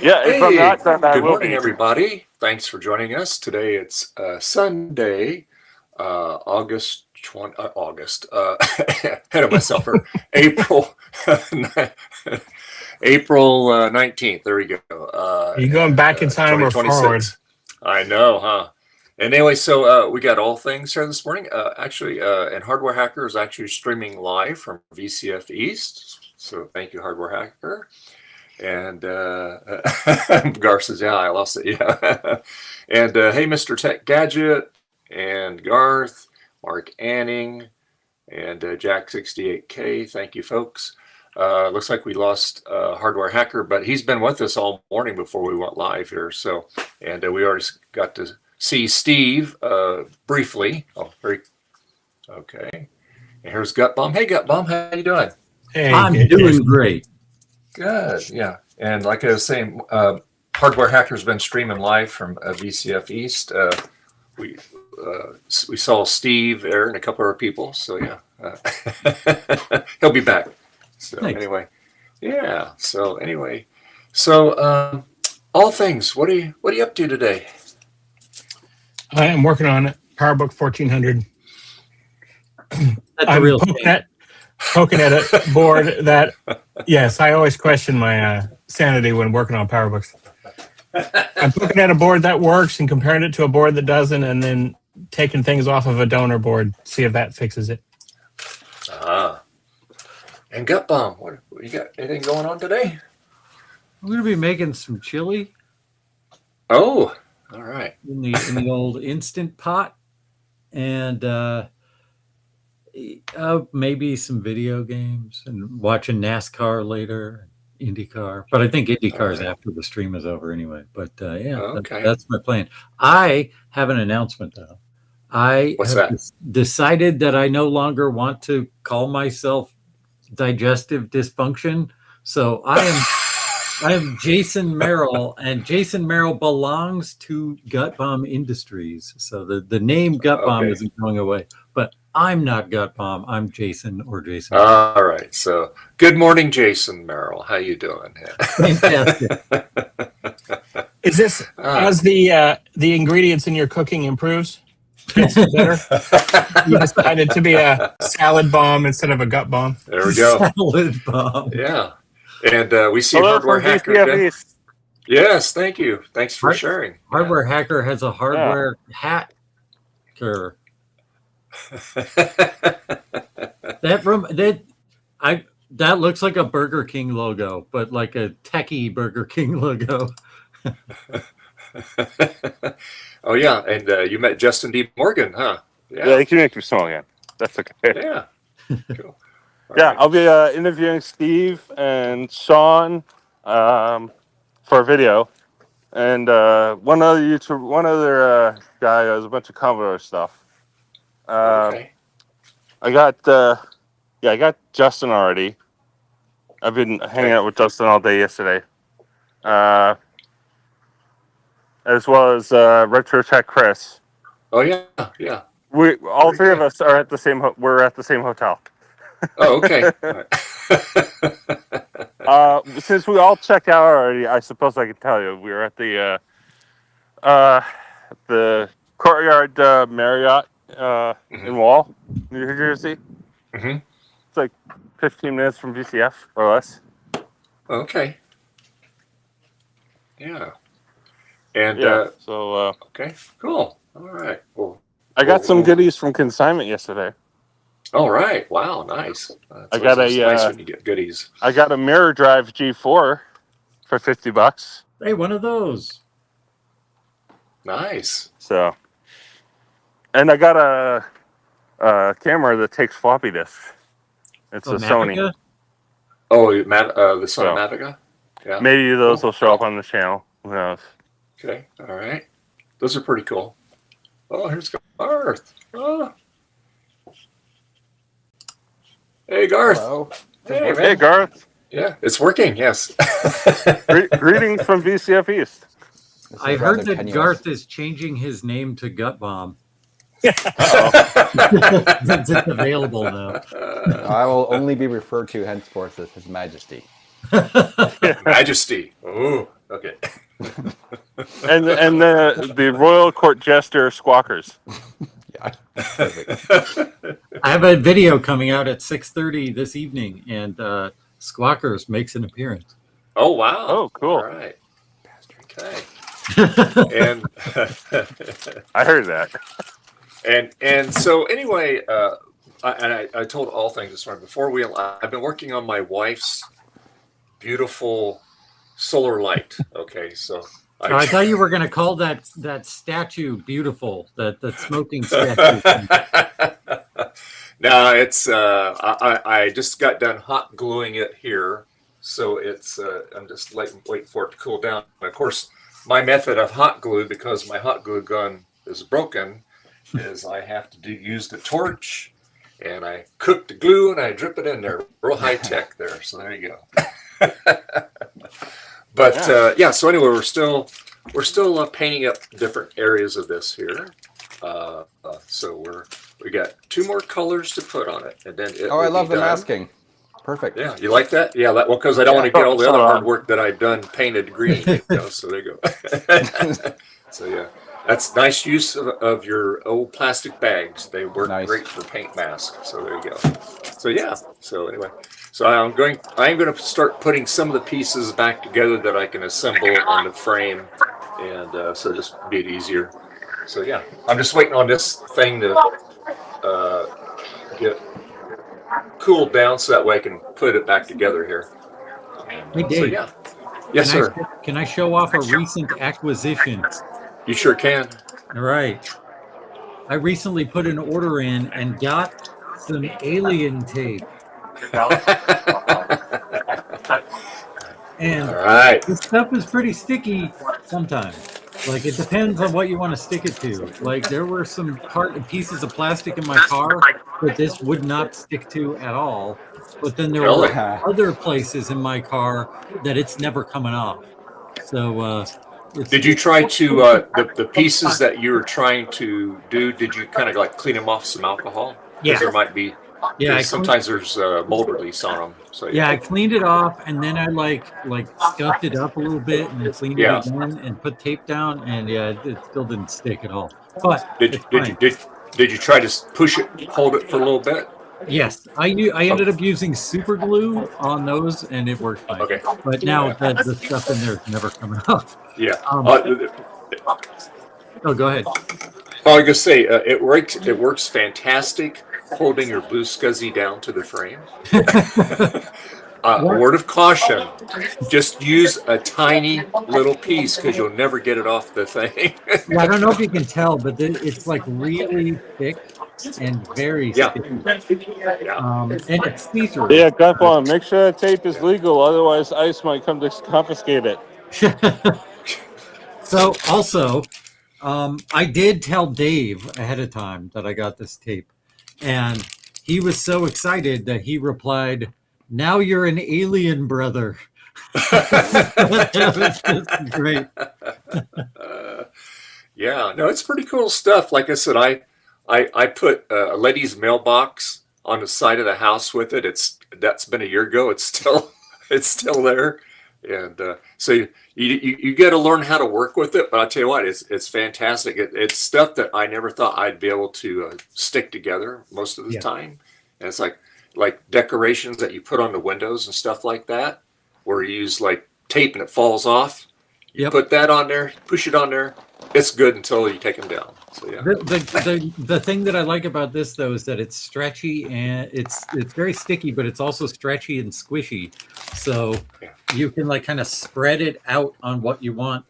Yeah, if I'm not, then I Good will morning, be. everybody. Thanks for joining us. Today it's Sunday, August 20, August, ahead of myself, or April, April 19th. There we go. Are you going back in time or forward? I know, huh? And anyway, so we got all things here this morning. And Hardware Hacker is actually streaming live from VCF East. So thank you, Hardware Hacker. And Gar says, yeah, I lost it. Yeah. And hey, Mr. Tech Gadget and Garth, Mark Anning, and Jack68K. Thank you, folks. Looks like we lost Hardware Hacker, but he's been with us all morning before we went live here. So, and we already got to see Steve briefly. Oh, very okay. And here's Gut Bomb. Hey, Gut Bomb, how you doing? Hey, I'm doing great. Good, yeah. And like I was saying, Hardware Hacker's been streaming live from VCF East. We saw Steve there and a couple of people, so yeah, he'll be back. So Thanks. Anyway, yeah. So anyway, so all things. What are you up to today? I am working on PowerBook 1400. That's I'm a real poking at a board that, yes, I always question my sanity when working on PowerBooks. I'm poking at a board that works and comparing it to a board that doesn't, and then taking things off of a donor board, see if that fixes it. And Gut Bomb, what you got? Anything going on today? I'm going to be making some chili Oh, all right. in the old Instant Pot, and maybe some video games and watching NASCAR later, IndyCar. But I think IndyCar is after the stream is over anyway. But yeah, Okay. that's my plan. I have an announcement though. I What's have that? decided that I no longer want to call myself digestive dysfunction. So I am Jason Merrill, and Jason Merrill belongs to Gut Bomb Industries. So the name Gut Bomb Okay. isn't going away, but I'm not Gut Bomb. I'm Jason or Jason. All right. So good morning, Jason Merrill. How you doing? Fantastic. Is this as the ingredients in your cooking improves? Gets better? You decided to be a salad bomb instead of a gut bomb. There we go. Salad bomb. Yeah. And we see Hello Hardware from Hacker. VCF East. Yes, thank you. Thanks for Hard- sharing. Hardware Hacker has a hardware hat. That looks like a Burger King logo, but like a techie Burger King logo. Oh yeah, and you met Justin D. Morgan, huh? Yeah, you can make me small again. That's okay. Yeah. Cool. All Yeah, right. I'll be interviewing Steve and Sean for a video, and one other guy does a bunch of Commodore stuff. Okay. I got Justin already. I've been hanging out with Justin all day yesterday, as well as Retro Tech Chris. Oh yeah, yeah. We all Very three of good. us are at the same. We're at the same hotel. Oh, okay. All right. Since we all checked out already, I suppose I can tell you we were at the Courtyard Marriott in Wall, New Jersey. Mhm. It's like 15 minutes from VCF or less. Okay. Yeah. And Yeah. So okay, cool. All right. Well, I got some goodies from consignment yesterday. all right. Wow, nice. I got It's a, nice when you get goodies. I got a Mirror Drive G4 for $50. Hey, one of those. Nice. So, and I got a camera that takes floppy disks. It's a Sony. Mavica? Oh, the Son of So. Mavica? Yeah. Maybe those will show up on the channel. Who knows? Okay. All right. Those are pretty cool. Oh, here's Garth. Oh. Hey, Garth. Hello. Hey, man. Hey, Garth. Yeah, it's working. Yes. Greetings from VCF East. This I is heard rather that tenuous. Garth is changing his name to Gut Bomb. Uh-oh. Since it's available now. I will only be referred to henceforth as His Majesty. Majesty. Oh, Okay. And the Royal Court Jester Squawkers. Yeah. Perfect. I have a video coming out at 6:30 this evening, and Squawkers makes an appearance. Oh wow. Oh, cool. All right. Okay. And I heard that. and so anyway, I told all things this morning before I've been working on my wife's beautiful solar light. Okay, so I thought you were going to call that statue beautiful, that smoking statue. No, it's I just got done hot gluing it here, so it's I'm just waiting for it to cool down. And of course, my method of hot glue, because my hot glue gun is broken, is I have to use the torch, and I cook the glue and I drip it in there, real high tech there. So there you go. But yeah, so anyway, we're still painting up different areas of this here. So we got 2 more colors to put on it, and then I love the done. masking. Perfect. Yeah, you like that? Yeah, well, because I don't want to get all the other hard work that I've done painted green. So there you go. So yeah, that's nice use of your old plastic bags. They work great for paint masks. So there you go. So yeah. So anyway, so I'm going to start putting some of the pieces back together that I can assemble on the frame, and so just be it easier. So yeah, I'm just waiting on this thing to get cooled down so that way I can put it back together here. Hey, Dave. So yeah. Yes, sir. Can I show off a recent acquisition? You sure can. All right. I recently put an order in and got some alien tape. And all right. this stuff is pretty sticky sometimes. Like, it depends on what you want to stick it to. Like, there were some pieces of plastic in my car that this would not stick to at all. But then there were other places in my car that it's never coming off. So, did you try to the pieces that you were trying to do? Did you kind of like clean them off some alcohol? Yeah. Because there might be. Yeah. Sometimes there's mold release on them. So yeah, I cleaned it off, and then I like scuffed it up a little bit, and then cleaned it again, and put tape down, and yeah, it still didn't stick at all. But did you try to push it, hold it for a little bit? Yes, I ended up using super glue on those, and it worked fine. Okay. But now the stuff in there is never coming off. Yeah. Oh, go ahead. I was gonna say it works fantastic holding your blue scuzzy down to the frame. Word of caution: just use a tiny little piece because you'll never get it off the thing. Yeah, I don't know if you can tell, but it's like really thick and very sticky. And it's see-through. Yeah, got one. Make sure that tape is legal, otherwise ICE might come to confiscate it. So also, I did tell Dave ahead of time that I got this tape, and he was so excited that he replied, "Now you're an alien, brother." That was just great. Yeah, no, it's pretty cool stuff. Like I said, I put a lady's mailbox on the side of the house with it. That's been a year ago. It's still there, and so you got to learn how to work with it. But I'll tell you what, it's fantastic. It's stuff that I never thought I'd be able to stick together most of the time. And it's like decorations that you put on the windows and stuff like that, where you use like tape and it falls off. You put that on there, push it on there. It's good until you take them down. So yeah. The thing that I like about this though is that it's stretchy and it's very sticky, but it's also stretchy and squishy. So you can like kind of spread it out on what you want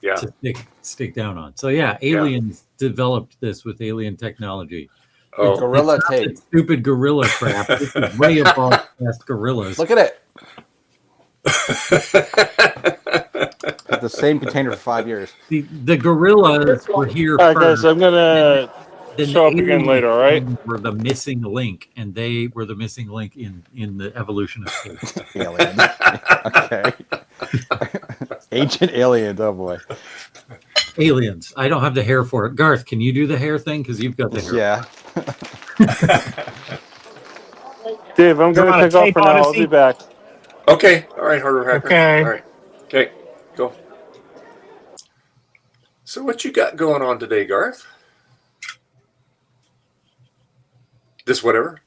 to stick down on. So yeah, aliens developed this with alien technology. Oh, gorilla tape. Stupid gorilla crap. This is way above past gorillas. Look at it. The same container for 5 years. The gorillas were here all right, first. guys, I'm gonna show up again later. All right. Were the missing link, and they were the missing link in the evolution of space. Aliens. Okay. Ancient aliens. Oh boy. Aliens. I don't have the hair for it. Garth, can you do the hair thing? Because you've got the hair. Yeah. Dave, I'm gonna take off for now. I'll be back. Okay. All right, Hardware Hacker. Okay. All right. Okay. Cool. So what you got going on today, Garth? Just whatever.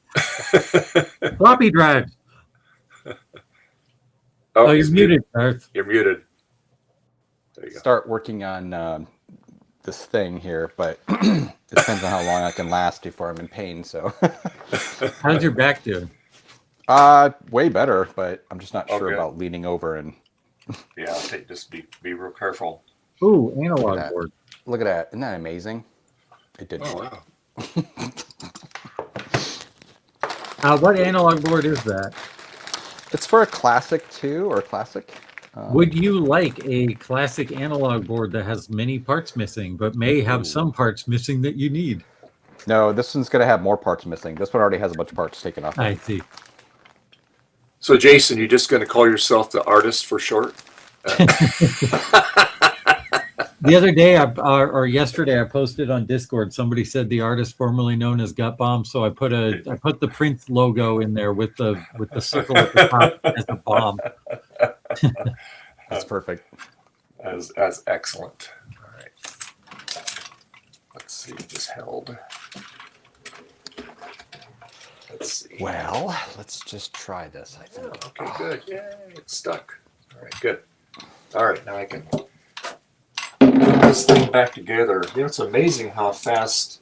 Floppy drive. Oh, you're he's muted, Garth. You're muted. There you go. Start working on this thing here, but it depends on how long I can last before I'm in pain. So, How's your back doing? way better, but I'm just not sure Okay. about leaning over and. Yeah, just be real careful. Ooh, analog that. board. Look at that! Isn't that amazing? It did. Oh wow. What analog board is that? It's for a classic 2 or classic. Would you like a classic analog board that has many parts missing, but may have some parts missing that you need? No, this one's going to have more parts missing. This one already has a bunch of parts taken off. I see. So Jason, you're just going to call yourself the artist for short? The other day, or yesterday, I posted on Discord. Somebody said the artist formerly known as Gut Bomb, so I put the Prince logo in there with the circle at the top as a bomb. That's perfect. As excellent. All right. Let's see what this held. Let's see. Well, let's just try this. I think. Okay, good. Yay, it's stuck. All right, good. All right, now I can put this thing back together. You know, it's amazing how fast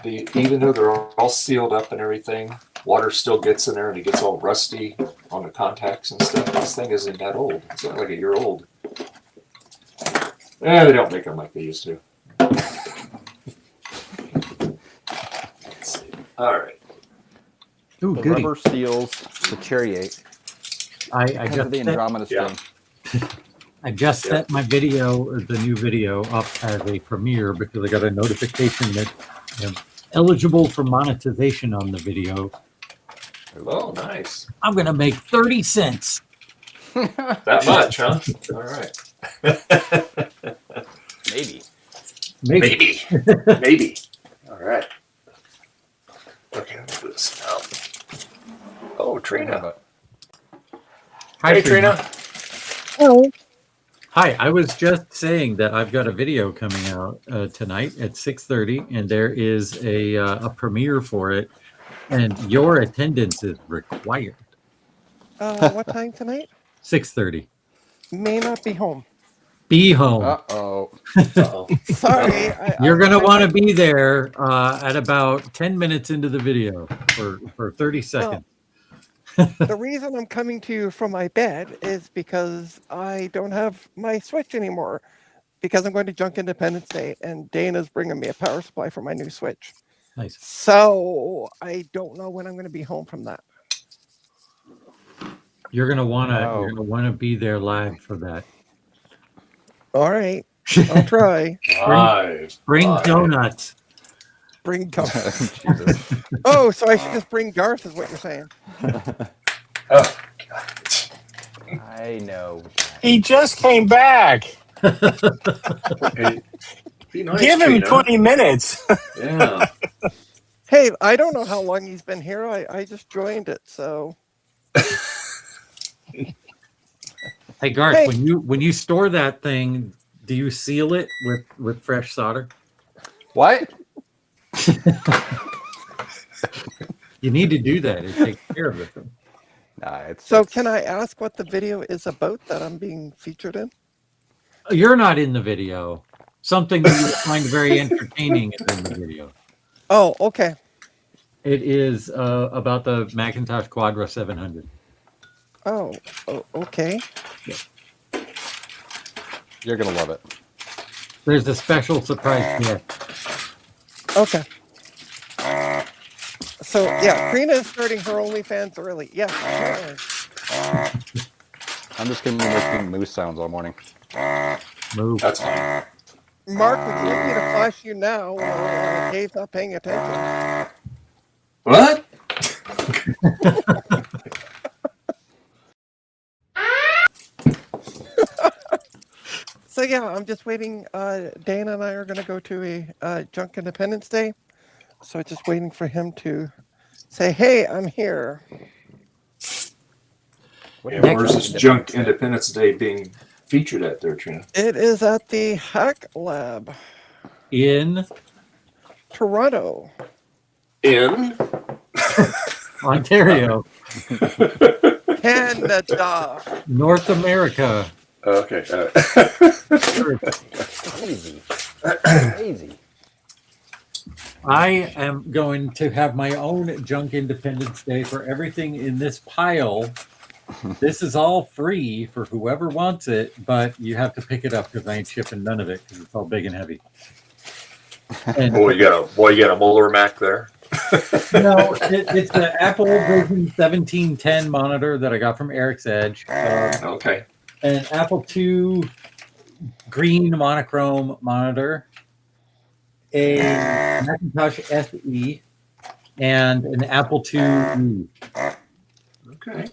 even though they're all sealed up and everything, water still gets in there and it gets all rusty on the contacts and stuff. This thing isn't that old. It's not like a year old. They don't make them like they used to. Let's see. All right. Ooh, The goody. rubber seals deteriorate I because of the just Andromeda Yeah. string. I just set my video, the new video, up as a premiere because I got a notification that I'm eligible for monetization on the video. Oh, nice. I'm going to make 30 cents. That much, huh? All right. Maybe. Maybe. Maybe. All right. Okay, let's do this now. Oh, Trina. Hi, Hey, Trina. Hello. Hi, I was just saying that I've got a video coming out tonight at 6:30, and there is a premiere for it, and your attendance is required. What time tonight? 6:30. May not be home. Be home. Uh-oh. Uh-oh. Sorry. You're going to want to be there at about 10 minutes into the video for 30 seconds. The reason I'm coming to you from my bed is because I don't have my Switch anymore. Because I'm going to Junk Independence Day, and Dana's bringing me a power supply for my new Switch. Nice. So I don't know when I'm going to be home from that. You're going to want to Oh. you're going to want to be there live for that. All right, I'll try. Live. Bring Live. donuts. Bring Garth. Jesus. Oh, so I should just bring Garth, is what you're saying? Oh, God. I know. He just came back. Hey, be nice, Give him Trina. 20 minutes. Yeah. Hey, I don't know how long he's been here. I just joined it, so. Hey Garth, Hey. when you store that thing, do you seal it with fresh solder? What? You need to do that. It takes care of it. Nah, it's So it's- can I ask what the video is about that I'm being featured in? You're not in the video. Something that you find very entertaining is in the video. Oh, okay. It is about the Macintosh Quadra 700. Oh, okay. You're gonna love it. There's a special surprise gift. Okay. So yeah, Trina is starting her OnlyFans early. Yeah. Sure. I'm just gonna be making moose sounds all morning. Move. That's fine. Mark, would you like me to flash you now while Dave's not paying attention? What? So yeah, I'm just waiting. Dana and I are going to go to a Junk Independence Day. So just waiting for him to say, "Hey, I'm here." What Yeah, do you where's think this of Junk Independence Independence Day being featured at there, Trina? It is at the Hack Lab, In Toronto. In Ontario, Canada. North America. okay. Easy. Easy. I am going to have my own Junk Independence Day for everything in this pile. This is all free for whoever wants it, but you have to pick it up because I ain't shipping none of it because it's all big and heavy. And Boy, you got a Mohr Mac there. no, it's the Apple version 1710 monitor that I got from Eric's Edge. Okay. An Apple II green monochrome monitor, a Macintosh SE, and an Apple II. Okay.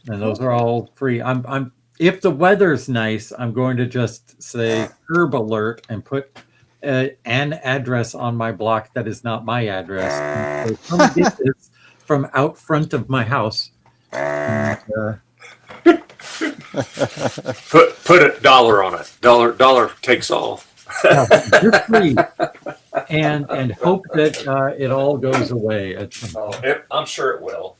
And those are all free. I'm if the weather's nice, I'm going to just say herb alert and put an address on my block that is not my address. So come get this from out front of my house. And, Put a dollar on it. Dollar takes all. you're free. And hope that it all goes away at some point. I'm sure it will.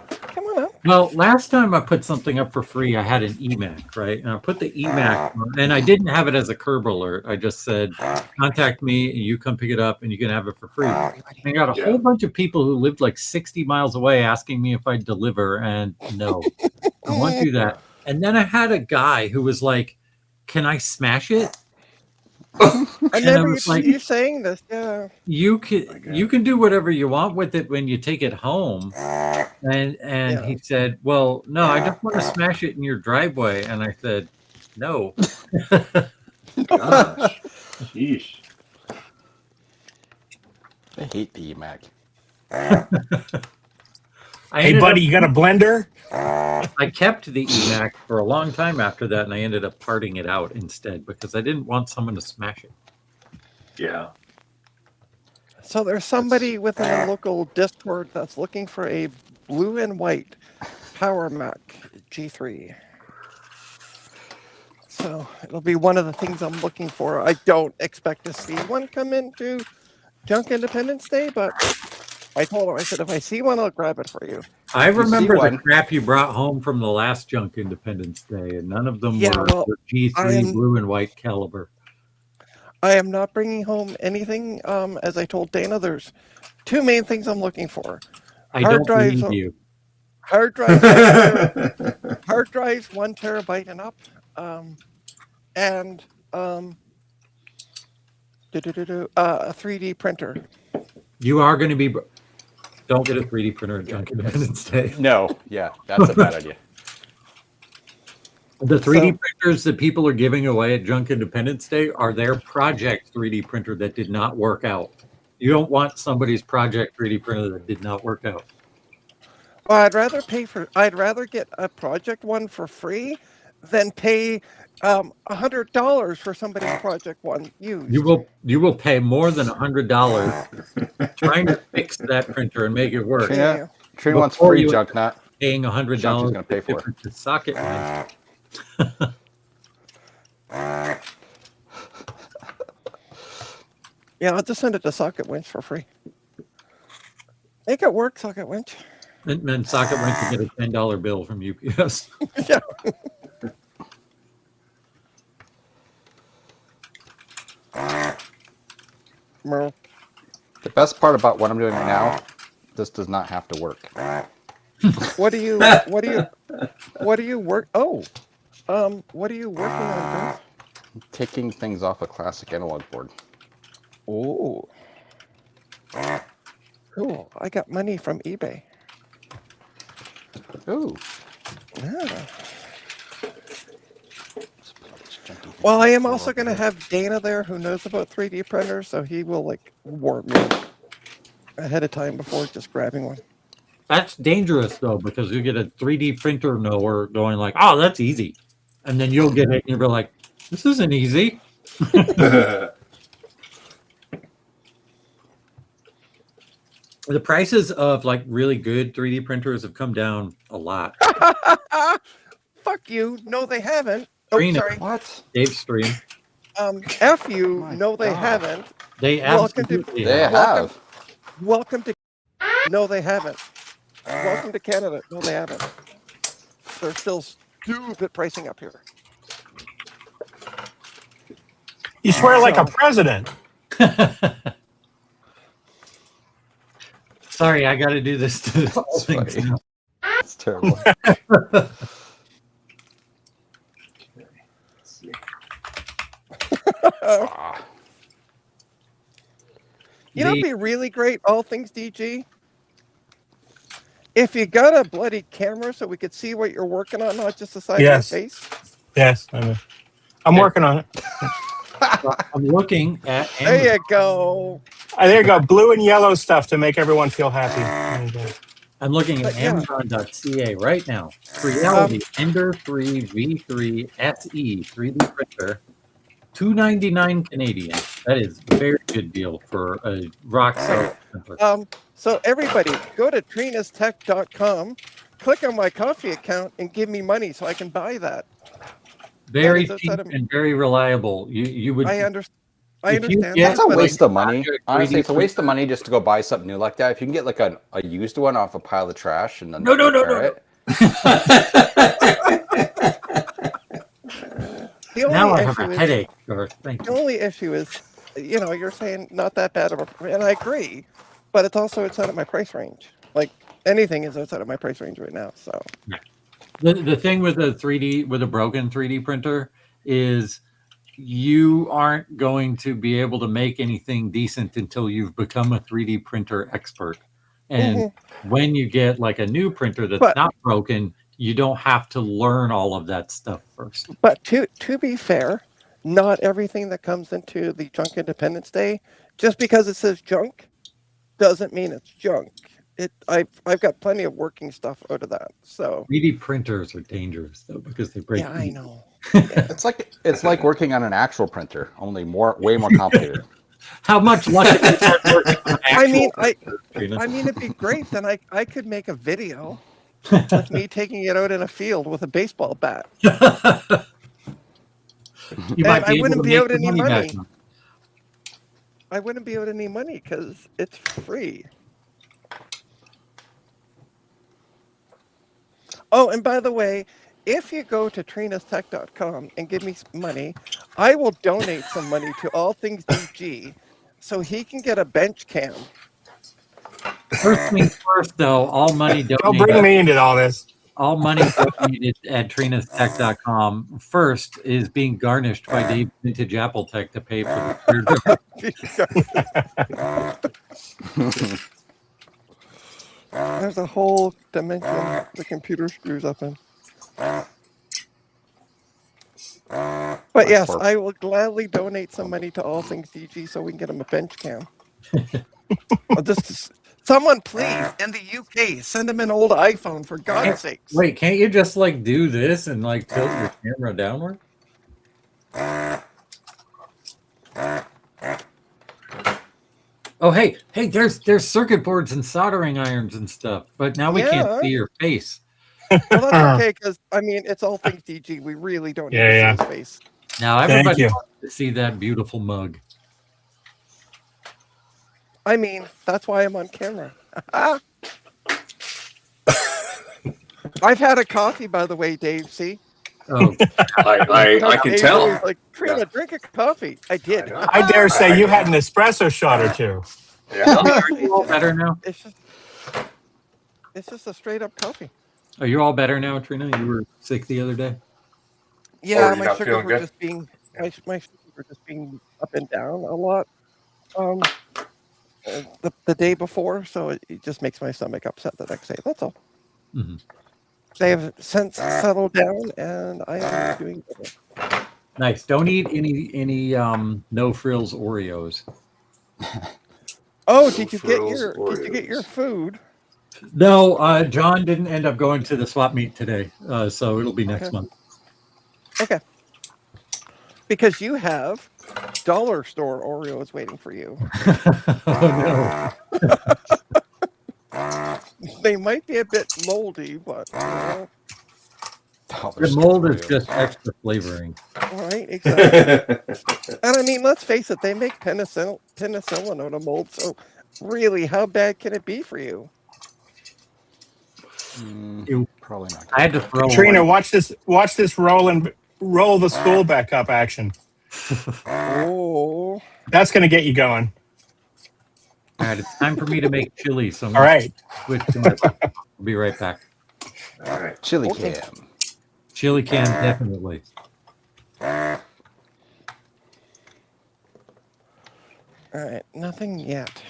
Come on up. Well, last time I put something up for free, I had an EMAC, right? And I put the EMAC on, and I didn't have it as a curb alert. I just said, contact me and you come pick it up and you can have it for free. I got a whole bunch of people who lived like 60 miles away asking me if I'd deliver, and no, I won't do that. And then I had a guy who was like, can I smash it? I remember was like- you saying this. Yeah. You can do whatever you want with it when you take it home. And Yeah. he said, well, no, I just want to smash it in your driveway. And I said, no. Gosh. Sheesh. I hate the EMAC. Hey, buddy, you got a blender? I kept the EMAC for a long time after that, and I ended up parting it out instead because I didn't want someone to smash it. Yeah. So there's somebody within a local Discord that's looking for a blue and white Power Mac G3. So it'll be one of the things I'm looking for. I don't expect to see one come into Junk Independence Day, but I told him, I said, if I see one, I'll grab it for you. I remember the one. crap you brought home from the last Junk Independence Day, and none of them Yeah, were well, G3 I'm- blue and white caliber. I am not bringing home anything. As I told Dana, there's two main things I'm looking for. I Hard don't drives believe are- you. Hard drives, hard drives, 1 terabyte and up, and a 3D printer. You are going to be. Don't get a 3D printer at Junk Independence Day. No, yeah, that's a bad idea. The 3D So- printers that people are giving away at Junk Independence Day are their project 3D printer that did not work out. You don't want somebody's project 3D printer that did not work out. Well, I'd rather get a project one for free than pay $100 for somebody's project one used. You will pay more than $100 trying to fix that printer and make it work. Trina, Trina wants Before free you- junk, not Paying $100 Junk she's gonna pay for. difference to socket wrench. Yeah, I'll just send it to Socket Winch for free. Make it work, Socket Winch. And then socket wrench to get a $10 bill from UPS. Yeah. Merle. the best part about what I'm doing right now. This does not have to work. What do you work? Oh, what are you working on, Chris? Taking things off a classic analog board. Oh, cool! I got money from eBay. Ooh. Yeah. Well, I am also going to have Dana there, who knows about 3D printers, so he will like warn me ahead of time before just grabbing one. That's dangerous though, because you get a 3D printer knower going like, "Oh, that's easy," and then you'll get it and you'll be like, "This isn't easy." The prices of like really good 3D printers have come down a lot. Fuck you! No, they haven't. Oh, Trina. sorry. What? Dave's stream. F you. My No, they God. haven't. They Welcome to- absolutely They have. Welcome. have. Welcome to. No, they haven't. Welcome to Canada. No, they haven't. They're still stupid pricing up here. You swear like a So- president. Sorry, I got to do this to That's things funny. now. It's terrible. Ah, You know, it'd be really great, all things DG. If you got a bloody camera so we could see what you're working on, not just the side Yes. of your face. Yes, I'm working on it. I'm looking at There you go. There you go. Blue and yellow stuff to make everyone feel happy. There you go. I'm looking at But yeah. Amazon.ca right now. Reality Ender 3 V3 SE 3D printer, $299 Canadian. That is a very good deal for a rock solid printer. So everybody, go to trinastech.com, click on my coffee account, and give me money so I can buy that. Very that is cheap outside of- and very reliable. You would. I understand. I If you understand. get- That's a but waste of money. 3D Honestly, it's a waste of money just to go buy something new like that. If you can get like a used one off a pile of trash and then No. repair it. the only Now I have issue a is- headache. Thank The you. only issue is, you know, you're saying not that bad of a, and I agree, but it's also outside of my price range. Like anything is outside of my price range right now. So The thing with a broken 3D printer is you aren't going to be able to make anything decent until you've become a 3D printer expert. And when you get like a new printer that's But- not broken, you don't have to learn all of that stuff first. but to be fair, not everything that comes into the Junk Independence Day, just because it says junk, doesn't mean it's junk. I've got plenty of working stuff out of that. So 3D printers are dangerous though because they break. yeah, I know. It's like working on an actual printer, only way more complicated. How much luck is that working on I mean, actual printer, Trina? I mean, it'd be great. Then I could make a video with me taking it out in a field with a baseball bat. You And might I be able wouldn't to be make owed your any money back. money. I wouldn't be owed any money because it's free. Oh, and by the way, if you go to trinastech.com and give me money, I will donate some money to All Things DG so he can get a bench cam. First things first, though, all money Don't bring donated. me into all this. All money donated at trinastech.com first is being garnished by Dave Vintage Apple Tech to pay for the There's a whole dimension the computer screws up in. But yes, Poor- I will gladly donate some money to All Things DG so we can get him a bench cam. Someone please, in the UK, send him an old iPhone for God's sakes. Wait, can't you just like do this and like tilt your camera downward? Oh, hey, there's circuit boards and soldering irons and stuff, but now we can't Yeah. see your face. Well, that's okay because I mean it's All Things DG. We really don't need Yeah, to see his face. Now Thank everybody you. wants to see that beautiful mug. I mean, that's why I'm on camera. I've had a coffee, by the way, Dave. See, Oh, I can Dave tell. always like, Trina, drink a coffee. I did. I know. I dare say you had an espresso shot or two. Yeah. are you all better now? It's just a straight up coffee. Are you all better now, Trina? You were sick the other day. Yeah, you're my not sugars feeling were good? just being my sugars were just being up and down a lot. The day before, so it just makes my stomach upset the next day. That's all. Mhm. They have since settled down, and I am doing better. Nice. Don't eat any no frills Oreos. Oh, No did you frills get your Oreos. food? No, John didn't end up going to the swap meet today, so it'll be next Okay. month. Okay. Because you have dollar store Oreos waiting for you. Oh They might be a bit moldy, but you know, Oh, The there's mold is tomatoes. just extra flavoring. Right, exactly. And I mean, let's face it, they make penicillin out of mold. So, really, how bad can it be for you? Probably not. I had to throw Trina, one. watch this roll the school back up action. Oh, That's going to get you going. All right, it's time for me to make chili. So I'm All gonna right. switch to my. I'll be right back. All right. Chili Okay. cam. Chili can definitely. all right, nothing yet.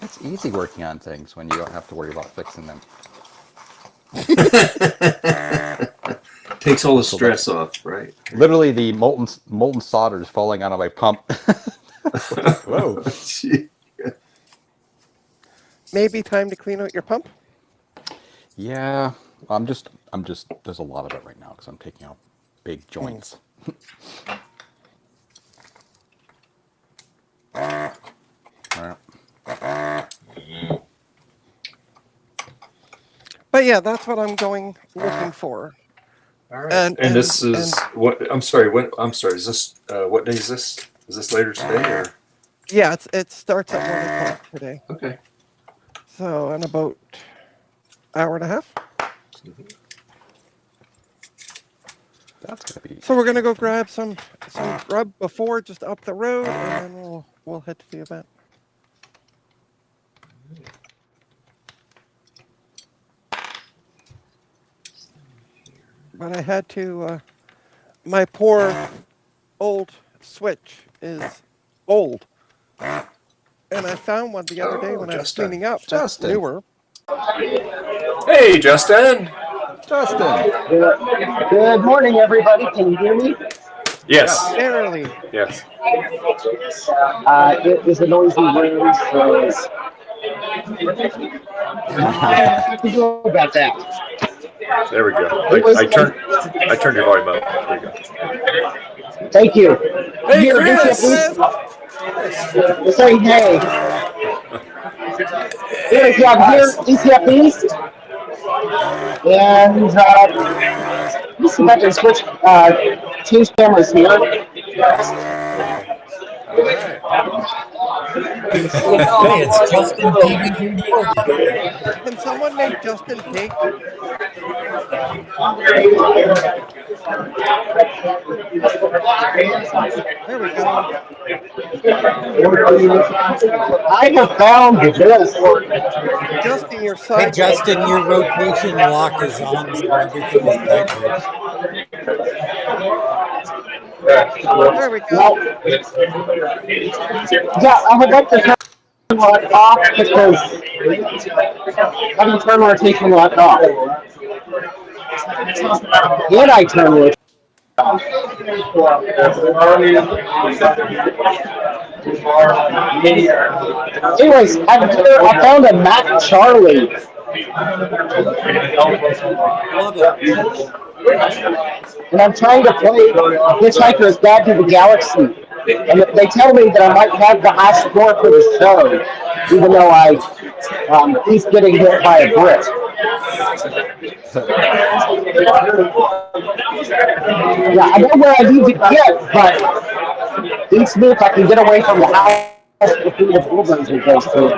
It's easy working on things when you don't have to worry about fixing them. Takes all the stress off, right? Literally, the molten solder is falling out of my pump. Whoa. Maybe time to clean out your pump. Yeah, I'm just. There's a lot of it right now because I'm taking out big joints. But yeah, that's what I'm looking for. All right. And this is what? I'm sorry. I'm sorry. Is this what day is this? Is this later today or? Yeah, it starts at 1 o'clock today. Okay. So in about hour and a half. That's gonna be. So we're gonna go grab some grub before, just up the road, and then we'll head to the event. But I had to. My poor old Switch is old, and I found one the other day when I was Justin. cleaning up. That's Justin. newer. Hey, Justin. Justin. Good morning, everybody. Can you hear me? Yes. Barely. Yes. It is a noisy room, so I can go about that. There we go. I turned your volume up. There you go. Thank you. Hey, Here, Chris. We're saying hey. Yeah, I'm here, DCF East, and let's see if I can switch change cameras here. All right. Hey, it's Justin TV recorded. Can someone make Justin big? There we go. I have found this. Justin, your Hey, side. Justin, your rotation lock is on, so everything is tight. There we go. Yeah, I would like to turn the lock off because I can turn my rotation lock off. Did I turn it? Anyways, I found a Mac Charlie. And I'm trying to play Hitchhiker's Guide to the Galaxy. And they tell me that I might have the high score for the show, even though he's getting hit by a brick. Yeah, I know where I need to get, but beats me if I can get away from the house before the bulldozer goes through.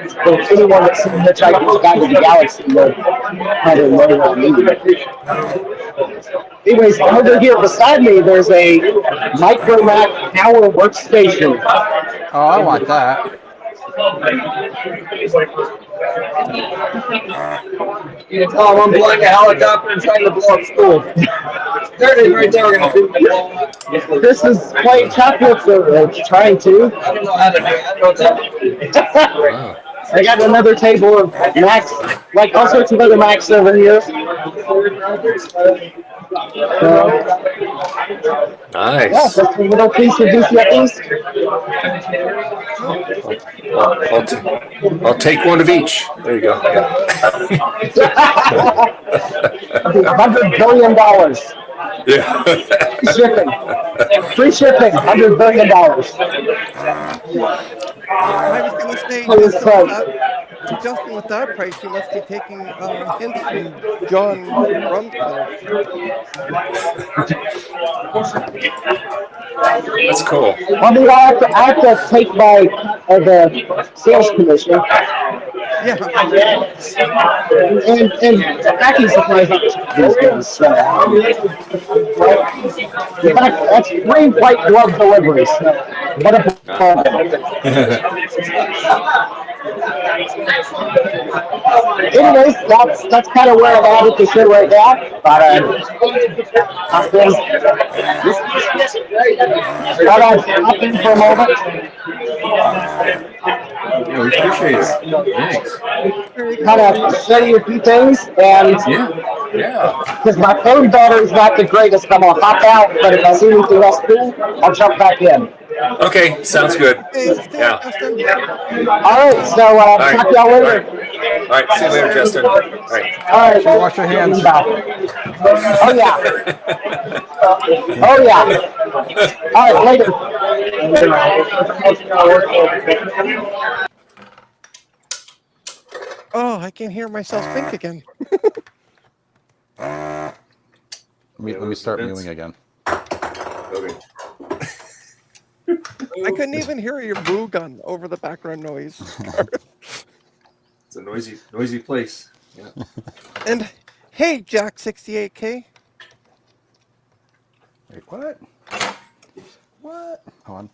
So anyone that's seen Hitchhiker's Guide to the Galaxy will probably know what I mean. Anyways, over here beside me, there's a Micro Mac Power Workstation. Oh, I want that. I'm blowing a helicopter and trying to blow up school. There it is, right there. We're gonna do it. This is white chocolate, so trying to. I don't know how to do it. I don't know what that is. Wow. I got another table of Macs, like all sorts of other Macs over here. Yeah, Nice. that's a little piece of DCFs. I'll take one of each. There you go. $100 billion. Yeah. Free shipping, $100 billion. I was going to say, So it's Justin, with that price, you must be taking hints from John Rumsfeld. That's cool. I mean, I have to take my the sales commission Yeah. and packing supplies up these days. So. In fact, that's 3 white glove deliveries. What a Anyways, that's kind of where I'm at with the show right now. But I've been thought I'd hop in for a moment. Yeah, we appreciate it. Thanks. Kind of study a few things, and Yeah. because my phone battery's not the greatest, I'm gonna hop out. But if I see anything else cool, I'll jump back in. Okay, sounds good. Hey, see you, Yeah. Justin. All right, so talk to y'all later. All right, see you later, Justin. All right. All right, Wash your hands. Oh yeah. Oh yeah. All right, later. Oh, I can hear myself think again. Let me start mewing again. Okay. I couldn't even hear your boo gun over the background noise. It's a noisy place. Yeah. And hey, Jack 68K. Wait, what? What? Hold on.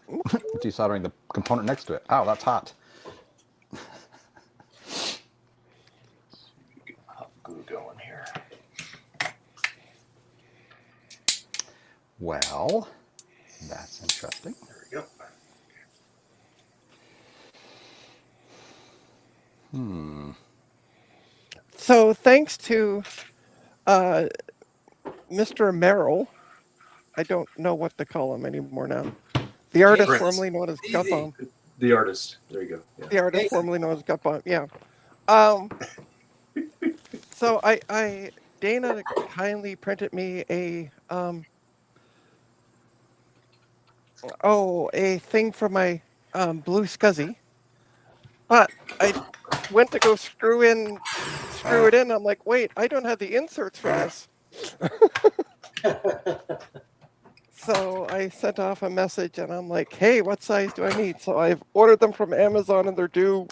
Desoldering the component next to it. Ow, that's hot. Get my hot glue going here. Well, that's interesting. There we go. So thanks to Mr. Merrill, I don't know what to call him anymore now. The artist Prince. formerly known as Gutbaum. The artist. There you go. Yeah. The artist formerly known as Gutbaum. Yeah. So Dana kindly printed me a thing for my blue SCSI, but I went to go screw it in. I'm like, wait, I don't have the inserts for this. So I sent off a message and I'm like, hey, what size do I need? So I've ordered them from Amazon and they're due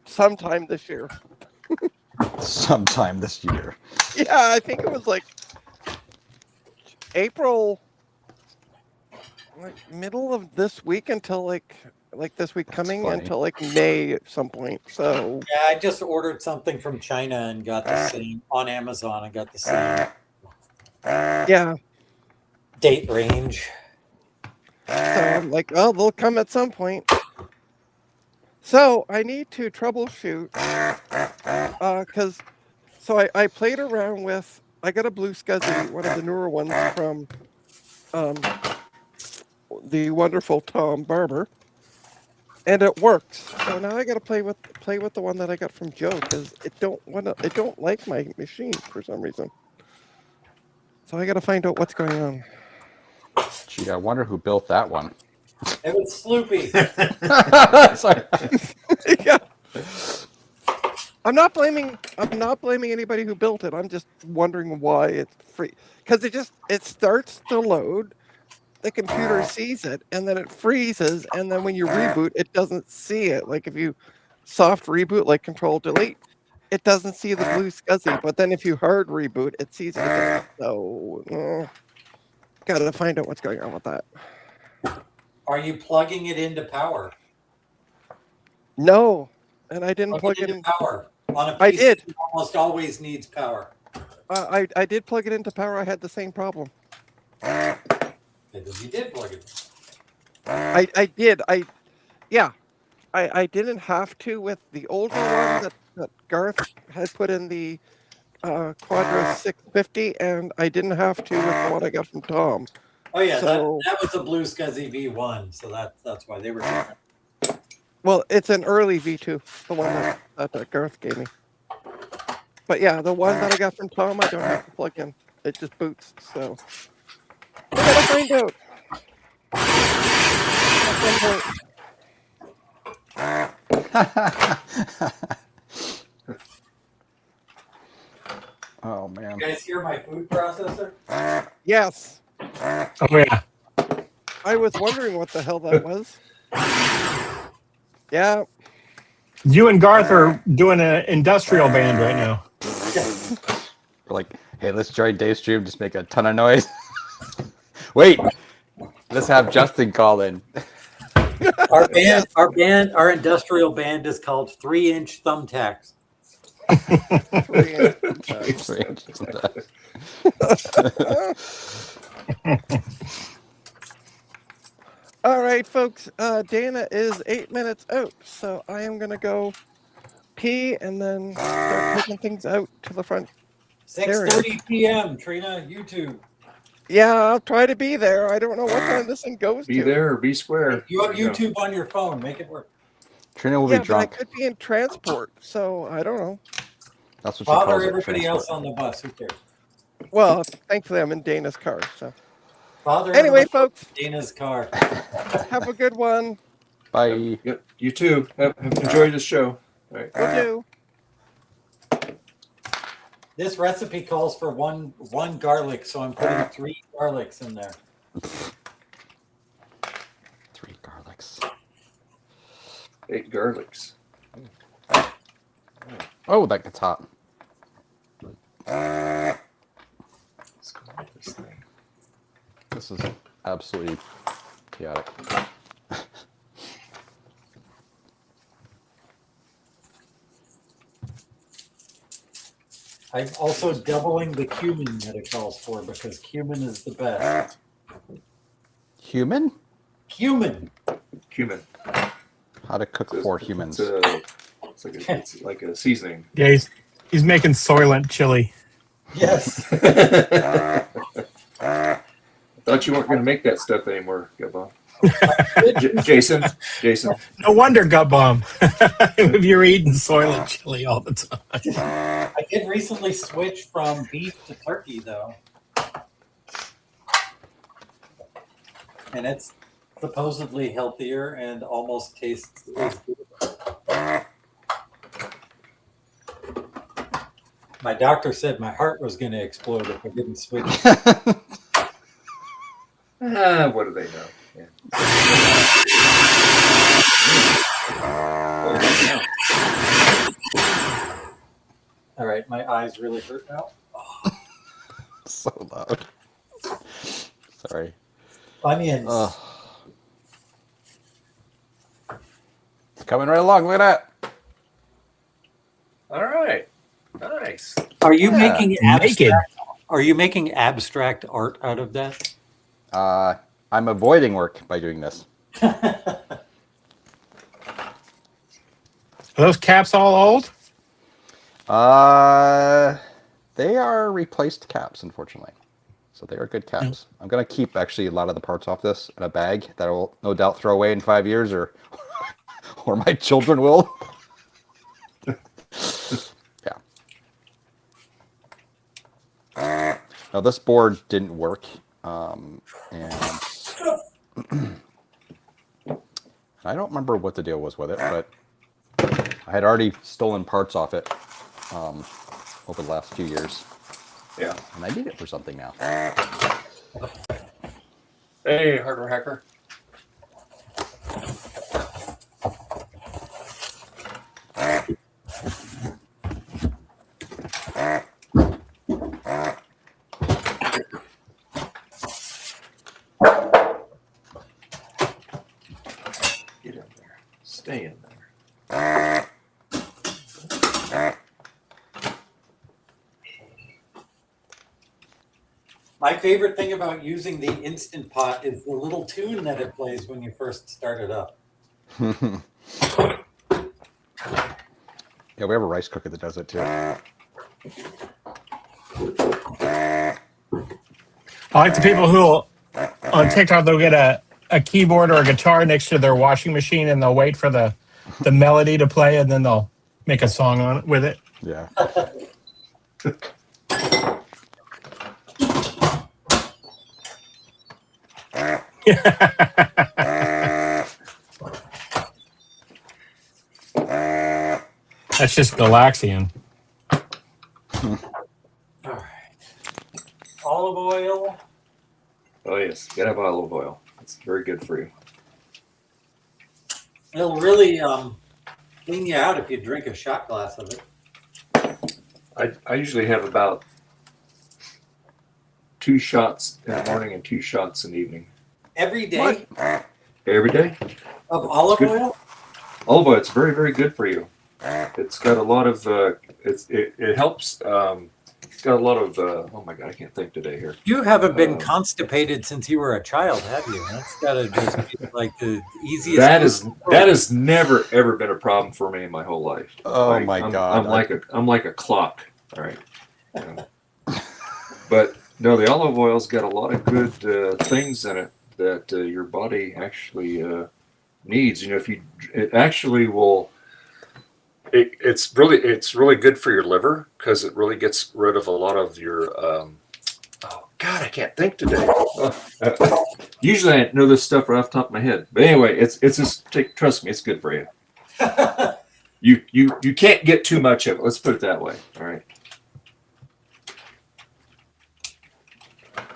sometime this year. Sometime this year. Yeah, I think it was like April, like middle of this week until like this week coming funny. until like May at some point. So Yeah, I just ordered something from China and got the same on Amazon. I got the same yeah, date range. so I'm like, well, they'll come at some point. So I need to troubleshoot because I played around with. I got a blue SCSI, one of the newer ones from the wonderful Tom Barber, and it works. So now I got to play with the one that I got from Joe because it don't like my machine for some reason. So I got to find out what's going on. Gee, I wonder who built that one. It was Sloopy. Sorry. Yeah. I'm not blaming anybody who built it. I'm just wondering why it's free. Because it starts to load, the computer sees it, and then it freezes, and then when you reboot, it doesn't see it. Like if you soft reboot, like Control Delete, it doesn't see the blue SCSI. But then if you hard reboot, it sees it again. So gotta find out what's going on with that. Are you plugging it into power? No, and I didn't plug it into in. power. On a PC, I did. it almost always needs power. I did plug it into power. I had the same problem. Because you did plug it. I did. I didn't have to with the older one that Garth had put in the Quadro 650, and I didn't have to with the one I got from Tom. Oh yeah, So- that was a blue SCSI V1, so that's why they were different. Well, it's an early V2, the one that Garth gave me. But yeah, the one that I got from Tom, I don't have to plug in. It just boots. So I gotta find out. At some point. food processor? Yes. Oh yeah. I was wondering what the hell that was. Yeah. You and Garth are doing an industrial band right now. We're like, hey, let's join Dave's stream, just make a ton of noise. Wait, let's have Justin call in. Our band, our industrial band is called 3-inch Thumbtacks. 3-inch. 3-inch All right, folks. Dana is 8 minutes out, so I am gonna go pee and then start taking things out to the front. 6:30 p.m. Trina, YouTube. Yeah, I'll try to be there. I don't know what time this thing goes Be to. there or be square. You have YouTube on your phone. Make it work. Trina will Yeah, be drunk. but I could be in transport, so I don't know. That's what she Bother calls it. everybody else transport. on the bus. Who cares? Well, thankfully I'm in Dana's car. So Bother anyway, everybody folks, in Dana's car. have a good one. Bye. Yep. You too. Have enjoyed the show. All right. Will do. This recipe calls for one garlic, so I'm putting 3 garlics in there. 3 garlics. 8 garlics. Oh, that gets hot. Let's go with this thing. This is absolutely chaotic. I'm also doubling the cumin that it calls for because cumin is the best. Human? Cumin. Cumin. How to cook for humans. It's like a seasoning. Yeah, he's making Soylent chili. Yes. I thought you weren't going to make that stuff anymore, Gubbo. Jason. No wonder gut bomb. If you're eating Soylent chili all the time. I did recently switch from beef to turkey, though. And it's supposedly healthier and almost tastes as good. My doctor said my heart was going to explode if I didn't switch. What do they know? Yeah. All right, my eyes really hurt now. So loud. Sorry. Onions. It's coming right along. Look at that. All right. Nice. Are you making naked. Are you making abstract art out of that? I'm avoiding work by doing this. Are those caps all old? They are replaced caps, unfortunately. So they are good caps. I'm going to keep actually a lot of the parts off this in a bag that I will no doubt throw away in 5 years, or my children will. Yeah. Now this board didn't work, and I don't remember what the deal was with it, but I had already stolen parts off it over the last few years. Yeah. And I need it for something now. Hey, hardware hacker. Get in there. Stay in there. My favorite thing about using the Instant Pot is the little tune that it plays when you first start it up. Yeah, we have a rice cooker that does it too. I like the people who on TikTok, they'll get a keyboard or a guitar next to their washing machine and they'll wait for the melody to play and then they'll make a song on it with it. Yeah. That's just Galaxian. All right. have olive oil. It's very good for you. It'll really clean you out if you drink a shot glass of it. I usually have about 2 shots in the morning and 2 shots in the evening. Every day Every day. of olive Good. oil? Olive oil, it's very, very good for you. It's got a lot of, it helps, it's got a lot of, oh my God, I can't think today here. You haven't been constipated since you were a child, have you? That's got to just be like the easiest. That has never, ever been a problem for me in my whole life. Oh my God. I'm like a clock. All right. But no, the olive oil's got a lot of good things in it that your body actually needs. You know, it actually will. It's really good for your liver because it really gets rid of a lot of your. Oh God, I can't think today. Usually I know this stuff right off the top of my head, but anyway, it's just trust me, it's good for you. You can't get too much of it. Let's put it that way. All right.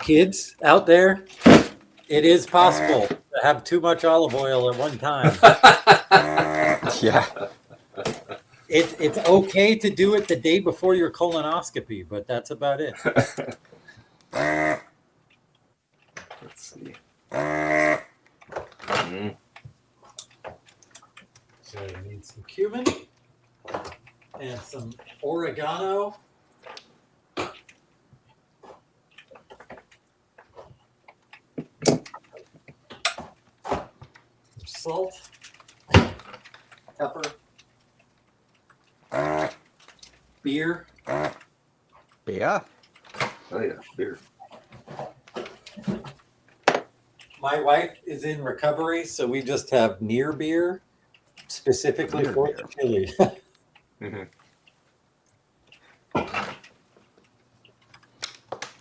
Kids out there, it is possible to have too much olive oil at one time. Yeah. It's okay to do it the day before your colonoscopy, but that's about it. Let's see. So you need some cumin and some oregano. Salt, pepper, beer. Yeah. Oh yeah, beer. My wife is in recovery, so we just have near beer specifically Near for beer. the chili. Mhm.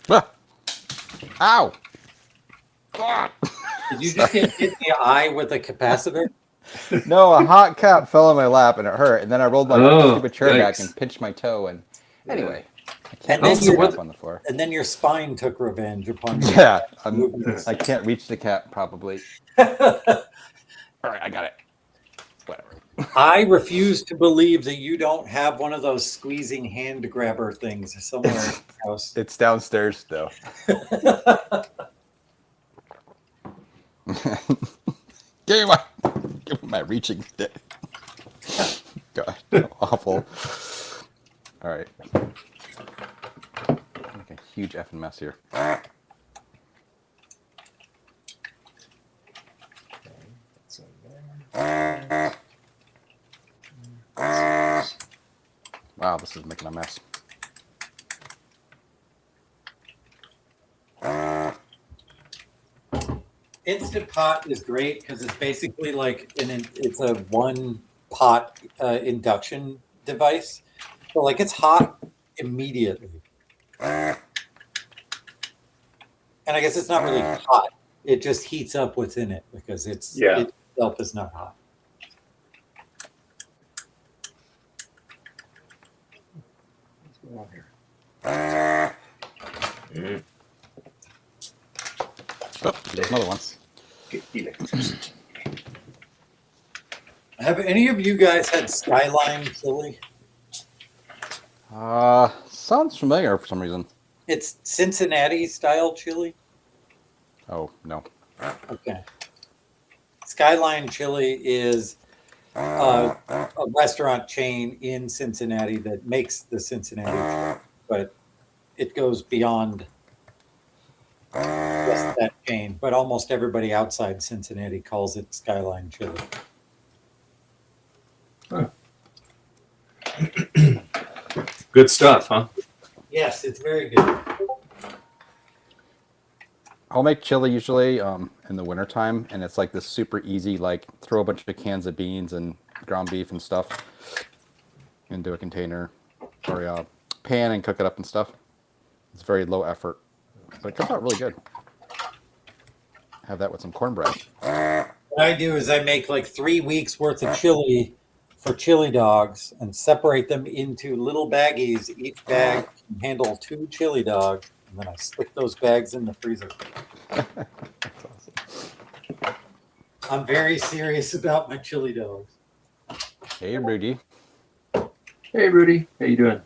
Ah. Ow. Ah. Did you just get hit in the eye with a capacitor? No, a hot cap fell on my lap and it hurt. And then I rolled my stupid chair back yikes. and pinched my toe. And anyway, I And can't then reach the you- cap on the floor. And then your spine took revenge upon you. Yeah, I can't reach the cap probably. All right, I got it. Whatever. I refuse to believe that you don't have one of those squeezing hand grabber things somewhere in the house. It's downstairs though. Give me my reaching stick. God, awful. All right. Make a huge effing mess here. Wow, this is making a mess. Instant Pot is great because it's basically like it's a one pot induction device. So like it's hot immediately. And I guess it's not really hot. It just heats up what's in it because it itself is not hot. Oh, there's another one. Have any of you guys had Skyline chili? Sounds familiar for some reason. It's Cincinnati style chili. Oh, no. Okay. Skyline Chili is a restaurant chain in Cincinnati that makes the Cincinnati chili, but it goes beyond just that chain. But almost everybody outside Cincinnati calls it Skyline Chili. Good stuff, huh? Yes, it's very good. I'll make chili usually in the wintertime, and it's like this super easy, like throw a bunch of cans of beans and ground beef and stuff into a container or a pan and cook it up and stuff. It's very low effort, but it comes out really good. Have that with some cornbread. What I do is I make like 3 weeks worth of chili for chili dogs and separate them into little baggies. Each bag can handle 2 chili dogs. and then I stick those bags in the freezer. That's awesome. I'm very serious about my chili dogs. Hey, Rudy. Hey, Rudy. How you doing?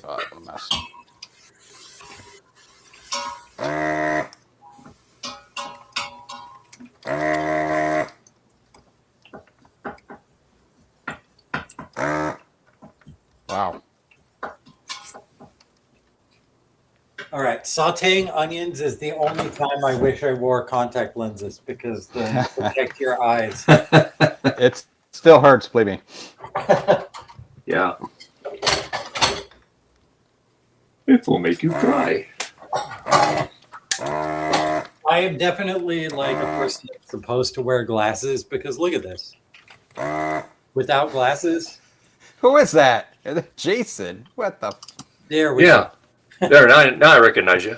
God, what a mess. Wow. All right, sautéing onions is the only time I wish I wore contact lenses because they protect your eyes. It still hurts, believe me. Yeah. It will make you cry. I am definitely like a person that's supposed to wear glasses because look at this. Without glasses, Who is that? Jason. What the? there we Yeah. There, now I recognize you.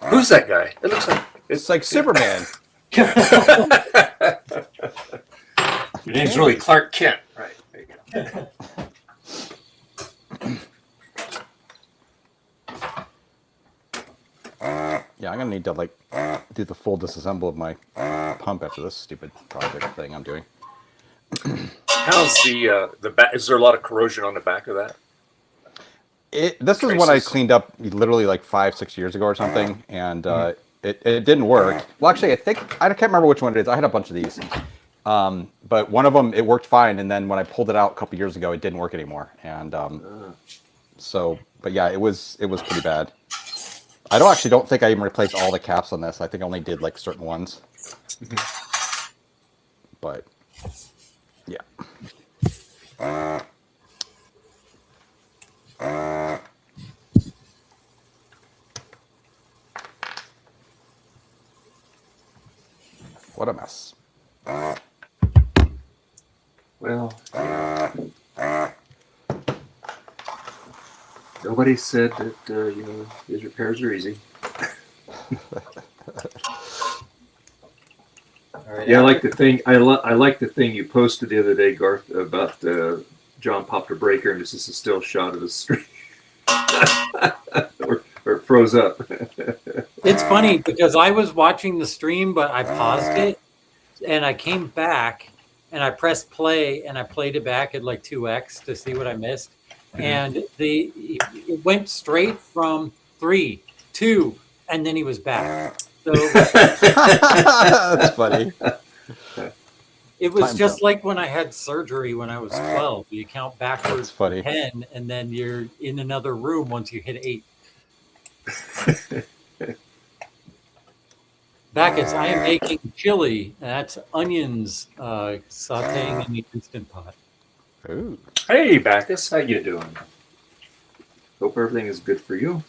Who's that guy? It looks like It's like Superman. Your name's really Clark Kent, right? There you go. Yeah, I'm gonna need to like do the full disassemble of my pump after this stupid project thing I'm doing. How's the back? Is there a lot of corrosion on the back of that? This is one I Traces. cleaned up literally like 5-6 years ago or something, and it didn't work. Well, actually, I can't remember which one it is. I had a bunch of these, but one of them it worked fine, and then when I pulled it out a couple years ago, it didn't work anymore. And but yeah, it was pretty bad. I don't think I even replaced all the caps on this. I think I only did like certain ones. But yeah. What a mess. Well, nobody said that these repairs are easy. All right, Yeah, I like the thing. I like the thing you posted the other day, Garth, about John popped a breaker and this is a still shot of the stream, or it froze up. It's funny because I was watching the stream, but I paused it and I came back and I pressed play and I played it back at like 2x to see what I missed. And it went straight from 3, 2, and then he was back. So That's funny. it was Time just jump. like when I had surgery when I was 12. You count backwards That's funny. to 10, and then you're in another room once you hit 8. Backus, I am making chili. That's onions sauteing in the Instant Pot. Ooh. Hey, Bacchus, how you doing? Hope everything is good for you.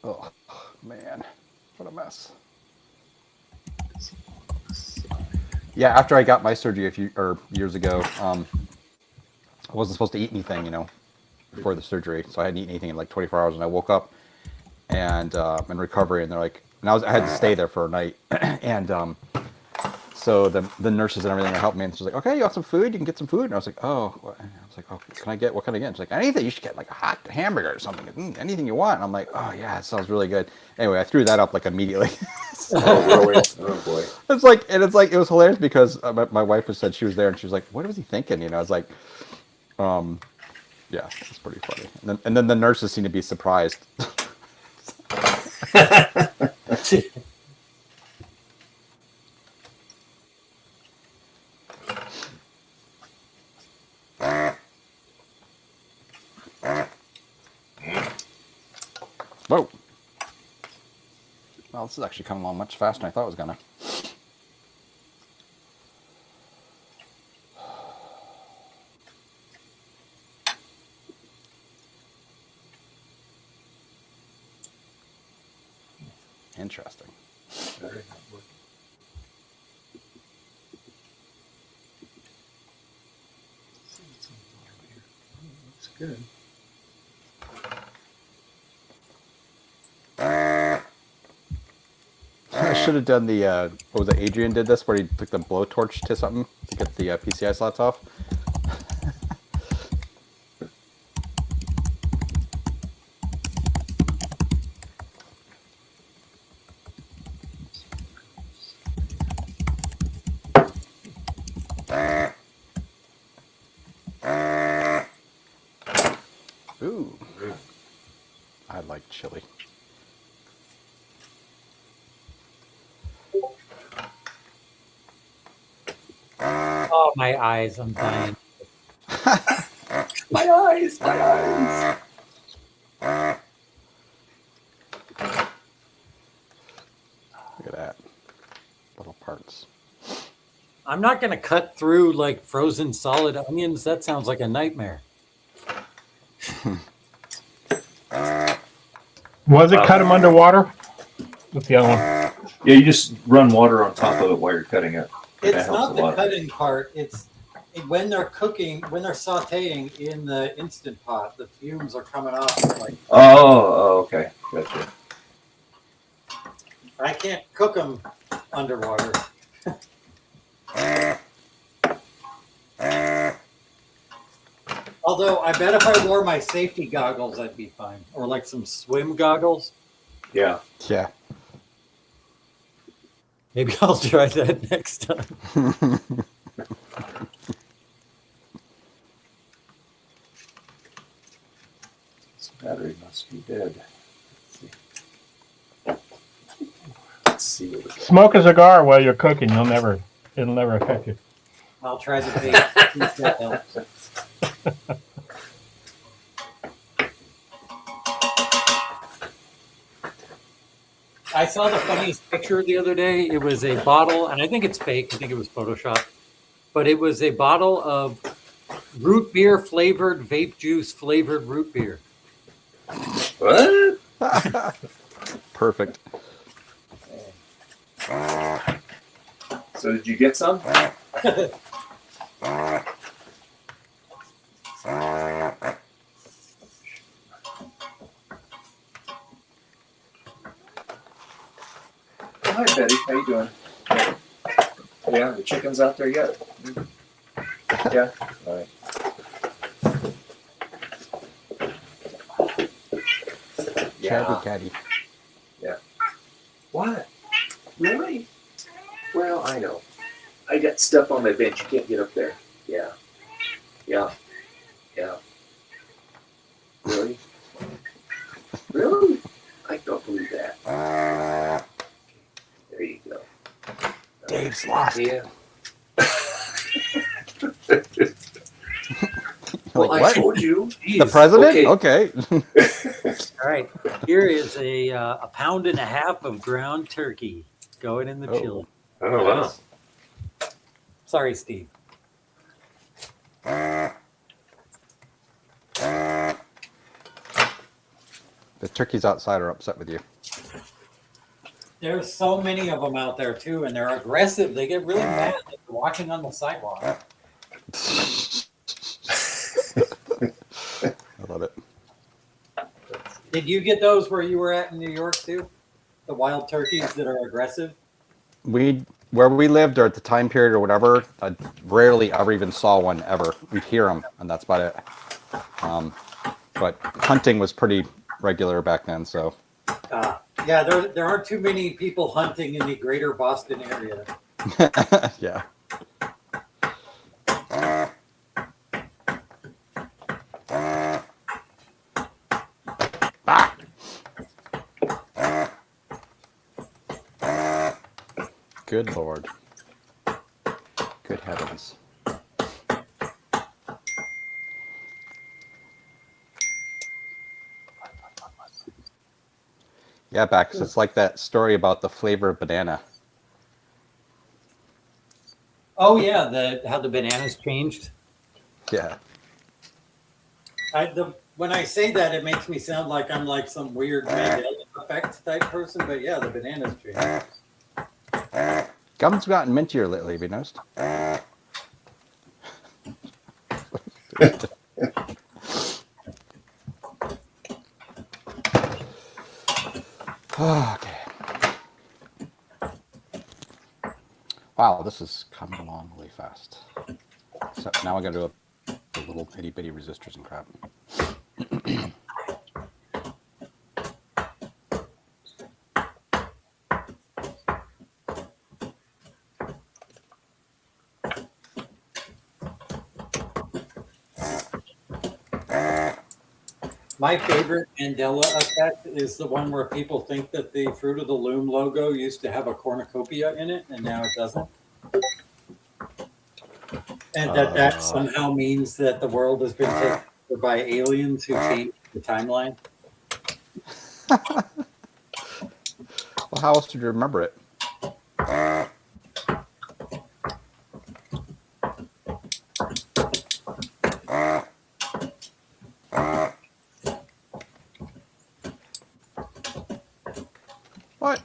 Oh man, what a mess. Yeah, after I got my surgery years ago, I wasn't supposed to eat anything, before the surgery, so I hadn't eaten anything in like 24 hours, and I woke up and in recovery, and they're like, and I had to stay there for a night, and so the nurses and everything are helping me, and she's like, okay, you want some food? You can get some food. And I was like, oh, what can I get? What can I get? And she's like, anything. You should get like a hot hamburger or something. Anything you want. And I'm like, oh yeah, it sounds really good. Anyway, I threw that up like immediately. Oh, really? Oh boy. It was hilarious because my wife said she was there, and she was like, what was he thinking? I was like, yeah, it's pretty funny. And then the nurses seem to be surprised. Whoa. Well, this is actually coming along much faster than I thought it was gonna. Interesting. good. I should have done the, what was it, Adrian did this, where he took the blowtorch to something to get the PCI slots off. Ooh. I like chili. Oh, my eyes! I'm dying. My eyes, my eyes. Look at that. Little parts. I'm not going to cut through like frozen solid onions. That sounds like a nightmare. Was it cut them underwater? What's the other one? Yeah, you just run water on top of it while you're cutting it. That It's helps not a the lot. cutting part. It's when they're cooking, when they're sautéing in the Instant Pot, the fumes are coming off. Like, Oh, okay. Gotcha. I can't cook them underwater. Although I bet if I wore my safety goggles, I'd be fine. Or like some swim goggles. Yeah. Yeah. Maybe I'll try that next time. This battery must be dead. Let's see what we got. Smoke a cigar while you're cooking. It'll never affect you. I'll try the vape. See if that helps. I saw the funniest picture the other day. It was a bottle, and I think it's fake. I think it was Photoshop. But it was a bottle of root beer flavored, vape juice flavored root beer. What? Perfect. So did you get some? Hi, Betty. How you doing? Yeah, the chicken's out there yet? Yeah. All right. Chatty catty. Yeah. What? Really? Well, I know. I got stuff on my bench. You can't get up there. Yeah. Yeah. Yeah. Really? Really? I don't believe that. There you go. Dave's lost. Yeah. Like, Well, I what? told you. The Jeez. president? Okay. All right. Here is a pound and a half of ground turkey going in the Oh. chili. Oh, wow. Sorry, Steve. The turkeys outside are upset with you. There's so many of them out there too, and they're aggressive. They get really mad like they're walking on the sidewalk. I love it. Did you get those where you were at in New York too? The wild turkeys that are aggressive? Where we lived or at the time period or whatever, I rarely ever even saw one ever. We'd hear them, and that's about it. But hunting was pretty regular back then, so. Yeah, there aren't too many people hunting in the greater Boston area. Yeah. Good Lord. Good heavens. Yeah, Bax, it's like that story about the flavor of banana. Oh yeah, how the bananas changed. Yeah. When I say that, it makes me sound like I'm like some weird Mandela effect type person, but yeah, the bananas changed. Gum's gotten mintier lately, have you noticed? Wow, this is coming along really fast. So now I'm going to do the little itty bitty resistors and crap. My favorite Mandela effect is the one where people think that the Fruit of the Loom logo used to have a cornucopia in it, and now it doesn't. And that somehow means that the world has been taken over by aliens who changed the timeline. Well, how else did you remember it? What?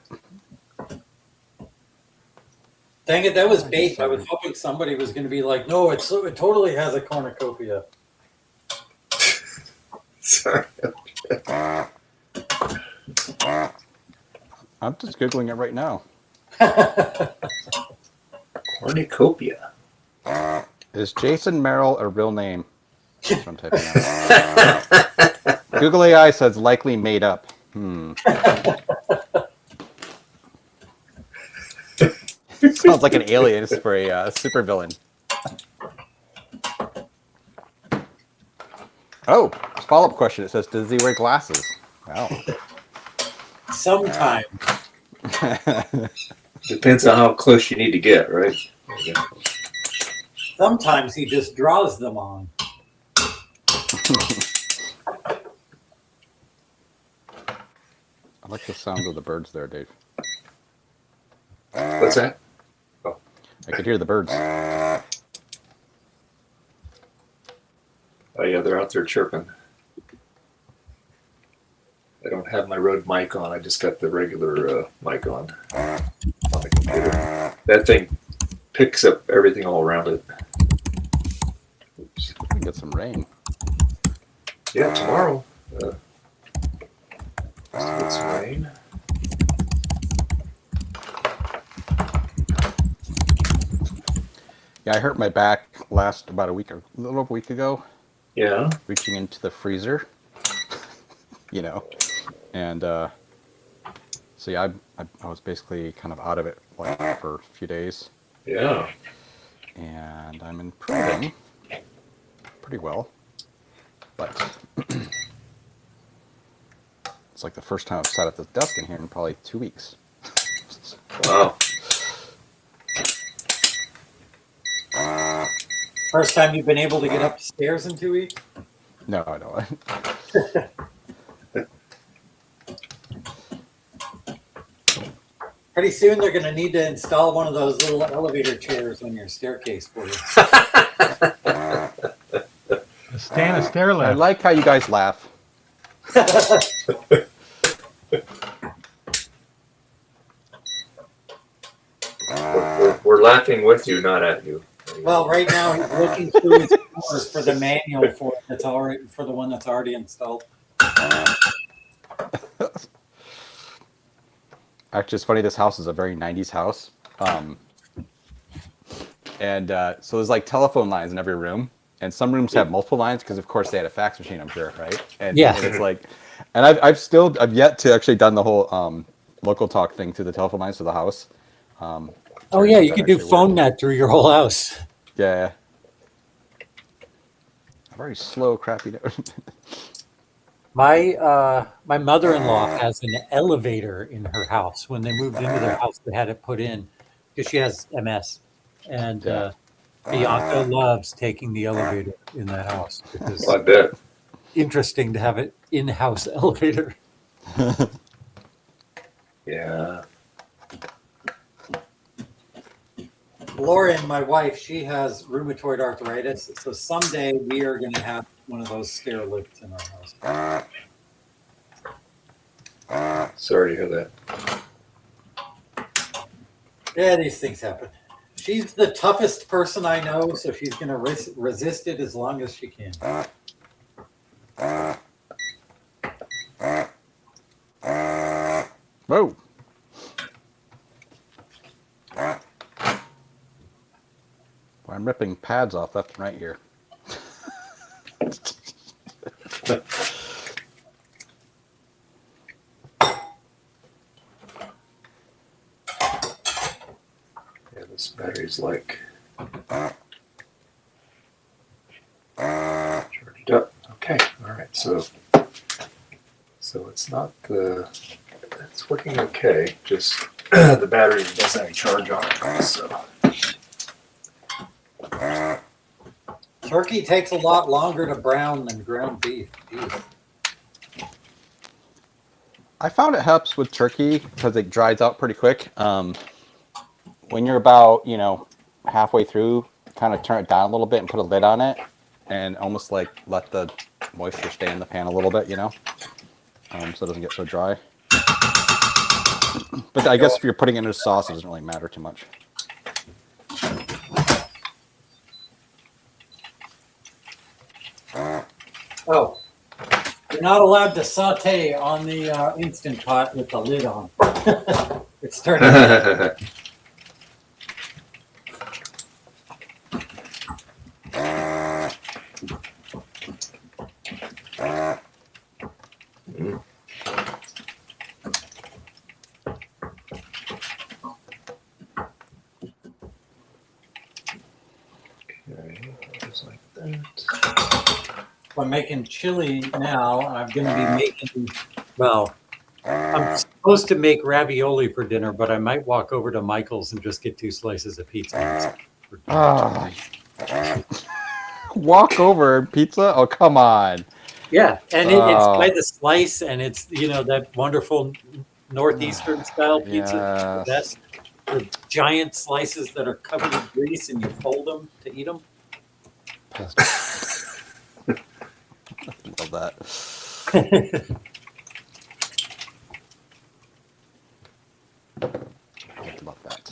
Dang it, that was bait. I was hoping somebody was going to be like, no, it totally has a cornucopia. Sorry. I'm just Googling it right now. Cornucopia. Is Jason Merrill a real name? That's what I'm typing out. Google AI says likely made up. Sounds like an alias for a supervillain. Oh, follow-up question. It says, does he wear glasses? Wow. Sometimes. Depends on how close you need to get, right? Sometimes he just draws them on. I like the sound of the birds there, Dave. What's that? I could hear the birds. Oh yeah, they're out there chirping. I don't have my Rode mic on. I just got the regular mic on the computer. That thing picks up everything all around it. Oops. We can get some rain. Yeah, tomorrow. Let's get some rain. Yeah, I hurt my back about a little over a week ago. Yeah. Reaching into the freezer, you know, and so yeah, I was basically kind of out of it like for a few days. Yeah. And I'm improving pretty well, but it's like the first time I've sat at this desk in here in probably 2 weeks. Wow. First time you've been able to get upstairs in 2 weeks? No, I don't. Pretty soon they're going to need to install one of those little elevator chairs on your staircase for you. Stand a stair I lift. like how you guys laugh. We're laughing with you, not at you. Well, right now he's looking through his drawers for the manual for the one that's already installed. Actually, it's funny. This house is a very 90s house. And so there's like telephone lines in every room. And some rooms have multiple lines because, of course, they had a fax machine, I'm sure, right? And, Yeah. and it's like, and I've yet to actually done the whole local talk thing through the telephone lines to the house. Oh, yeah, you that could do actually phone works. net through your whole house. Yeah. A very slow, crappy note. My mother-in-law has an elevator in her house. When they moved into their house, they had it put in because she has MS. And Yeah. Bianca loves taking the elevator in that house because I bet. interesting to have an in-house elevator. Yeah. Lauren, my wife, she has rheumatoid arthritis. So someday we are going to have one of those stair lifts in our house. Sorry to hear that. Yeah, these things happen. She's the toughest person I know, so she's going to resist it as long as she can. Whoa. I'm ripping pads off left and right here. Yeah, this battery's like charged up. Okay, all right. So it's not the. It's working okay. Just the battery doesn't have any charge on it. So. Turkey takes a lot longer to brown than ground beef. Jeez. I found it helps with turkey because it dries out pretty quick. When you're about, halfway through, kind of turn it down a little bit and put a lid on it and almost like let the moisture stay in the pan a little bit, so it doesn't get so dry. But I guess if you're putting it in a sauce, it doesn't really matter too much. Oh, you're not allowed to saute on the Instant Pot with the lid on. It's turning. Just like that. I'm making chili now. I'm going to be making, well, I'm supposed to make ravioli for dinner, but I might walk over to Michael's and just get 2 slices of pizza. Walk over pizza? Oh, come on. Yeah, and it's by the slice, and it's, that wonderful northeastern style pizza. That's the giant slices that are covered in grease, and you fold them to eat them. Love that. I love that.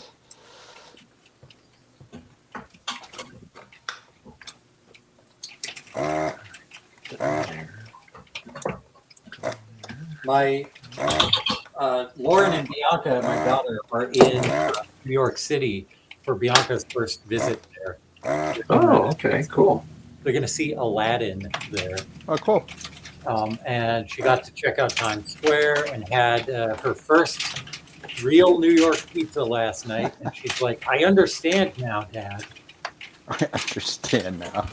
My Lauren and Bianca, my daughter, are in New York City for Bianca's first visit there. Oh, okay, cool. They're going to see Aladdin there. Oh, cool. And she got to check out Times Square and had her first real New York pizza last night. And she's like, I understand now, Dad. I understand now.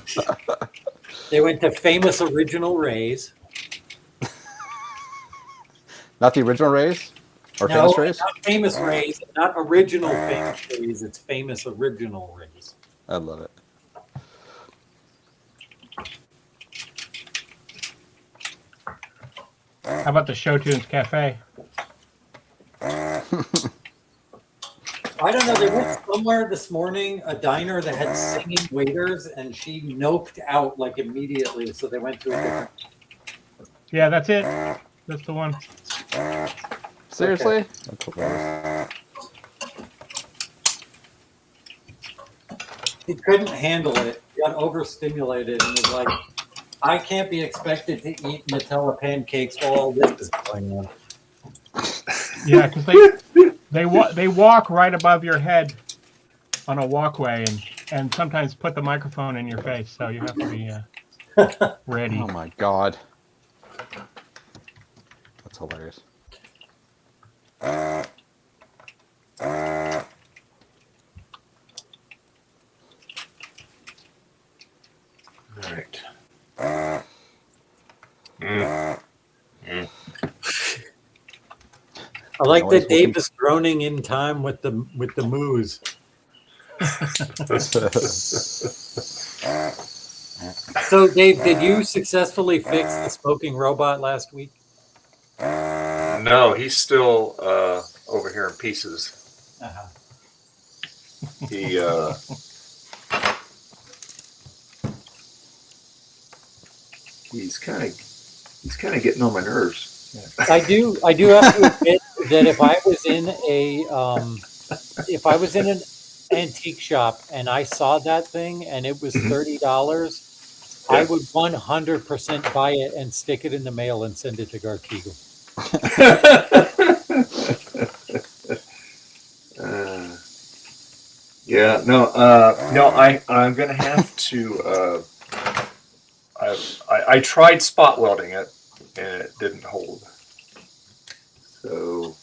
They went to Famous Original Ray's. Not the original Ray's? Or No, Famous Ray's? not Famous Ray's, not original Famous Ray's. It's Famous Original Ray's. I love it. How about the Show Tunes Cafe? I don't know. They went somewhere this morning, a diner that had singing waiters, and she noped out like immediately. So they went to a different. Yeah, that's it. That's the one. Seriously? Okay. That's hilarious. He couldn't handle it. He got overstimulated and was like, I can't be expected to eat Nutella pancakes while all this is going on. Yeah, because they walk right above your head on a walkway and sometimes put the microphone in your face, so you have to be ready. Oh my God. That's hilarious. All right. I like that Dave is groaning in time with the moos. So, Dave, did you successfully fix the smoking robot last week? No, he's still over here in pieces. Uh-huh. He's kind of getting on my nerves. I do have to admit that if I was in an antique shop and I saw that thing and it was $30, I would 100% buy it and stick it in the mail and send it to Gartigo. Yeah, I'm gonna have to. I tried spot welding it, and it didn't hold. So,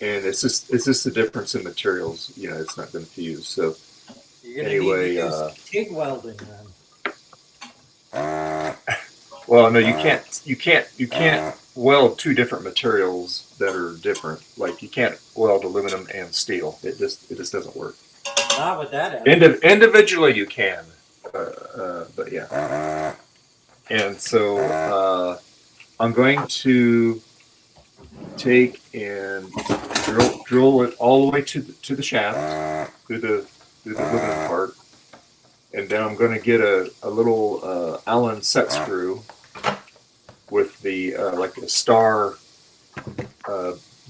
and it's just the difference in materials. You know, it's not going to fuse. So You're gonna anyway, need to use TIG welding then. well, no, you can't weld two different materials that are different. Like you can't weld aluminum and steel. It just doesn't work. Not with that. Individually, you can, but yeah. And so I'm going to take and drill it all the way to the shaft through the aluminum part, and then I'm going to get a little Allen set screw with the like a star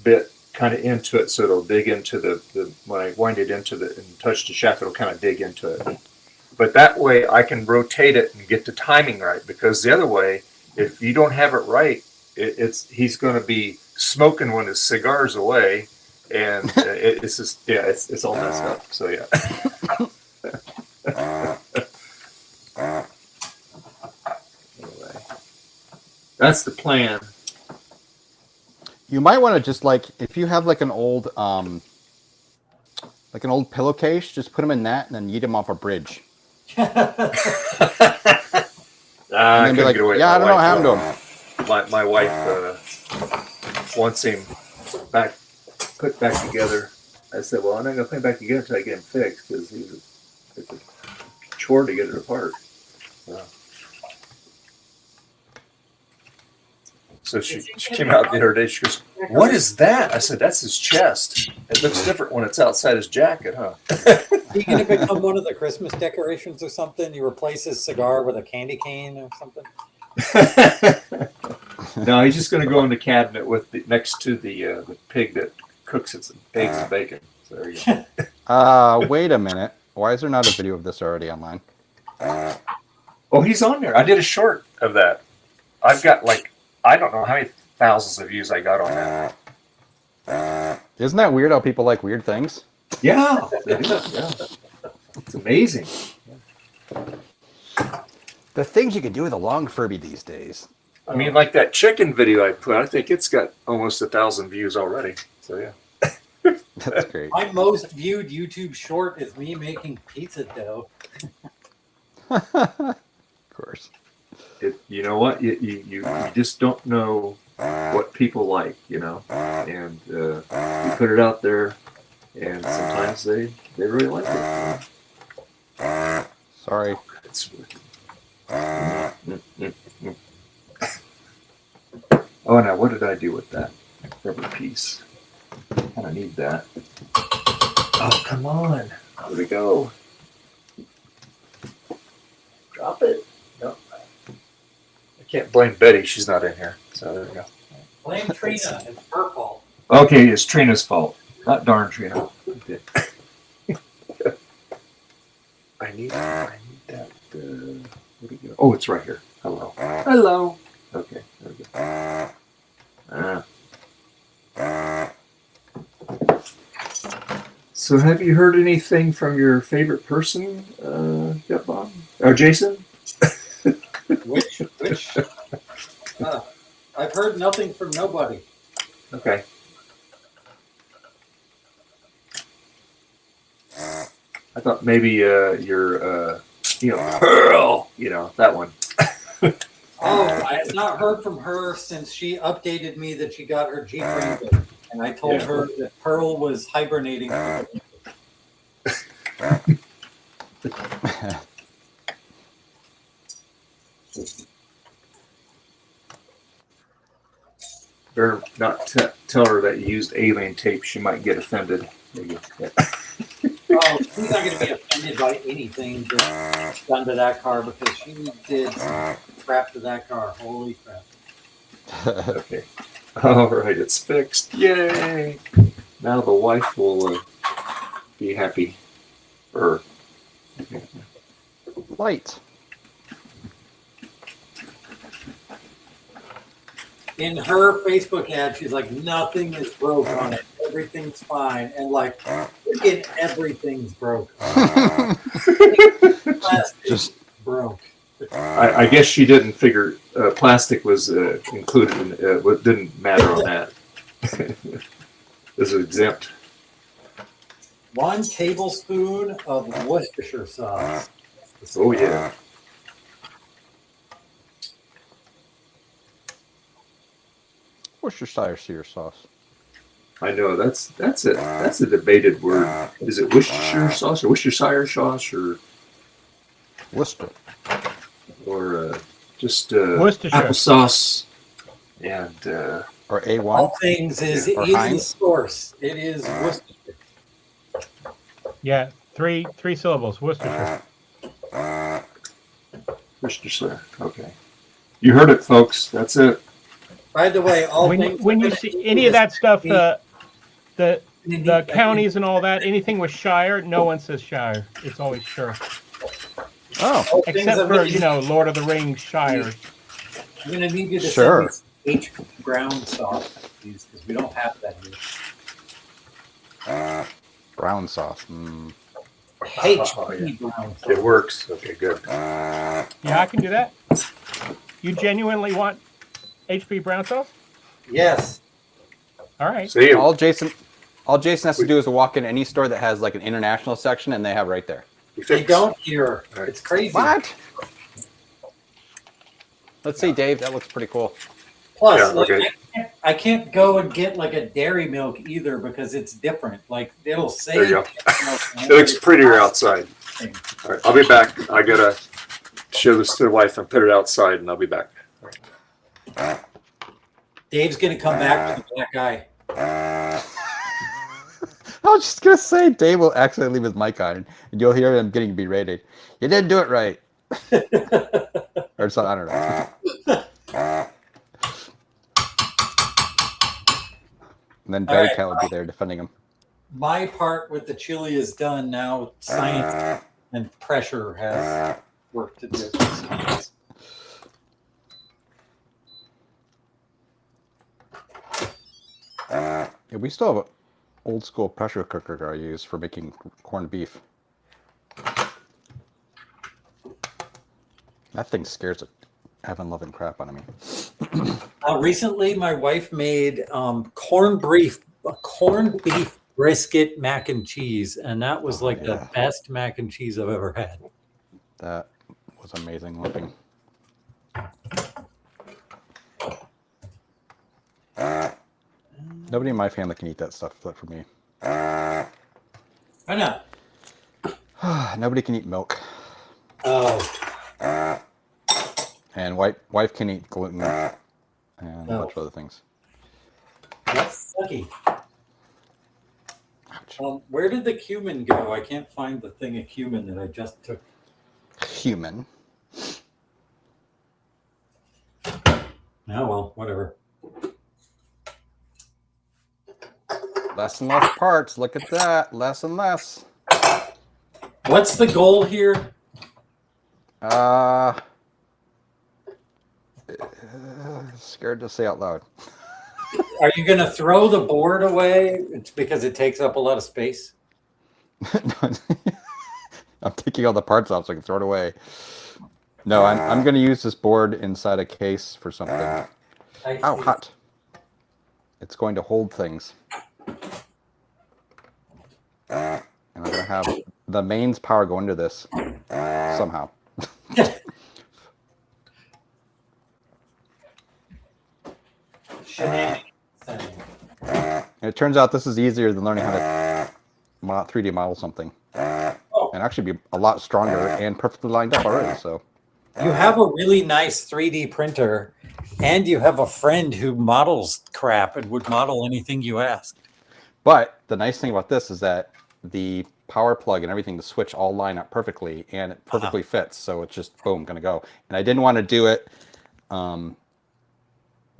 bit kind of into it, so it'll dig into the when I wind it into the and touch the shaft, it'll kind of dig into it. But that way I can rotate it and get the timing right, because the other way, if you don't have it right, he's going to be smoking when his cigar's away, and it's just it's all messed up. So yeah. Anyway, that's the plan. You might want to just if you have like an old pillowcase, just put them in that and then yeet them off a bridge. I And then be like, yeah, I don't know what happened to him. My wife wants him put back together. I said, well, I'm not going to put him back together until I get him fixed, because it's a chore to get it apart. So she came out the other day. She goes, "What is that?" I said, "That's his chest. It looks different when it's outside his jacket, huh?" You gonna become one of the Christmas decorations or something? You replace his cigar with a candy cane or something? No, he's just going to go in the cabinet next to the pig that cooks its eggs and bacon. So there you go. Wait a minute. Why is there not a video of this already online? Oh, he's on there. I did a short of that. I've got I don't know how many thousands of views I got on that. Isn't that weird how people like weird things? Yeah, they do. Yeah. It's amazing. The things you can do with a long Furby these days. I mean, like that chicken video I put, I think it's got almost 1,000 views already. So yeah. That's great. My most viewed YouTube short is me making pizza dough. Of course. You know what? You just don't know what people like, and you put it out there, and sometimes they really like it. Sorry. It's oh, now what did I do with that rubber piece? I kind of need that. Oh, come on. Where'd it go? Drop it. No. I can't blame Betty. She's not in here. So there we go. Blame Trina. It's her fault. Okay, it's Trina's fault. Not darn Trina. I need that. Where'd it go? Oh, it's right here. Hello. Hello. Okay, there we go. So have you heard anything from your favorite person, Bob? Or Jason? Which? I've heard nothing from nobody. Okay. I thought maybe your Pearl, that one. Oh, I have not heard from her since she updated me that she got her Jeep Wrangler, and I told her that Pearl was hibernating. Better not tell her that you used alien tape. She might get offended. There you go. Yeah. Oh, she's not going to be offended by anything that's done to that car, because she did some crap to that car. Holy crap. Okay. All right, it's fixed. Yay! Now the wife will be happy. Light. In her Facebook ad, she's like, nothing is broke on it. Everything's fine. And Freaking everything's broke. Plastic Just broke. I guess she didn't figure plastic was included in what didn't matter on that. This is exempt. 1 tablespoon of Worcestershire sauce. Oh yeah. Worcestershire sauce. I know that's a debated word. Is it Worcestershire sauce or Worcestershire sauce Worcester. or just Worcestershire. applesauce and Or A1. All things is Or in the Heinz. source. It is Worcestershire. Yeah, three syllables. Worcestershire. Worcestershire. Okay, you heard it, folks. That's it. By the way, all When things you are see gonna any eat of that is stuff, meat. the counties and all that, anything with Shire, no one says Shire. It's always Shire. Oh, All things Except I'm for, gonna Lord of the Rings Shire. I'm going to need you to Sure. send me H brown sauce, please, because we don't have that here. brown sauce. Mm. HP brown sauce. It works. Okay, good. Yeah, I can do that. You genuinely want HP brown sauce? Yes. All right. See, All Jason has to do is walk in any store that has like an international section, and they have it right there. They don't here. It's crazy. What? Let's see, Dave. That looks pretty cool. Plus, Yeah, like, okay. I can't go and get like a dairy milk either because it's different. Like it'll say There you go. milk, It looks prettier outside. All right, I'll be back. I gotta show this to the wife and put it outside, and I'll be back. Dave's gonna come back with a black eye. I was just gonna say Dave will accidentally leave his mic on, and you'll hear him getting berated. You didn't do it right, or something. I don't know. And then Barry Cat will be there defending him. My part with the chili is done now. Science and pressure has work to do. Yeah, we still have an old school pressure cooker I use for making corned beef. That thing scares the heaven loving crap out of me. Recently, my wife made corned beef brisket mac and cheese, and that was like the best mac and cheese I've ever had. That was amazing looking. Nobody in my family can eat that stuff except for me. Why not? Nobody can eat milk. Oh, And wife can eat gluten and a bunch of other things. that's sucky. Where did the cumin go? I can't find the thing of cumin that I just took. Human. Oh, well, whatever. Less and less parts. Look at that. Less and less. What's the goal here? Scared to say out loud. Are you going to throw the board away? It's because it takes up a lot of space. I'm taking all the parts off so I can throw it away. No, I'm going to use this board inside a case for something. Ow, hot. It's going to hold things. And I'm going to have the mains power go into this somehow. And it turns out this is easier than learning how to 3D model something. And actually be a lot stronger and perfectly lined up already. So you have a really nice 3D printer, and you have a friend who models crap and would model anything you asked. But the nice thing about this is that the power plug and everything, the switch all line up perfectly, and it perfectly fits. So it's just boom, gonna go. And I didn't want to do it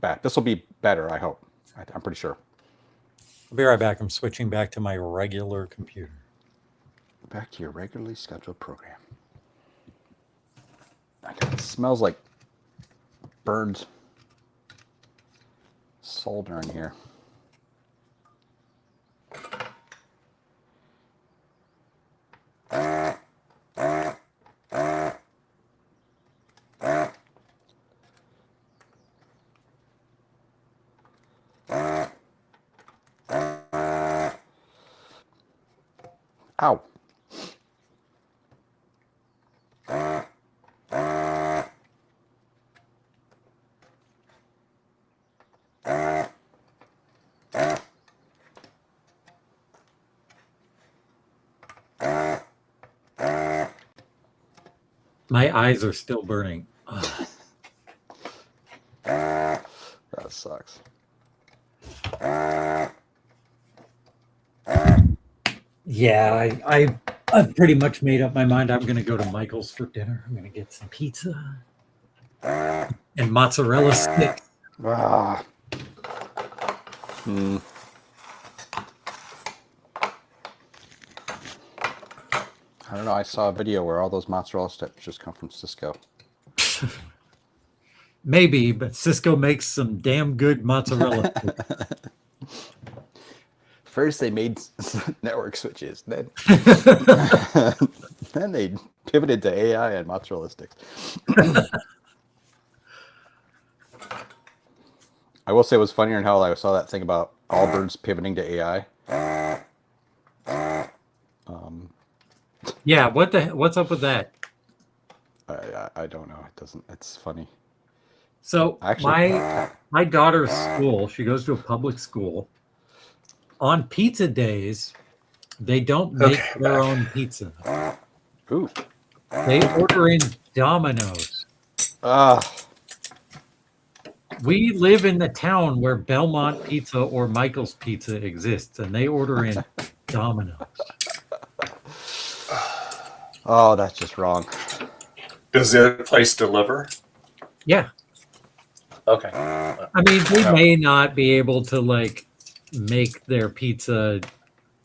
back. This will be better, I hope. I'm pretty sure. I'll be right back. I'm switching back to my regular computer. Back to your regularly scheduled program. It smells like burned solder in here. Ow. My eyes are still burning. Ugh. That sucks. Yeah, I've pretty much made up my mind. I'm going to go to Michael's for dinner. I'm going to get some pizza and mozzarella sticks. Ah. Hmm. I don't know. I saw a video where all those mozzarella sticks just come from Cisco. Maybe, but Cisco makes some damn good mozzarella sticks. First, they made network switches. Then, then they pivoted to AI and mozzarella sticks. I will say it was funnier in how I saw that thing about Allbirds pivoting to AI. Yeah, what's up with that? I don't know. It doesn't. It's funny. So Actually, my daughter's school, she goes to a public school. On pizza days, they don't make their own pizza. Ooh. They order in Domino's. We live in the town where Belmont Pizza or Michael's Pizza exists, and they order in Domino's. Oh, that's just wrong. Does the other place deliver? Yeah. Okay. I mean, they may not be able to like make their pizza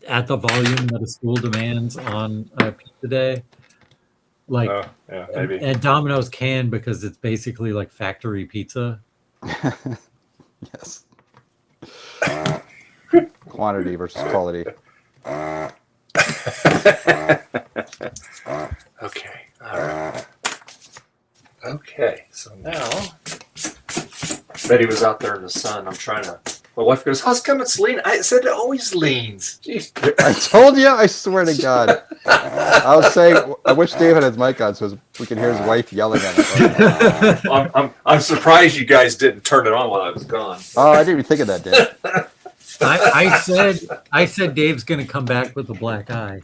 at the volume that a school demands on a pizza day. Like, yeah, maybe. And Domino's can because it's basically like factory pizza. Yes. Quantity versus quality. Okay. All right. Okay. So now, Betty was out there in the sun. I'm trying to. My wife goes, "How's come it's lean?" I said it always leans. Jeez. I told you. I swear to God. I was saying, I wish Dave had his mic on so we could hear his wife yelling at him. I'm surprised you guys didn't turn it on while I was gone. Oh, I didn't even think of that, Dave. I said Dave's going to come back with a black eye.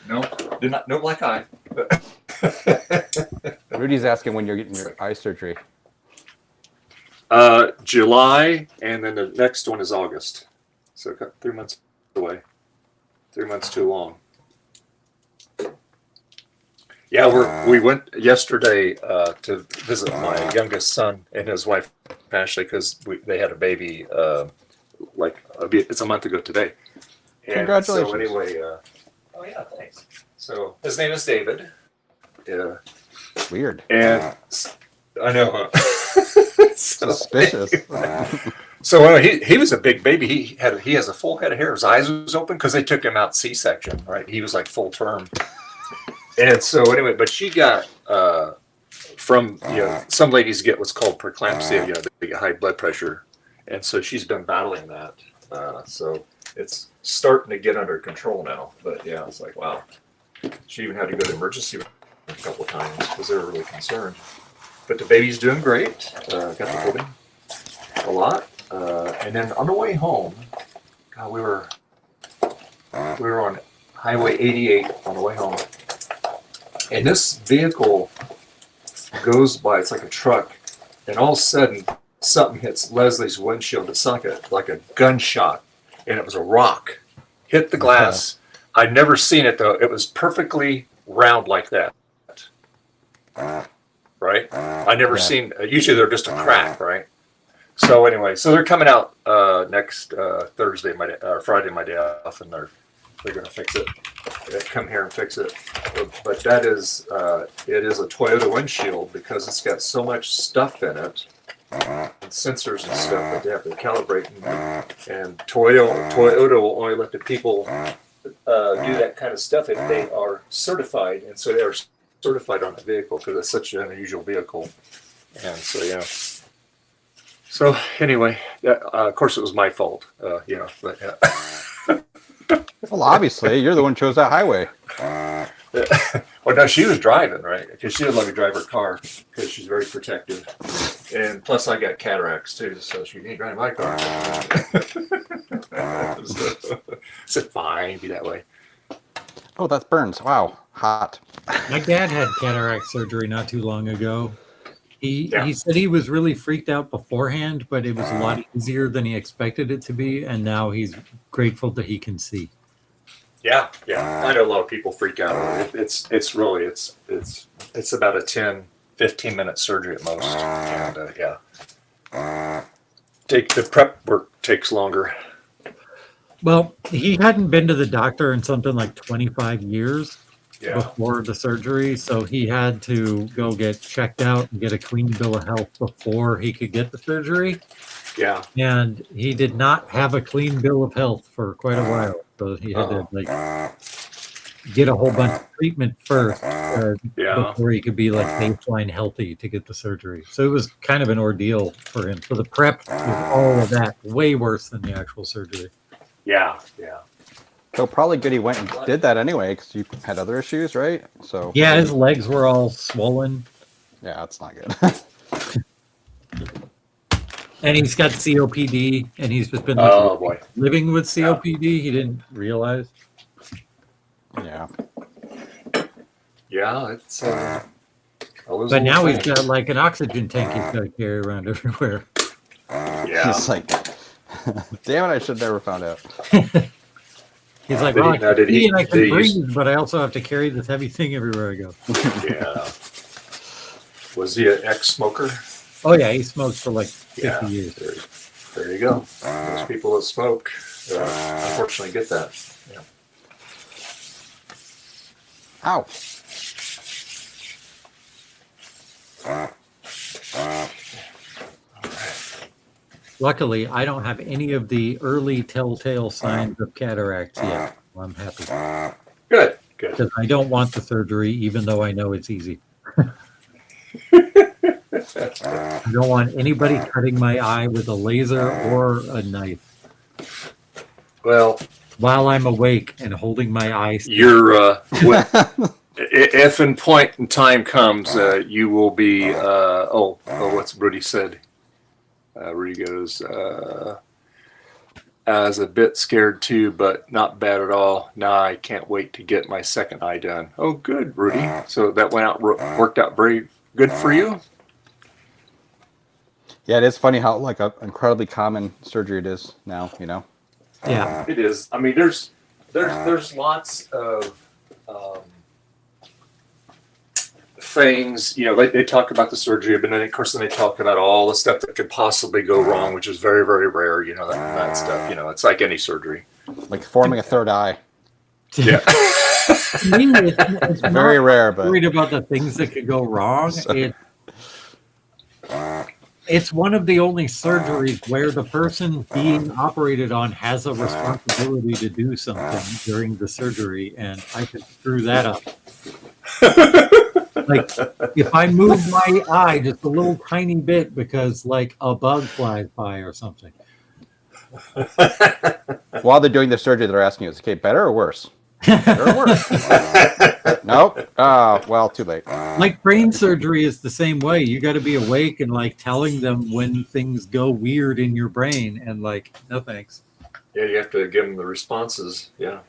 No, did not. No black eye. Rudy's asking when you're getting your eye surgery. July, and then the next one is August. So 3 months away. 3 months too long. Yeah, we went yesterday to visit my youngest son and his wife Ashley because they had a baby. It's a month ago today. And Congratulations! So anyway, oh yeah, thanks. So his name is David. Yeah. Weird. And I know. Suspicious. So anyway, he was a big baby. He has a full head of hair. His eyes was open because they took him out C-section. Right, he was like full term. And so anyway, but she got from some ladies get what's called preeclampsia. They get high blood pressure, and so she's been battling that. So it's starting to get under control now. But yeah, it's like wow. She even had to go to emergency room a couple of times because they were really concerned. But the baby's doing great. Got to hold him a lot. And then on the way home, God, we were on Highway 88 on the way home. And this vehicle goes by, it's like a truck, and all of a sudden something hits Leslie's windshield. It's like a gunshot, and it was a rock. Hit the glass. I'd never seen it though. It was perfectly round like that. Right? I never seen. Usually they're just a crack, right? So anyway, so they're coming out next Thursday, Friday, my day off, and they're going to fix it. They come here and fix it. But that is it is a Toyota windshield because it's got so much stuff in it, and sensors and stuff that they have to calibrate. And Toyota will only let the people do that kind of stuff if they are certified, and so they are certified on the vehicle because it's such an unusual vehicle. And so yeah. So anyway, of course it was my fault, but Well, obviously, you're the one who chose that highway. Well, no, she was driving, right? Because she didn't let me drive her car because she's very protective. And plus, I got cataracts too, so she can't drive my car. So, I said, fine, be that way. Oh, that's Burns. Wow, hot. My dad had cataract surgery not too long ago. Yeah. He said he was really freaked out beforehand, but it was a lot easier than he expected it to be, and now he's grateful that he can see. Yeah. I know a lot of people freak out. It's about a 10, 15-minute surgery at most. And the prep work takes longer. Well, he hadn't been to the doctor in something like 25 years Yeah. before the surgery, so he had to go get checked out and get a clean bill of health before he could get the surgery. Yeah. And he did not have a clean bill of health for quite a while, so he had to get a whole bunch of treatment first before he could be like baseline healthy to get the surgery. So it was kind of an ordeal for him. So the prep was all of that, way worse than the actual surgery. Yeah. So probably good he went and did that anyway, because you had other issues, right? So yeah, his legs were all swollen. Yeah, that's not good. And he's got COPD, and he's just been living with COPD. He didn't realize. Yeah. Yeah, it's. But now he's got like an oxygen tank he's got to carry around everywhere. Yeah. He's like, damn it, I should have never found out. He's like, well, I can see and I can breathe, but I also have to carry this heavy thing everywhere I go. Yeah. Was he an ex-smoker? Oh, yeah, he smoked for like 50 years. There you go. Most people that smoke, unfortunately, get that. Yeah. Ow. Luckily, I don't have any of the early telltale signs of cataracts yet. I'm happy. Good. Because I don't want the surgery, even though I know it's easy. I don't want anybody cutting my eye with a laser or a knife. Well, while I'm awake and holding my eye still. You're if in point in time comes, you will be. What's Rudy said? Rudy goes, I was a bit scared too, but not bad at all. Now I can't wait to get my second eye done. Oh, good, Rudy. So that worked out very good for you. Yeah, it is funny how like a incredibly common surgery it is now. You know. Yeah, it is. I mean, there's lots of things, you know, they talk about the surgery, but then of course they talk about all the stuff that could possibly go wrong, which is very, very rare, you know, that stuff, you know, it's like any surgery. Like forming a third eye. Yeah. it's very rare, but worried about the things that could go wrong. It's one of the only surgeries where the person being operated on has a responsibility to do something during the surgery, and I could screw that up. Like, if I move my eye just a little tiny bit because, like, a bug flies by or something. While they're doing the surgery, they're asking you, is it better or worse? Better or worse? Nope. Well, too late. Like, brain surgery is the same way. You got to be awake and, like, telling them when things go weird in your brain and, like, no thanks. Yeah, you have to give them the responses. Yeah.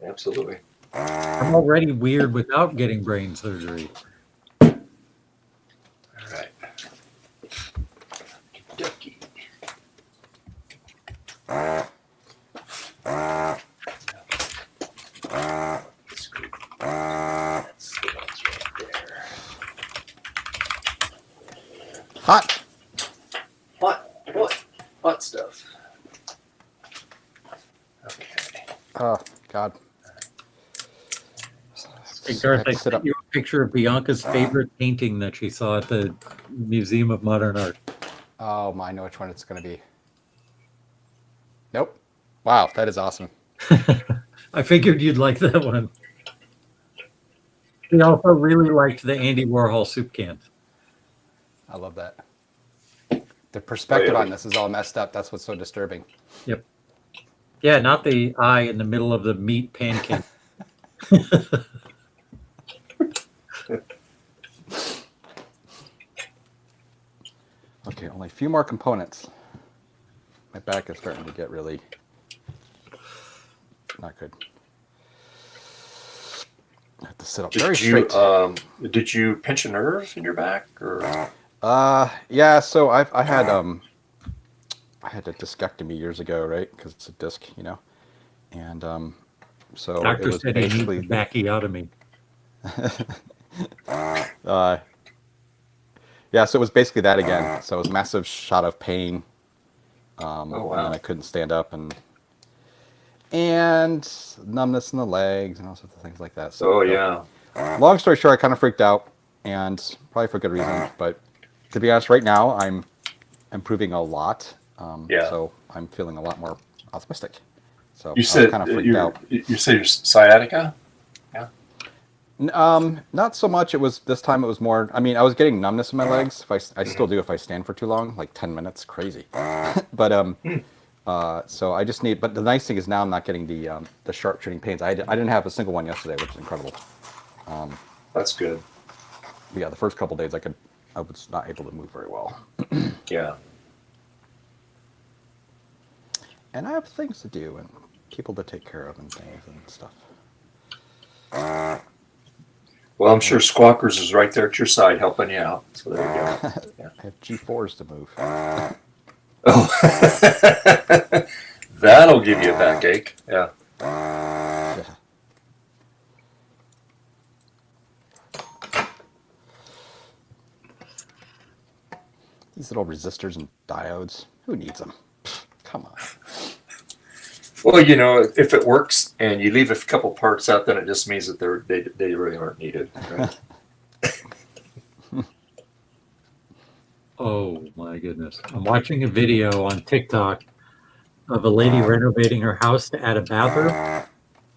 Absolutely. I'm already weird without getting brain surgery. All right. Ducky. Hot. Hot stuff. Okay. Oh, God. Hey, Garth, I sent you a picture of Bianca's favorite painting that she saw at the Museum of Modern Art. Oh, I know which one it's going to be. Nope. Wow, that is awesome. I figured you'd like that one. She also really liked the Andy Warhol soup cans. I love that. The perspective on this is all messed up. That's what's so disturbing. Yep. Yeah, not the eye in the middle of the meat pancake. Okay, only a few more components. My back is starting to get really not good. I have to sit up very straight. Did you pinch a nerve in your back, or? Yeah. So I had a discectomy years ago, right? Because it's a disc, you know, and so Doctor it was said he basically needs a backiotomy. Yeah, so it was basically that again. So it was a massive shot of pain. Oh wow! And then I couldn't stand up, and numbness in the legs, and all sorts of things like that. So, yeah. Long story short, I kind of freaked out, and probably for good reason. But to be honest, right now I'm improving a lot. Yeah. So I'm feeling a lot more optimistic. So You I said was kind of freaked out. You said your sciatica. Not so much. It was this time. It was more. I mean, I was getting numbness in my legs. If I still do if I stand for too long, like 10 minutes, crazy. But so I just need. But the nice thing is now I'm not getting the sharp shooting pains. I didn't have a single one yesterday, which is incredible. That's good. But yeah, the first couple days I was not able to move very well. Yeah. And I have things to do and people to take care of and things and stuff. Well, I'm sure Squawkers is right there at your side helping you out. So there you go. Yeah. I have G4s to move. Oh, that'll give you a backache. Yeah. Yeah. These little resistors and diodes. Who needs them? Come on. Well, you know, if it works and you leave a couple parts out, then it just means that they really aren't needed. Right? Oh my goodness. I'm watching a video on TikTok of a lady renovating her house to add a bathroom,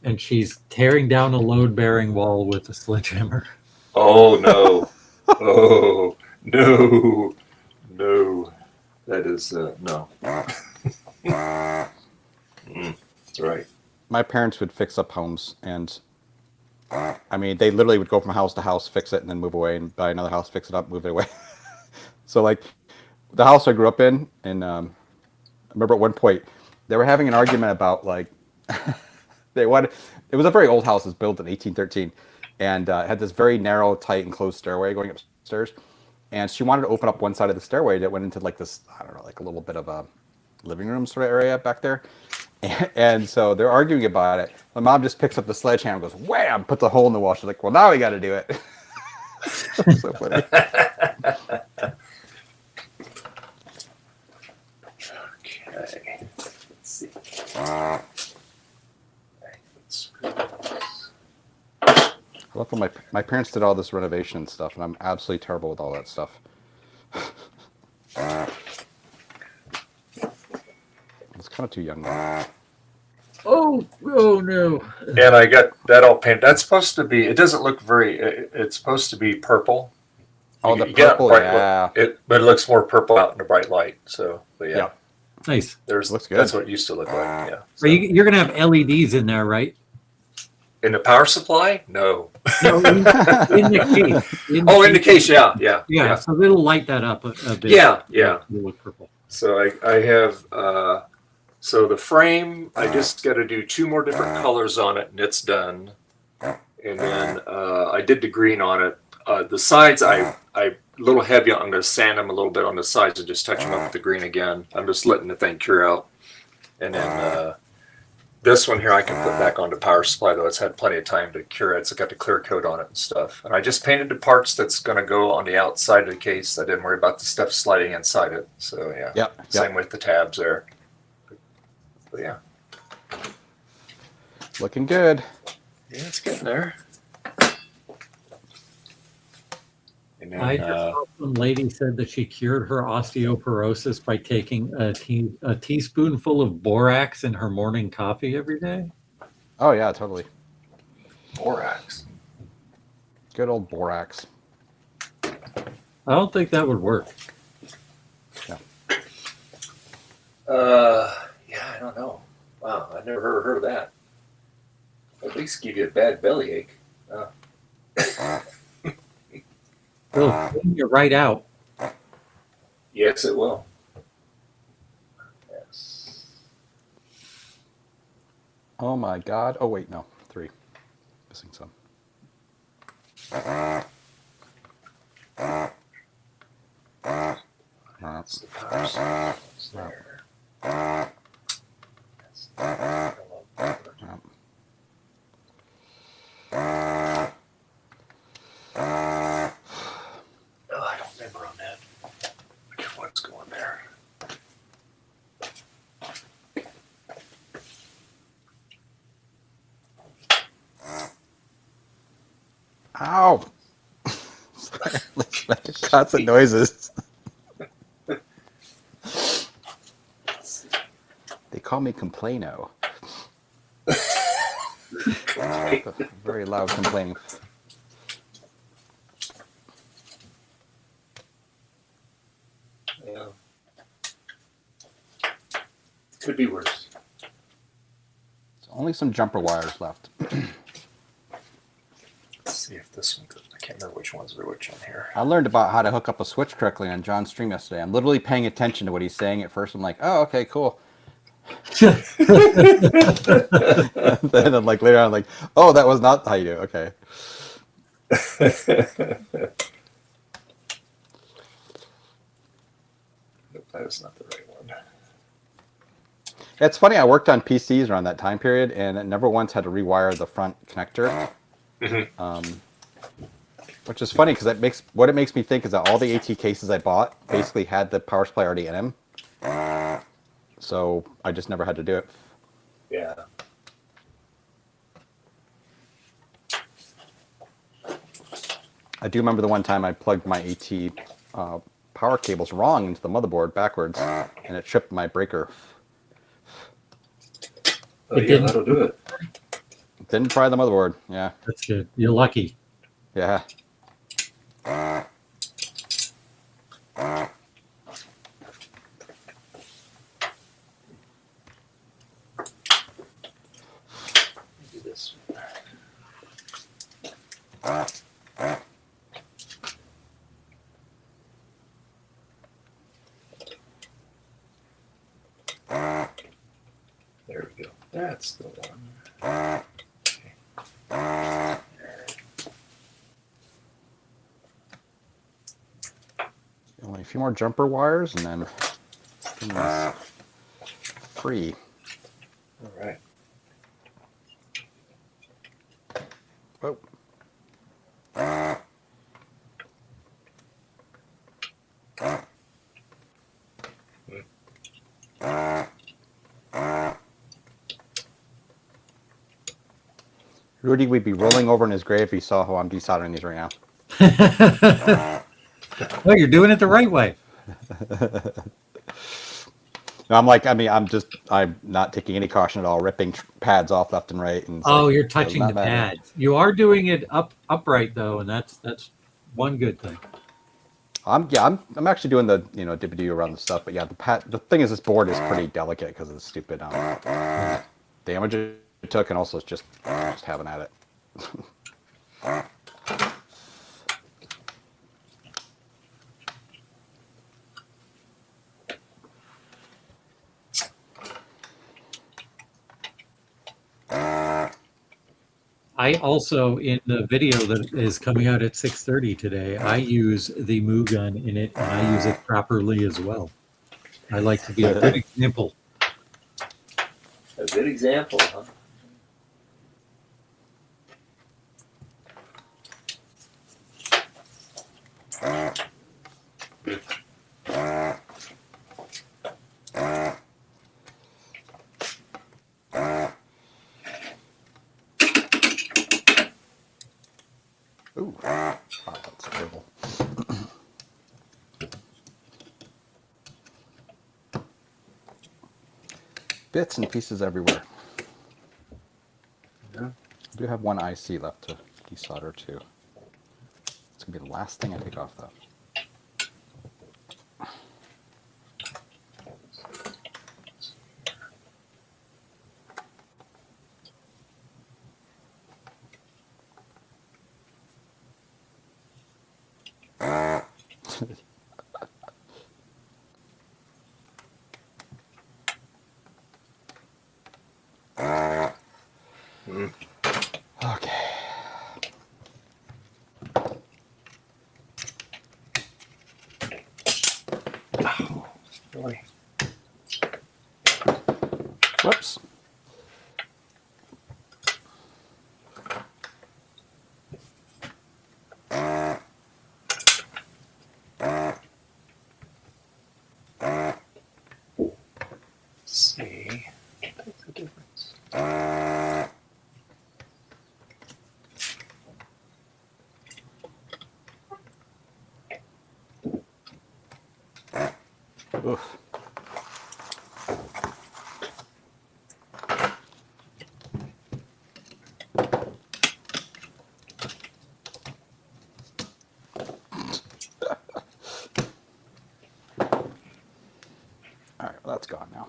and she's tearing down a load-bearing wall with a sledgehammer. Oh, no. Oh, no. No. That is, no. That's right. My parents would fix up homes, and I mean, they literally would go from house to house, fix it, and then move away, and buy another house, fix it up, move it away. So, like, the house I grew up in, and I remember at one point they were having an argument about like they wanted. It was a very old house. It was built in 1813, and it had this very narrow, tight, enclosed stairway going upstairs. And she wanted to open up one side of the stairway that went into like this, I don't know, like a little bit of a living room sort of area back there. And so they're arguing about it. My mom just picks up the sledgehammer and goes, wham, puts a hole in the wall. She's like, well, now we got to do it. So funny. Okay. Let's see. I love when my parents did all this renovation stuff, and I'm absolutely terrible with all that stuff. I was kind of too young now. Oh no. And I got that all painted. That's supposed to be, it doesn't look very, it's supposed to be purple. Oh, the You get purple, bright yeah. but it looks more purple out in the bright light. So, but yeah. Yeah. Nice. Looks good. That's what it used to look like. Yeah. So you're going to have LEDs in there, right? In the power supply? No. No, in the case. In the case, yeah. Yeah, so it'll light that up a bit. Yeah. It'll look purple. So I have, so the frame, I just got to do 2 more different colors on it and it's done. And then I did the green on it. The sides, I a little heavy. I'm going to sand them a little bit on the sides and just touch them up with the green again. I'm just letting the thing cure out. And then this one here I can put back on the power supply, though it's had plenty of time to cure it. It's got the clear coat on it and stuff. And I just painted the parts that's going to go on the outside of the case. I didn't worry about the stuff sliding inside it. So yeah, same with the tabs there. But yeah, looking good. Yeah, it's getting there. And then, I just saw some lady said that she cured her osteoporosis by taking a teaspoonful of borax in her morning coffee every day. Oh yeah, totally. Borax. Good old borax. I don't think that would work. Yeah. Yeah, I don't know. Wow, I never heard of that. At least give you a bad bellyache. It'll clean you right out. Yes, it will. Yes. Oh my God. Oh wait, no, 3. Missing some. That's the power source there. That's the Oh, I don't remember on that. Which one's going there? Ow! Sorry, let's make constant noises. They call me Complaino. Very loud complaining. Yeah. Could be worse. There's only some jumper wires left. Let's see if this one goes. I can't remember which ones are which on here. I learned about how to hook up a switch correctly on John's stream yesterday. I'm literally paying attention to what he's saying at first. I'm like, oh, okay, cool. And then I'm like, later on, I'm like, oh, that was not how you do it. Okay. Nope, that is not the right one. It's funny, I worked on PCs around that time period, and it never once had to rewire the front connector. Which is funny, because it makes me think is that all the AT cases I bought basically had the power supply already in them. So I just never had to do it. Yeah. I do remember the one time I plugged my AT power cables wrong into the motherboard backwards, and it tripped my breaker. Oh, yeah, that'll do it. Didn't fry the motherboard. Yeah. That's good. You're lucky. Yeah. Do this. There we go. That's the one. Only a few more jumper wires, and then things free. All right. Whoa. Rudy would be rolling over in his grave if he saw how I'm desoldering these right now. Well, you're doing it the right way. No, I'm not taking any caution at all, ripping pads off left and right. And Oh, you're touching the pads. You are doing it upright though, and that's one good thing. I'm actually doing the dip-a-doo around the stuff, but yeah, the thing is, this board is pretty delicate because of the stupid damage it took, and also it's just having at it. I also, in the video that is coming out at 6:30 today, I use the Moo gun in it, and I use it properly as well. I like to be a good example. A good example, huh? Ooh, wow, that's terrible. Bits and pieces everywhere. Yeah. I do have one IC left to desolder too. It's gonna be the last thing I take off though. Okay. Really? Whoops. See. That's the difference. Oof. All right, well, that's gone now.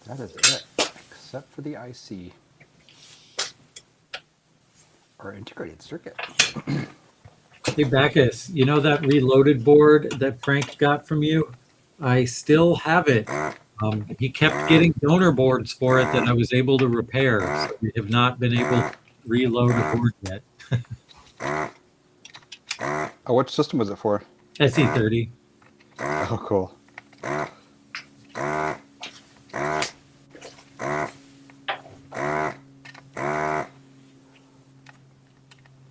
That is it, except for the IC or integrated circuit. Hey, Bacchus, you know that reloaded board that Frank got from you? I still have it. He kept getting donor boards for it that I was able to repair. So we have not been able to reload the board yet. Oh, which system was it for? SE30. Oh, cool.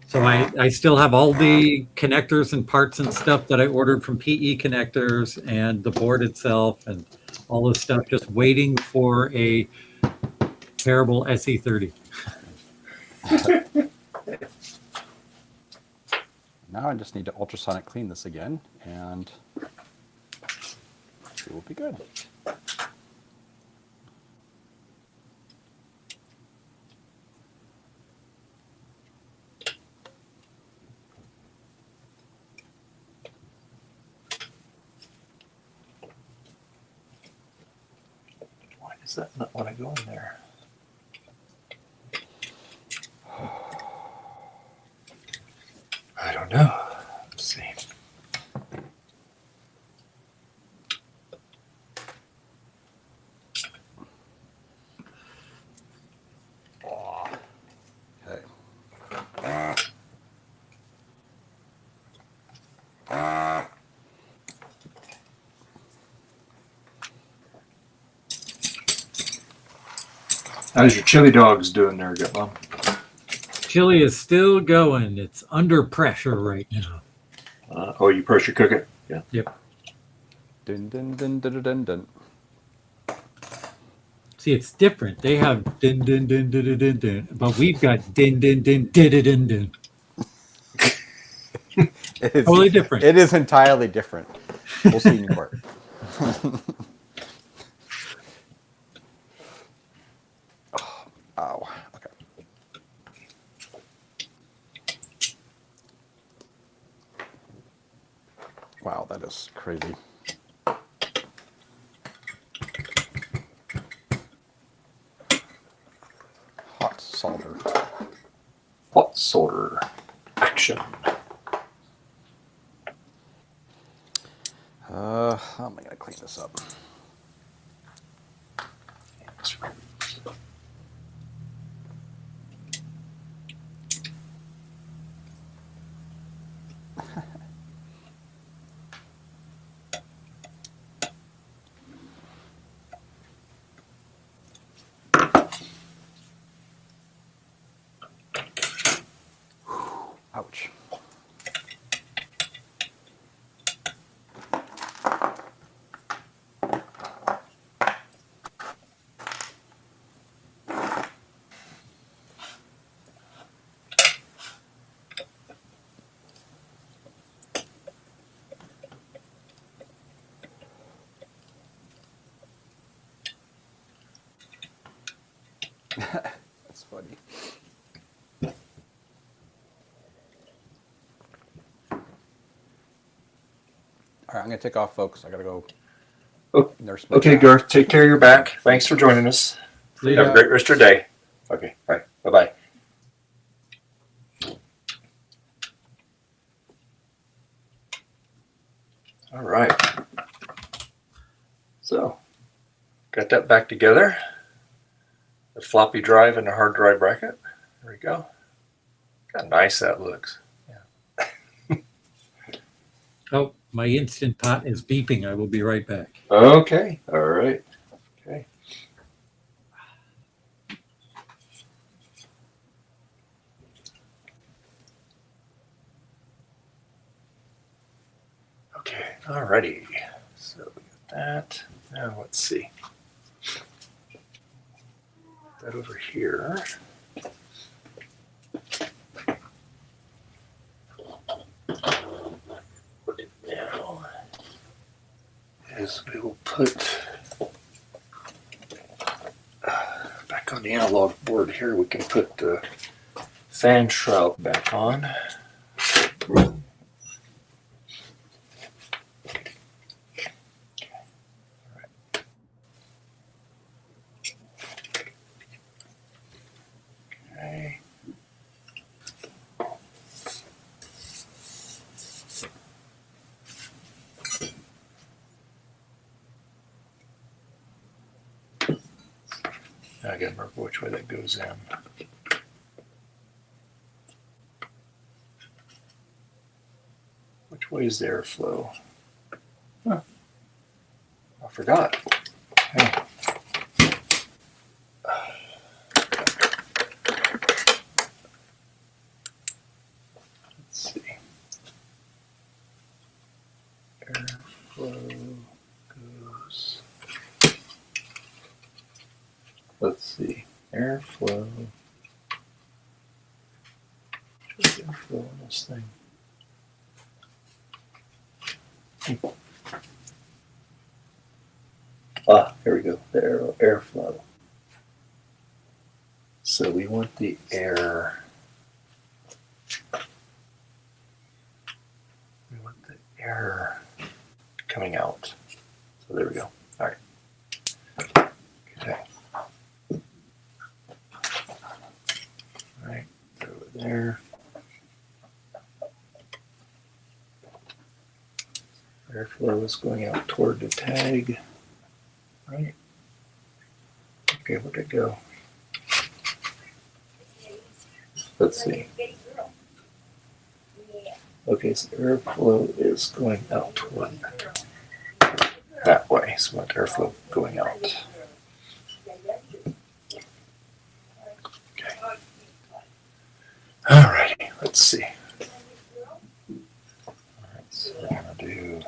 So I still have all the connectors and parts and stuff that I ordered from PE Connectors and the board itself and all this stuff just waiting for a terrible SE30. Now I just need to ultrasonic clean this again, and it will be good. Why does that not want to go in there? I don't know. Let's see. Okay. How's your chili dogs doing there, Gutlum? Chili is still going. It's under pressure right now. Oh, you pressure cook it? Yeah. Yep. Dun dun dun dun dun dun. See, it's different. They have din din din din din din, din but we've got din din din din din din din. It is, Totally different. It is entirely different. We'll see in court. Oh, ow. Okay. Wow, that is crazy. Hot solder. Hot solder action. How am I going to clean this up? Ouch. That's funny. All right, I'm going to take off, folks. I got to go nurse my Okay, cat. Garth, take care of your back. Thanks for joining us. Later. Have a great rest of your day. Okay, bye. Bye-bye. All right. So, got that back together. The floppy drive and the hard drive bracket. There we go. Look how nice that looks. Oh, my Instant Pot is beeping. I will be right back. Okay. All right. Okay. Okay. All righty. So we got that. Now let's see. That over here. Put it now. Is we will put back on the analog board here. We can put the fan shroud back on. Okay. Now I gotta remember which way that goes in. Which way is the airflow? Huh. I forgot. Okay. Let's see. Airflow goes. Let's see. Airflow. Where's the airflow on this thing? Ah, here we go. The airflow. So we want the air. We want the air coming out. So there we go. All right. Okay. All right. Over there. Airflow is going out toward the tag. Right. Okay, where'd it go? Let's see. Okay, so airflow is going out toward that way. So we want airflow going out. Okay. All righty, let's see. All right, so we're gonna do.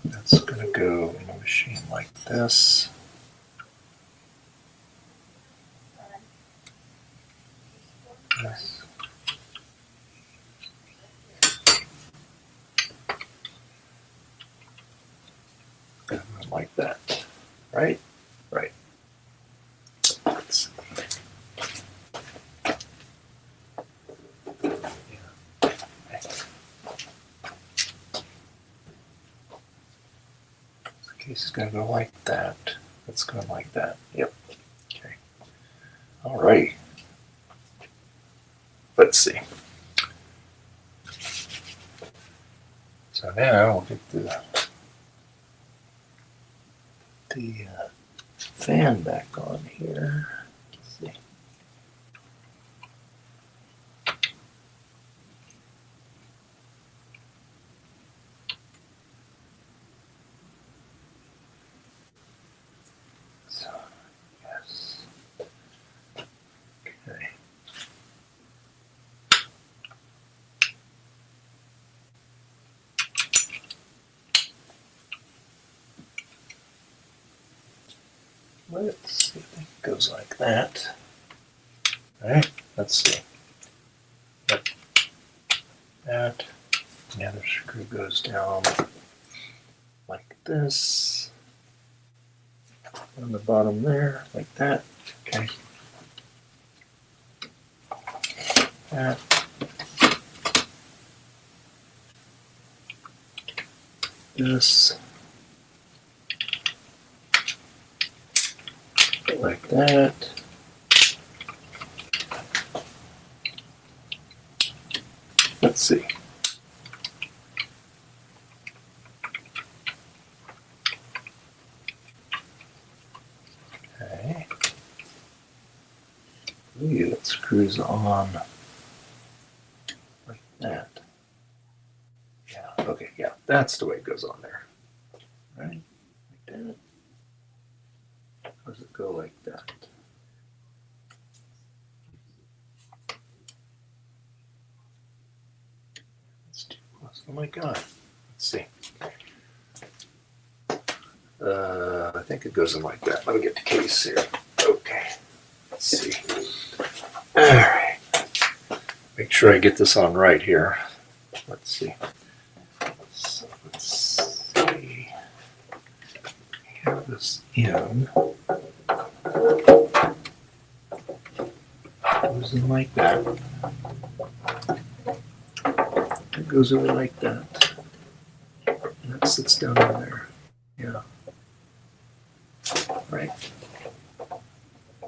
That's gonna go in a machine like this. This. And like that. Right? Right. Let's case is going to go like that. That's going like that. Yep. Okay. All right. Let's see. So now we'll get the fan back on here. Let's see. So, yes. Okay. Let's see if it goes like that. All right, let's see. Yep. That. And the other screw goes down like this. On the bottom there, like that. Okay. That. This. like that. Let's see. Okay. Ooh, that screws on like that. Yeah, okay, yeah, that's the way it goes on there. Right? Like that. How does it go like that? That's too close. Oh my god. Let's see. I think it goes in like that. Let me get the case here. Okay. Let's see. All right. Make sure I get this on right here. Let's see. So let's see. Have this in. Goes in like that. It goes over like that. And that sits down in there. Yeah. Right.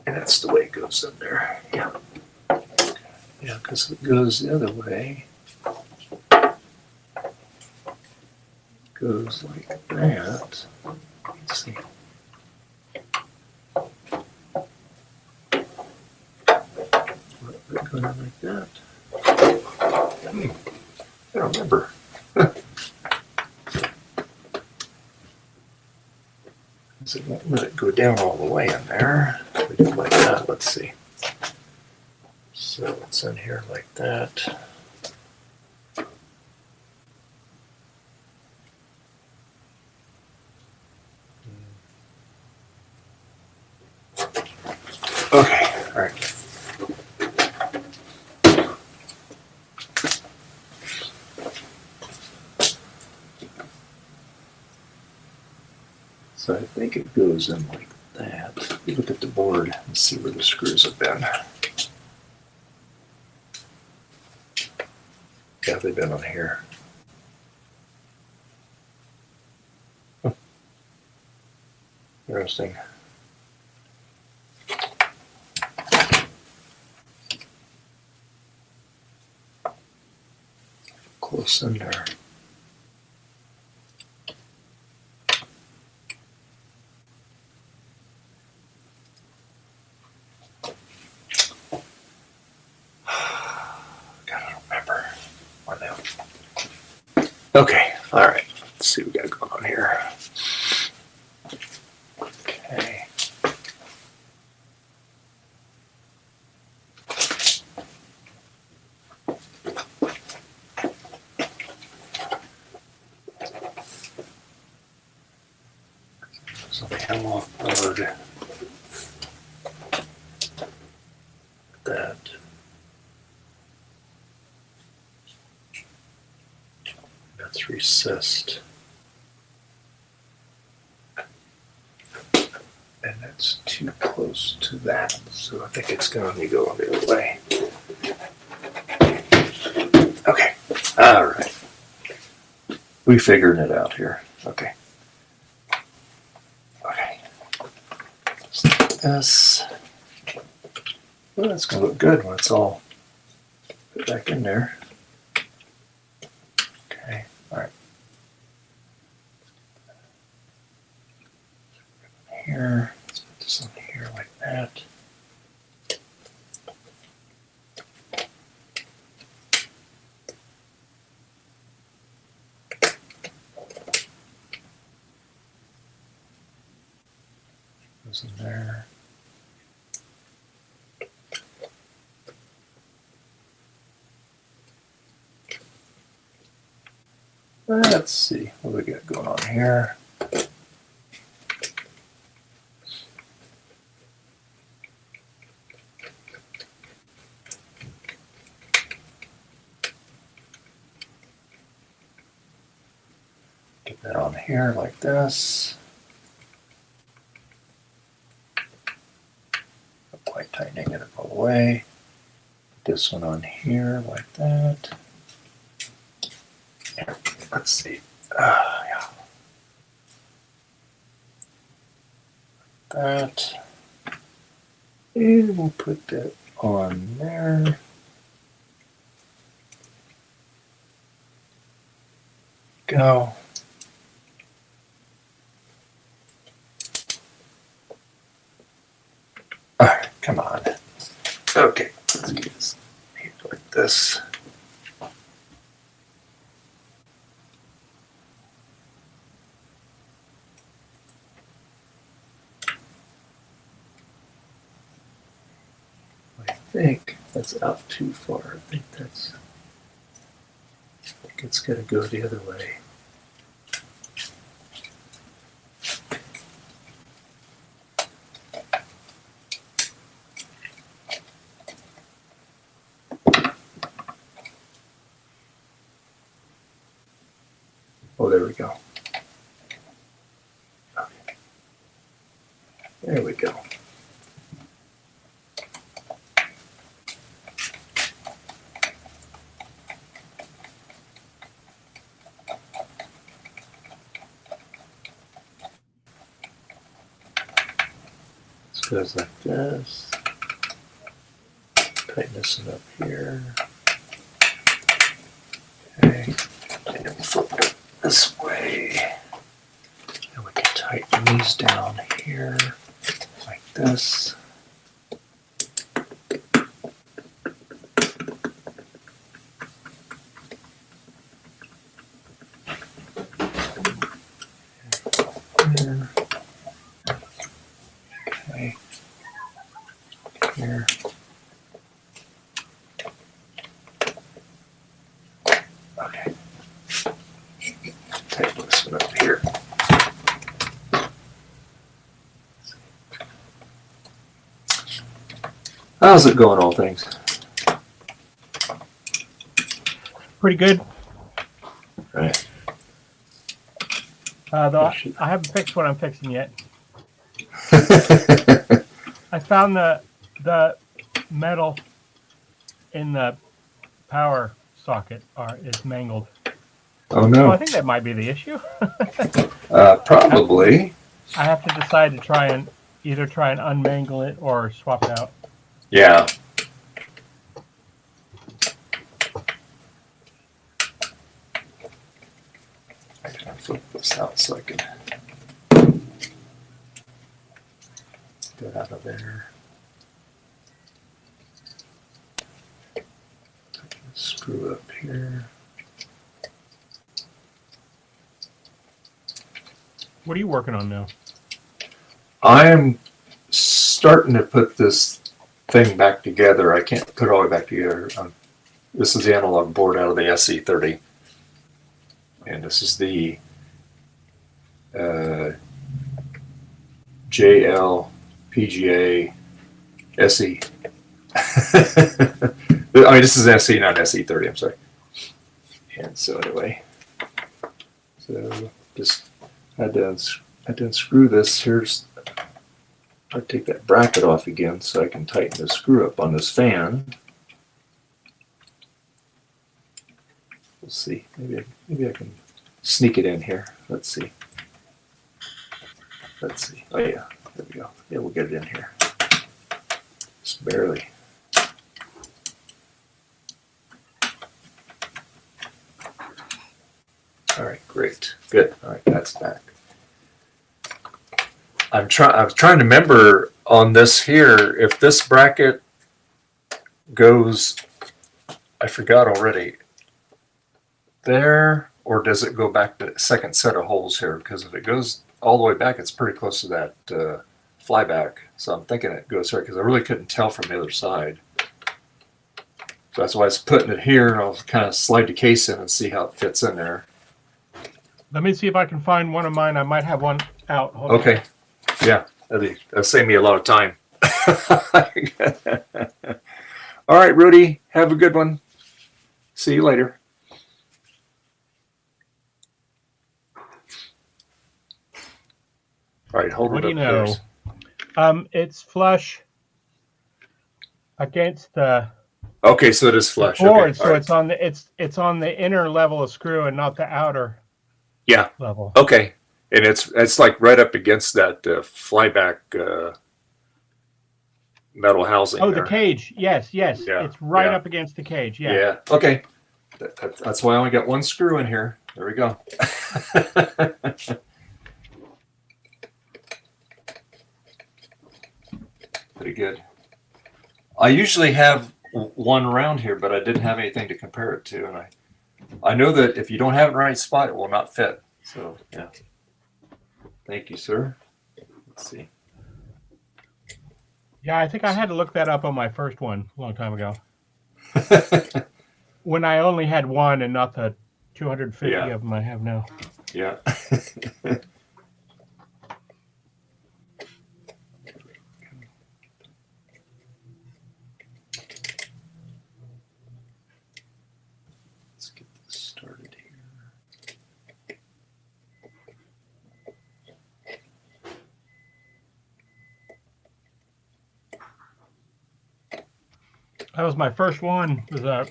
And that's the way it goes in there. Yeah. Yeah, because it goes the other way. It goes like that. Let's see. Going on like that. I don't remember. It won't let it go down all the way in there. We do it like that. Let's see. So it's in here like that. Okay, all right. So I think it goes in like that. You look at the board and see where the screws have been. Yeah, they've been on here. Interesting. Close in there. Gotta remember. What now? Okay, all right. Let's see what we got going on here. Okay. So the hem off board. That. That's recessed. And that's too close to that. So I think it's going to go the other way. Okay. All right. We figured it out here. Okay. Okay. This. Well, that's going to look good when it's all put back in there. Okay. All right. Here. Let's put this on here like that. Goes in there. Let's see what we got going on here. Get that on here like this. Not quite tightening it all the way. Put this one on here like that. Yeah, let's see. Yeah. That. And we'll put that on there. Go. All right, come on. Okay, let's get this like this. I think that's out too far. I think it's got to go the other way. Oh, there we go. Okay. There we go. This goes like this. Tighten this one up here. Okay. And then flip it this way. And we can tighten these down here like this. Here. Okay. Here. Okay. Tighten this one up here. How's it going, all things? Pretty good. Right. Though I haven't fixed what I'm fixing yet. I found the metal in the power socket is mangled. Oh So I no. think that might be the issue. Probably. I have to decide to either try and unmangle it or swap it out. Yeah. I can flip this out so I can get out of there. Screw up here. What are you working on now? I'm starting to put this thing back together. I can't put it all the way back together. This is the analog board out of the SE30. And this is the JLPGA SE. I mean, this is SE, not SE30. I'm sorry. And so anyway, so just had to unscrew this. I take that bracket off again so I can tighten the screw up on this fan. We'll see. Maybe I can sneak it in here. Let's see. Let's see. Oh yeah, there we go. Yeah, we'll get it in here. Just barely. All right, great, good. All right, that's back. I was trying to remember on this here if this bracket goes. I forgot already. There, or does it go back to the second set of holes here? Because if it goes all the way back, it's pretty close to that flyback. So I'm thinking it goes there because I really couldn't tell from the other side. So that's why I was putting it here, and I'll kind of slide the case in and see how it fits in there. Let me see if I can find one of mine. I might have one out. Hold Okay. on. Yeah, that'll save me a lot of time. All right, Rudy, have a good one. See you later. All right, hold What it do you up know? there. It's flush against the Okay, so it is flush. board, Okay, so all right. it's on the inner level of screw and not the outer Yeah. level. Okay, and it's like right up against that flyback metal housing. Oh, there. the cage. Yes, yes. Yeah, It's right yeah. up against the cage. Yeah. Yeah. Okay. That's why I only got one screw in here. There we go. Pretty good. I usually have one around here, but I didn't have anything to compare it to, and I know that if you don't have it in the right spot, it will not fit. So yeah. Thank you, sir. Let's see. Yeah, I think I had to look that up on my first one a long time ago. When I only had one and not the 250 Yeah. of them I have now. Yeah. Let's get this started here. That was my first one. It was a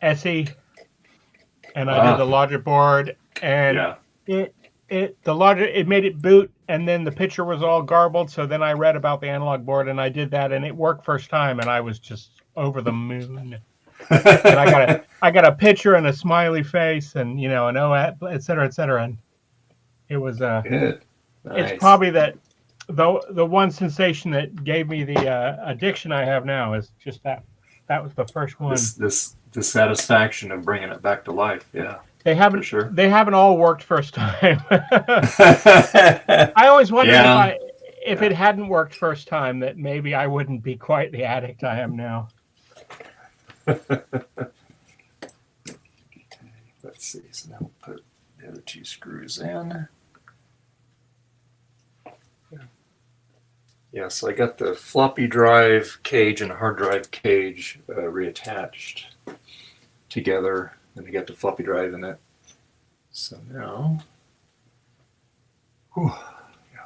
SE, and I did the logic board, and Yeah. it made it boot, and then the picture was all garbled. So then I read about the analog board, and I did that, and it worked first time, and I was just over the moon. And I got a picture and a smiley face, and you know, an et cetera, and it was Good. Nice. It's probably the one sensation that gave me the addiction I have now is just that was the first one. The satisfaction of bringing it back to life. Yeah. They haven't For sure. They haven't all worked first time. I always wondered if it hadn't worked first time, that maybe I wouldn't be quite the addict I am now. Let's see. So now we'll put the other two screws in. Yeah, so I got the floppy drive cage and hard drive cage reattached together, and I got the floppy drive in it. So now, whew, yeah.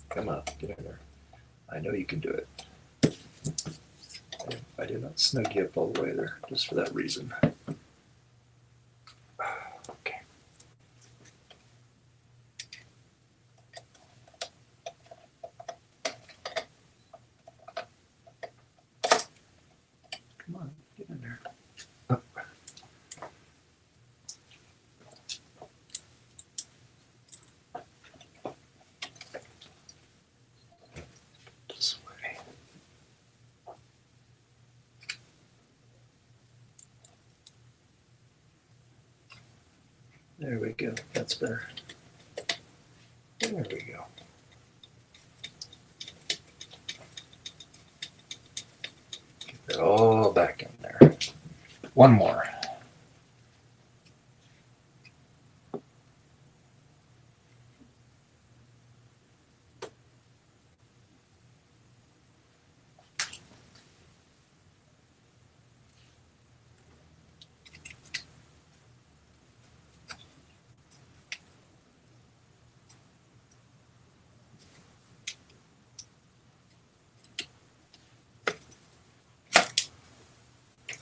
Come on, get in there. I know you can do it. I did not snug you up all the way there, just for that reason. Okay. Come on, get in there. Up. This way. There we go. That's better. There we go. Get that all back in there. One more.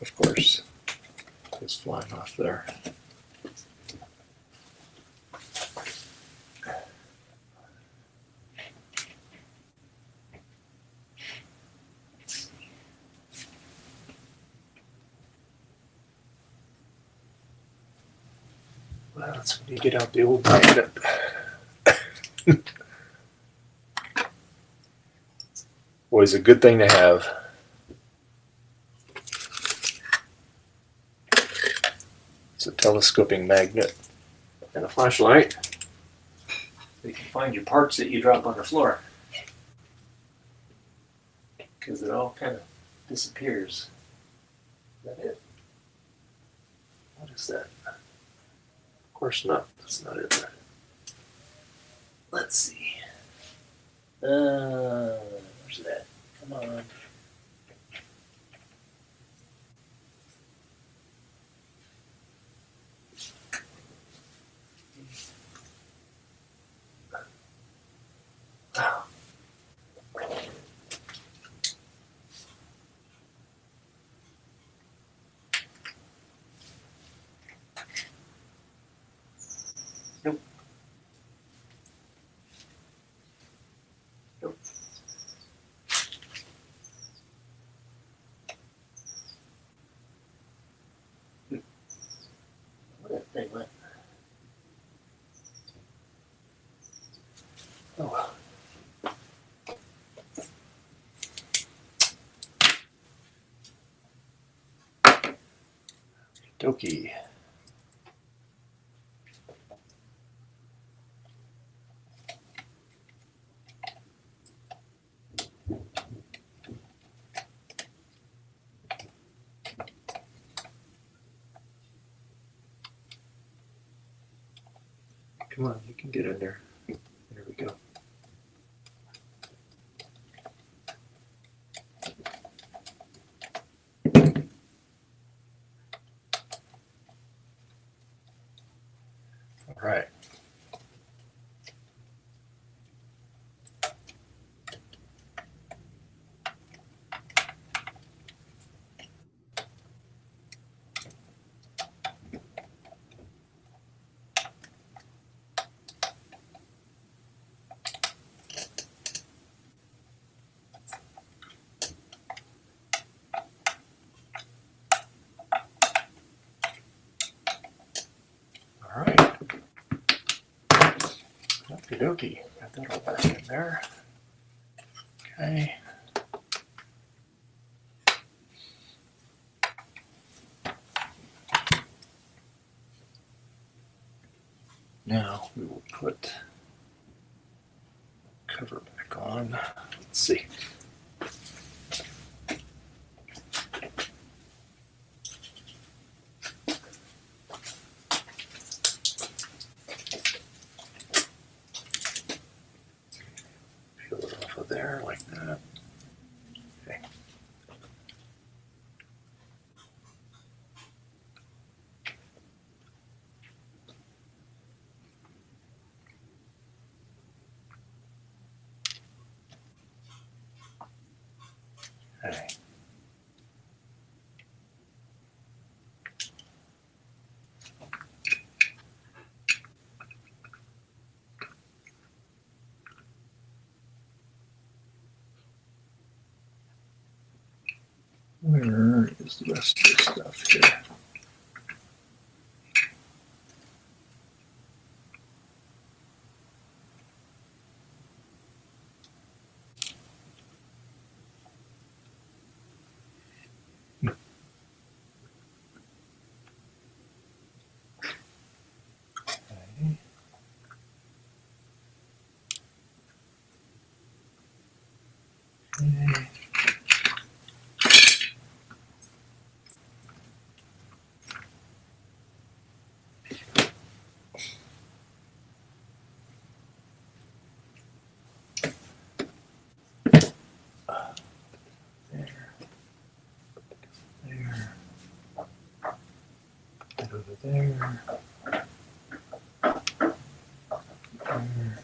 Of course, it's flying off there. Well, that's when you get out the old magnet. Always a good thing to have. It's a telescoping magnet and a flashlight. You can find your parts that you drop on the floor, because it all kind of disappears. Is that it? What is that? Of course not. That's not it. Let's see. Where's that? Come on. Nope. Nope. Where that thing went? Oh well. Dokie. Come on, you can get in there. There we go. All right. All right. Okie dokie. Got that all back in there. Okay. Now we will put cover back on. Let's see. Peel it off of there like that. Okay. Okay. Where is the rest of this stuff here? Okay. Okay. There. And over there. There.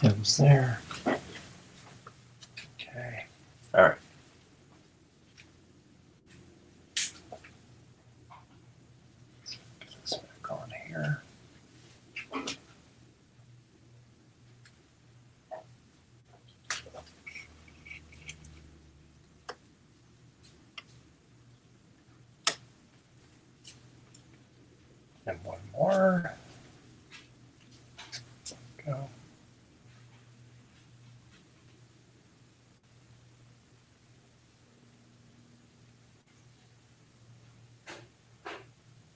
Him's there. Okay. All right. Put this back on here. And one more. Go.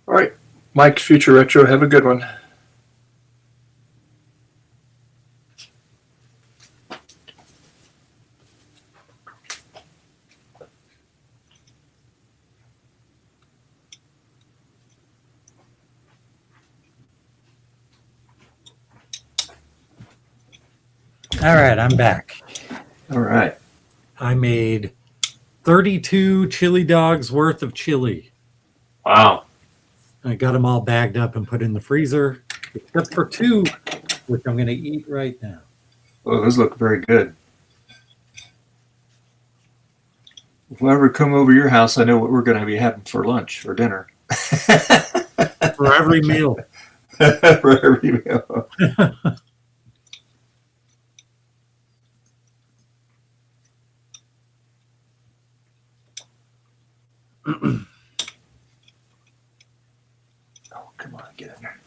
All right, Mike, Future Retro, have a good one. All right, I'm back. All right. I made 32 chili dogs worth of chili. Wow. I got them all bagged up and put in the freezer, except for 2, which I'm going to eat right now. Well, those look very good. If I ever come over your house, I know what we're going to be having for lunch or dinner. For every meal. For every meal. Oh, come on, get in there.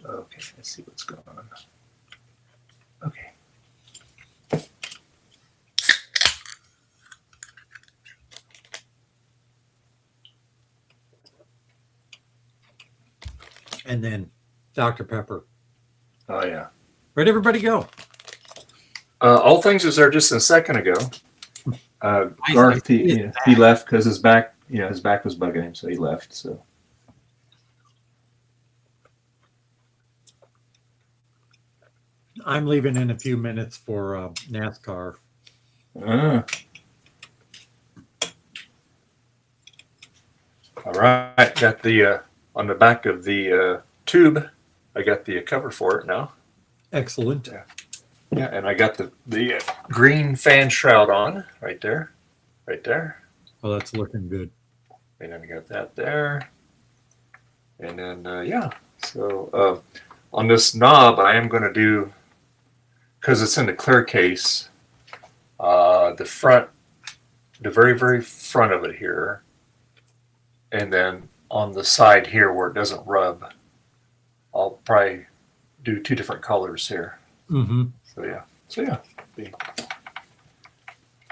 Okay, let's see what's going on. Okay. And then Dr. Pepper. Oh, yeah. Where'd everybody go? All things was there just a second ago. Garth, see his he left because his back, his back was bugging him, so he left. So I'm leaving in a few minutes for NASCAR. All right, got the on the back of the tube. I got the cover for it now. Excellent. Yeah, and I got the green fan shroud on right there, right there. Oh, that's looking good. And then I got that there. And then, yeah. So on this knob, I am going to do, because it's in the clear case, the front, the very, very front of it here. And then on the side here where it doesn't rub, I'll probably do 2 different colors here. Mm-hmm. So, yeah.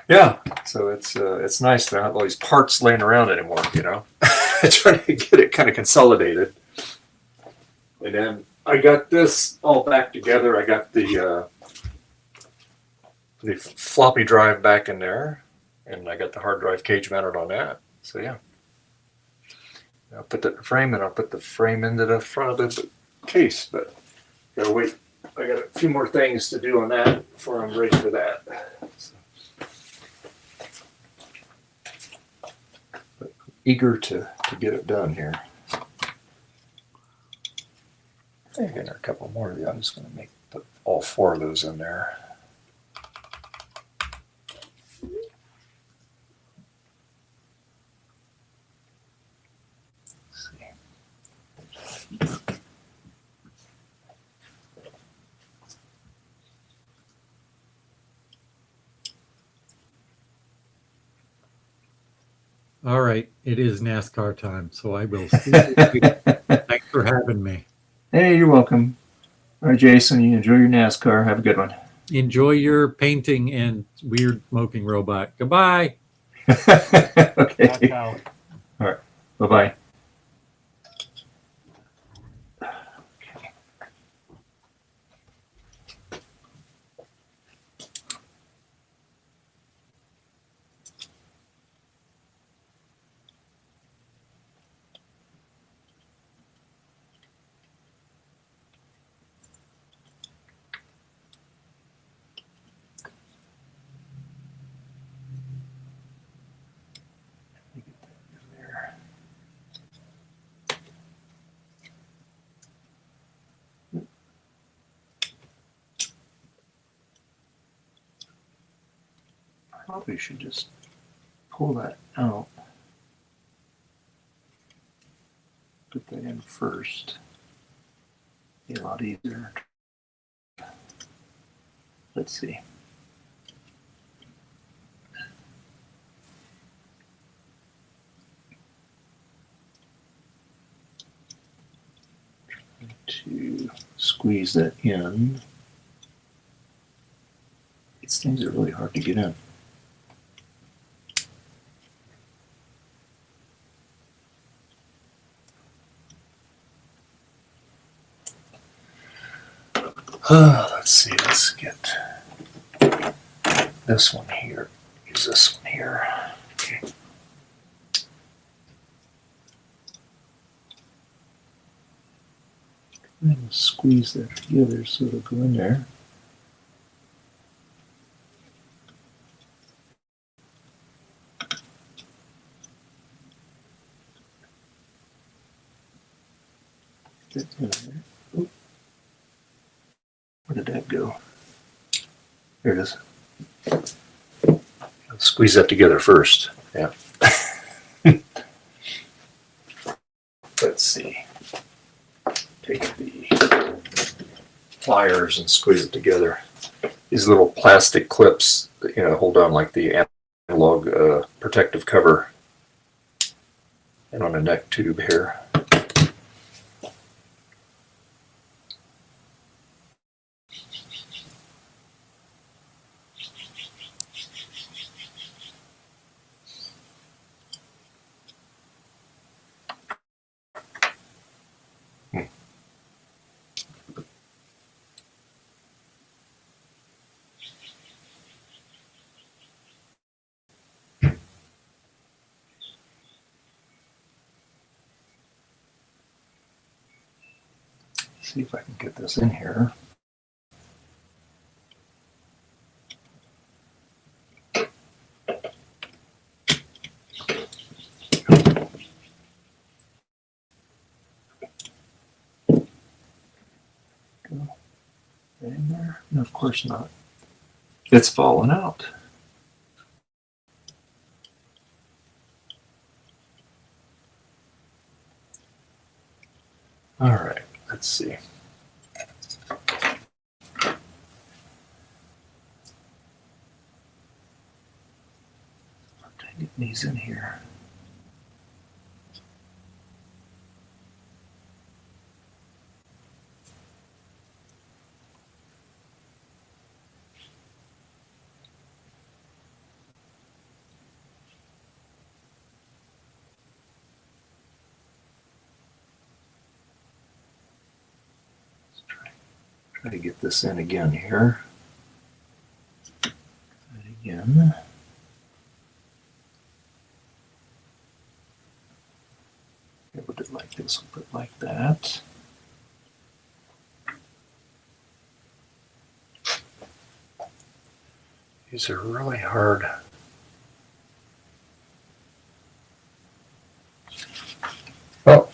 Yeah, so it's nice to have all these parts laying around anymore, trying to get it kind of consolidated. And then I got this all back together. I got the floppy drive back in there, and I got the hard drive cage mounted on that. So yeah, I'll put that in the frame, and I'll put the frame into the front of the case. But gotta wait. I got a few more things to do on that before I'm ready for that. So. Eager to get it done here. I think there are a couple more of these. I'm just going to put all 4 of those in there. Let's see. All right. It is NASCAR time, so I will see you. Thanks for having me. Hey, you're welcome. All right, Jason, you enjoy your NASCAR. Have a good one. Enjoy your painting and weird smoking robot. Goodbye. Okay. Ciao. All right. Bye-bye. Probably should just pull that out. Put that in first. Be a lot easier. Let's see. To squeeze that in. These things are really hard to get in. Let's see, let's get this one here. Use this one here. Okay. And squeeze that together so it'll go in there. Get in there. Oop. Where did that go? There it is. Squeeze that together first. Yeah. Let's see. Take the pliers and squeeze it together. These little plastic clips, hold on like the analog protective cover. And on a neck tube here. See if I can get this in here. In there? No, of course not. It's fallen out. All right, let's see. Getting these in here. Try to get this in again here. Try it again. We'll do it like this, we'll put it like that. These are really hard. Oh.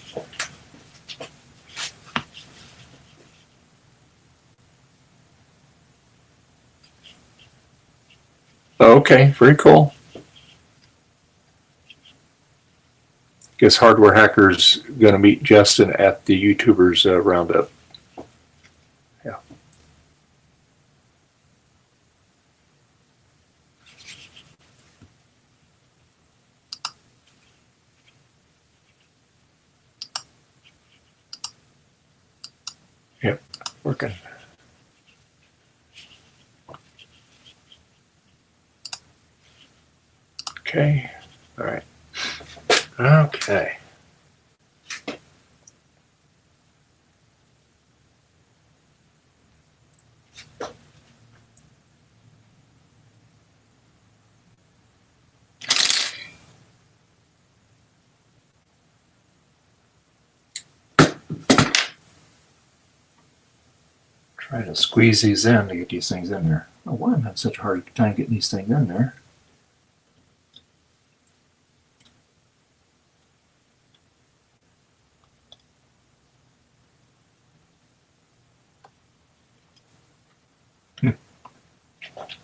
Okay, very cool. Guess Hardware Hacker's going to meet Justin at the YouTubers Roundup. Yeah. Yep, working. Okay, all right. Okay. Try to squeeze these in to get these things in there. Oh, why am I having such a hard time getting these things in there?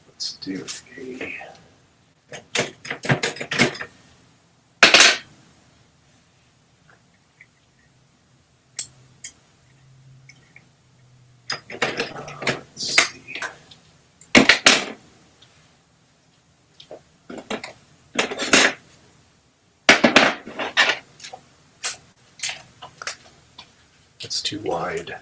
Let's do a... Let's see. It's too wide.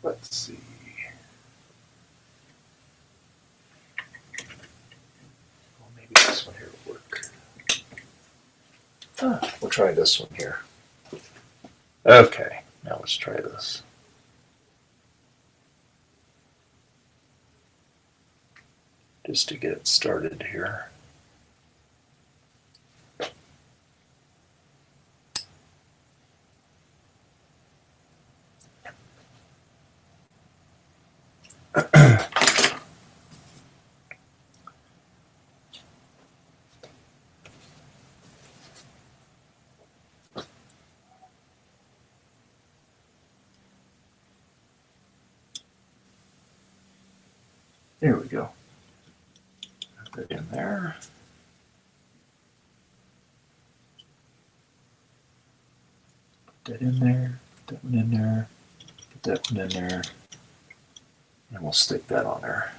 Let's see. Well, maybe this one here will work. We'll try this one here. Okay, now let's try this. Just to get it started here. There we go. Put that in there. Put that in there. Put that one in there. Put that one in there. And we'll stick that on there.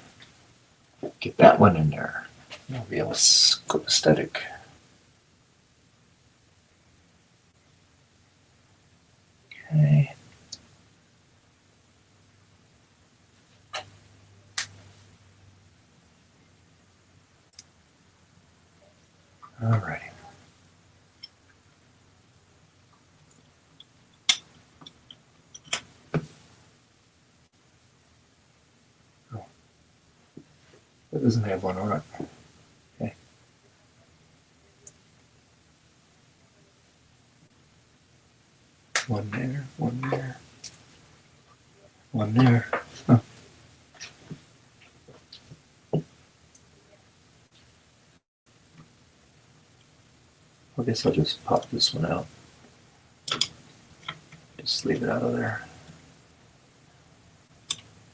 Get that one in there. It'll be a good aesthetic. Okay. All right. Oh. That doesn't have one on it. Okay. One there, one there, one there. Huh. I guess I'll just pop this one out. Just leave it out of there.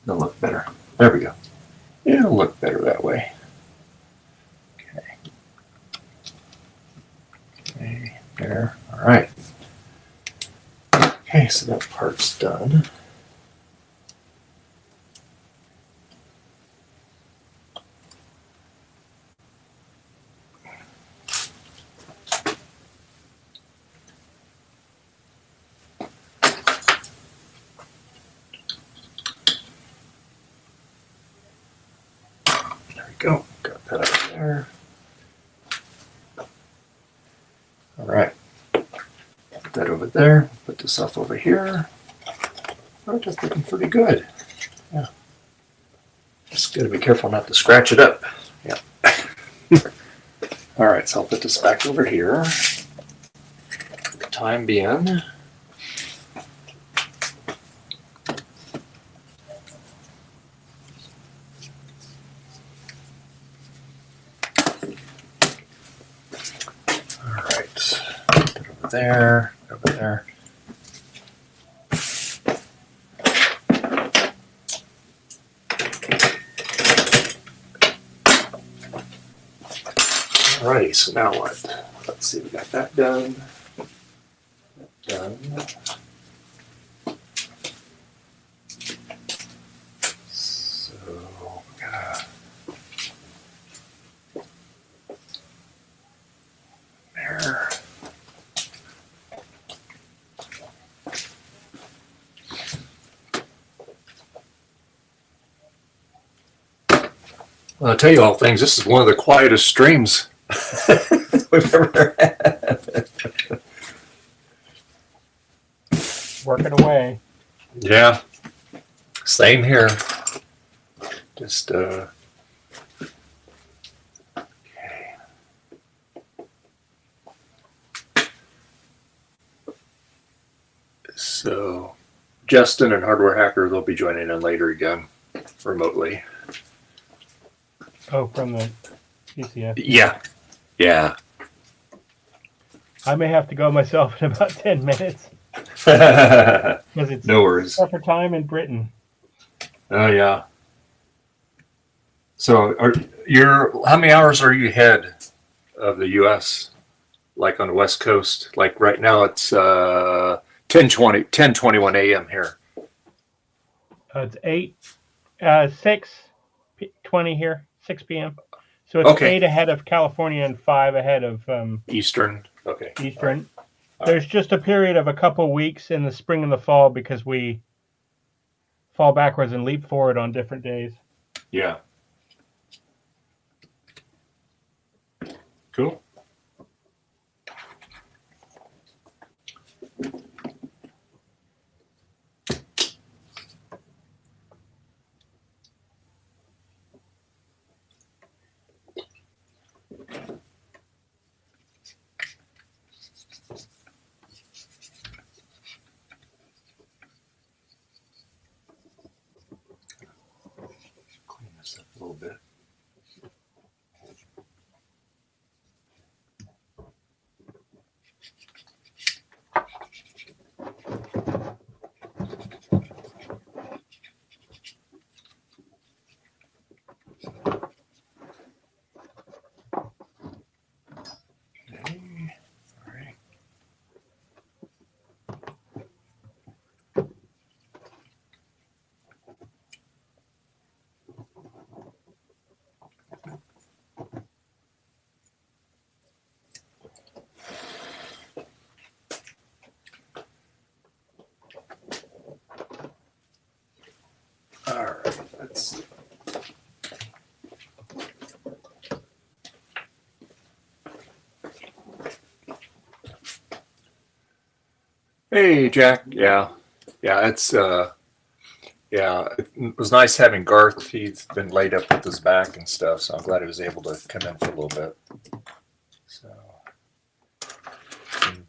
It'll look better. There we go. It'll look better that way. Okay. Okay, there. All right. Okay, so that part's done. Go. Got that out there. All right. Put that over there. Put this stuff over here. Oh, just looking pretty good. Yeah. Just got to be careful not to scratch it up. Yeah. All right, so I'll put this back over here. For the time being. There, over there. Alrighty, so now what? Let's see, we got that done. Done. So, there. Well, I'll tell you all things, this is one of the quietest streams we've ever had. Working away. Yeah, same here. Just, okay. So, Justin and Hardware Hacker, they'll be joining in later again, remotely. Oh, from the PCF. Yeah. Yeah. I may have to go myself in about 10 minutes. Because it's No worries. supper time in Britain. Oh, yeah. So, how many hours are you ahead of the U.S.? Like on the West Coast? Like right now it's 10:21 a.m. here. It's 6:20 here, 6 p.m. So it's Okay. 8 ahead of California and 5 ahead of Eastern. Okay. Eastern. All There's just a period of a couple weeks in the spring and the fall because we fall backwards and leap forward on different days. Yeah. Cool. Clean this up a little bit. Hey, Jack. Yeah, yeah. It was nice having Garth. He's been laid up with his back and stuff, so I'm glad he was able to come in for a little bit. So, and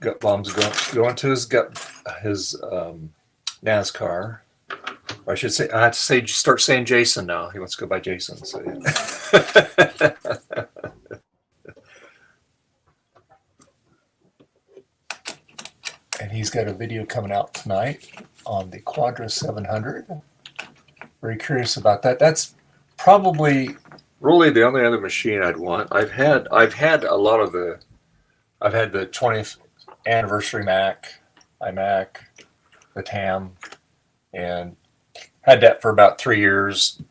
Gut Bomb's going to his NASCAR. Or I should say, I have to say, start saying Jason now. He wants to go by Jason. So, yeah. And he's got a video coming out tonight on the Quadra 700. Very curious about that. That's probably really the only other machine I'd want. I've had a lot of the. I've had the 20th anniversary Mac, iMac, the TAM, and had that for about 3 years.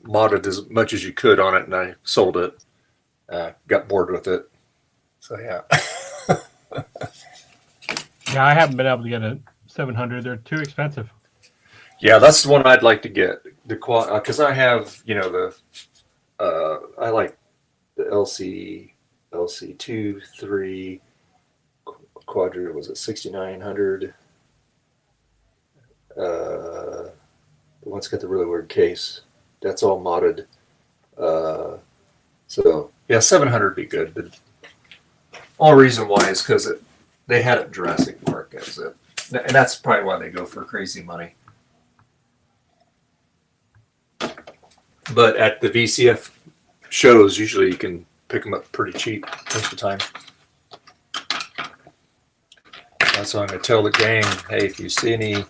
Modded as much as you could on it, and I sold it. Got bored with it. So yeah. Yeah, I haven't been able to get a 700. They're too expensive. Yeah, that's the one I'd like to get. The quad, because I have, I like the LC 2, 3, Quadra, was it 6900? The one's got the really weird case. That's all modded. So yeah, 700 would be good. The only reason why is because they had it in Jurassic Park, and that's probably why they go for crazy money. But at the VCF shows, usually you can pick them up pretty cheap most of the time. That's why I'm going to tell the gang, hey, if you see any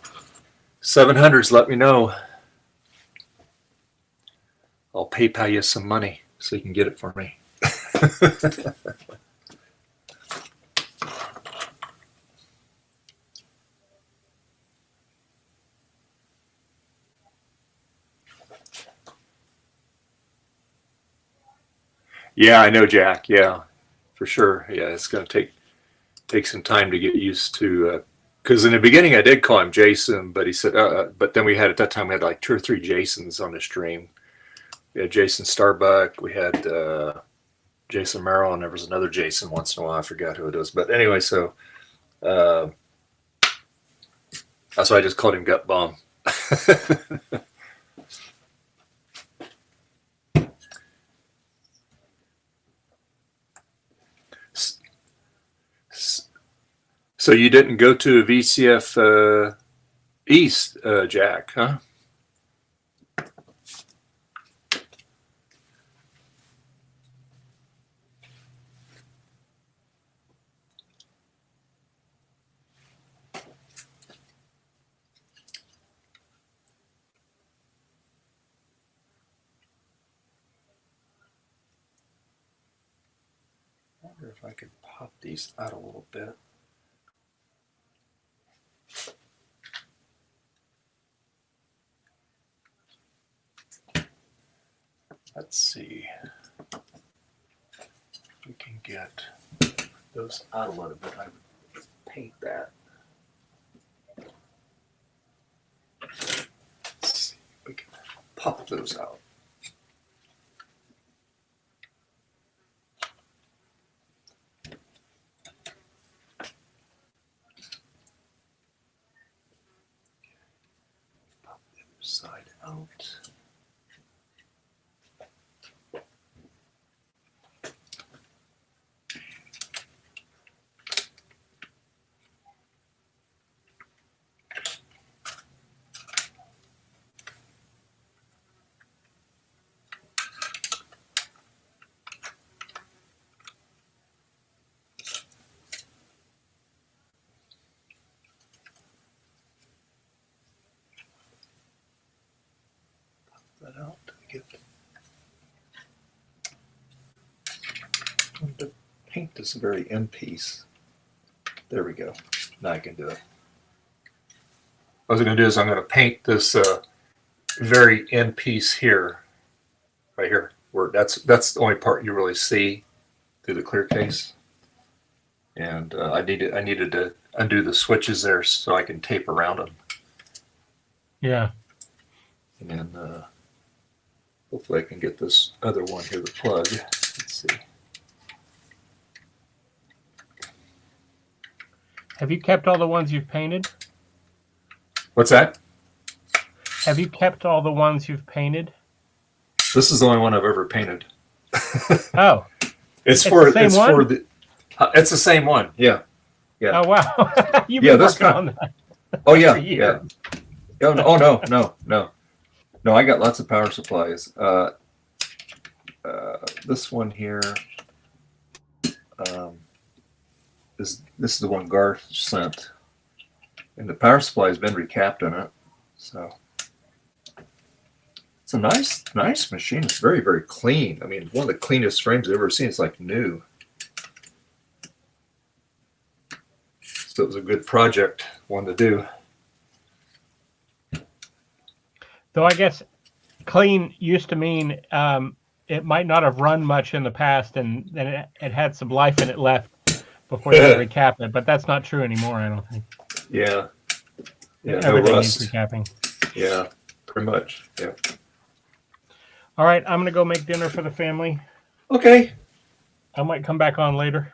700s, let me know. I'll PayPal you some money so you can get it for me. Yeah, I know, Jack. Yeah, for sure. Yeah, it's going to take some time to get used to. Because in the beginning, I did call him Jason, but he said, but then at that time, we had like 2 or 3 Jasons on the stream. We had Jason Starbuck, we had Jason Merrill, and there was another Jason once in a while. I forgot who it was. But anyway, so that's why I just called him Gut Bomb. So you didn't go to VCF East, Jack, huh? I wonder if I could pop these out a little bit. Let's see. We can get those out a little bit. I would paint that. Let's see. We can pop those out. Pop the other side out. That out. To paint this very end piece. There we go. Now I can do it. What I'm going to do is I'm going to paint this very end piece here, right here, where that's the only part you really see through the clear case. And I needed to undo the switches there so I can tape around them. Yeah. And then hopefully I can get this other one here, the plug. Let's see. Have you kept all the ones you've painted? What's that? Have you kept all the ones you've painted? This is the only one I've ever painted. Oh, It's the for same it's one? for the. It's the same one. Yeah. Yeah. Oh wow! You've Yeah, been this working kind- on that. Oh yeah. for Yeah. years. Oh no! Oh no! No! I got lots of power supplies. This one here is the one Garth sent, and the power supply has been recapped on it. So it's a nice machine. It's very, very clean. I mean, one of the cleanest frames I've ever seen. It's like new. So it was a good project, one to do. Though I guess clean used to mean it might not have run much in the past, and then it had some life in it left before they recapped it. But that's not true anymore, I don't think. Yeah. Yeah. No Everything rust. needs recapping. Yeah. Pretty much. Yeah. All right, I'm gonna go make dinner for the family. Okay. I might come back on later.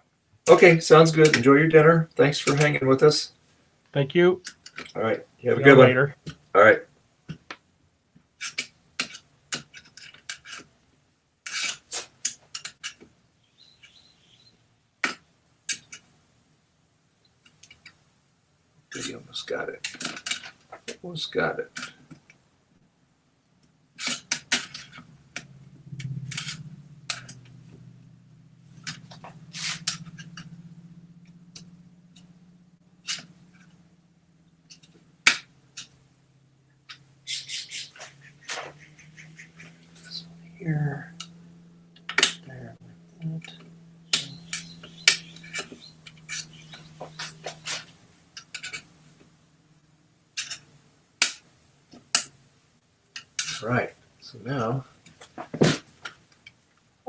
Okay. Sounds good. Enjoy your dinner. Thanks for hanging with us. Thank you. All right. You have a See you good one. later. All right. You almost got it. Almost got it. This one here. There, like that. Right, so now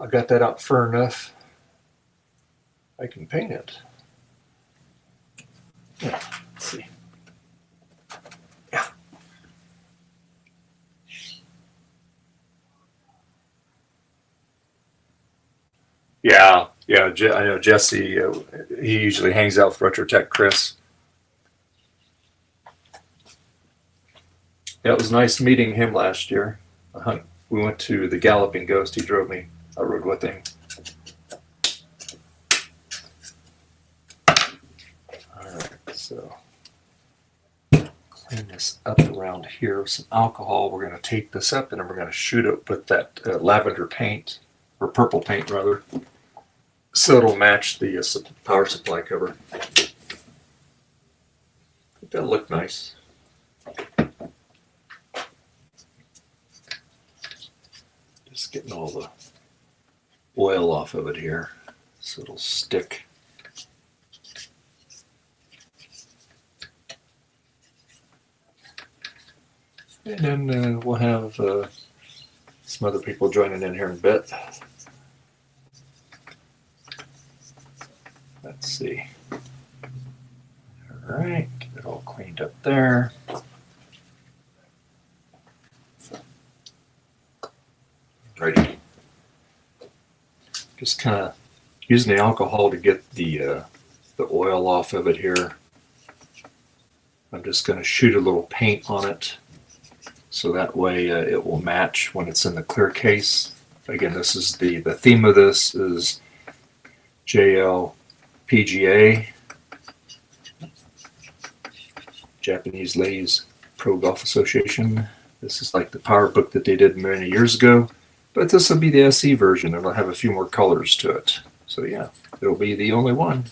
I got that out far enough. I can paint it. Yeah, let's see. Yeah. Yeah. I know Jesse. He usually hangs out with Retrotech Chris. Yeah, it was nice meeting him last year. We went to the Galloping Ghost. He drove me. I rode with him. All right, so clean this up around here with some alcohol. We're going to tape this up, and then we're going to shoot it with that lavender paint, or purple paint rather, so it'll match the power supply cover. I think that'll look nice. Just getting all the oil off of it here so it'll stick. And then we'll have some other people joining in here in a bit. Let's see. All right, get it all cleaned up there. Righty. Just kind of using the alcohol to get the oil off of it here. I'm just going to shoot a little paint on it so that way it will match when it's in the clear case. Again, this is the theme of this is JLPGA, Japanese Ladies Pro Golf Association. This is like the power book that they did many years ago. But this will be the SE version, and it'll have a few more colors to it. So yeah, it'll be the only one.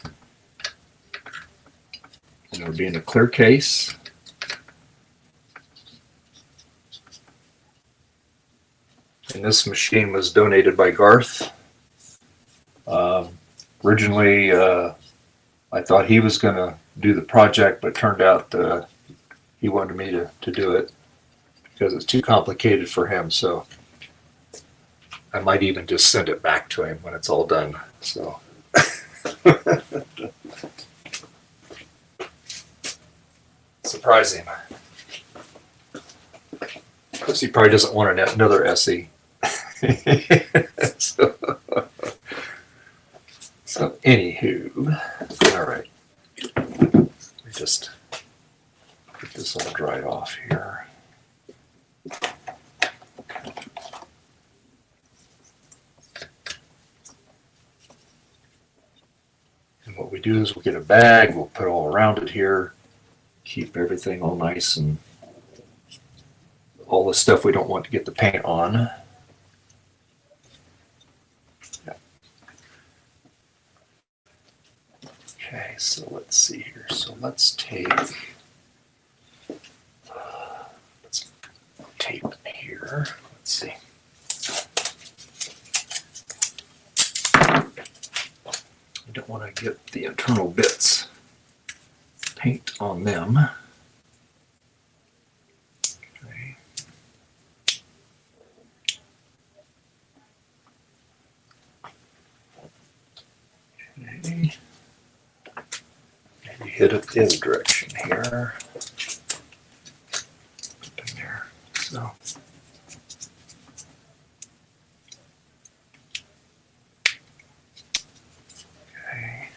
And it'll be in a clear case. And this machine was donated by Garth. Originally, I thought he was going to do the project, but it turned out he wanted me to do it because it's too complicated for him. So I might even just send it back to him when it's all done. So surprising. Because he probably doesn't want another SE. so anywho, all right. just get this all dried off here. And what we do is we'll get a bag, we'll put all around it here, keep everything all nice and all the stuff we don't want to get the paint on. Yeah. Okay, so let's see here. So let's take, let's tape here. Let's see. I don't want to get the internal bits paint on them. Okay. Okay. Maybe hit it the other direction here. Up in there. So. Okay.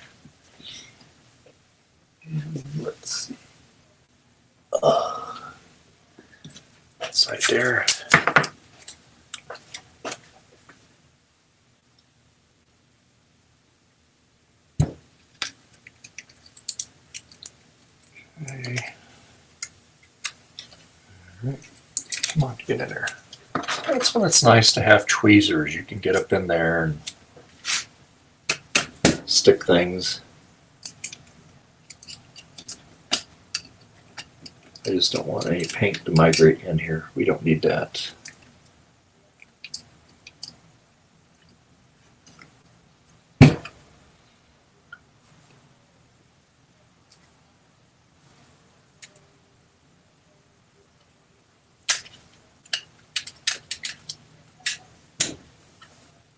And let's see. That's right there. Okay. All right. Come on, get in there. That's when it's nice to have tweezers. You can get up in there and stick things. I just don't want any paint to migrate in here. We don't need that.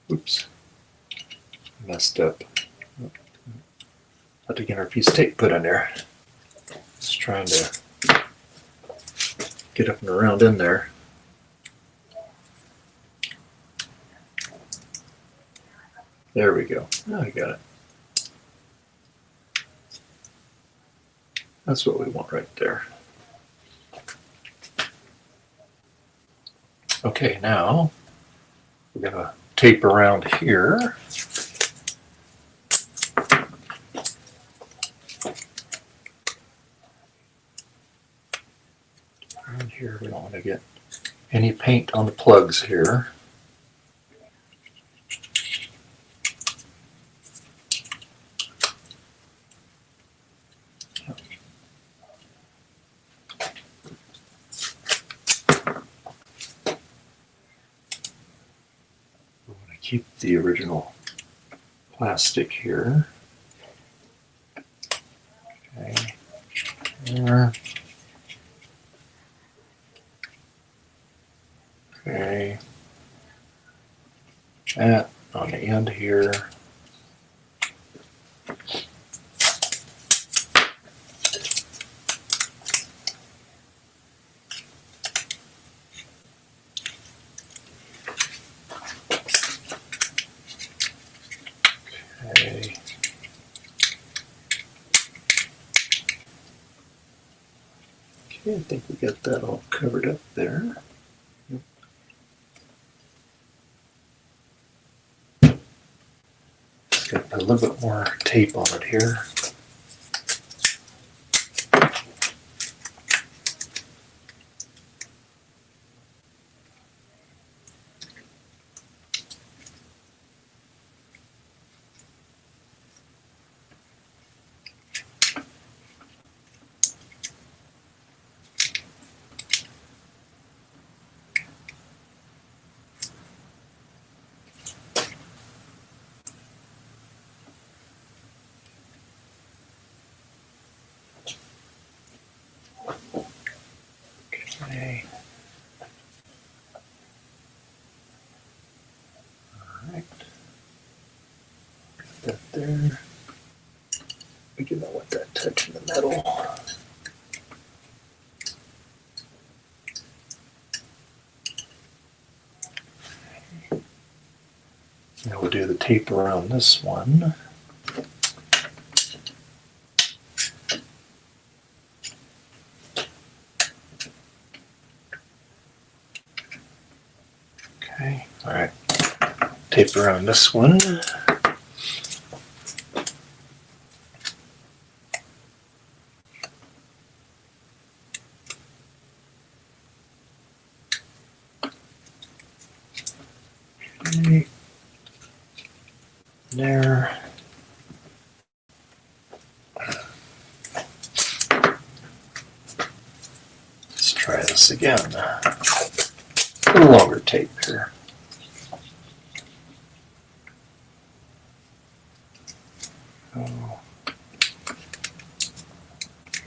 Oops. Messed up. Had to get our piece of tape put in there. Just trying to get up and around in there. There we go. Now I got it. That's what we want right there. Okay, now we're going to tape around here. Around here, we don't want to get any paint on the plugs here. Keep the original plastic here. Okay. There. Okay. That on the end here. Okay. Okay, I think we got that all covered up there. Just got to put a little bit more tape on it here. Okay. All right. Got that there. We do not want that touching the metal. Now we'll do the tape around this one. tape around this one. Okay. There. Let's try this again. A little longer tape here. Oh.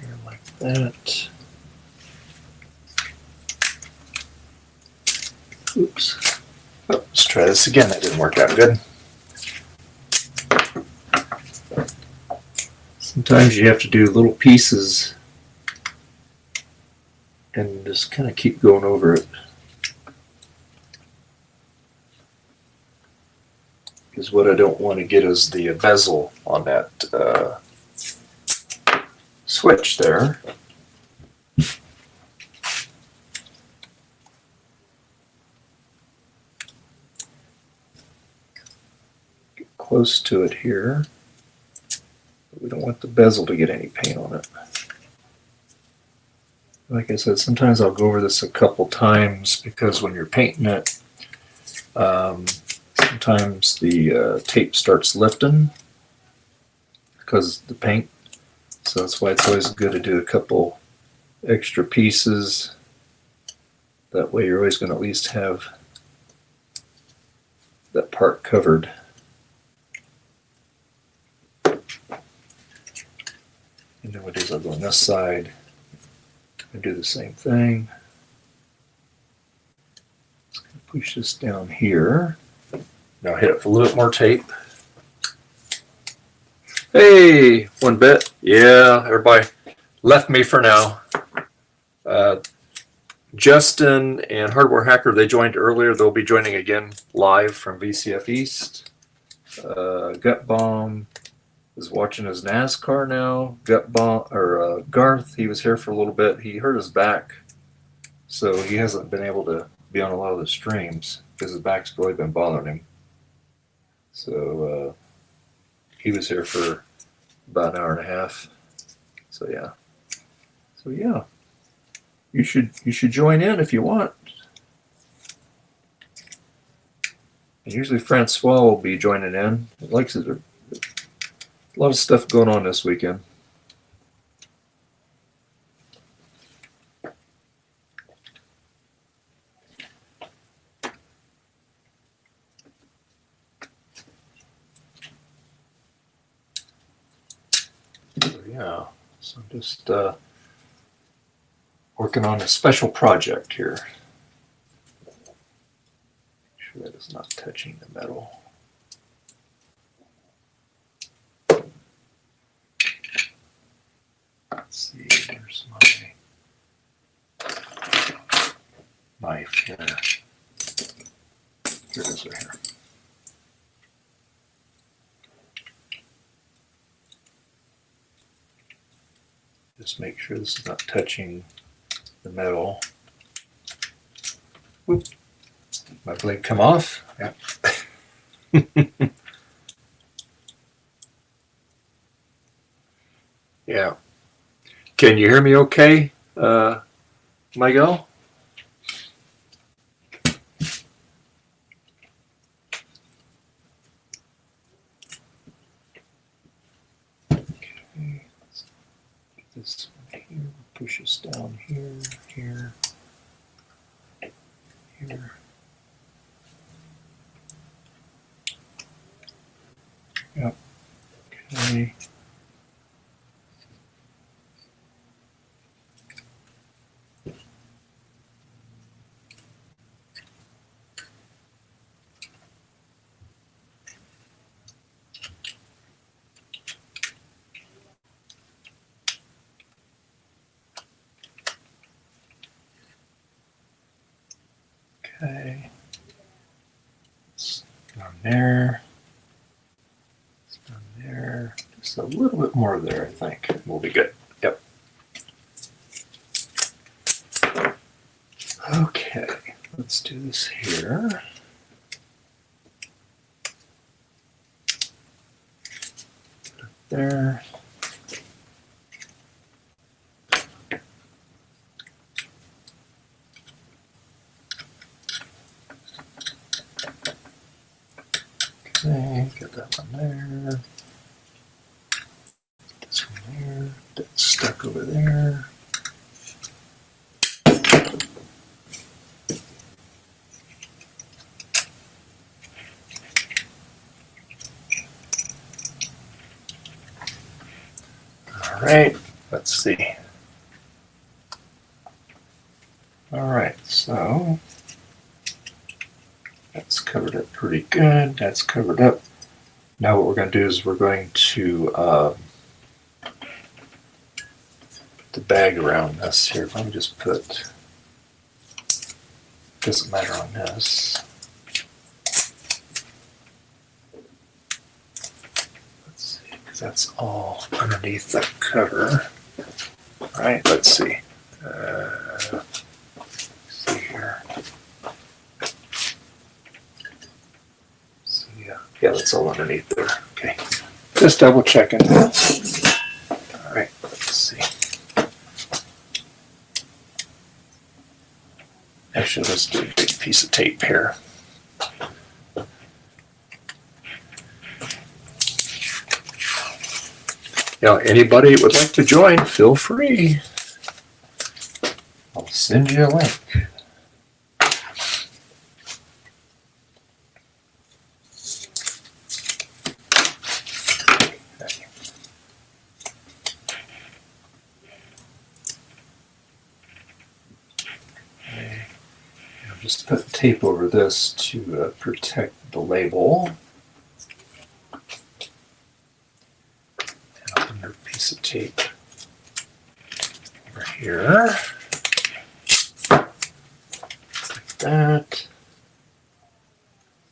Here like that. Oops. Oh, let's try this again. That didn't work out good. Sometimes you have to do little pieces and just kind of keep going over it. Because what I don't want to get is the bezel on that switch there. Get close to it here. But we don't want the bezel to get any paint on it. Like I said, sometimes I'll go over this a couple times because when you're painting it, sometimes the tape starts lifting because of the paint. So that's why it's always good to do a couple extra pieces. That way you're always going to at least have that part covered. And then what I do is I'll go on this side and do the same thing. Just going to push this down here. Now hit it with a little bit more tape. Hey, one bit. Yeah, everybody left me for now. Justin and Hardware Hacker, they joined earlier. They'll be joining again live from VCF East. Gut Bomb is watching his NASCAR now. Gut Bomb or Garth, he was here for a little bit. He hurt his back, so he hasn't been able to be on a lot of the streams because his back's really been bothering him. So he was here for about an hour and a half. So yeah. You should join in if you want. And usually Francois will be joining in. Like I said, a lot of stuff going on this weekend. So yeah, so just working on a special project here. Make sure that is not touching the metal. Let's see, there's my knife here. Here it is right here. Just make sure this is not touching the metal. Whoop. My blade come off. Yeah. Yeah. Can you hear me okay, Miguel? Okay. Let's get this one here. Push this down here, here, here. Yep. Okay. Okay. It's down there. It's down there. Just a little bit more there, I think. We'll be good. Yep. Okay. Let's do this here. there. Okay, get that one there. This one there. That's stuck over there. All right, let's see. All right, so that's covered up pretty good. That's covered up. Now what we're going to do is we're going to the bag around this here. Let me just put, doesn't matter on this. Let's see, because that's all underneath the cover. All right, let's see. See here. So yeah, that's all underneath there. Okay, just double checking. All right, let's see. Actually, let's do a big piece of tape here. Now, anybody would like to join, feel free. I'll send you a link. Just put tape over this to protect the label. And another piece of tape over here. Like that.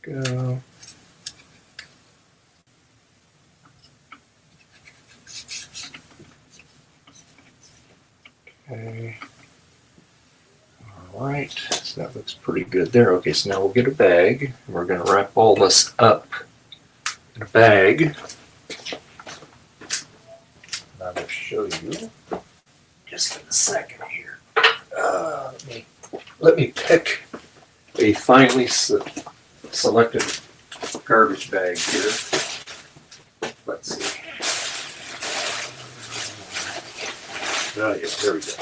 Go. Okay. All right, so that looks pretty good there. Okay, so now we'll get a bag, and we're going to wrap all this up in a bag. And I will show you just in a second here. Let me pick a finely selected garbage bag here. Let's see. Oh, yeah, there we go.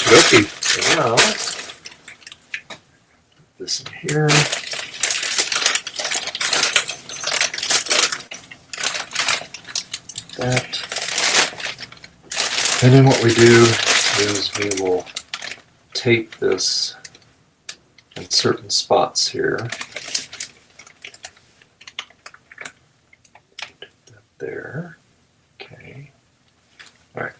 Okay, so now put this in here. That. And then what we do is we will tape this in certain spots here. That there. Okay. All right.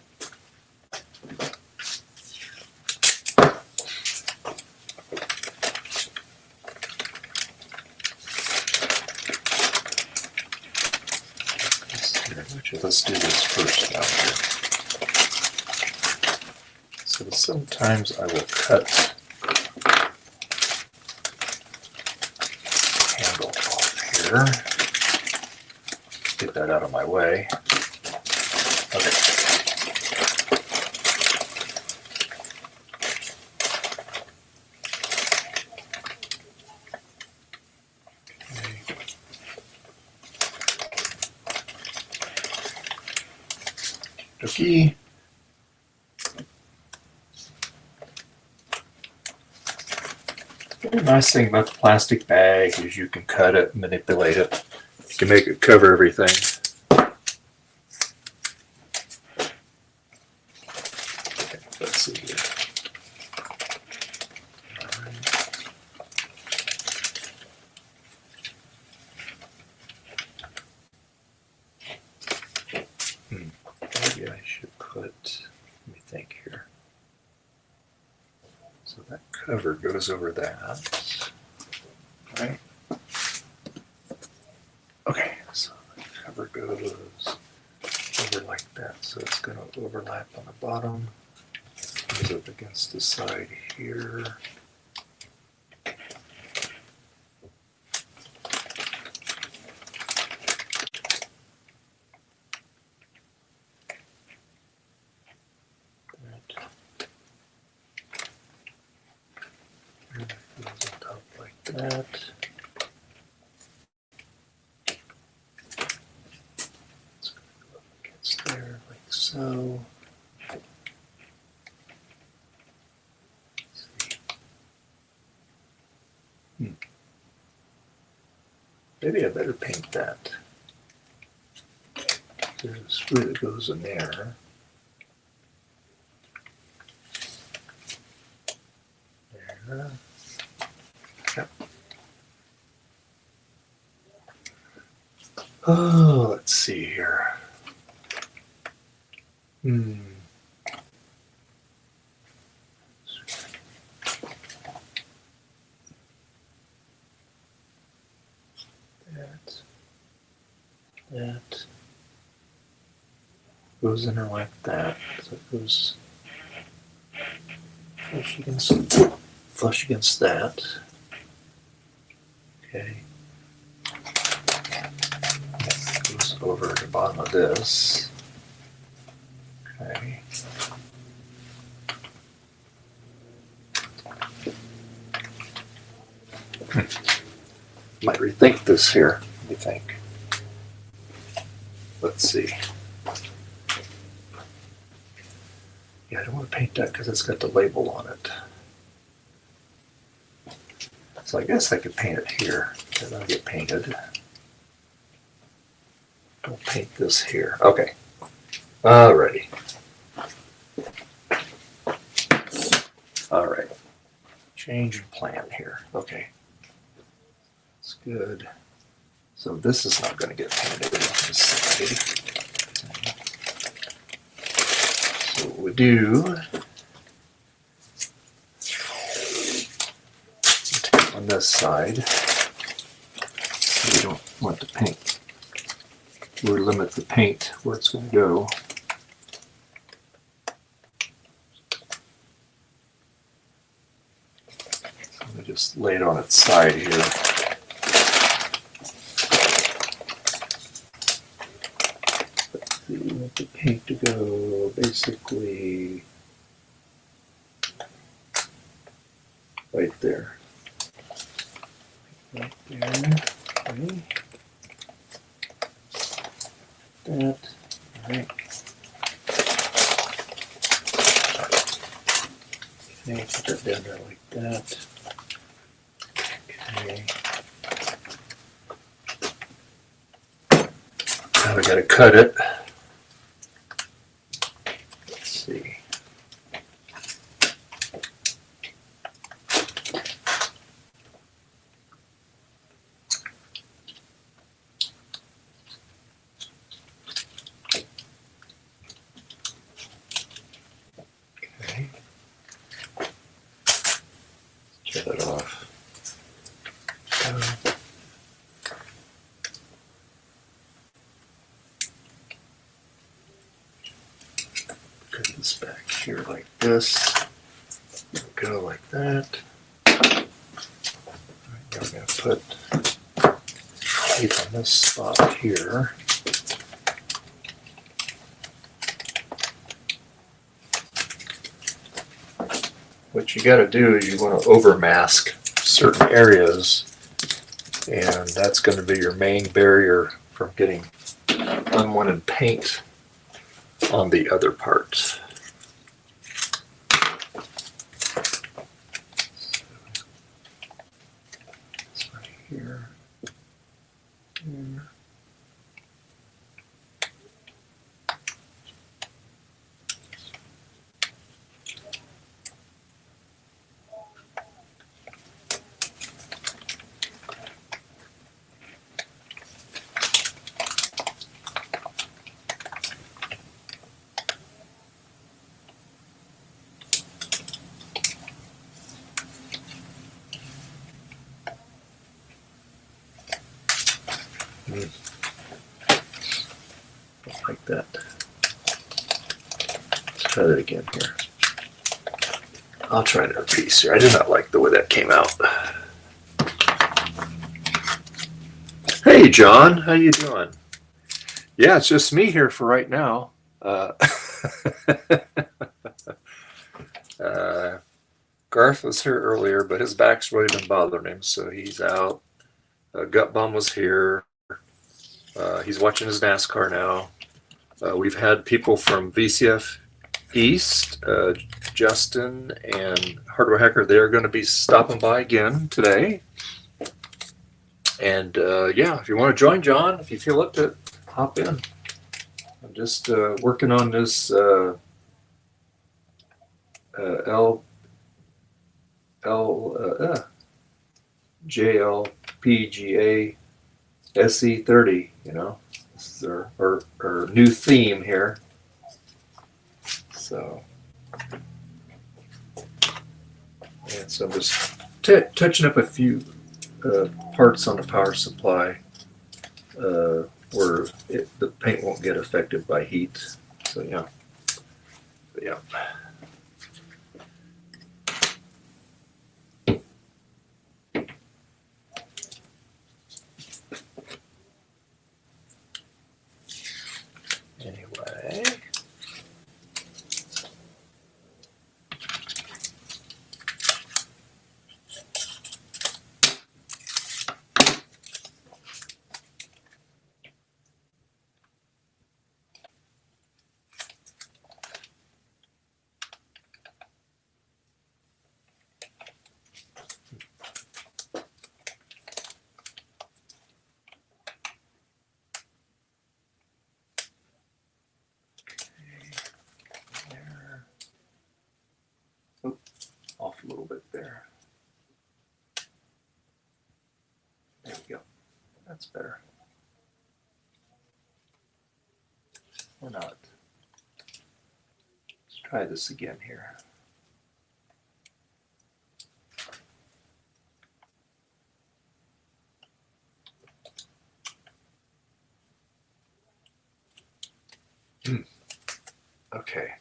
Let's do this first down here. So sometimes I will cut the handle off here. Get that out of my way. Okay. Okay. The nice thing about the plastic bag is you can cut it, manipulate it. You can make it cover everything. Okay, let's see here. Maybe I should put, let me think here. So that cover goes over that. Right? Okay, so the cover goes over like that. So it's going to overlap on the bottom. Goes up against the side here. Maybe I better paint that. There's a screw that goes in there. There. Yep. Oh, let's see here. That goes in there like that. So it goes flush against that. Okay. Goes over the bottom of this. Okay. Might rethink this here. What do you think? Let's see. Yeah, I don't want to paint that because it's got the label on it. So I guess I could paint it here. And that'll get painted. Don't paint this here. Okay. Alrighty. Alright. Change in plan here. Okay. That's good. So this is not going to get painted on this side. So what we do, take on this side, so we don't want the paint. We limit the paint where it's going to go. So we just lay it on its side here. We want the paint to go basically right there. Right there. Okay. That. All right. Okay, put that down there like that. Okay. Now we got to cut it. See. Okay. Shut it off. Put this back here like this. Go like that. Alright, now I'm going to put tape on this spot here. What you got to do is you want to over mask certain areas, and that's going to be your main barrier from getting unwanted paint on the other parts. This right here. Here. Like that. Let's try that again here. I'll try another piece here. I did not like the way that came out. Hey, John, how you doing? Yeah, it's just me here for right now. Garth was here earlier, but his back's really been bothering him, so he's out. Gut Bum was here. He's watching his NASCAR now. We've had people from VCF East, Justin and Hardware Hacker. They're going to be stopping by again today. And yeah, if you want to join John, if you feel up to it, hop in. I'm just working on this JLPGA SE 30. You know, this is our new theme here. So, and so I'm just touching up a few parts on the power supply where the paint won't get affected by heat. So yeah, but yeah. Anyway. Off a little bit there. There we go. That's better. Or not. Let's try this again here. Okay.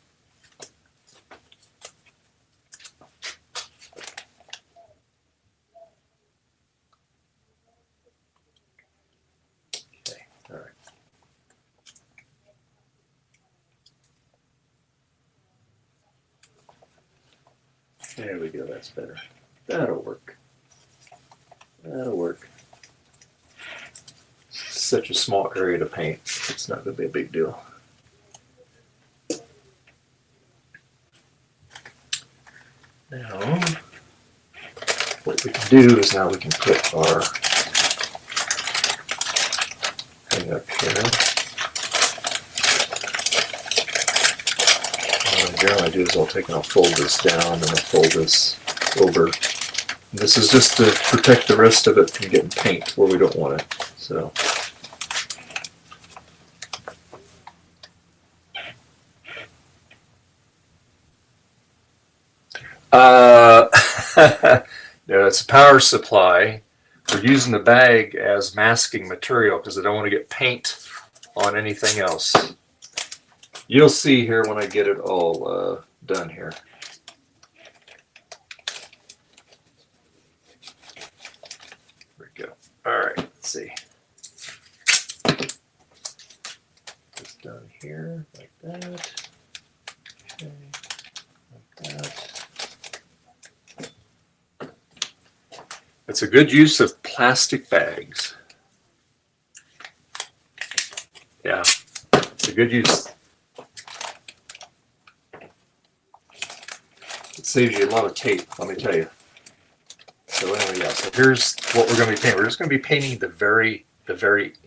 All right. There we go. That's better. That'll work. That'll work. Such a small area to paint. It's not going to be a big deal. Now, what we can do is now we can put our thing up here. What I do is I'll take and I'll fold this down and I'll fold this over. And this is just to protect the rest of it from getting paint where we don't want it. So. No, it's a power supply. We're using the bag as masking material because I don't want to get paint on anything else. You'll see here when I get it all done here. There we go. All right, let's see. It's done here like that. Okay, like that. It's a good use of plastic bags. Yeah, it's a good use. It saves you a lot of tape, let me tell you. So anyway, yeah, so here's what we're going to be painting. We're just going to be painting the very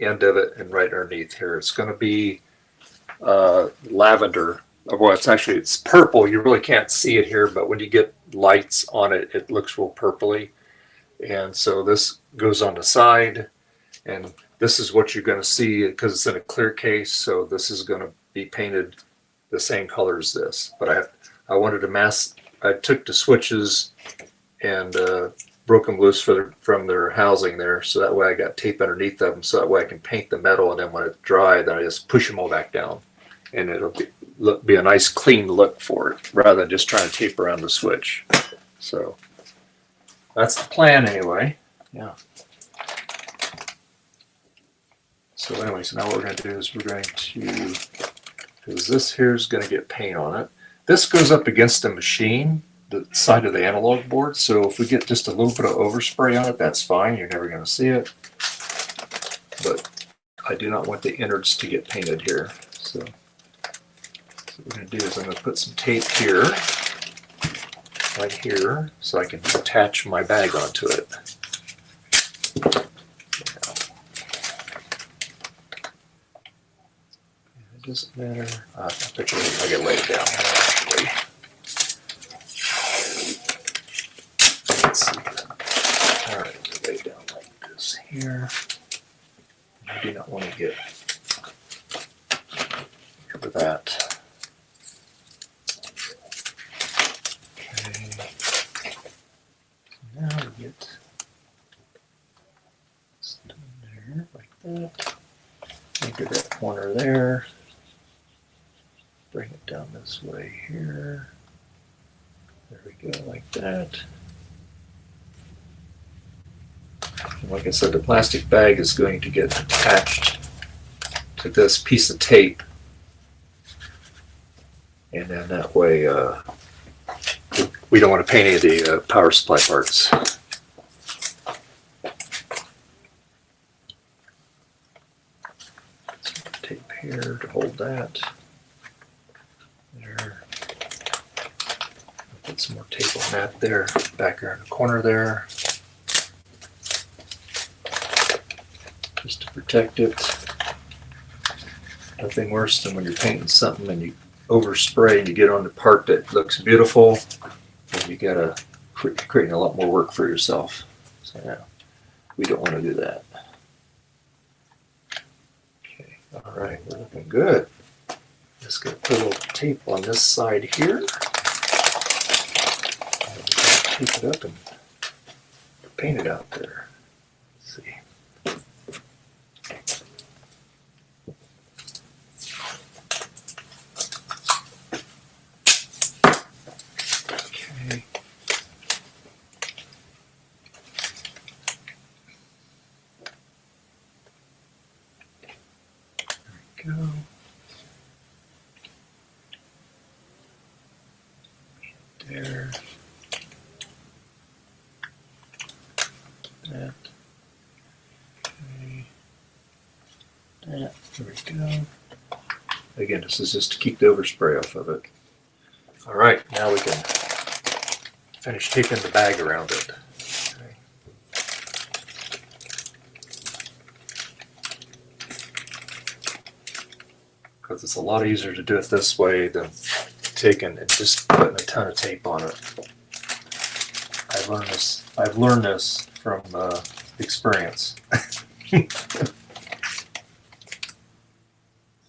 end of it and right underneath here. It's going to be lavender. Well, it's purple. You really can't see it here, but when you get lights on it, it looks real purpley. And so this goes on the side, and this is what you're going to see because it's in a clear case. So this is going to be painted the same color as this. But I wanted to mask. I took the switches and broke them loose from their housing there, so that way I got tape underneath them, so that way I can paint the metal, and then when it's dry, then I just push them all back down, and it'll be a nice clean look for it, rather than just trying to tape around the switch. So. That's the plan anyway. Yeah. So anyway, so now what we're going to do is we're going to, because this here is going to get paint on it. This goes up against the machine, the side of the analog board. So if we get just a little bit of overspray on it, that's fine. You're never going to see it. But I do not want the innards to get painted here. So what we're going to do is I'm going to put some tape here. Right here, so I can attach my bag onto it. doesn't matter. I can lay it down here actually. Let's see. All right, lay it down like this here. I do not want to get rid of that. Okay. Now we get this down there like that. Make it that corner there. Bring it down this way here. There we go, like that. And like I said, the plastic bag is going to get attached to this piece of tape. And then that way, we don't want to paint any of the power supply parts. Some tape here to hold that. There. Put some more tape on that there, back there in the corner there. Just to protect it. Nothing worse than when you're painting something and you overspray and you get on the part that looks beautiful, and you gotta creating a lot more work for yourself. So yeah, we don't want to do that. Okay, all right, we're looking good. Just gonna put a little tape on this side here. And tape it up and paint it out there. Let's see. Okay. There we go. There. That. Okay. That. There we go. Again, this is just to keep the overspray off of it. All right, now we can finish taping the bag around it. Okay. Because it's a lot easier to do it this way than taking and just putting a ton of tape on it. I've learned this from experience. So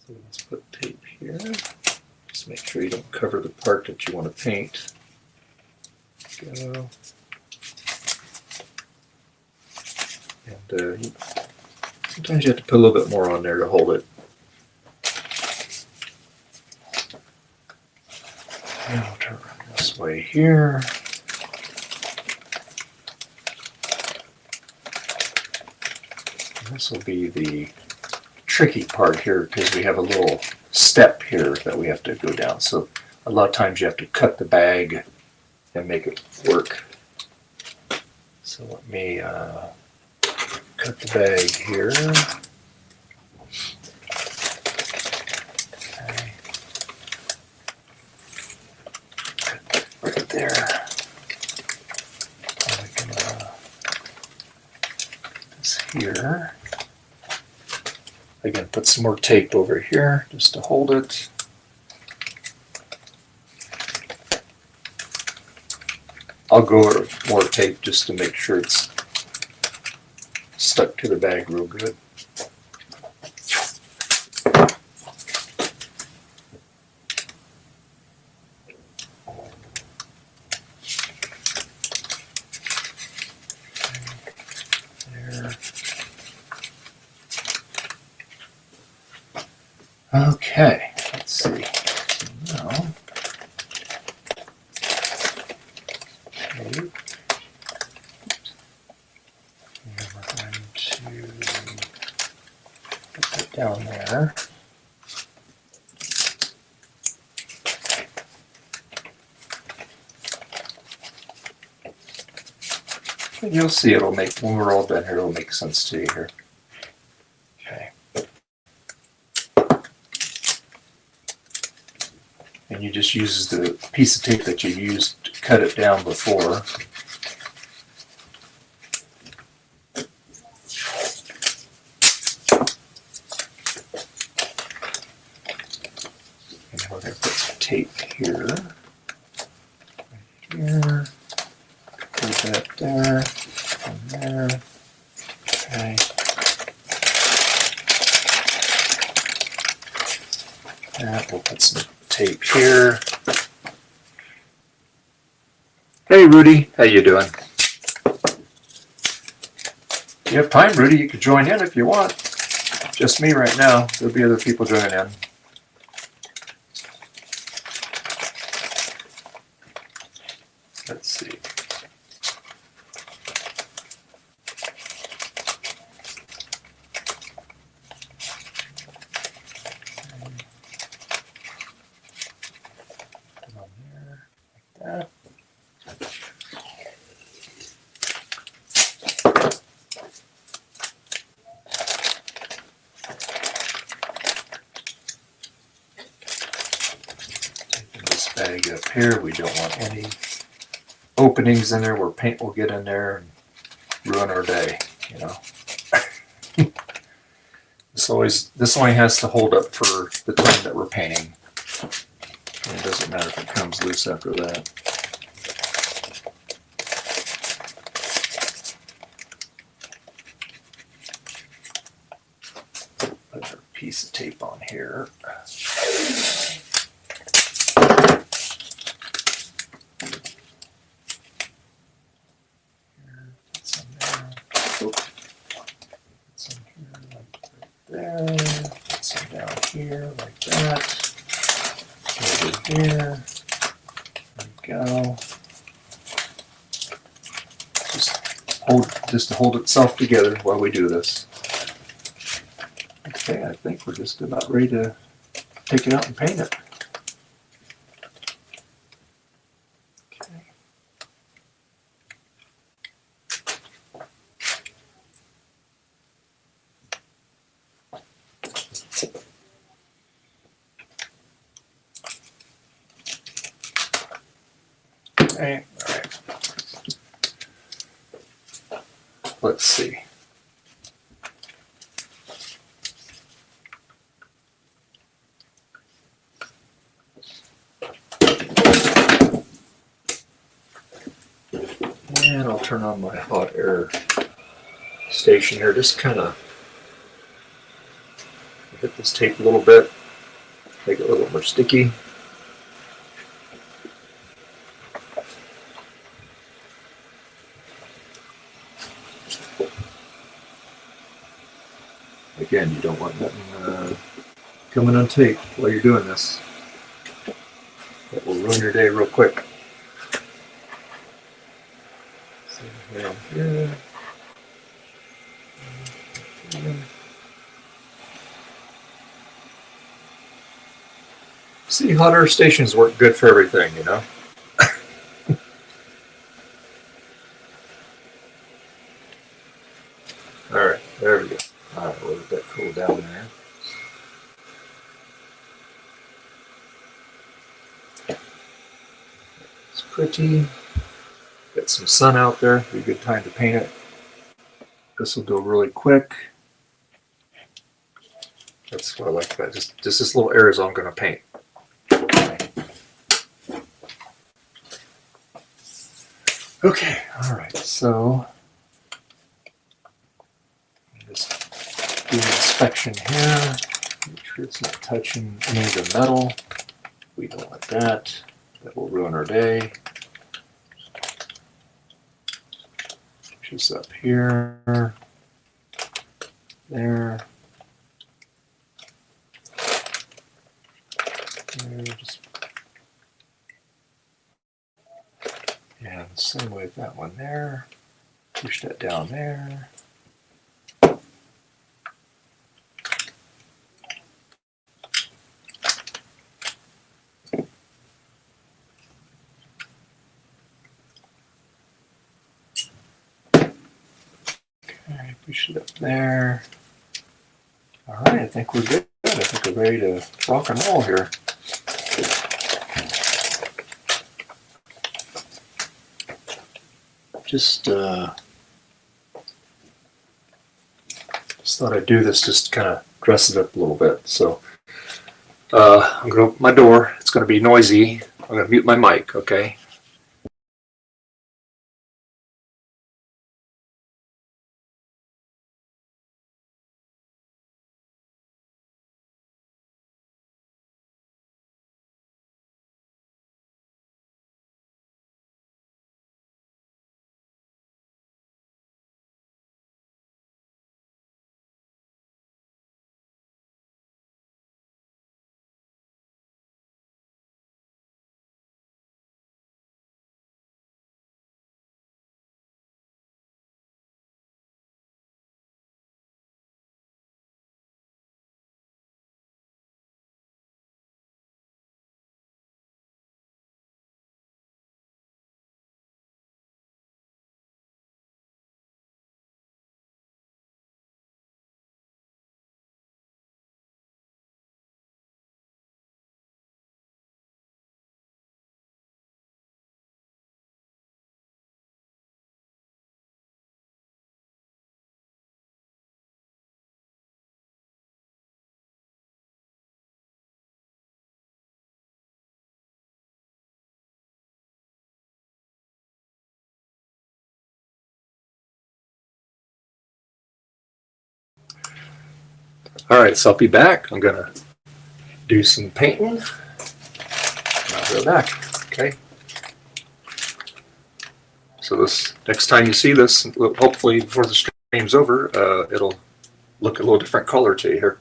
let's put tape here. Just make sure you don't cover the part that you want to paint. Go. And sometimes you have to put a little bit more on there to hold it. And I'll turn around this way here. And this will be the tricky part here because we have a little step here that we have to go down. So a lot of times you have to cut the bag and make it work. So let me cut the bag here. Okay. Right there. And we can put this here. Again, put some more tape over here just to hold it. I'll go over more tape just to make sure it's stuck to the bag real good. There. Okay, let's see. Now, and we're going to put that down there. And you'll see it'll make, when we're all done here, it'll make sense to you here. Okay. And you just use the piece of tape that you used to cut it down before. tape here. Here. Put that there. And there. Okay. And we'll put some tape here. Hey, Rudy. How you doing? If you have time, Rudy, you could join in if you want. Just me right now. There'll be other people joining in. Let's see. Put on there, like that. Bag up here. We don't want any openings in there where paint will get in there and ruin our day, you know. This only has to hold up for the time that we're painting. And it doesn't matter if it comes loose after that. Put a piece of tape on here. Here, like that. Over here. There we go. Just to hold itself together while we do this. Okay, I think we're just about ready to take it out and paint it. Okay. Okay, all right. Let's see. And I'll turn on my hot air station here. Just kind of hit this tape a little bit, make it a little more sticky. Again, you don't want nothing coming on tape while you're doing this. That will ruin your day real quick. So here. See, hot air stations work good for everything, you know. All right, there we go. All right, we'll let that cool down there. It's pretty. Got some sun out there. Be a good time to paint it. This will go really quick. That's what I like about it. Just this little area I'm going to paint. Okay, all right. So just do an inspection here. Make sure it's not touching any of the metal. We don't want that. That will ruin our day. Just up here, there. Just, and the same way with that one there. Push that down there. Okay, push it up there. All right, I think we're good. I think we're ready to rock and roll here. Just thought I'd do this, just kind of dress it up a little bit. So I'm gonna open my door. It's it's going to be noisy, I'm going to mute my mic, okay? All right, so I'll be back. I'm going to do some painting. I'll go back, okay? So this next time you see this, hopefully before the stream's over, it'll look a little different color to you here.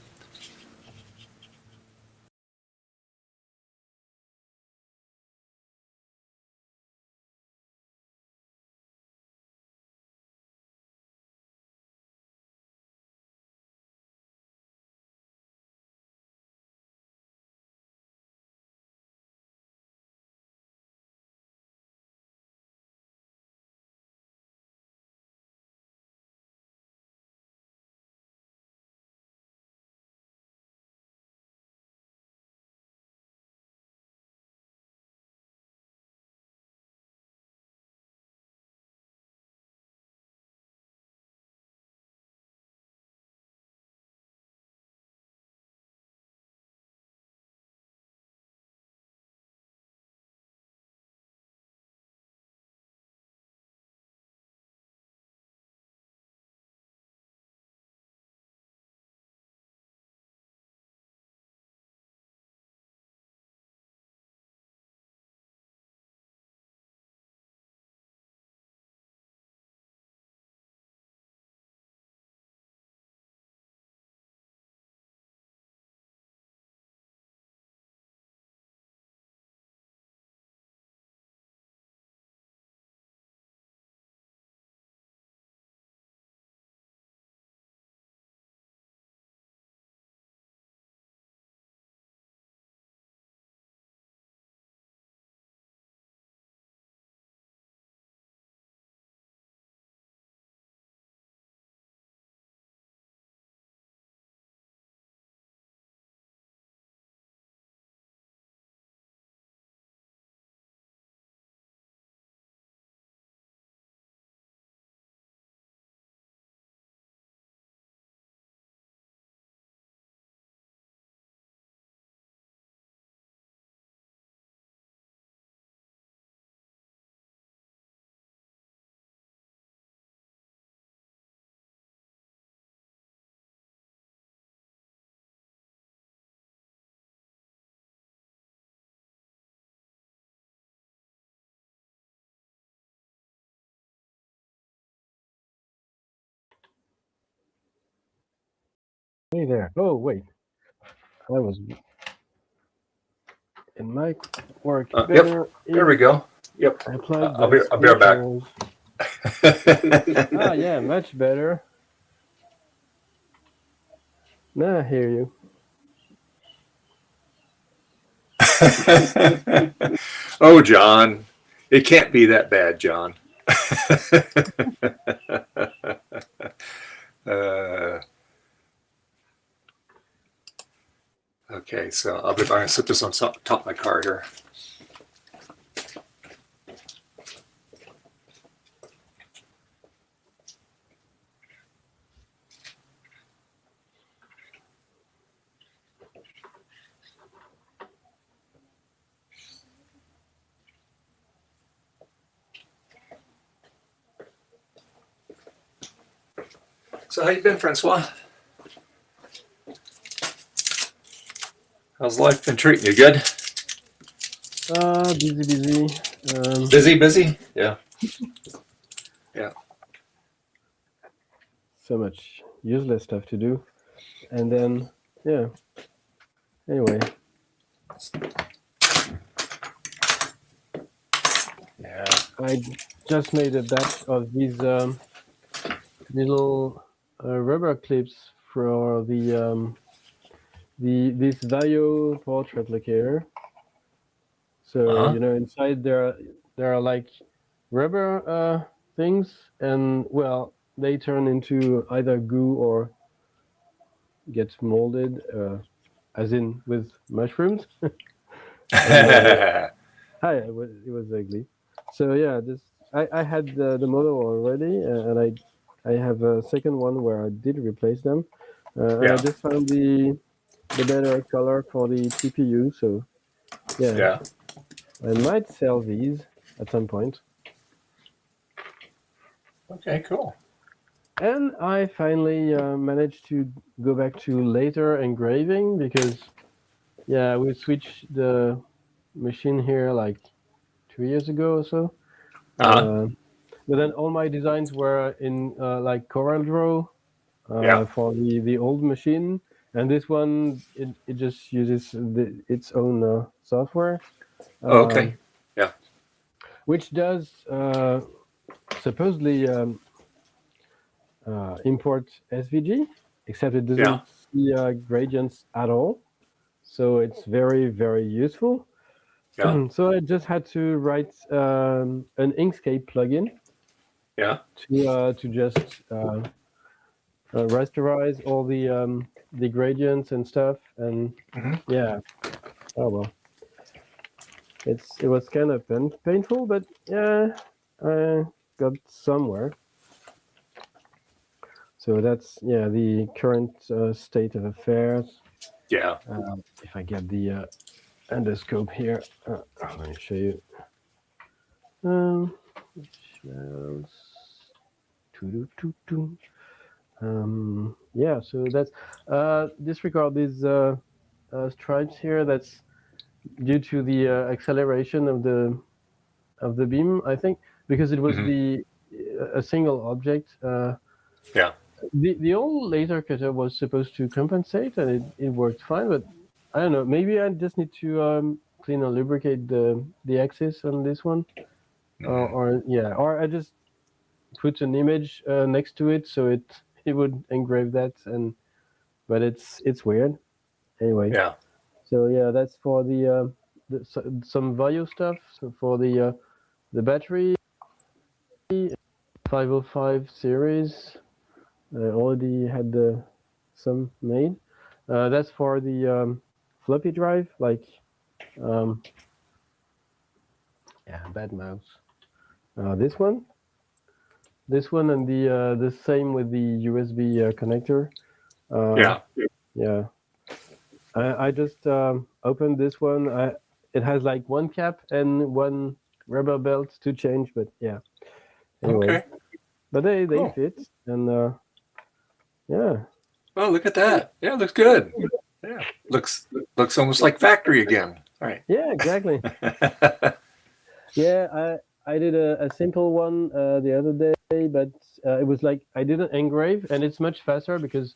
Hey there. Oh, wait. That was. It might work Yep, better there we if go. Yep, I plug I'll the be right back. speakers. Ah, yeah, much better. Now I hear you. Oh, John, it can't be that bad, John. Okay, so I'm going to set this on top of my car here. So how you been, Francois? How's life been treating you? Good? Busy. Busy? Yeah. Yeah. So much useless stuff to do. And then, yeah. Anyway, Yeah. I just made a batch of these little rubber clips for this Vaio portrait lacquer. So inside there are like rubber things, and well, they turn into either goo or get molded, as in with mushrooms. Yeah. It was ugly. So yeah, I had the model already, and I have a second one where I did replace them, and I just found the better color for the TPU. So yeah, I might sell these at some point. Okay, cool. And I finally managed to go back to later engraving because, yeah, we switched the machine here like 2 years ago or so. But then all my designs were in like CorelDRAW for the old machine, and this one it just uses its own software. Okay. Yeah. Which does supposedly import SVG, except it doesn't see gradients at all. So it's very, very useful. Yeah. So I just had to write an Inkscape plugin. Yeah. To just rasterize all the gradients and stuff, and yeah. Oh well. It was kind of painful, but yeah, I got somewhere. So that's the current state of affairs. Yeah. If I get the endoscope here, let me show you. Yeah, so that's disregard these stripes here. That's due to the acceleration of the beam, I think, because it was a single object. The old laser cutter was supposed to compensate, and it worked fine. But I don't know. Maybe I just need to clean and lubricate the axis on this one, or I just put an image next to it so it would engrave that, but it's weird. Anyway. Yeah. So yeah, that's for some Vaio stuff. So for the battery 505 series, I already had some made. That's for the floppy drive, like bad mouse. This one, and the same with the USB connector. Yeah. I just opened this one. It has like one cap and one rubber belt to change, but yeah. Anyway, Okay. but they fit, and yeah. Oh, look at that! Yeah, looks good. Yeah, looks almost like factory again. All right. Yeah, exactly. Yeah, I did a simple one the other day, but it was like I didn't engrave, and it's much faster because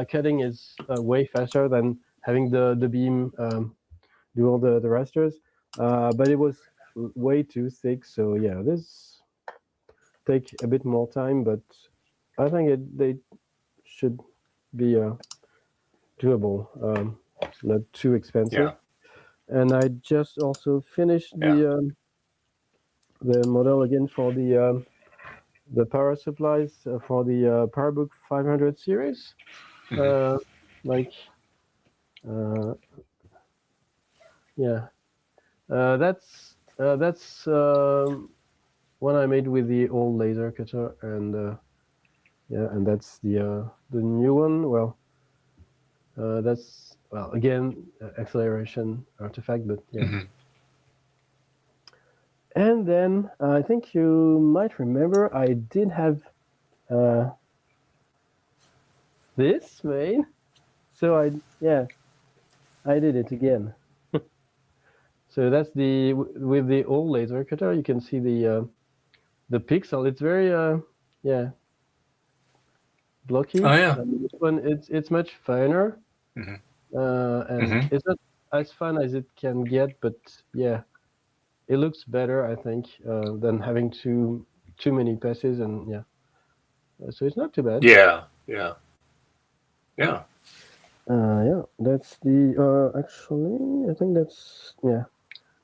cutting is way faster than having the beam do all the rasters. But it was way too thick, so yeah, this take a bit more time, but I think they should be doable, not too expensive. And I just also finished the model again for the power supplies for the PowerBook 500 series. That's one I made with the old laser cutter, and and that's the new one. Well, that's again acceleration artifact, but yeah. And then I think you might remember I did have this main. So I did it again. So that's with the old laser cutter. You can see the pixel. It's very blocky. Oh yeah. And this one it's much finer, Mhm. and Mhm. it's not as fun as it can get, but yeah, it looks better, I think, than having too many passes, and yeah, so it's not too bad. Yeah. Yeah. Yeah. Yeah, that's the actually I think that's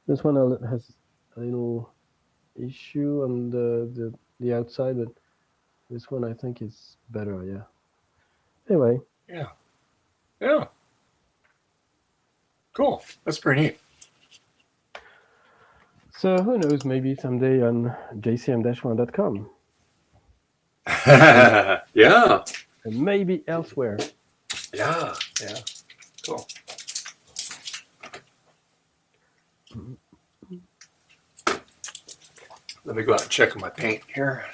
this one has a little issue on the outside, but this one I think is better. Yeah. Anyway, Yeah. Yeah. Cool. That's pretty neat. so who knows? Maybe someday on jcm-1.com, Yeah. and maybe elsewhere. Yeah. Yeah. Cool. Let me go out and check my paint here.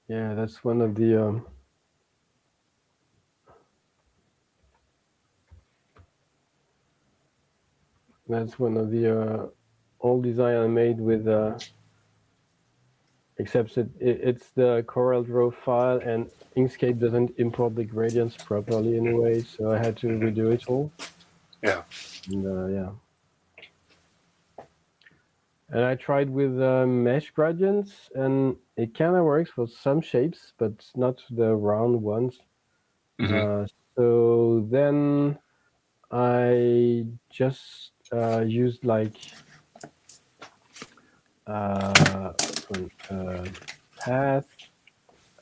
Yeah, that's one of the old design I made with except it's the CorelDRAW file, and Inkscape doesn't import the gradients properly anyway, so I had to redo it all. Yeah. And yeah. And I tried with mesh gradients, and it kind of works for some shapes, but not the round ones. Mhm. So then I just used like path,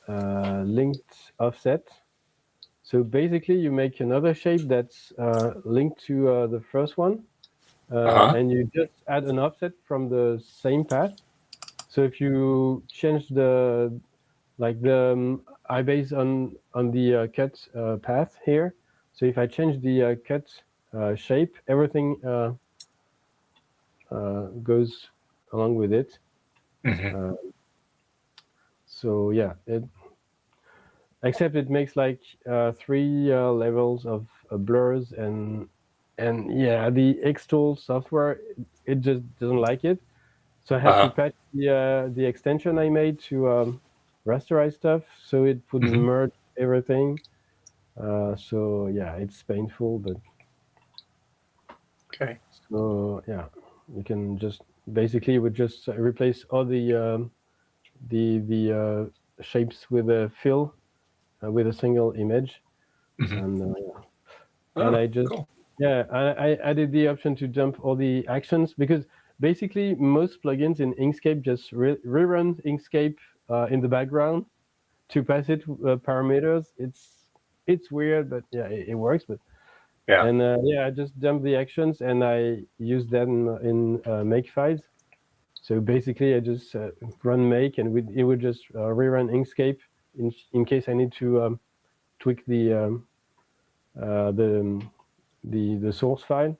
linked offset. So basically, you make another shape that's linked to the first one, Uh-huh. and you just add an offset from the same path. So if you change the I base on the cut path here. So if I change the cut shape, everything goes along with it. Mhm. So yeah, except it makes like 3 levels of blurs, and yeah, the xTool software, it just doesn't like it. So I had to Uh-huh. patch the extension I made to rasterize stuff, so it would Mhm. merge everything. So yeah, it's painful, but Okay. so yeah, you can just basically would just replace all the shapes with a fill with a single image, Mhm. and Oh, I just cool. I added the option to dump all the actions, because basically most plugins in Inkscape just rerun Inkscape in the background to pass it parameters. It's weird, but yeah, it works. But Yeah. and yeah, I just dump the actions and I use them in make files. So basically, I just run make, and it would just rerun Inkscape in case I need to tweak uh, the the source file.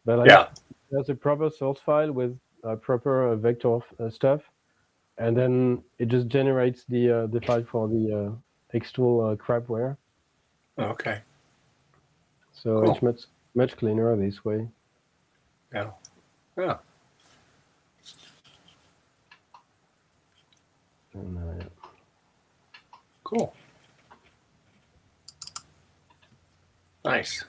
But like, Yeah. there's a proper source file with proper vector stuff, and then it just generates the file for the xTool crapware. Okay. So it's Cool. much cleaner this way. Yeah. Yeah. And, yeah. Cool. Nice.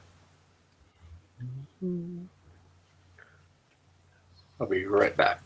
I'll be right back.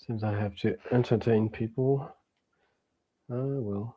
Since I have to entertain people, I will.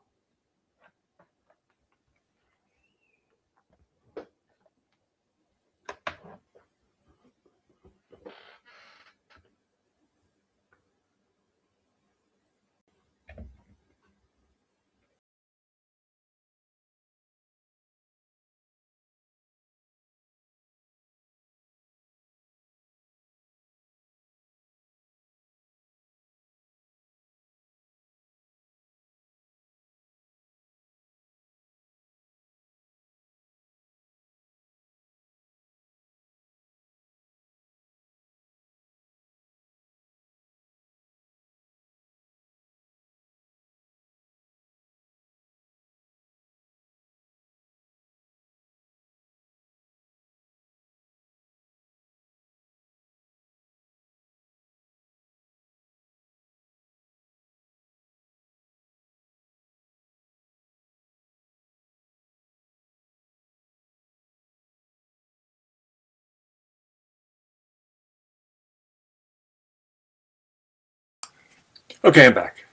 Okay, I'm back.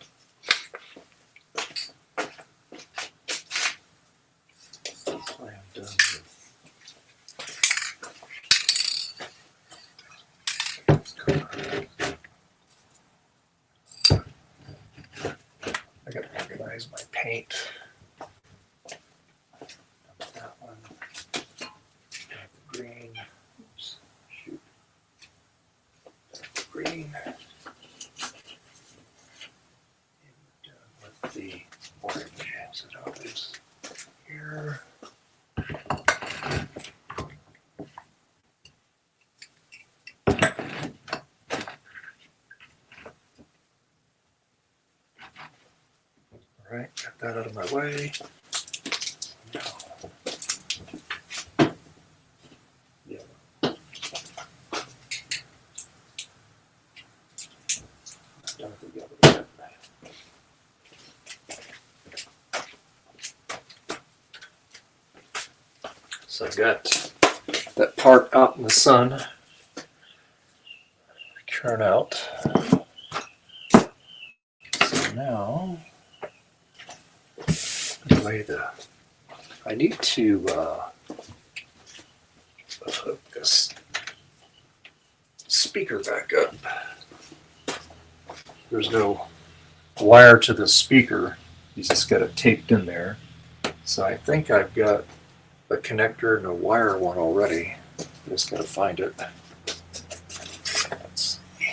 I am done with. I gotta organize my paint. That one. Got the green. Oops, shoot. Green. With the orange, as it always here. All right, got that out of my way. Now, yeah. Done with the yellow yet. So I got that part out in the sun, turn out. So now, I need to hook this speaker back up. There's no wire to the speaker. You just got it taped in there. So I think I've got a connector and a wire one already. Just got to find it. Let's see.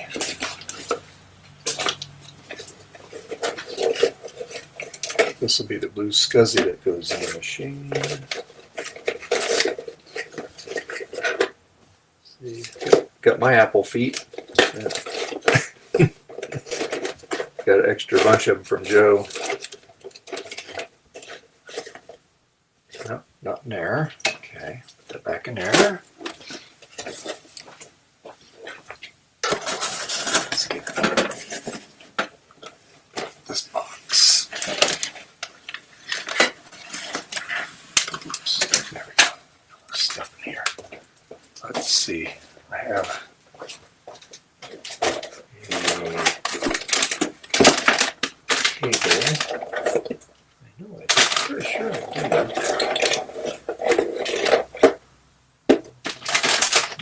This will be the blue SCSI that goes in the machine. See, got my Apple feet. Yeah. Got an extra bunch of them from Joe. No, not in there. Okay, put that back in there. Let's get this box. Oops, there we go. Stuff in here. Let's see. I have a cable. I know it. I'm pretty sure I did.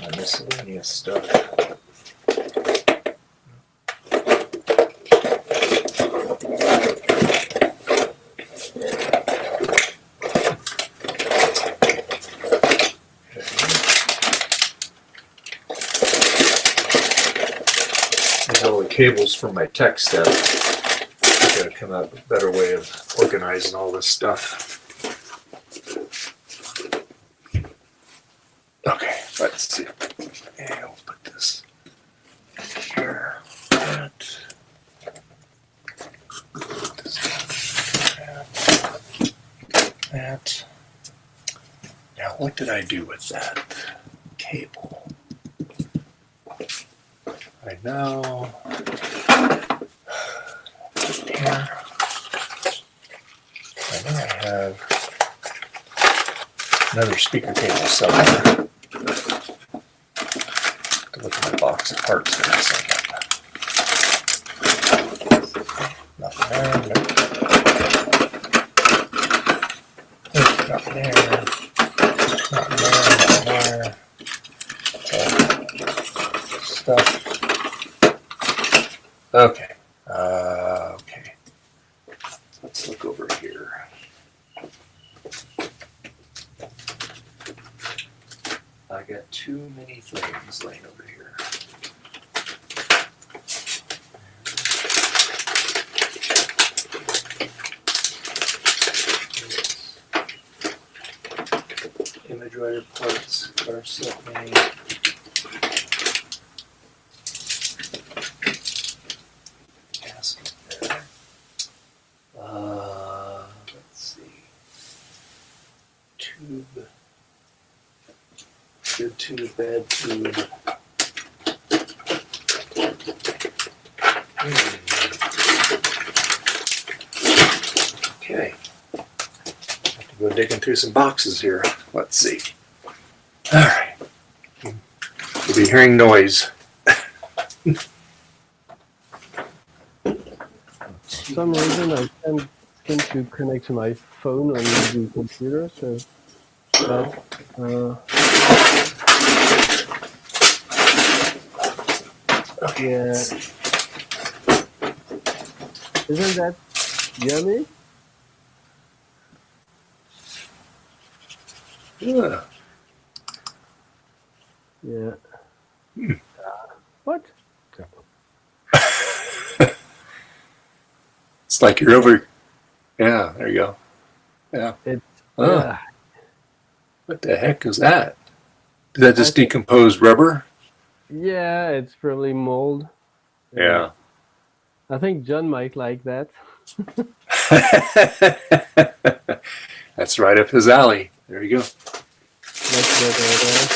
My miscellaneous stuff. These are all the cables for my tech stuff. I've got to come up with a better way of organizing all this stuff. Okay, let's see. And I'll put this here. That. Now, what did I do with that cable? I know. Here. I know I have another speaker cable somewhere. To look at my box of parts for a second. Not there. Not there. Stuff. Okay. Okay. Let's look over here. I got too many things laying over here. Image writer parts are set many. Gasket there. Let's see. Tube. Good tube, bad tube. Okay. Have to go digging through some boxes here. Let's see. All right. You'll be hearing noise. For some reason, I can't seem to connect to my phone on the computer, so yeah. Isn't that yummy? Yeah. Yeah. What? It's like you're over. Yeah, there you go. Yeah. It's What the heck is that? Did that just decompose rubber? yeah, it's probably mold. Yeah. I think John might like that. That's right up his alley. There you go. Let's get there.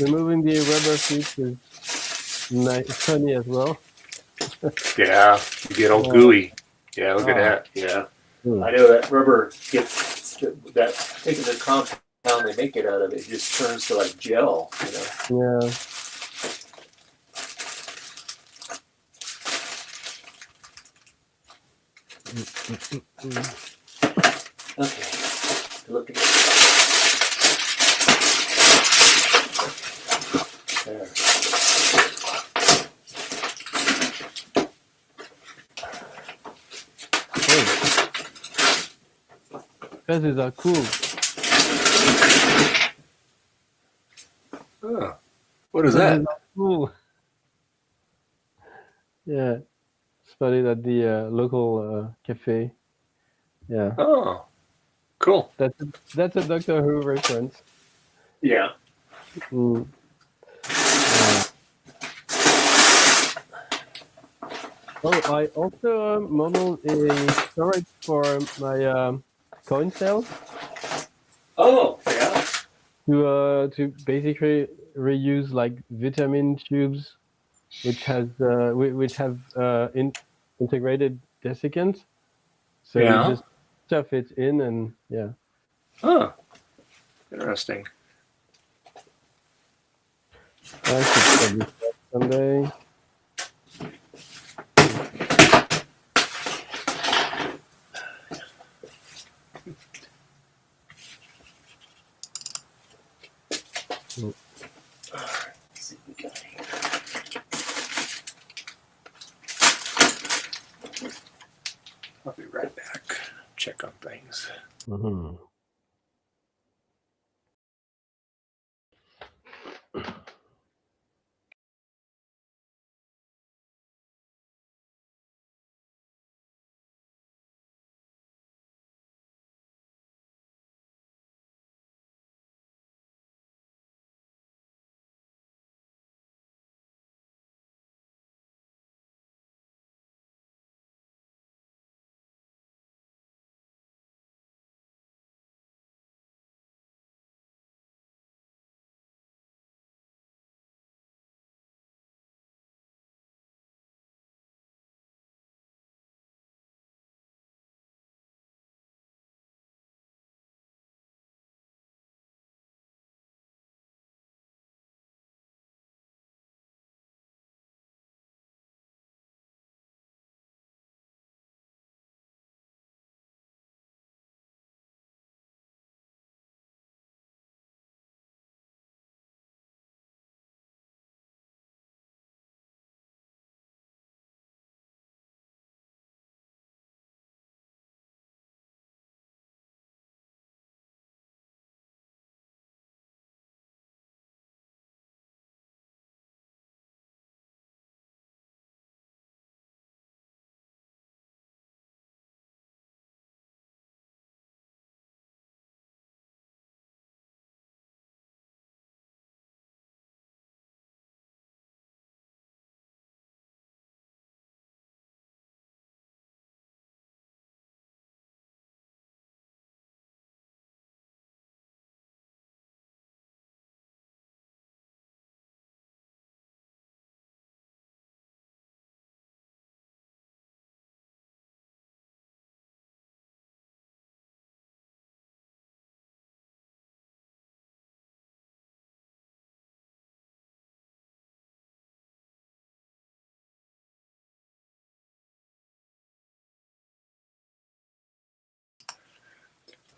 And removing the rubber sheet is nice, funny as well. Yeah, you get all gooey. Yeah, look at that. Yeah. I know that rubber gets that taking the compound they make it out of, it just turns to like gel, you know. Yeah. Okay. Look at it. There. Feathers are cool. Oh, what is that? Feathers are cool. Yeah. Spotted at the local cafe. Yeah. Oh, cool. That's a Doctor Who reference. Yeah. Mm. Oh, I also modeled a storage for my coin cells. Oh, yeah. To basically reuse like vitamin tubes, which have integrated desiccants. So Yeah. you just stuff it in and yeah. Oh, interesting. I should probably start someday. Let's see what we got here. I'll be right back. Check on things. Mm-hmm.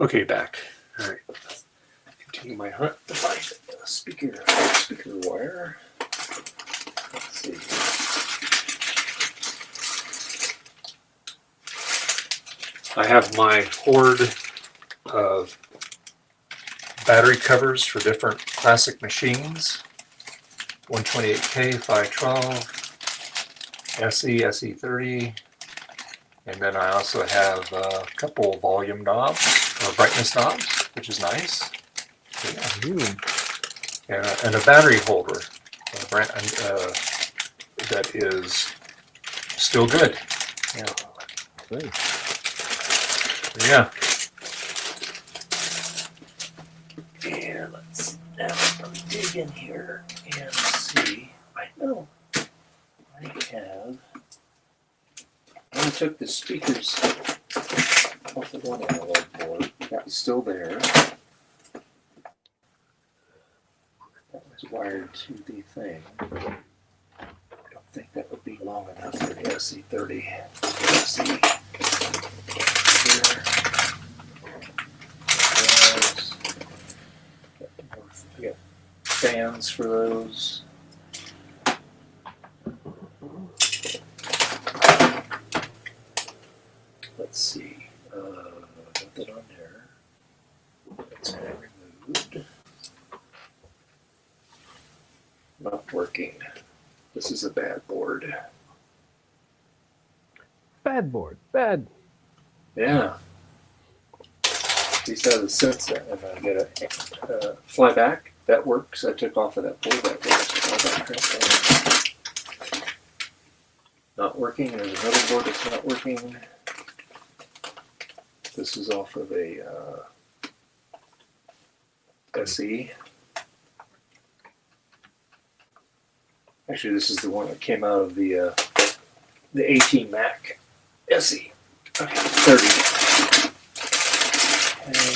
Okay, back. All right. Continue my hunt to find the speaker wire. Let's see. I have my hoard of battery covers for different classic machines. 128K, 512, SE, SE30, and then I also have a couple volume knobs, or brightness knobs, which is nice. Yeah. And a battery holder that is still good. Yeah. Yeah. And let's now dig in here and see. I know I took the speakers off the one analog board. That was still there. That was wired to the thing. I don't think that would be long enough for the SE30. Let's see. I got fans for those. Let's see. Nothing on there. That's been removed. Not working. This is a bad board. Bad board. Bad. Yeah. These have the sensor, and I get a flyback. That works. I took off of that board. That works. Not working. There's another board that's not working. This is off of a SE. Actually, this is the one that came out of the 18 Mac SE. Okay, 30. Okay,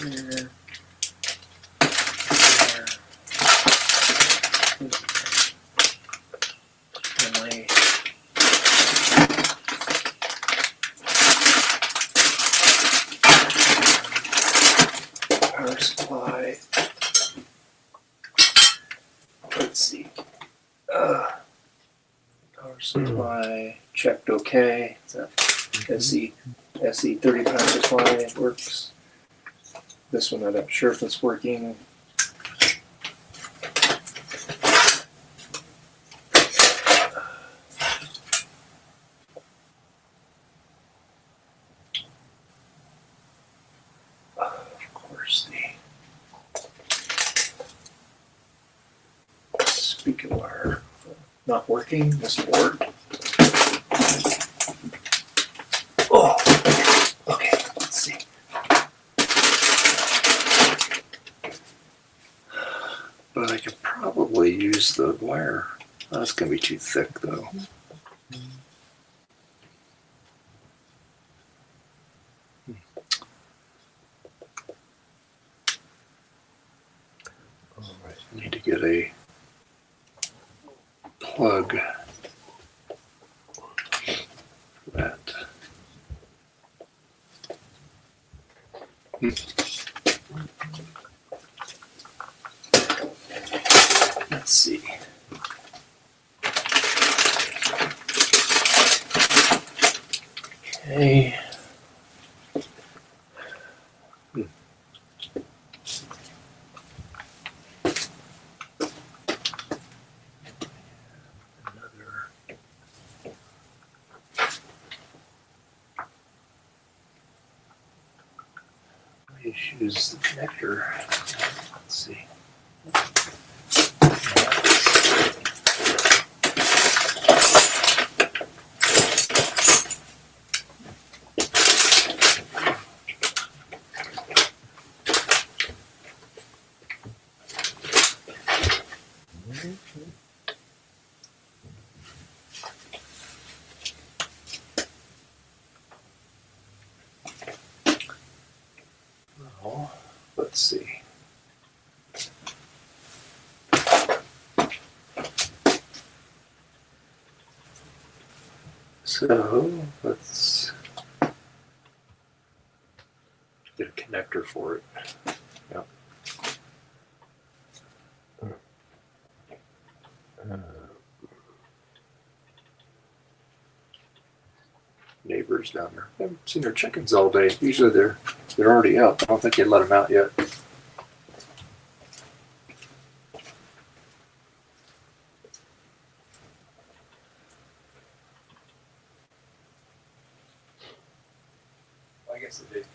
here. Finally. Power supply. Let's see. Power supply checked okay. Is that SE 30 power supply works. This one I'm not sure if it's working. Of course, the speaker wire not working. This board. Oh, okay. Let's see. But I could probably use the wire. Oh, that's going to be too thick, though. All right, I need to get a plug for that. Let's see. Okay. Use the connector. Let's see. Well, let's see. So let's Get a connector for it. Yep. Neighbors down there. I haven't seen their chickens all day. Usually they're already up. I don't think they let them out yet. I guess they did.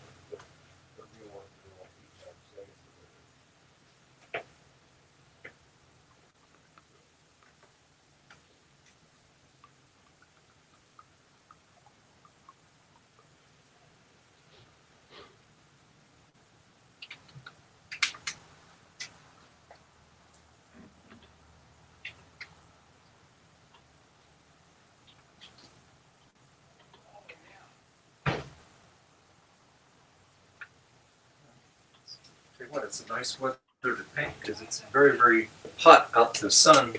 Tell you what, it's a nice weather to paint because it's very, very hot out in the sun.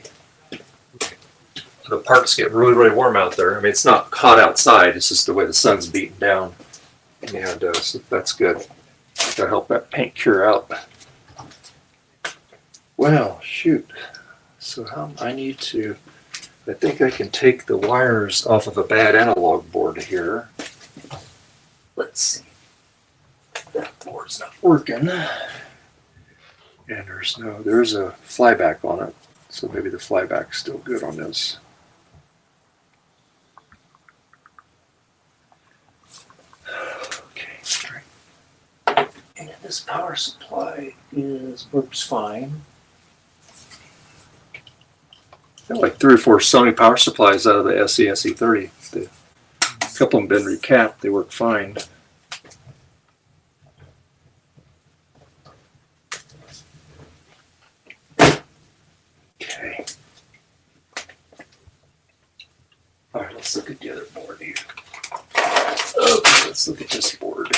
The parts get really, really warm out there. I mean, it's not hot outside. It's just the way the sun's beating down. And so that's good. That'll help that paint cure out. Well, shoot. So I think I can take the wires off of a bad analog board here. Let's see. That board's not working. And there's a flyback on it. So maybe the flyback's still good on this. Okay, and this power supply works fine. I have like 3 or 4 Sony power supplies out of the SE SE30. A couple of them have been recapped. They work fine. Okay. All right, let's look at the other board here. Okay, let's look at this board.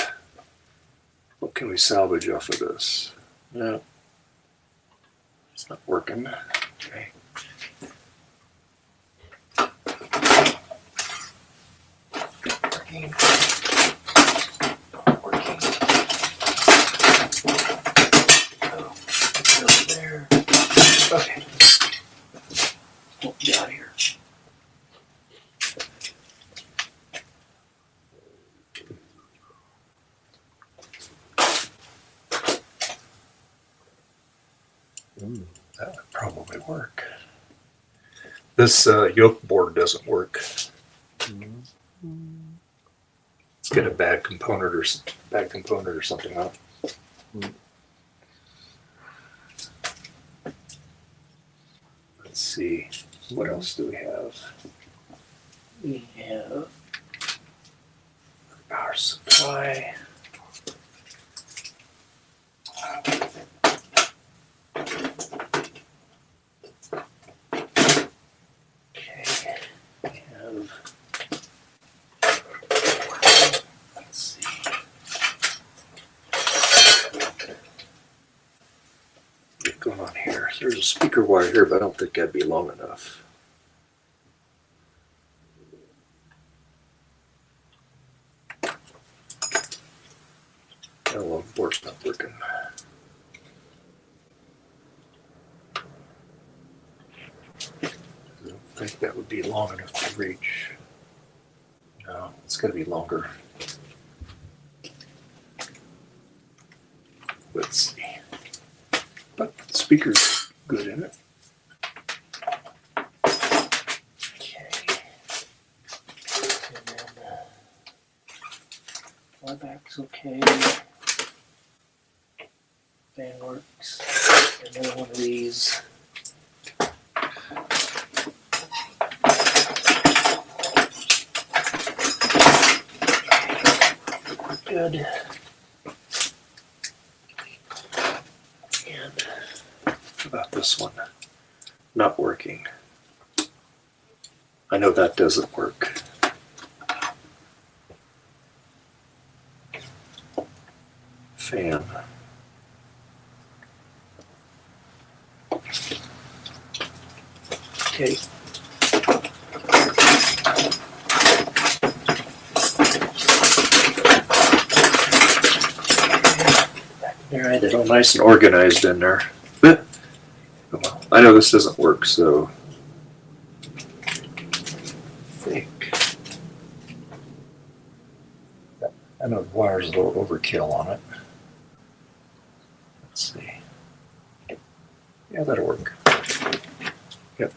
What can we salvage off of this? No, it's not working. Okay. Working. Working. Oh, it's over there. Okay. What we got here? That would probably work. This yoke board doesn't work. It's got a bad component or something on it. Let's see. What else do we have? We have power supply. Going on here. There's a speaker wire here, but I don't think that'd be long enough. Analog board's not working. I don't think that would be long enough to reach. No, it's going to be longer. Let's see. But the speaker's good in it. Okay. And then flyback's okay. Fan works. Another one of these. Good. About this one not working. I know that doesn't work. Fan. Okay. All right, it's all nice and organized in there. Well, I know this doesn't work, so I think I know the wire's a little overkill on it. Let's see. Yeah, that'll work. Yep.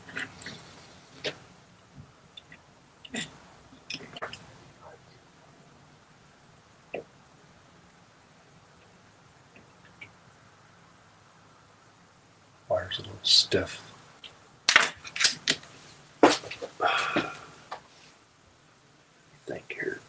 Wire's a little stiff. Think here.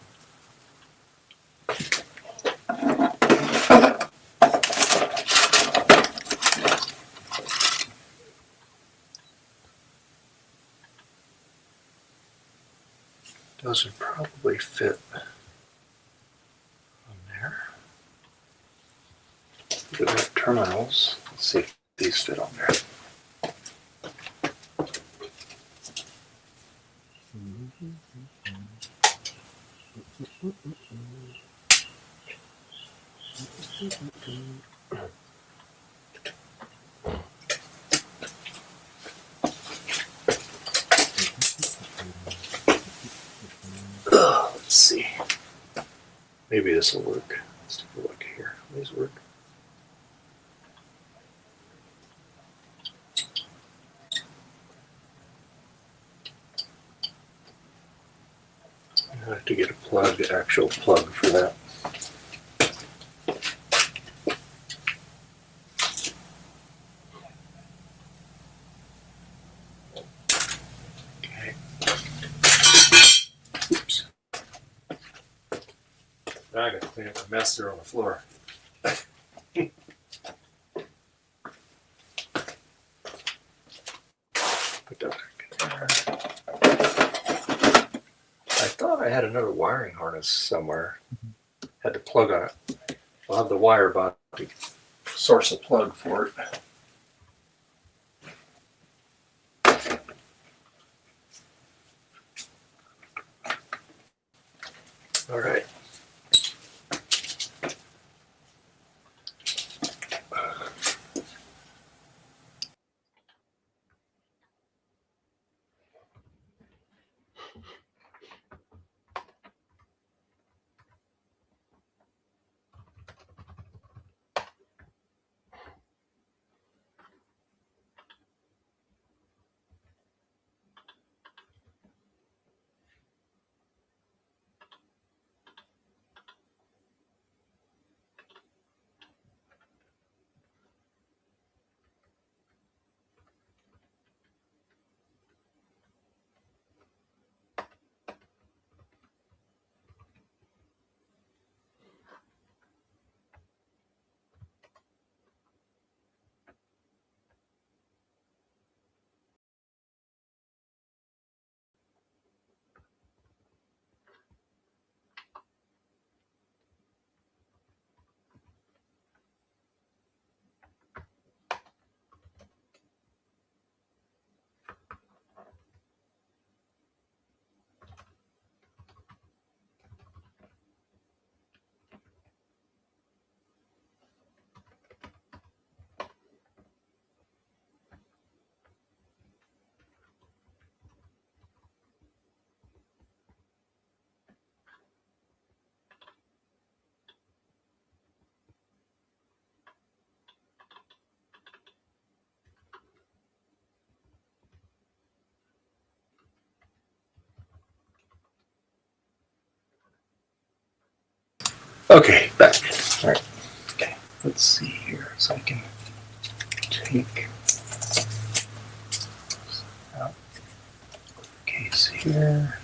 Doesn't probably fit on there. Look at the terminals. Let's see if these fit on there. Let's see. Maybe this will work. Let's take a look here. Will these work? I have to get a plug, an actual plug for that. Okay. Oops. Now I got to clean up the mess there on the floor. Put that back in there. I thought I had another wiring harness somewhere. Had to plug on it. I'll have the wire body to source a plug for it. All right. Okay, back. All right. Okay, let's see here. So I can take out the case here.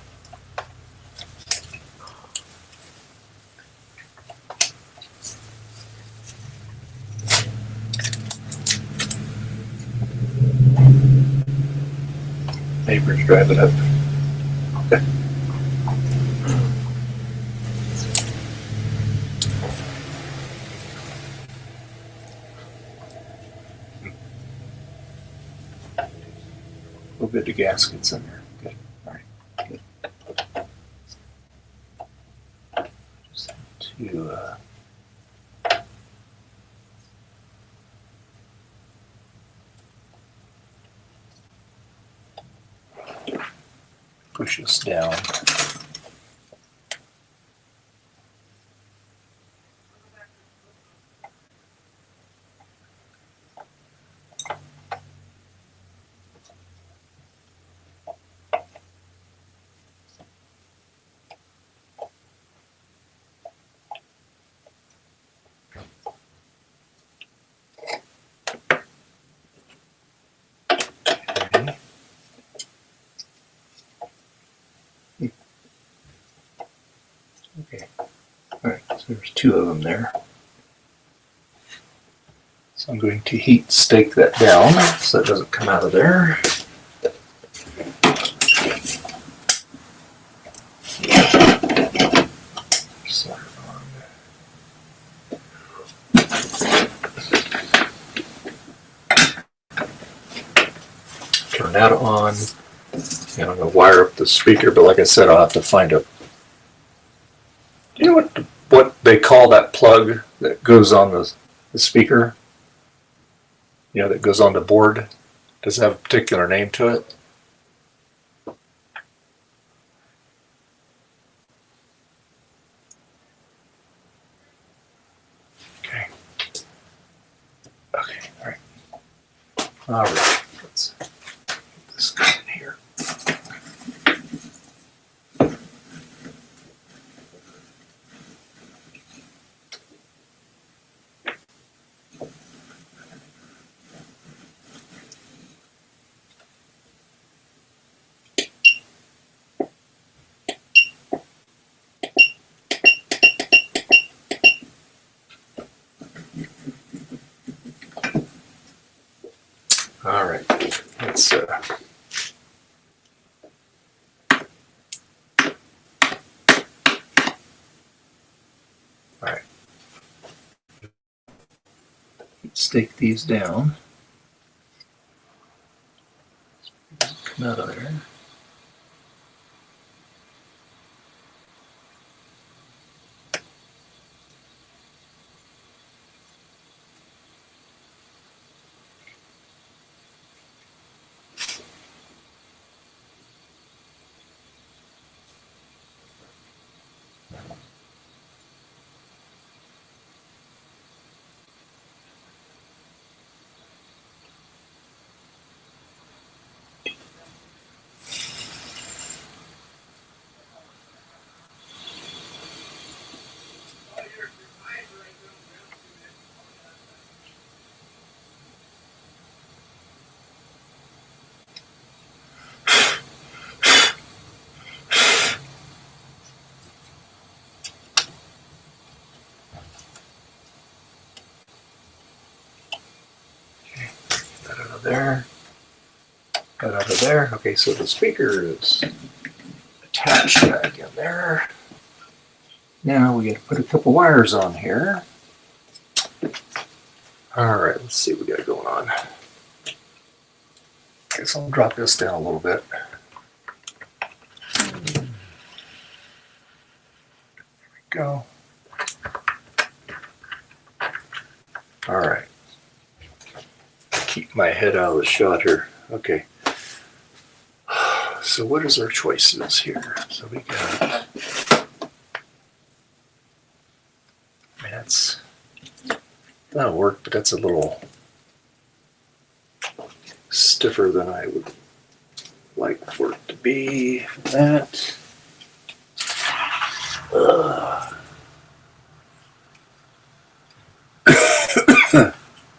Neighbors driving up. A little bit of gaskets in there. Good. All right. Good. Just have to push this down. Okay. All right, so there's two of them there. So I'm going to heat stake that down so that doesn't come out of there. Turn that on. And I'm going to wire up the speaker, but like I said, I'll have to find a. You know what they call that plug that goes on the speaker? You know, that goes on the board? Does it have a particular name to it? Okay. Okay, all right. All right, let's get this guy in here. All right, let's all right, stake these down. Come out of there. That out of there. That out of there. Okay, so the speaker is attached back in there. Now we got to put a couple wires on here. All right, let's see what we got going on. Okay, so I'll drop this down a little bit. There we go. All right. Keep my head out of the shot here. Okay. So what is our choices here? So we got, I mean, that'll work, but that's a little stiffer than I would like for it to be. That.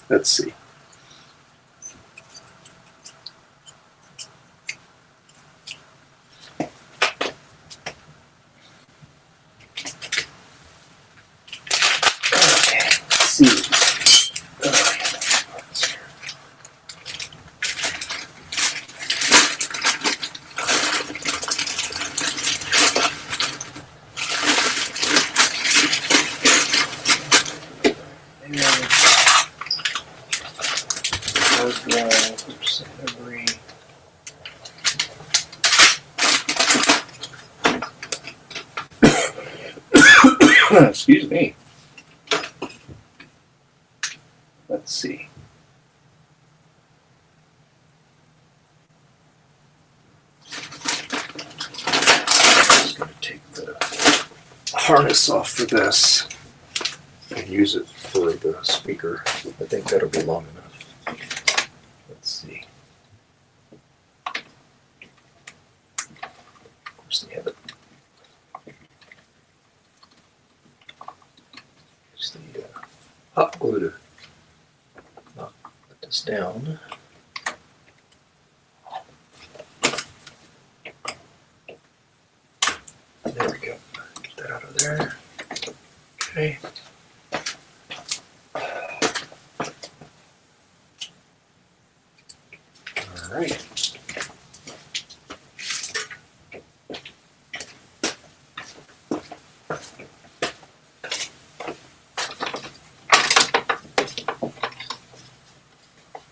Let's see. Excuse me. Let's see. harness off for this and use it for the speaker. I think that'll be long enough. Let's see. Of course they have it. Use the hot glue to not put this down. There we go. Get that out of there. Okay. All right.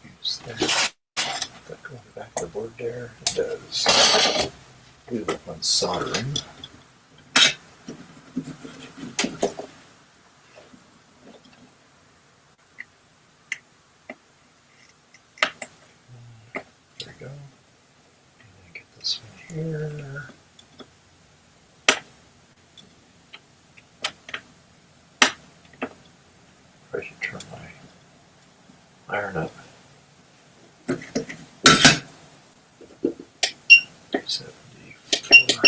Use that. That go on the back of the board there. It does. Do that one soldering. There we go. And then get this one here. I should turn my iron up. 74.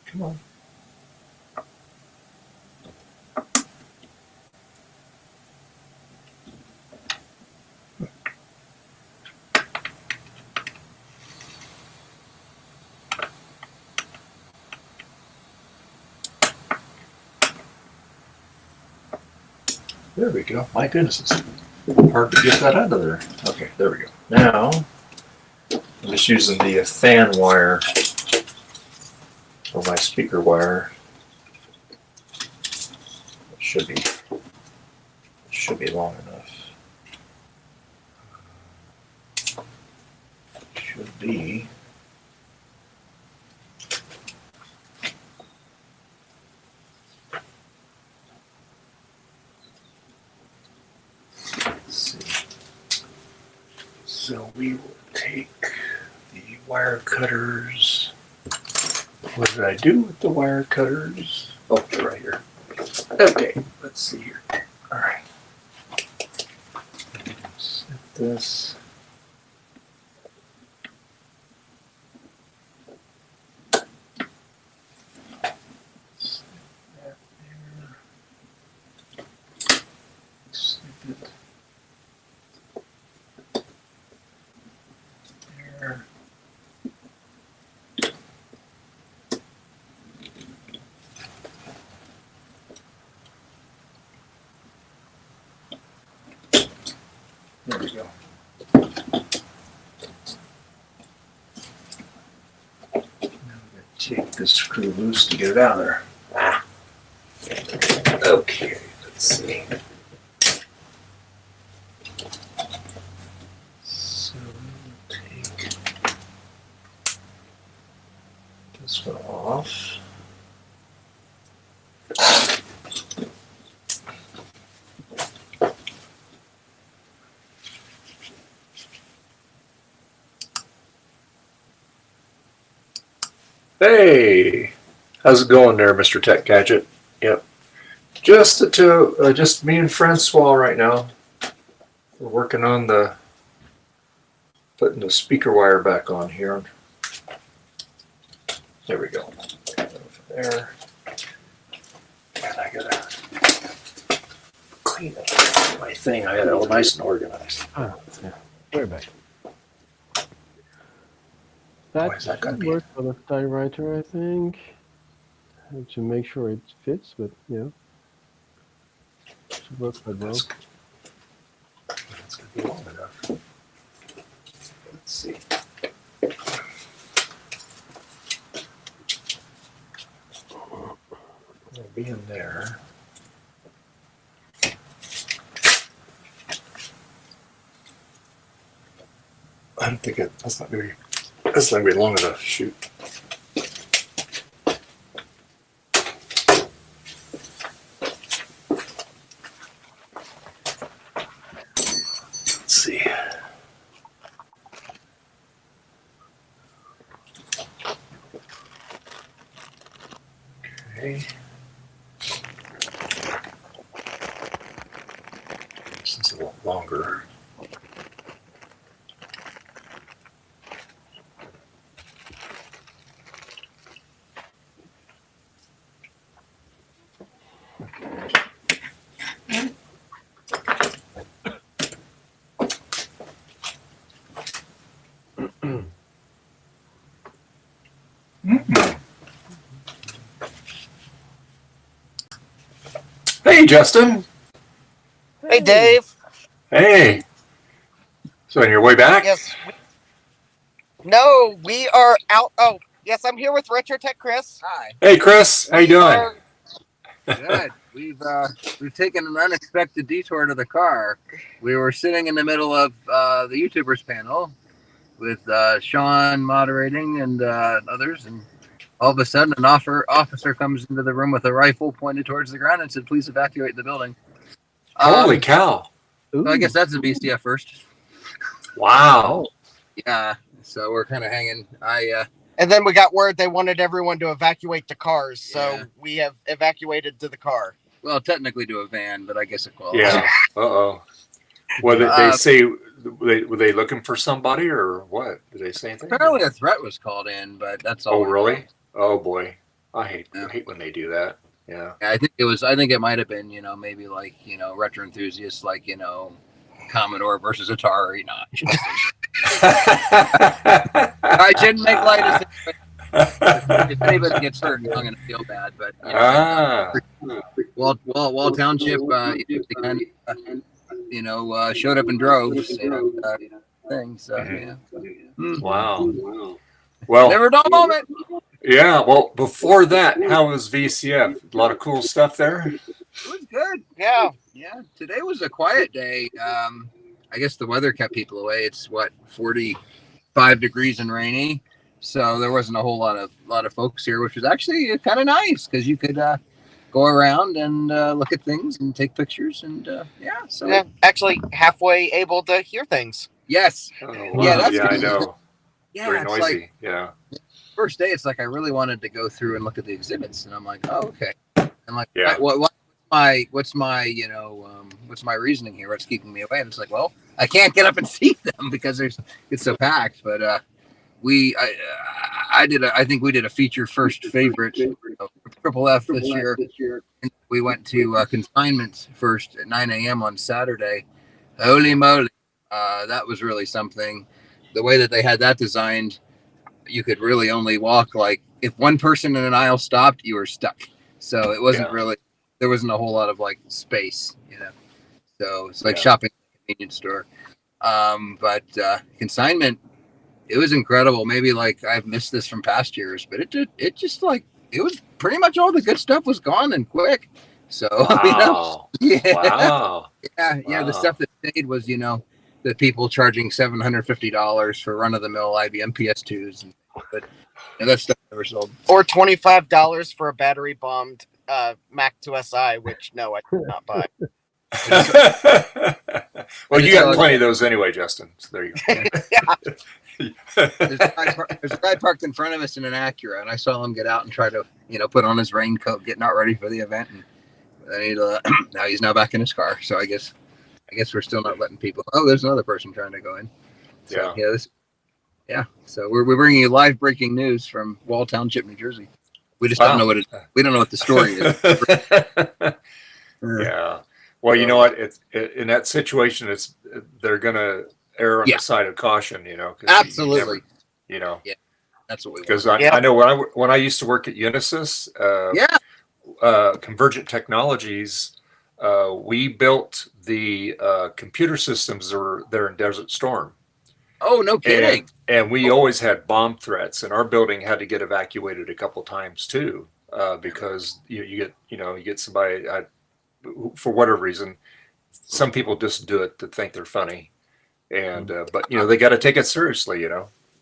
Come on. There we go. My goodness, it's hard to get that out of there. Okay, there we go. Now, I'm just using the fan wire for my speaker wire. It should be long enough. Should be. Let's see. So we will take the wire cutters. What did I do with the wire cutters? Oh, they're right here. Okay, let's see here. All right. Set this. Snip that there. Snip it there. There we go. Now we're going to take this screw loose to get it out of there. Ah. Okay, let's see. So we'll take this one off. Hey, how's it going there, Mr. Tech Gadget? Yep, just me and Francois right now. We're working on putting the speaker wire back on here. There we go. There. And I gotta clean up my thing. I got it all nice and organized. Ah, yeah. We're back. That Why is that gonna should be? work for the typewriter, I think. I have to make sure it fits, but yeah. Should work quite well. That's gonna be long enough. Let's see. It'll be in there. I'm thinking that's not gonna be long enough. Shoot. Okay. This is a little longer. Hey, Justin. Hey, Dave. Hey. So on your way back? Yes. No, we are out. Oh, yes, I'm here with Retro Tech Chris. Hi. Hey, Chris. How you doing? Good. We've taken an unexpected detour to the car. We were sitting in the middle of the YouTubers panel with Sean moderating and others, and all of a sudden an officer comes into the room with a rifle pointed towards the ground and said, "Please evacuate the building." Holy cow. So I guess that's a BCF first. Wow. Yeah. So we're kind of hanging. And then we got word they wanted everyone to evacuate to cars, so Yeah. we have evacuated to the car. Well, technically to a van, but I guess it qualifies. Yeah. Uh-oh. Well, they say, were they looking for somebody or what? Did they say anything? Apparently a threat was called in, but that's all. Oh, really? Oh, boy. I hate when they do that. Yeah. I think it might have been, maybe like, retro enthusiasts, like, Commodore versus Atari. No, I shouldn't make light of it. If anybody gets hurt, I'm going to feel bad. But Wall Township, they kind of, showed up in droves. Things. So, yeah. Wow. Well, never dull moment. Yeah. Well, before that, how was VCF? A lot of cool stuff there. It was good. Yeah. Yeah. Today was a quiet day. I guess the weather kept people away. It's 45 degrees and rainy, so there wasn't a whole lot of folks here, which was actually kind of nice because you could go around and look at things and take pictures and So Yeah, actually, halfway able to hear things. yes, Oh, Yeah, wow. that's Yeah, I good. know. yeah, Very it's noisy. like Yeah. first day. It's like I really wanted to go through and look at the exhibits, and I'm like, oh, okay. And like, Yeah. what's my what's my reasoning here? What's keeping me away? And it's like, well, I can't get up and see them because it's so packed. But I think we did a feature first favorite Triple F this year. We went to consignment first at 9 a.m. on Saturday. Holy moly, that was really something. The way that they had that designed, you could really only walk like if one person in an aisle stopped, you were stuck. So it wasn't really, there wasn't a whole lot of like space, So it's like shopping at a convenience store. But consignment, it was incredible. Maybe like I've missed this from past years, but it just like it was pretty much all the good stuff was gone and quick. So Wow. Wow. yeah. The stuff that stayed was the people charging $750 for run of the mill IBM PS2s, but that stuff never sold. Or $25 for a battery bombed Mac 2SI, which no, I did not buy. Well, you got plenty of those anyway, Justin. So there you go. There's a guy parked in front of us in an Acura, and I saw him get out and try to, put on his raincoat, getting out ready for the event. And then now he's back in his car. So I guess we're still not letting people. Oh, there's another person trying to go in. So, So we're bringing you live breaking news from Wall Township, New Jersey. We just don't know we don't know what the story is. Yeah. Well, you know what? In that situation, they're gonna err on the side of caution. 'Cause absolutely. Yeah, that's what we want. Because I know when I used to work at Unisys, Convergent Technologies, we built the computer systems that were there in Desert Storm. Oh, no kidding! And we always had bomb threats, and our building had to get evacuated a couple times too, because you get somebody for whatever reason. Some people just do it to think they're funny, and but they got to take it seriously,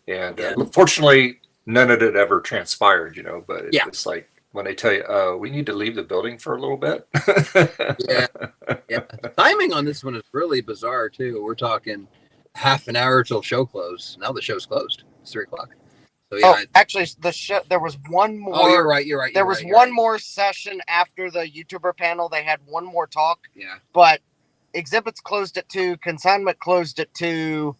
And fortunately, none of it ever transpired, But it's like when they tell you, we need to leave the building for a little bit. Yeah. The timing on this one is really bizarre too. We're talking half an hour till show close. Now the show's closed. It's 3:00. So yeah, actually, there was one more. Oh, you're right. You're right. There was one more session after the YouTuber panel. They had one more talk. Yeah. But exhibits closed at 2. Consignment closed at 2.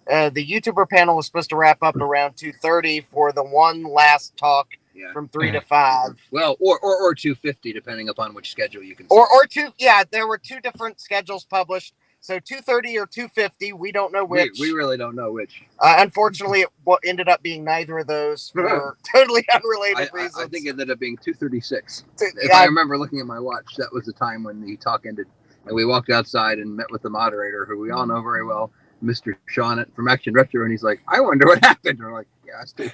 The YouTuber panel was supposed to wrap up around 2:30 for the one last talk from 3 to 5. Well, or 2:50, depending upon which schedule you can. Or 2. Yeah, there were 2 different schedules published. So 2:30 or 2:50, we don't know which. We really don't know which. Unfortunately, it ended up being neither of those for totally unrelated reasons. I think it ended up being 2:36. If I remember looking at my watch, that was the time when the talk ended. And we walked outside and met with the moderator, who we all know very well, Mr. Sean from Action Retro, and he's like, "I wonder what happened." And we're like, "Yeah, us too."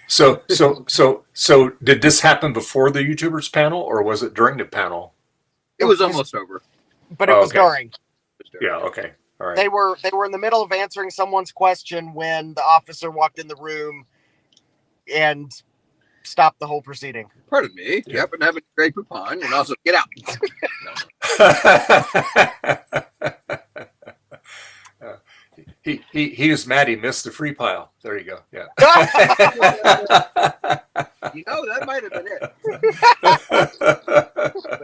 So did this happen before the YouTubers panel, or was it during the panel? It was almost over. But it was during. Yeah. Okay. All right. They were in the middle of answering someone's question when the officer walked in the room and stopped the whole proceeding. Pardon me. Yep, and have a great poupon, and also get out. He was mad he missed the free pile. There you go. Yeah. That might have been it.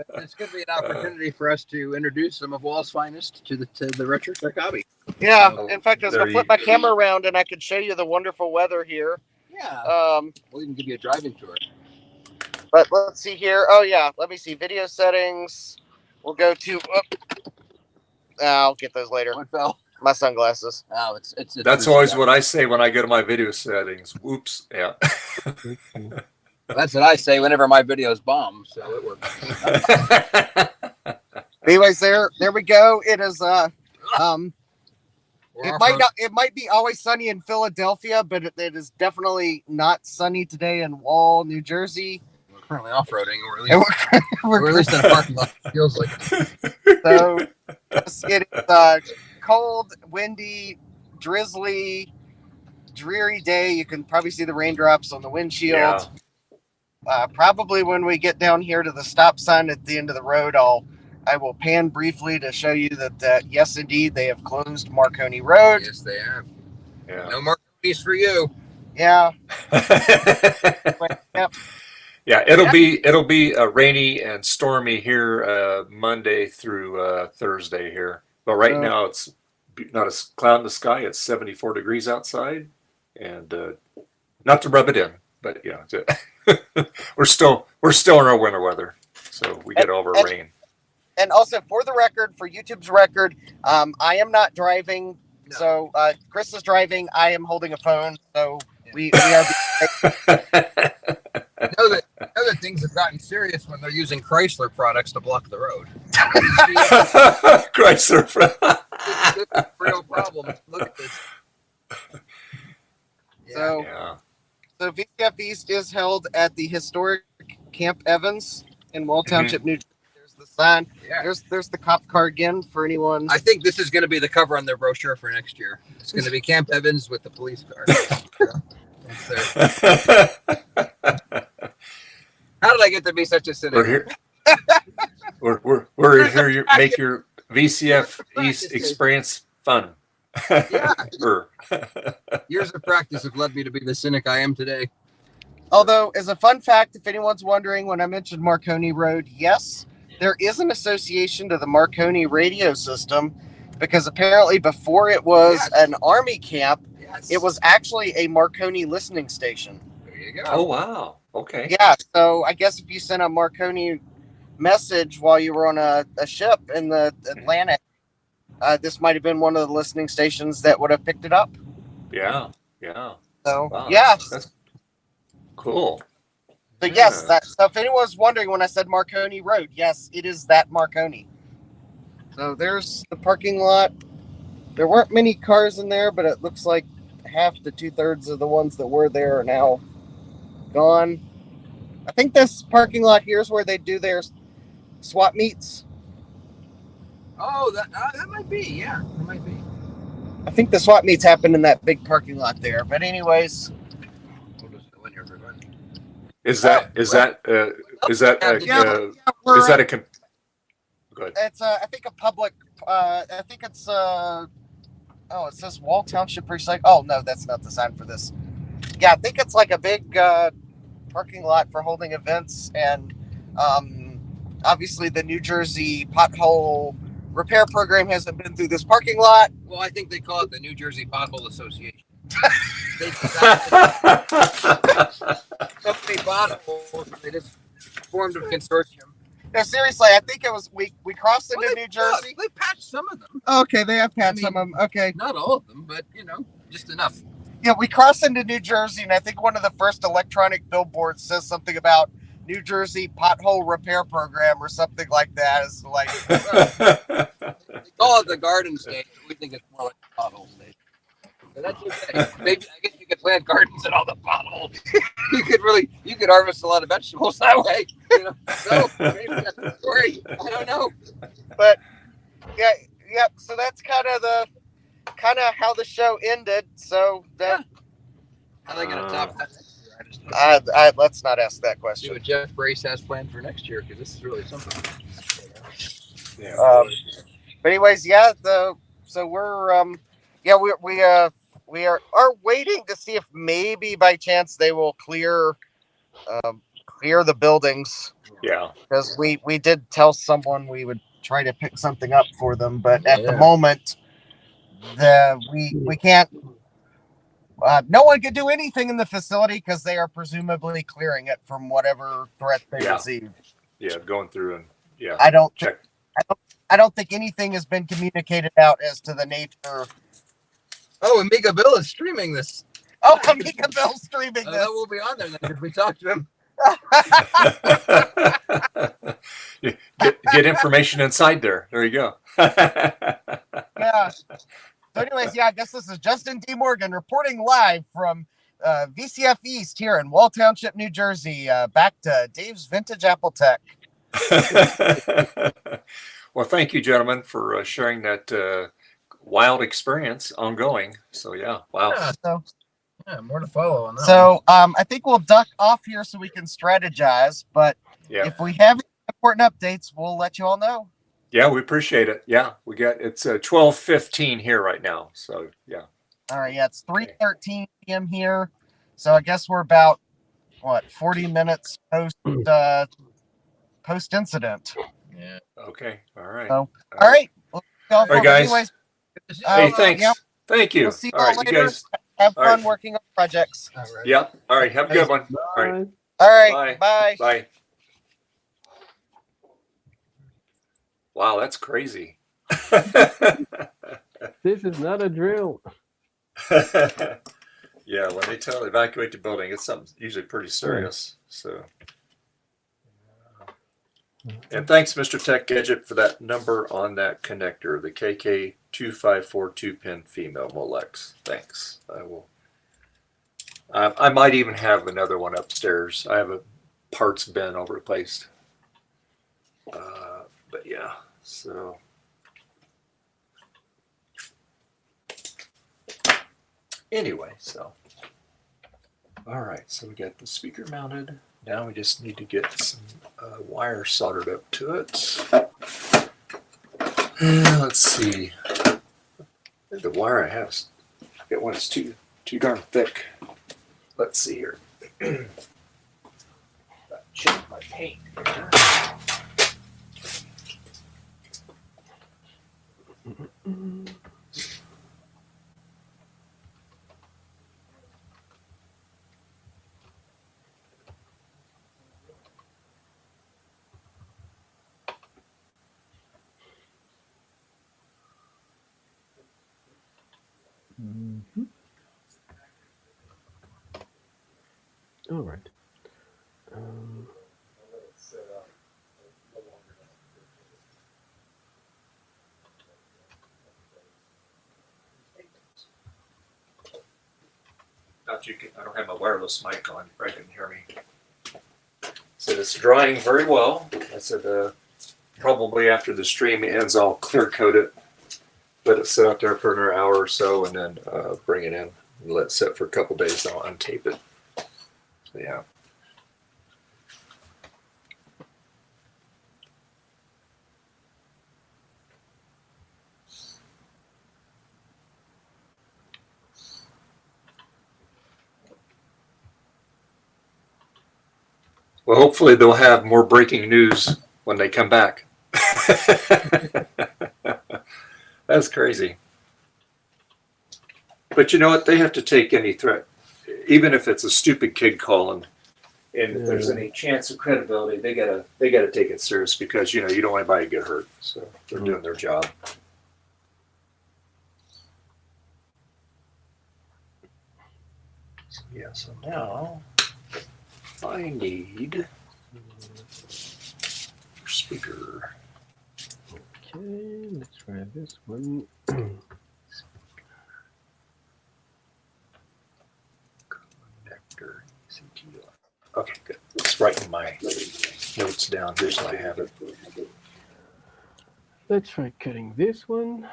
But it's going to be an opportunity for us to introduce some of Wall's finest to the retro tech hobby. Yeah. In fact, I was going to flip my camera around and I could show you the wonderful weather here. Yeah. We'll even give you a driving tour. But let's see here. Oh yeah. Let me see. Video settings. We'll go to. I'll get those later. What fell? My sunglasses. Oh, it's That's always what I say when I go to my video settings. Whoops. Yeah. That's what I say whenever my videos bomb. So it works. Anyways, there we go. It is it might be always sunny in Philadelphia, but it is definitely not sunny today in Wall, New Jersey. We're currently off-roading, or at least in a parking lot. It feels like. So it is cold, windy, drizzly, dreary day. You can probably see the raindrops on the windshield. Yeah. Probably when we get down here to the stop sign at the end of the road, I will pan briefly to show you that yes, indeed, they have closed Marconi Road. Yes, they have. Yeah. No Marconi's for you. Yeah. Yep. Yeah, it'll be rainy and stormy here Monday through Thursday here. But right now it's not a cloud in the sky. It's 74 degrees outside, and not to rub it in, but yeah, we're still in our winter weather, so we get over rain. And also, for the record, for YouTube's record, I am not driving. No. So Chris is driving. I am holding a phone. So we are. I know that things have gotten serious when they're using Chrysler products to block the road. Chrysler. This is a real problem. Look at this. So VCF East is held at the historic Camp Evans in Wall Township, New Jersey. There's the sign. Yeah. There's the cop car again for anyone. I think this is going to be the cover on their brochure for next year. It's going to be Camp Evans with the police car. How did I get to be such a cynic? We're here. We're here. You make your VCF East experience fun. Yeah. Years of practice have led me to be the cynic I am today. Although, as a fun fact, if anyone's wondering, when I mentioned Marconi Road, yes, there is an association to the Marconi radio system, because apparently before it was an army camp, it was actually a Marconi listening station. There you go. Oh, wow. Okay. Yeah, so I guess if you sent a Marconi message while you were on a ship in the Atlantic, this might have been one of the listening stations that would have picked it up. Yeah, yeah. So, wow, yeah. That's cool. So, yes, so if anyone's wondering when I said Marconi Road, yes, it is that Marconi. So, there's the parking lot. There weren't many cars in there, but it looks like half to 2/3 of the ones that were there are now gone. I think this parking lot here is where they do their swap meets. Oh, that might be. Yeah, that might be. I think the swap meets happen in that big parking lot there. But anyways, is that a go ahead. It's I think a public. I think it's Oh, it says Wall Township Recycle. Oh no, that's not the sign for this. Yeah, I think it's like a big parking lot for holding events, and obviously the New Jersey pothole repair program hasn't been through this parking lot. Well, I think they call it the New Jersey Pothole Association. They so many potholes, they just formed a consortium. No, seriously, I think it was we crossed into New Jersey. They patched some of them. Okay, they have patched some of them. Okay, not all of them, but just enough. Yeah, we crossed into New Jersey, and I think one of the first electronic billboards says something about New Jersey pothole repair program or something like that. It's like they call it the garden state, but we think it's more like the pothole state. So that's okay. Maybe I guess you could plant gardens in all the potholes. you could harvest a lot of vegetables that way. So maybe that's the story. I don't know. But yeah. So that's kind of how the show ended. So that how are they going to top that? Let's not ask that See question. what Jeff Brace has planned for next year, because this is really something. Yeah. But anyways, yeah. So we're we are waiting to see if maybe by chance they will clear the buildings. Yeah. Because we did tell someone we would try to pick something up for them, but at the moment, we can't. No one could do anything in the facility because they are presumably clearing it from whatever threat they receive. Yeah, going through and I don't check. I don't think anything has been communicated out as to the nature. Oh, Amiga Bill is streaming this. Oh, Amiga Bill's streaming this. That will be on there then because we talked to him. Get information inside there. There you go. Yeah. So anyways, I guess this is Justin D. Morgan reporting live from VCF East here in Wall Township, New Jersey. Back to Dave's Vintage Apple Tech. Well, thank you, gentlemen, for sharing that wild experience ongoing. So, yeah, wow. Yeah, more to follow on that. So I think we'll duck off here so we can strategize. But if we have important updates, we'll let you all know. Yeah, we appreciate it. Yeah, it's 12:15 here right now. So, yeah. All right. Yeah, it's 3:13 p.m. here. So I guess we're about 40 minutes post incident. Yeah. Okay. All right. So, all right. All right, guys. Anyways, hey, thanks. Yep. Thank you. We'll see you all all right, later. you guys. Have fun all right. working on projects. All right. Yep. All right. Have a good one. All right. All right. Bye. Bye. Bye. Wow, that's crazy. This is not a drill. Yeah, when they tell evacuate the building, it's something usually pretty serious. So, and thanks, Mr. Tech Gadget, for that number on that connector, the KK2542 pin female Molex. Thanks. I will. I might even have another one upstairs. I have a parts bin over replaced. But yeah, so. Anyway, so. All right, so we got the speaker mounted. Now we just need to get some wire soldered up to it. Let's see. The wire I have, I got one that's too darn thick. Let's see here. Check my paint here. All right. I don't have my wireless mic on. Right, can hear me. So it's drying very well. I said probably after the stream ends, I'll clear coat it, let it sit out there for another hour or so, and then bring it in and let it sit for a couple days. Then I'll untape it. So yeah. Well, hopefully they'll have more breaking news when they come back. That's crazy. But you know what? They have to take any threat, even if it's a stupid kid calling. And if there's any chance of credibility, they gotta take it serious, because you know you don't want anybody to get hurt. So they're doing their job. So, yeah. So now I need speaker. Okay, let's try this one. Connector. Okay, good. It's writing my notes down here so I have it. Let's try cutting this one.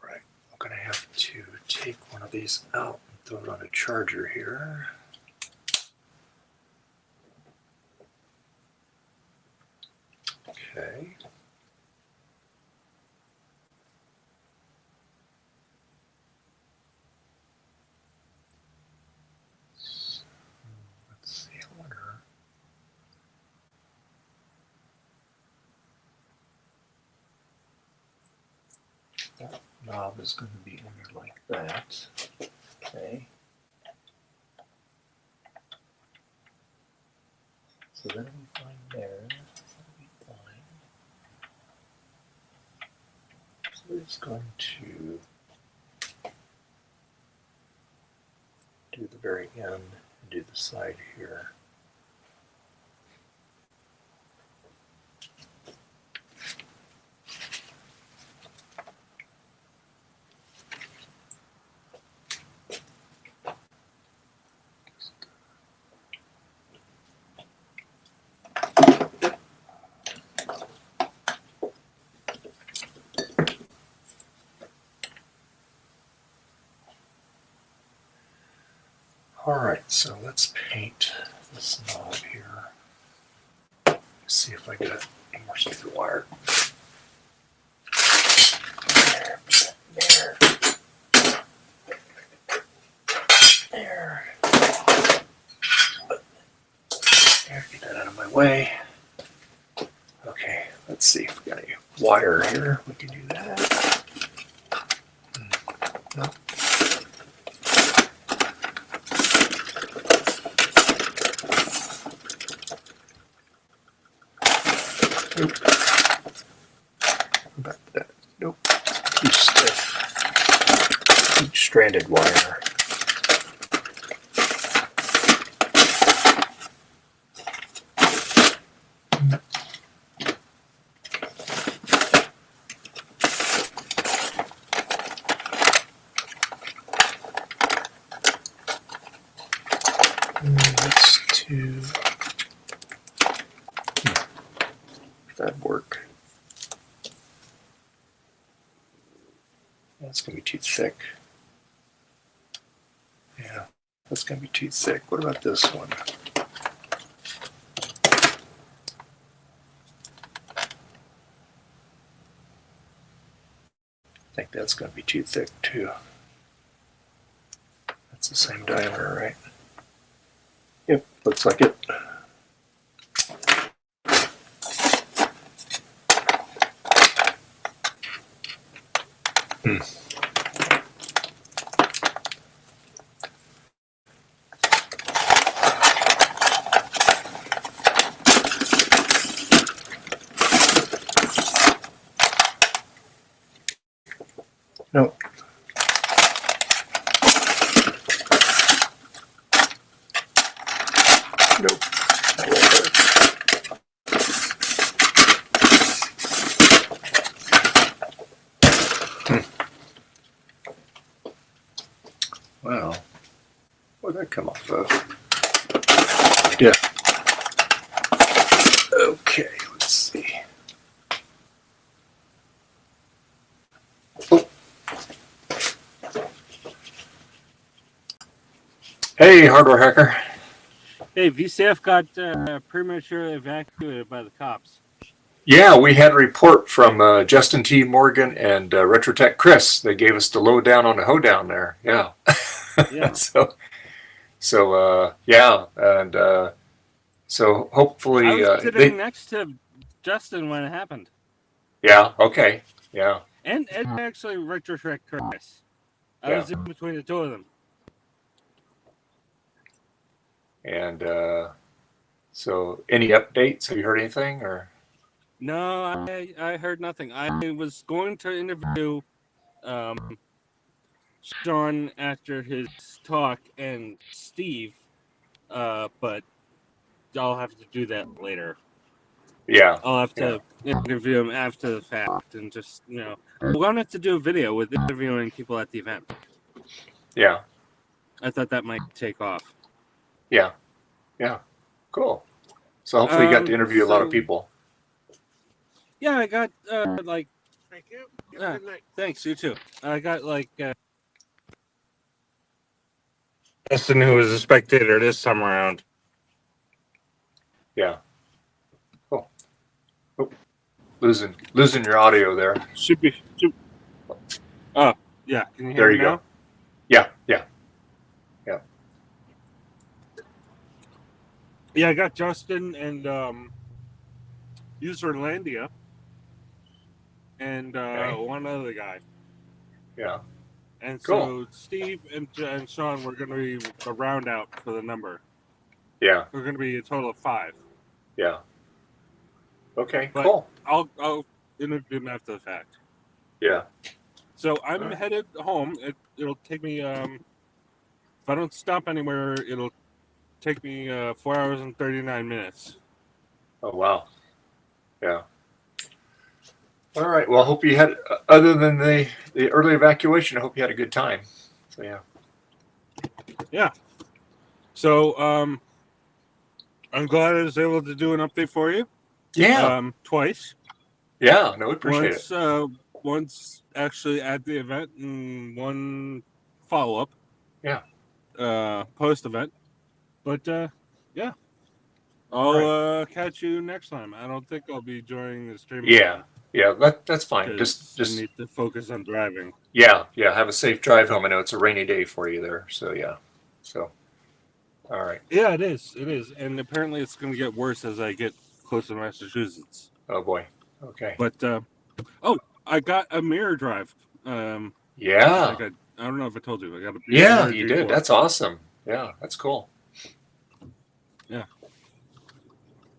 Right. I'm going to have to take one of these out and throw it on a charger here. Okay. So, let's see. I wonder. That knob is going to be in there like that. Okay. So then we find there. That'll be fine. So we're just going to do the very end and do the side here. All right, so let's paint this knob here. See if I get any more speaker wire. There. There. There, get that out of my way. Okay, let's see if we got any wire here. We can do that. Nope. Nope. Back to that. Nope. Too stiff. Too stranded wire. Let's do. That'd work. That's gonna be too thick. Yeah, that's gonna be too thick. What about this one? I think that's gonna be too thick too. That's the same diameter, right? Yep, looks like it. Nope. Nope. That won't work. Well, where'd that come off of? Yeah. Okay, let's see. Oh. Hey, hardware hacker. Hey, VCF got prematurely evacuated by the cops. Yeah, we had a report from Justin T. Morgan and Retrotech Chris. They gave us the lowdown on the hoedown there. Yeah. Yeah. So yeah, and so hopefully I was sitting next to Justin when it happened. Yeah. Okay. Yeah. And actually, Retrotech Chris. I was in between the two of them. And so, any updates? Have you heard anything or? No, I heard nothing. I was going to interview Sean after his talk and Steve, but I'll have to do that later. Yeah. I'll have to interview him after the fact and just, I wanted to do a video with interviewing people at the event. Yeah. I thought that might take off. Yeah. Yeah. Cool. So hopefully you got to interview a lot of people. Yeah, I got like. Thank you. Good night. Thanks. You too. I got like. Justin, who was a spectator this time around. Yeah. Cool. Oh, losing your audio there. Should be. Oh, yeah. Can you hear there me you now? go. Yeah. Yeah. Yeah. Yeah, I got Justin and Userlandia and one other guy. Yeah. And cool. So Steve and Sean were going to be a round out for the number. Yeah. We're going to be a total of 5. Yeah. Okay. But cool. I'll interview them after the fact. Yeah. So I'm headed home. It'll take me. If I don't stop anywhere, it'll take me 4 hours and 39 minutes. Oh wow. Yeah. All right. Well, I hope you had, other than the early evacuation, I hope you had a good time. So yeah. Yeah. So I'm glad I was able to do an update for you. Yeah. Twice. Yeah. No, we appreciate it. Once actually at the event and one follow up. Yeah. Post event. But yeah. I'll catch you next time. I don't think I'll be joining the stream. Yeah. Yeah. That's fine. Just need to focus on driving. Yeah. Yeah. Have a safe drive home. I know it's a rainy day for you there. So yeah. So. All right. Yeah, it is. It is. And apparently it's going to get worse as I get close to Massachusetts. Oh boy. Okay. But I got a mirror drive. Yeah. I don't know if I told you. I got a Yeah, mirror you G4. did. That's awesome. Yeah, that's cool. Yeah.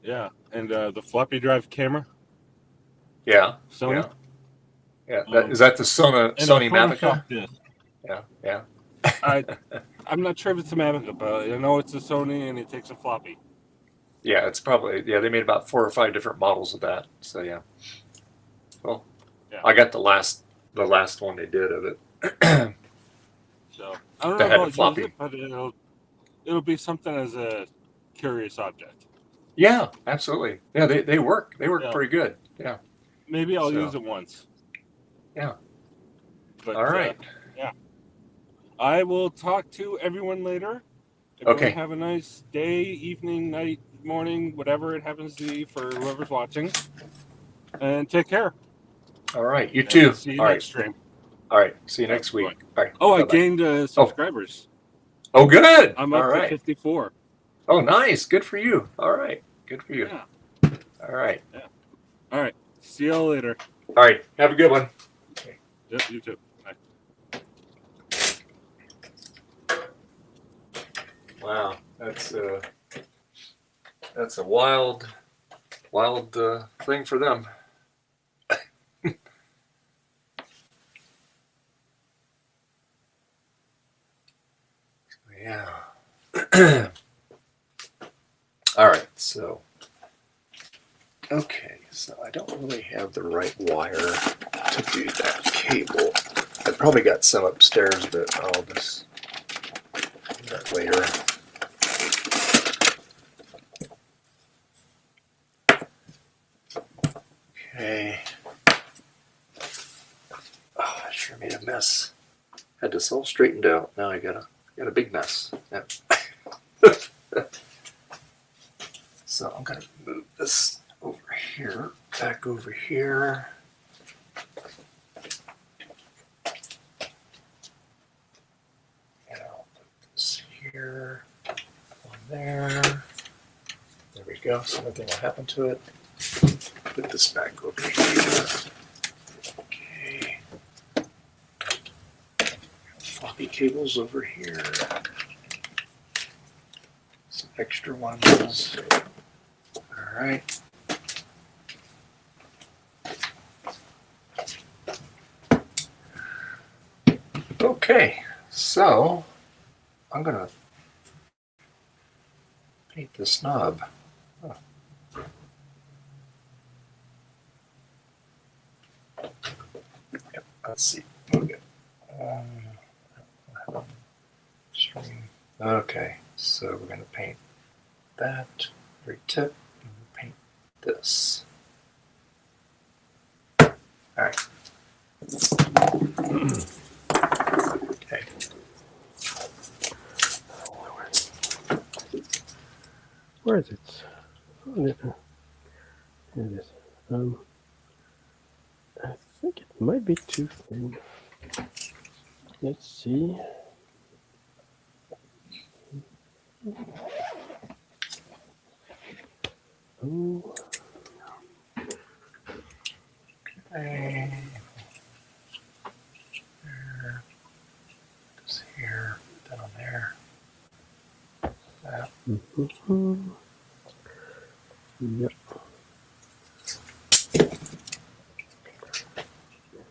Yeah, and the floppy drive camera. Yeah. Sony. Yeah. Is that the Sony Mavica? Yeah. Yeah. I'm not sure if it's a Mavica, but I know it's a Sony and it takes a floppy. Yeah, it's probably they made about 4 or 5 different models of that. So yeah. Well, yeah. I got the last one they did of it. So I don't know if I'll use it, but it'll be something as a curious object. Yeah, absolutely. Yeah, they work. They work pretty good. Yeah. Maybe I'll use it once. Yeah. But, all right. Yeah. I will talk to everyone later. Everyone okay. Have a nice day, evening, night, morning, whatever it happens to be for whoever's watching. And take care. All right. You too. See you next stream. All right. See you next week. All right. Oh, bye-bye. I gained subscribers. Oh, good. I'm up to 54. Oh, nice. Good for you. All right. Good for you. Yeah. All right. Yeah. All right. See y'all later. All right. Have a good one. Okay. Yep, you too. Bye. Wow. That's a wild thing for them. Yeah. All right, so okay, so I don't really have the right wire to do that cable. I probably got some upstairs, but I'll just do that later. Okay. Oh, I sure made a mess. Had this all straightened out. Now I got a big mess. Yep. So I'm going to move this over here, back over here. And I'll put this here, on there. There we go. So nothing will happen to it. Put this back over here. Okay. Floppy cables over here. Some extra ones. All right. Okay, so I'm gonna paint this knob. Oh. Yep, let's see. Okay. Okay, so we're gonna paint that very tip and we'll paint this. All right. Okay. Where is it? Oh, here it is. I think it might be too thin. Let's see. Oh. Okay. There. This here. That on there. That. Mm-hmm. Yep.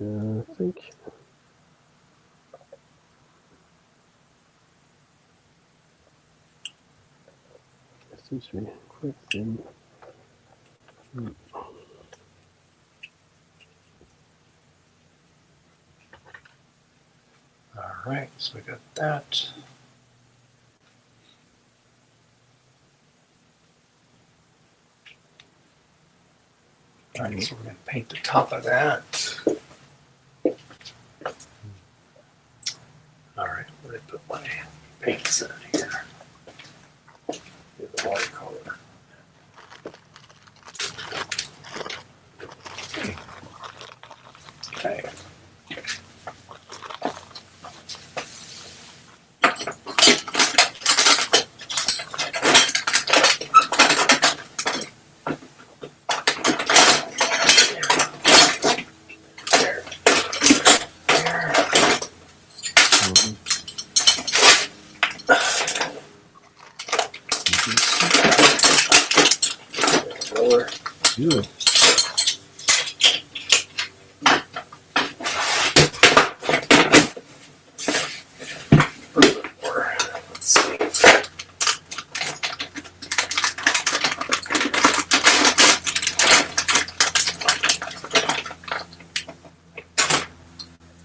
I think. It seems to be quite thin. All right, so we got that. All right, so we're going to paint the top of that. All right, where did I put my paints in here? The watercolor. Okay. Good. Let's see.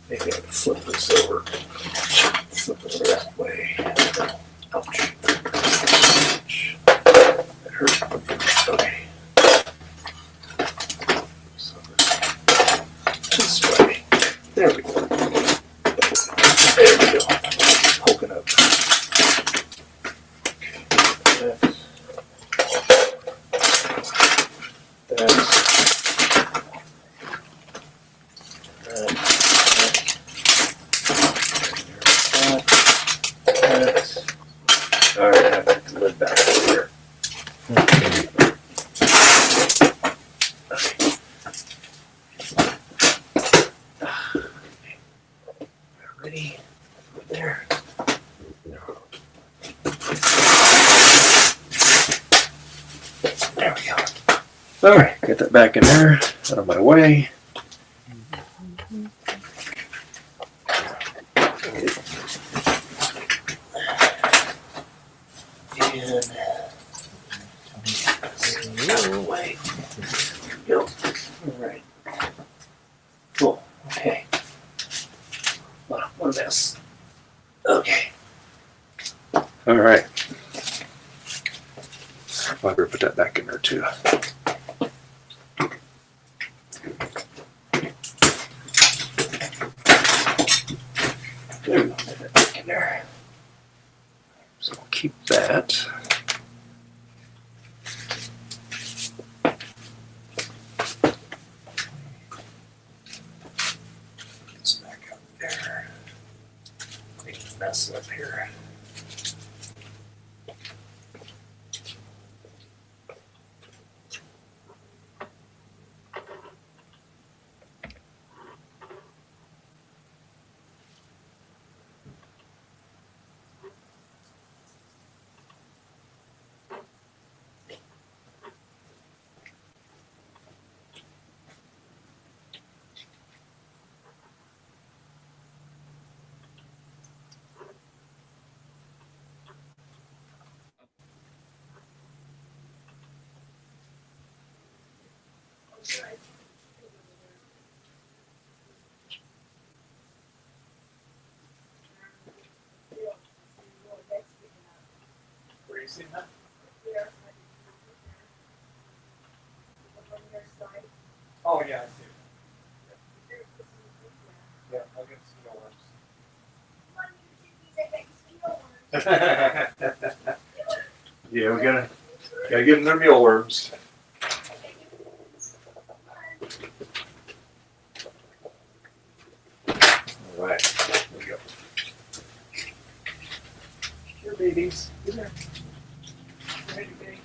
Maybe I can flip this over. Flip it that way. Ouch. That hurt. Okay. So this way. There we go. There we go. Poking up. All right, I put the lid back over here. Ready? There. There we go. All right, get that back in there, out of my way. And out of the way. There we go. All right. Cool. Okay. Wow, what a mess. Okay. All right. I'll better put that back in there too. There we go. Put that back in there. So we'll keep that. mess up here. Where you seeing that? Oh yeah, I see it. Yeah, I'll get mealworms. Yeah, we gotta give them their mealworms. All right, here we go. Here, babies. Come here. Ready, baby.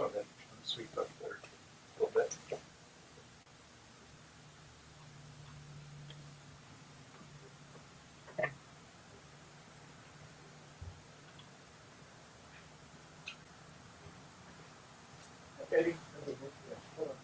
Oh, that sweep up there a little bit. Okay. Hold on.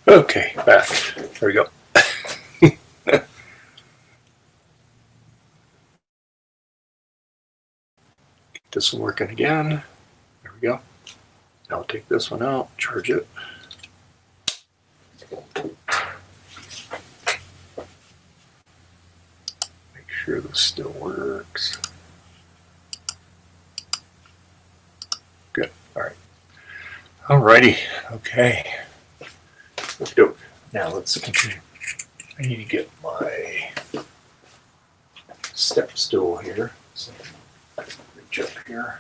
Okay, back. There we go. Get this one working again. There we go. Now I'll take this one out, charge it. Make sure this still works. Good. All right. Alrighty. Okay. Dope. Now let's continue. I need to get my step stool here. So reach up here.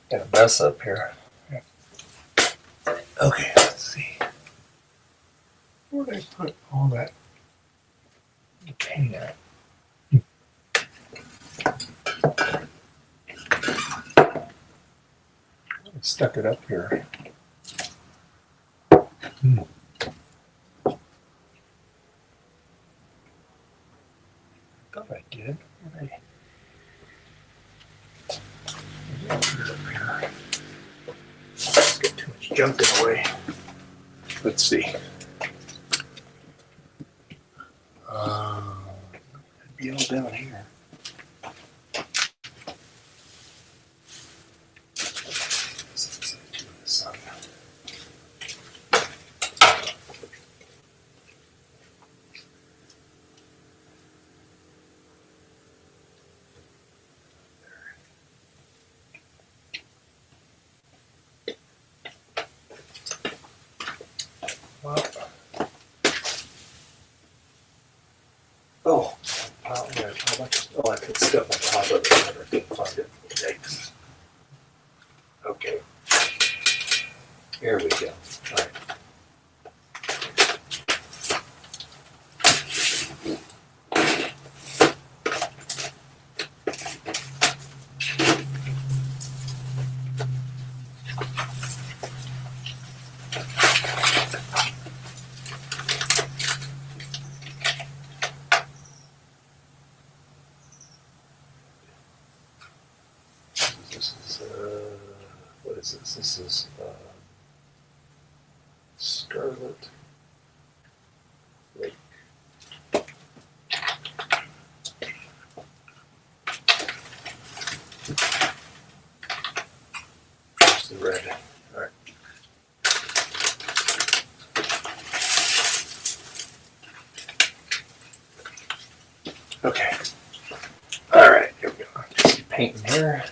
Got a mess up here. Okay, let's see. Where did I put all that stuck it up here. Thought I did. Let's get too much junk in the way. Let's see. It'd be all down here. Oh, yeah, I put stuff on top of it, but I couldn't find it. Yikes. Okay. There we go. All right. What is this? This is Scarlet Lake. There's the red. All right. Okay. All right. Here we go. Painting here.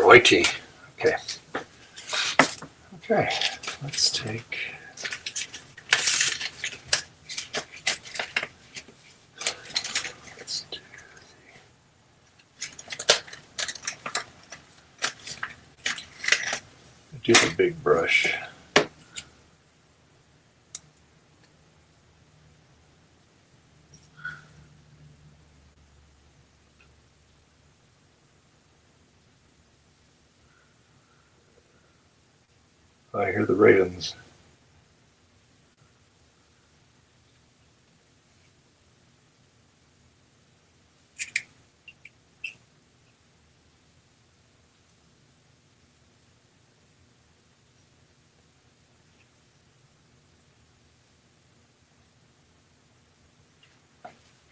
Righty. Okay. Okay. Let's take. Let's do the big brush. I hear the ravens.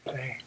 Okay.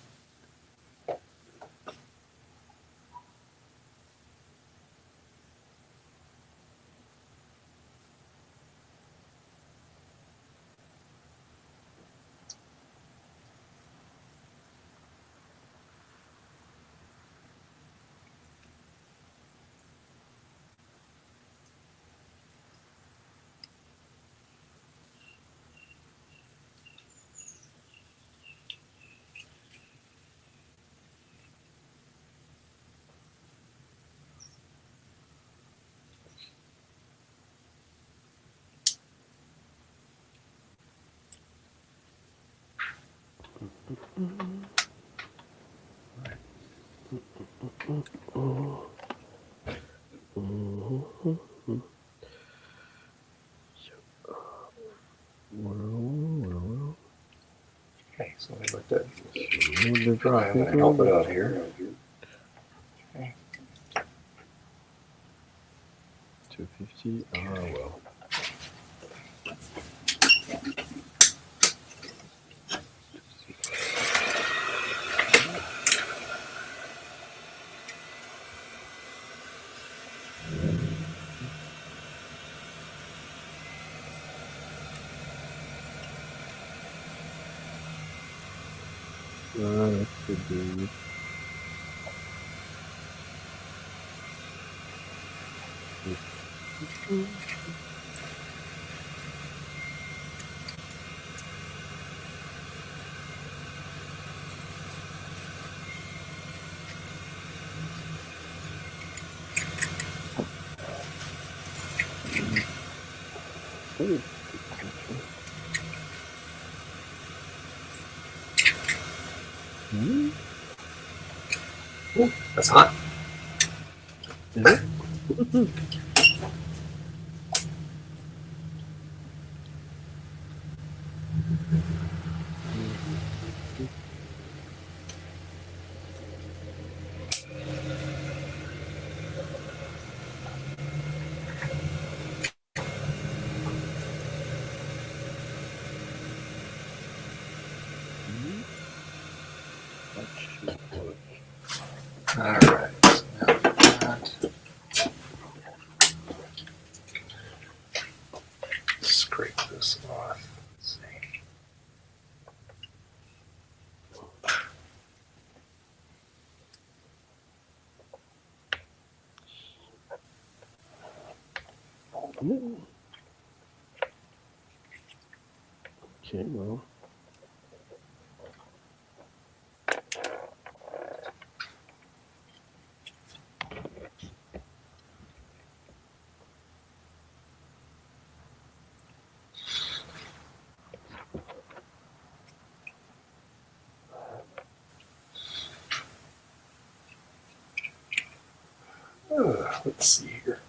Okay, so let me let that help it out here. Okay. 250. Oh well. That could be. Ooh, that's hot. Is it? All right. So now that. Scrape this off. Let's see. Okay, well. Let's see here.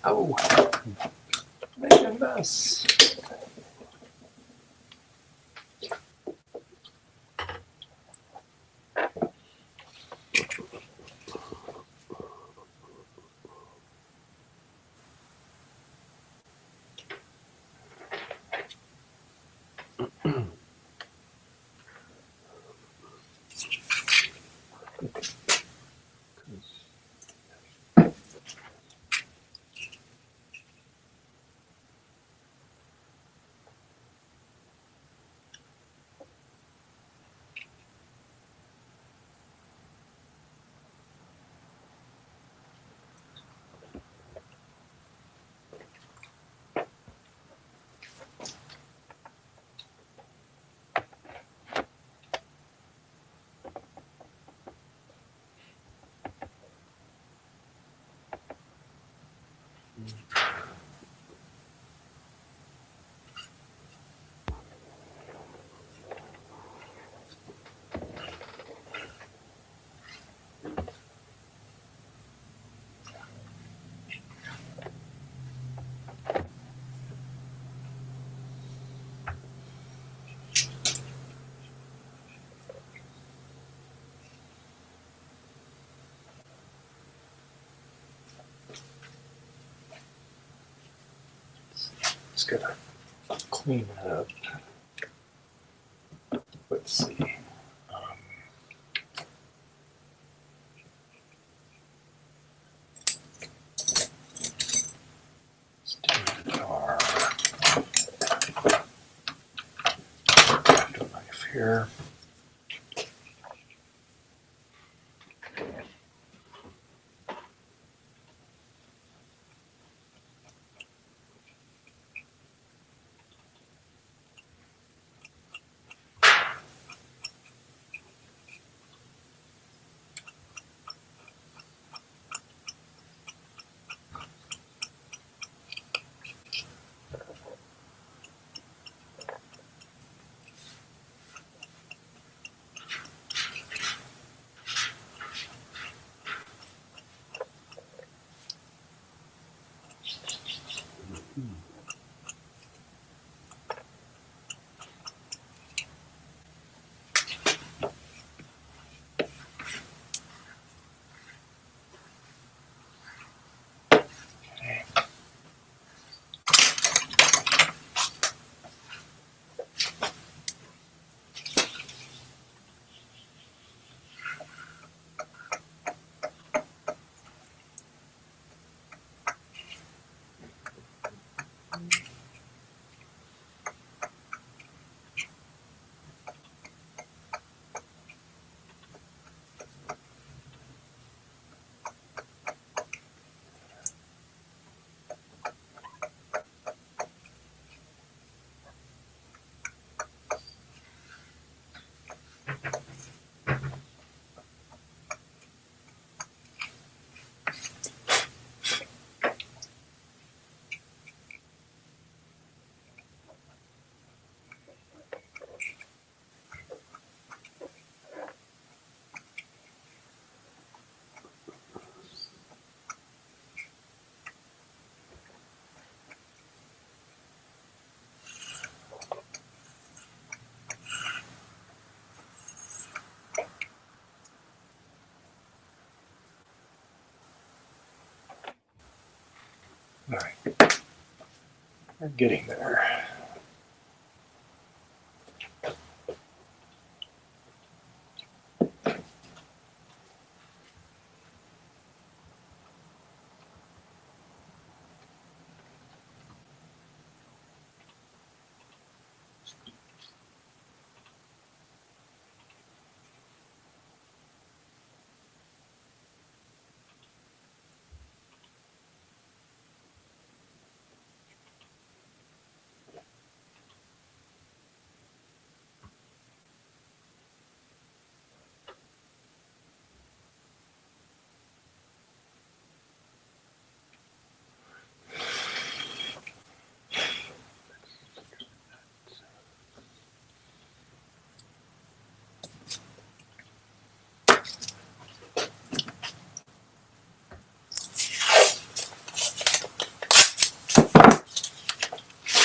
Oh, make a mess. Just gotta clean it up. Let's see. Let's do the guitar. Do a knife here. All right. We're getting there.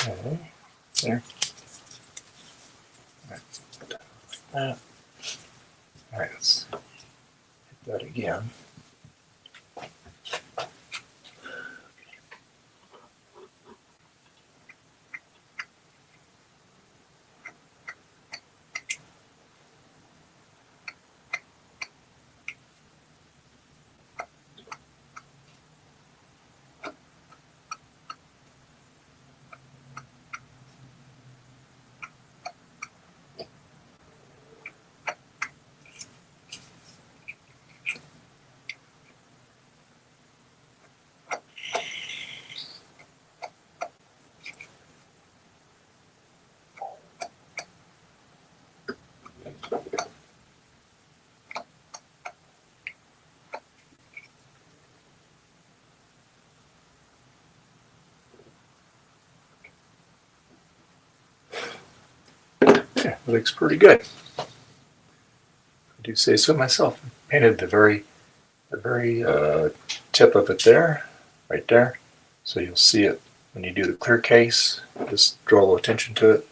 Okay. There. All right. All right, let's hit that again. Yeah, it looks pretty good. I do say so myself. Painted the very tip of it there, right there. So you'll see it when you do the clear case. Just draw a little attention to it.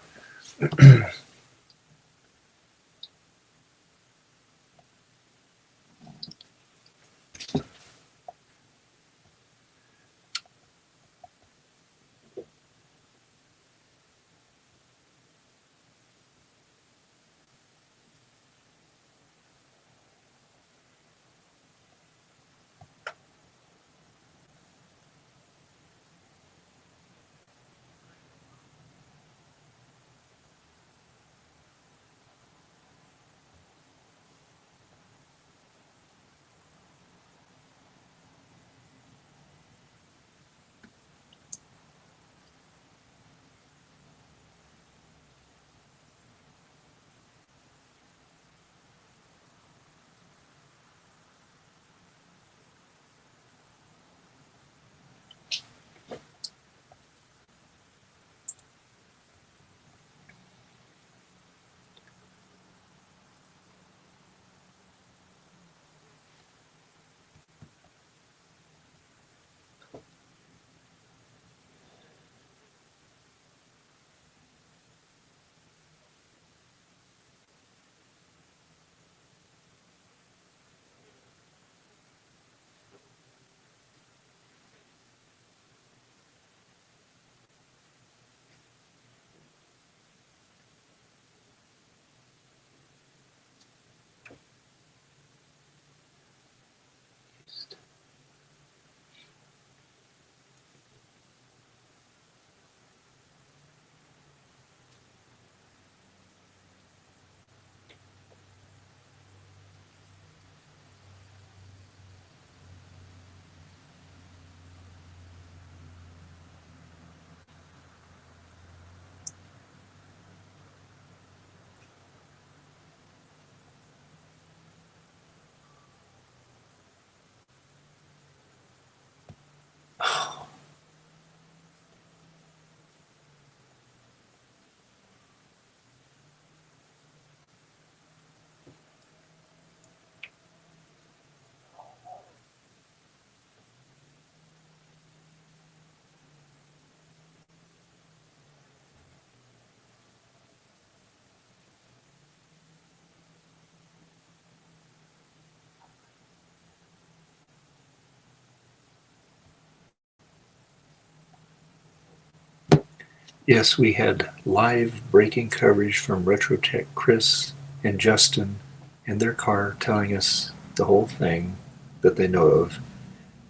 Yes, we had live breaking coverage from RetroTech Chris and Justin in their car telling us the whole thing that they know of.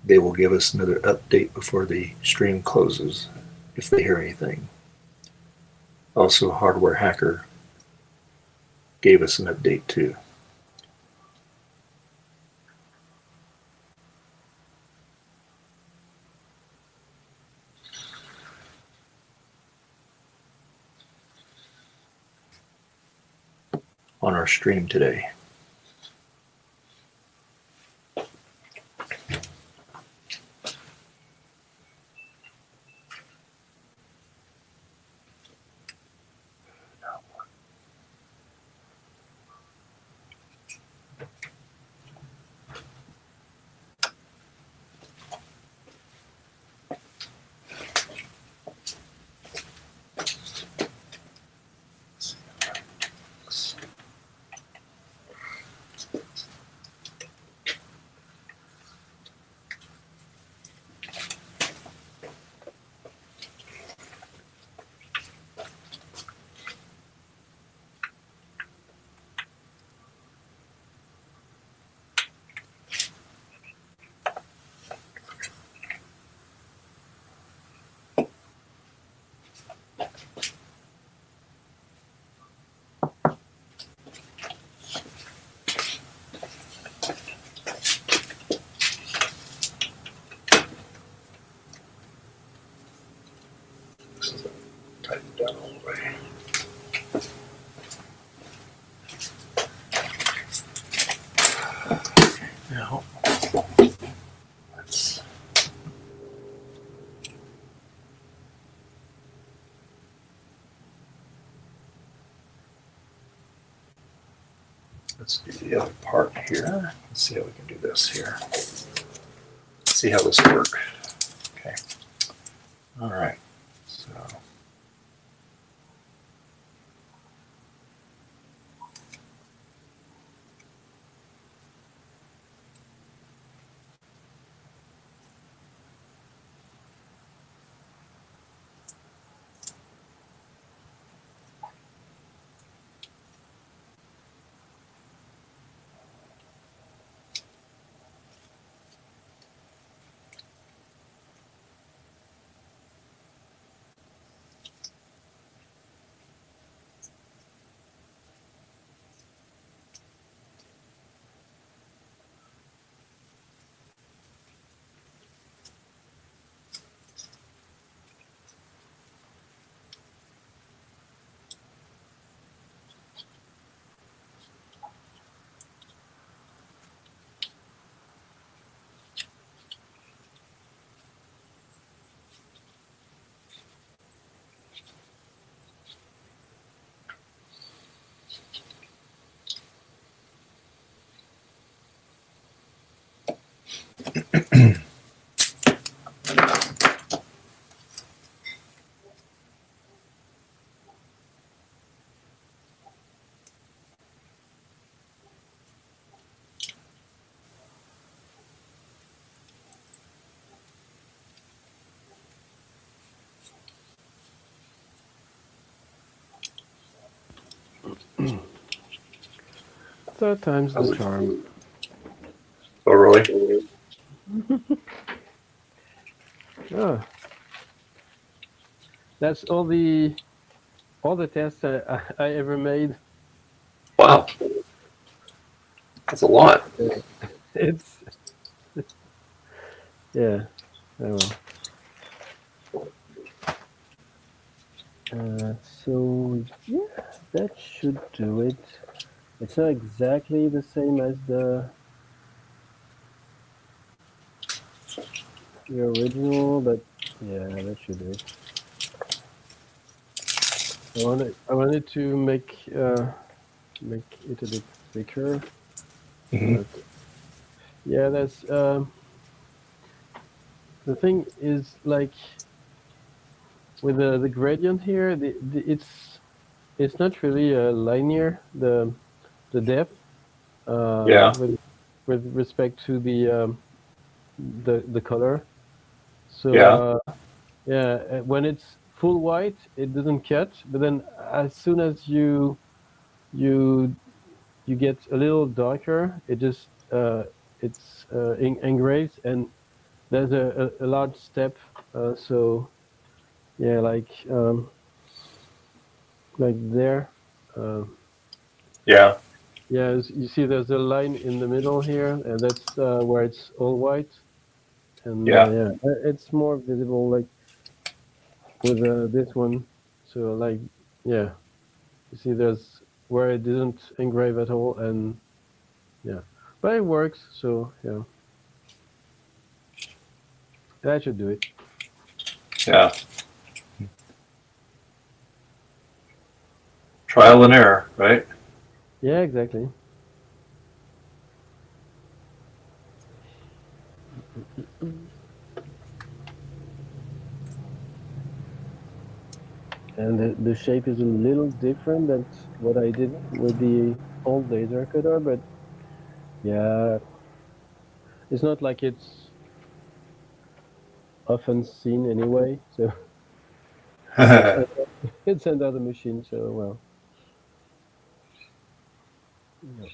They will give us another update before the stream closes if they hear anything. Also, Hardware Hacker gave us an update too. On our stream today. Type it down all the way. Now, let's do the other part here. Let's see how we can do this here. See how this works. Okay. All right. So. Third time's the charm. Oh, really? Oh. That's all the tests I ever made. Wow. That's a lot. It's yeah. Oh well. So yeah, that should do it. It's not exactly the same as the original, but yeah, that should do it. I wanted to make it a bit thicker. Mm-hmm. But yeah, that's the thing is, like, with the gradient here, it's not really linear, the depth Yeah. with respect to the color. So Yeah. yeah, when it's full white, it doesn't cut. But then as soon as you get a little darker, it just engraves, and there's a large step. So yeah, like there. Yeah. Yeah, you see there's a line in the middle here, and that's where it's all white. And Yeah. yeah, it's more visible like with this one. So like, yeah, you see there's where it didn't engrave at all, and yeah, but it works. So yeah, that should do it. Yeah. Trial and error, right? Yeah, exactly. And the shape is a little different than what I did with the old laser cutter, but yeah, it's not like it's often seen anyway. So it's another machine. So well, yeah.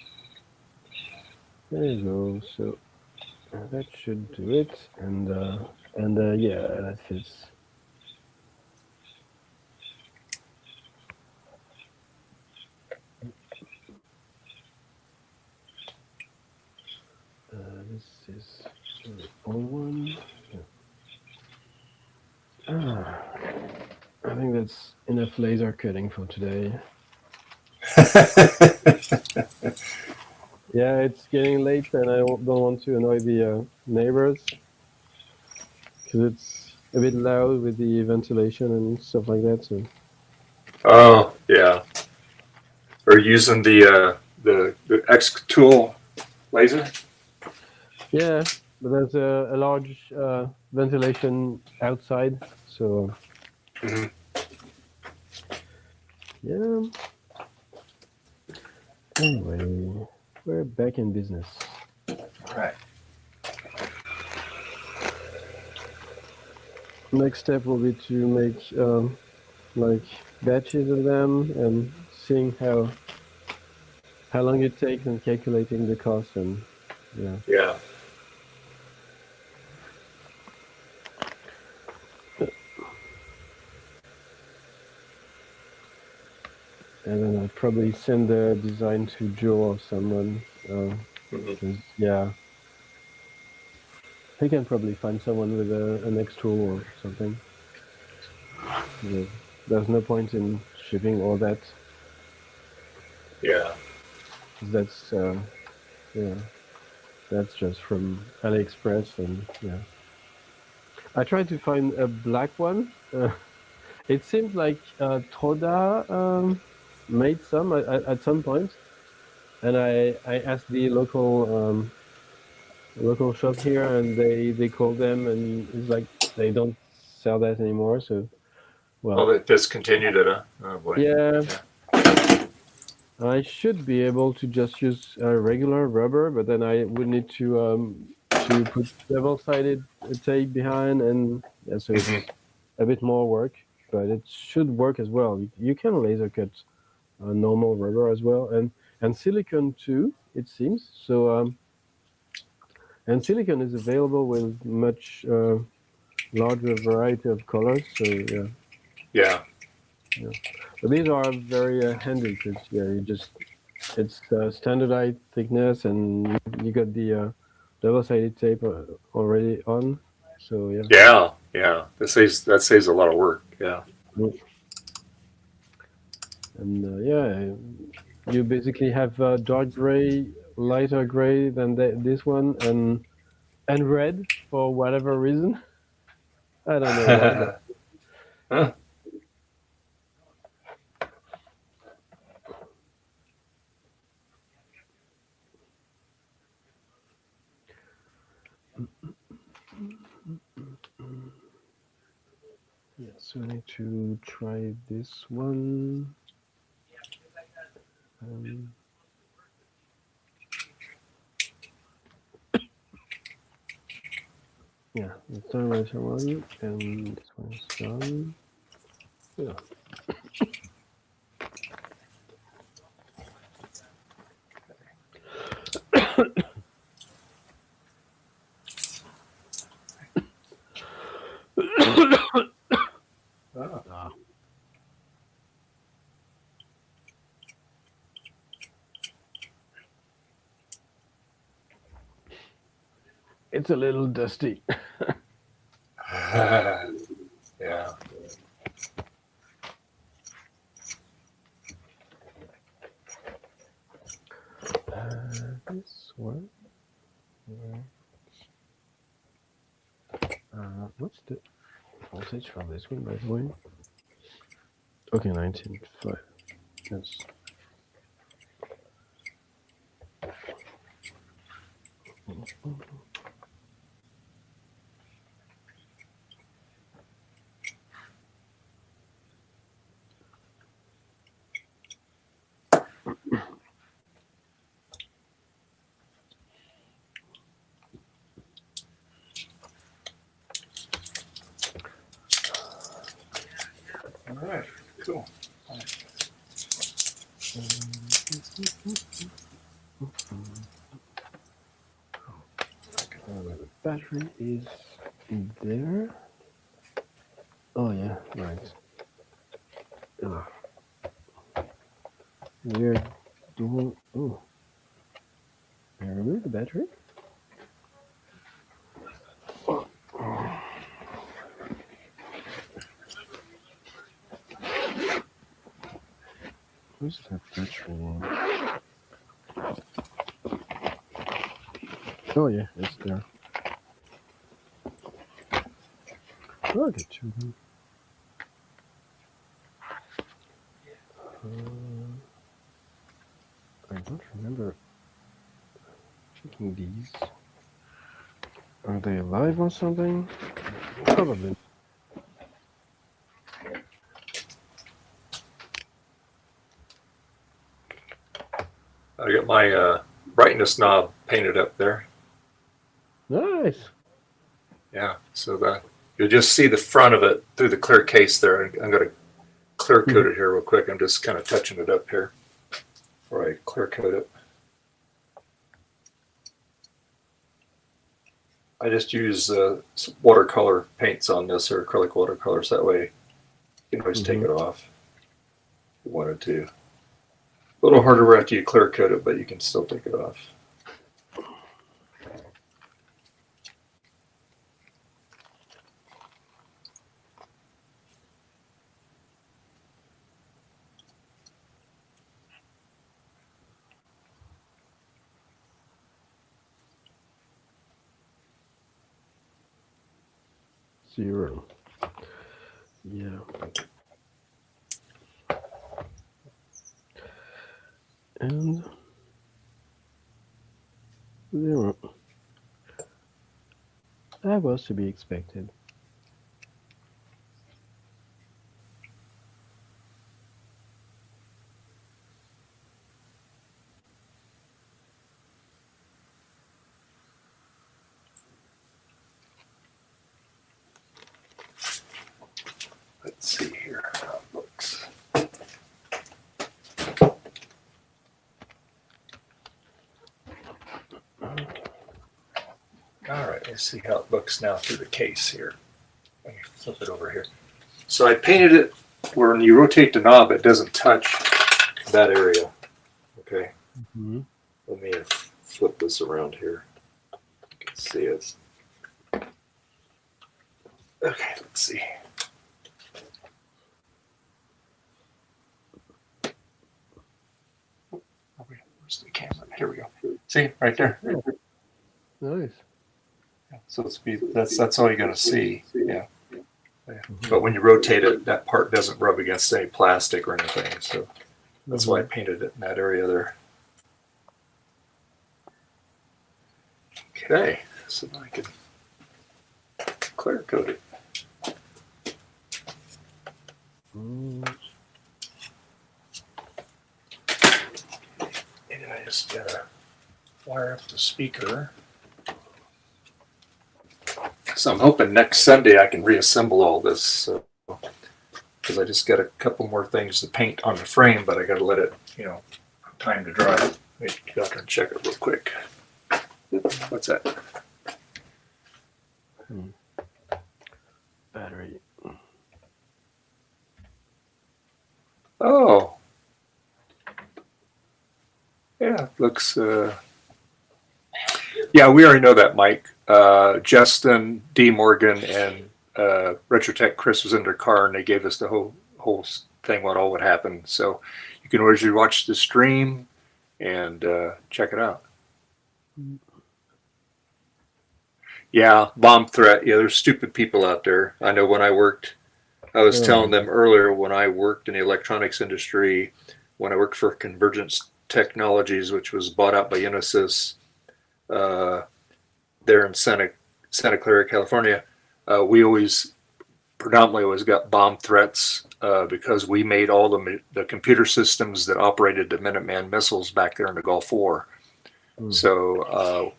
There you go. So that should do it, and yeah, that fits. This is the old one. Yeah. I think that's enough laser cutting for today. Yeah, it's getting late, and I don't want to annoy the neighbors because it's a bit loud with the ventilation and stuff like that. So. Oh yeah. Or using the xCool laser. Yeah, but there's a large ventilation outside, so yeah. Anyway, we're back in business. Right. Next step will be to make like batches of them and seeing how long it takes and calculating the cost, and yeah. Yeah. And then I'll probably send the design to Joe or someone. Yeah, he can probably find someone with an xCool or something. There's no point in shipping all that. Yeah. That's yeah, that's just from AliExpress, and yeah. I tried to find a black one. It seems like Toda made some at some point, and I asked the local shop here, and they called them, and it's like they don't sell that anymore. So, well, Well, it discontinued it, huh? Oh boy. yeah. I should be able to just use regular rubber, but then I would need to put double-sided tape behind, and yeah, so it's a bit more work, but it should work as well. You can laser cut normal rubber as well, and silicone too, it seems. So and silicone is available with much larger variety of colors. So yeah. Yeah. Yeah. But these are very handy because it's standardized thickness, and you got the double-sided tape already on. So yeah. Yeah. Yeah. That saves a lot of work. Yeah. And yeah, you basically have dark gray, lighter gray than this one, and red for whatever reason. I don't know why. Huh. Yeah, so I need to try this one. Yeah, the thermometer one, and this one is done. Yeah. Ah. It's a little dusty. Yeah. This one. What's the voltage for this one, by the way? Okay, 19.5. Yes. All right. Cool. The battery is there. Oh yeah, right. We're doing. Oh, I remove the battery. Where's that battery one? Oh yeah, it's there. Oh, I got two of them. I don't remember checking these. Are they alive or something? Probably. I got my brightness knob painted up there. Nice. Yeah, so that you'll just see the front of it through the clear case there. I'm going to clear coat it here real quick. I'm just kind of touching it up here before I clear coat it. I just use watercolor paints on this, or acrylic watercolors. That way you can always take it off if you wanted to. A little harder after you clear coat it, but you can still take it off. Zero. Yeah. And zero. That was to be expected. Let's see here how it looks. All right, let's see how it looks now through the case here. Let me flip it over here. So I painted it where when you rotate the knob, it doesn't touch that area. Okay. Let me flip this around here. You can see it. Okay, let's see. Where's the camera? Here we go. See, right there. Nice. So that's all you're going to see. Yeah. But when you rotate it, that part doesn't rub against any plastic or anything. So that's why I painted it in that area there. Okay, so now I can clear coat it. And I just gotta wire up the speaker. So I'm hoping next Sunday I can reassemble all this. So because I just got a couple more things to paint on the frame, but I got to let it, time to dry. Let me get out there and check it real quick. What's that? Battery. Oh. Yeah, looks, yeah, we already know that, Mike. Justin, D. Morgan, and Retrotech Chris was in their car, and they gave us the whole thing, what all would happen. So you can always watch the stream and check it out. Yeah, bomb threat. Yeah, there's stupid people out there. I know when I was telling them earlier, when I worked in the electronics industry, when I worked for Convergence Technologies, which was bought out by Unisys, there in Santa Clara, California, we predominantly always got bomb threats because we made all the computer systems that operated the Minuteman missiles back there in the Gulf War. So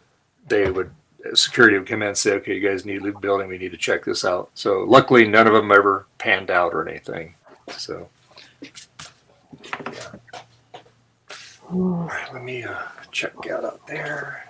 security would come in and say, okay, you guys need to leave the building. We need to check this out. So luckily, none of them ever panned out or anything. So, yeah. All right, let me check out there.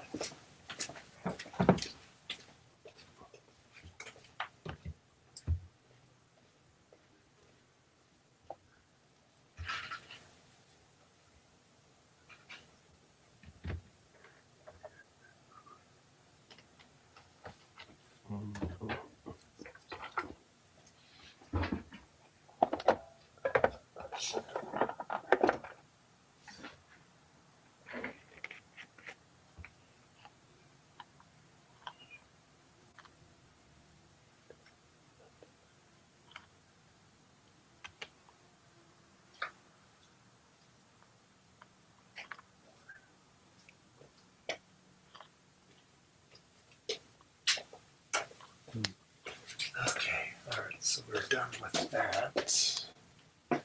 Okay, all right, so we're done with that. Okay,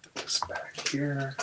put this back here.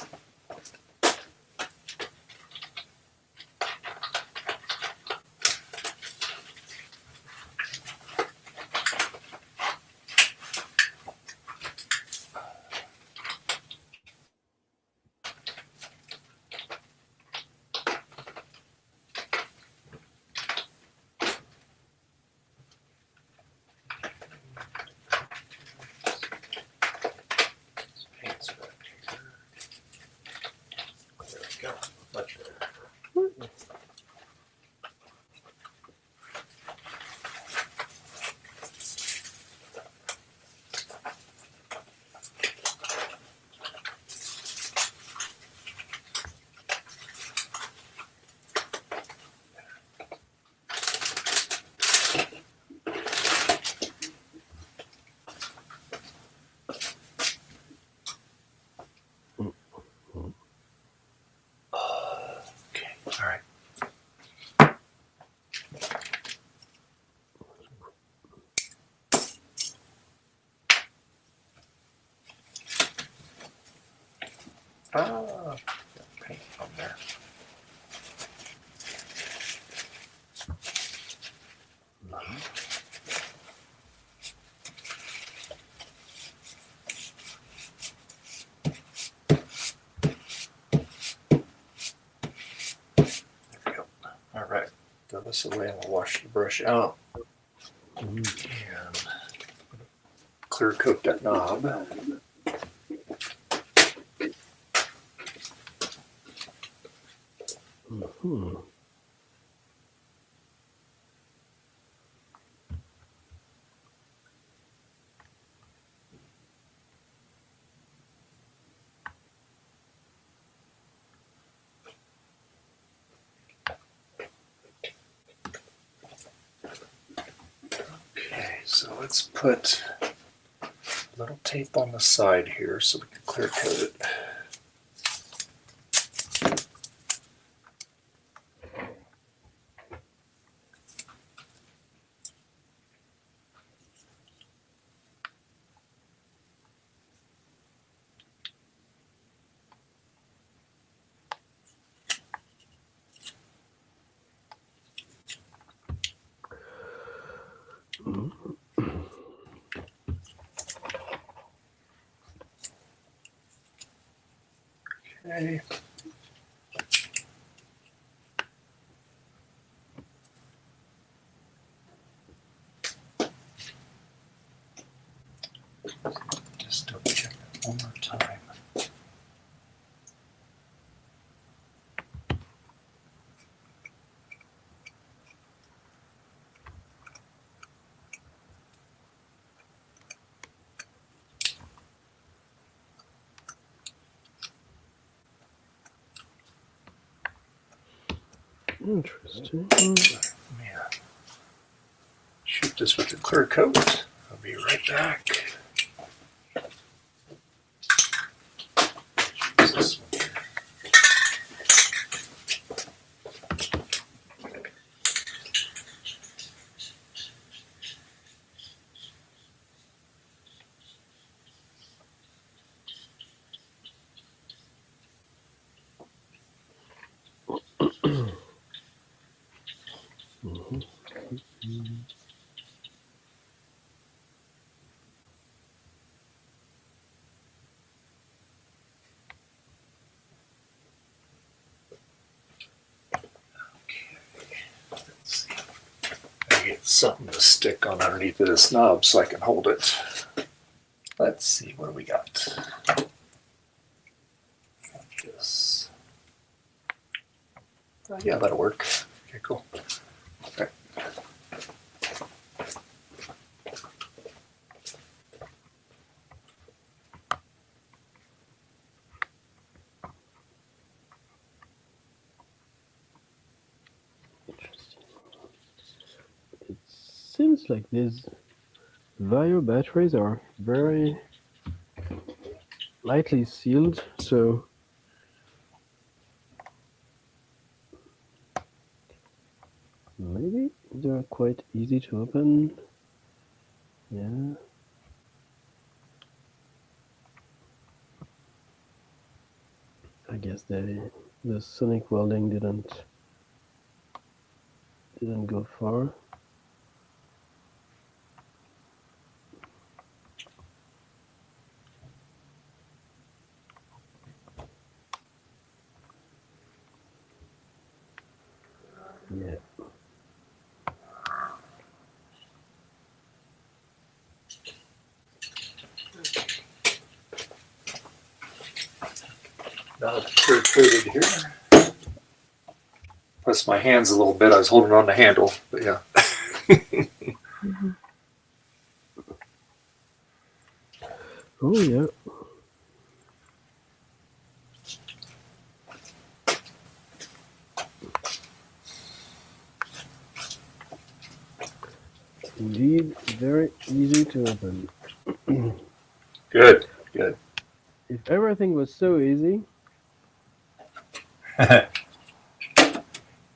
Paint on there. There we go. All right, throw this away and we'll wash the brush out and clear coat that knob. Okay, so let's put a little tape on the side here so we can clear coat it. Okay. Just double check that one more time. Interesting. Yeah. Shoot this with the clear coat. I'll be right back. This one here. Let's see. I get something to stick on underneath of this knob so I can hold it. Let's see, what do we got? Got this. Yeah, that'll work. Okay, cool. Okay. It seems like these Vario batteries are very lightly sealed, so maybe they're quite easy to open. Yeah. I guess the sonic welding didn't go far. Yeah. Now it's clear coated here. Plus my hands a little bit. I was holding on the handle, but yeah. Oh yeah. Indeed, very easy to open. Good, good. If everything was so easy,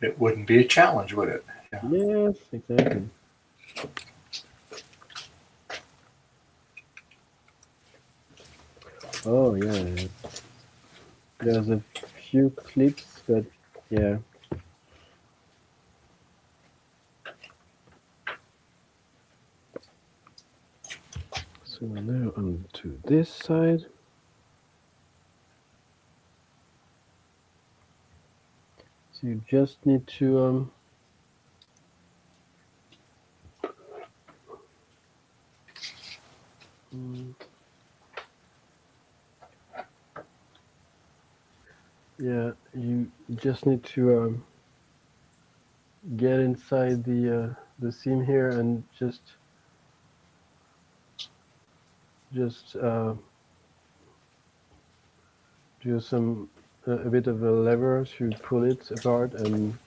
It wouldn't be a challenge, would it? Yeah. yes, exactly. Oh yeah, there's a few clips, but yeah. So now on to this side. So you just need to yeah, you just need to get inside the seam here and just do a bit of a lever to pull it apart, and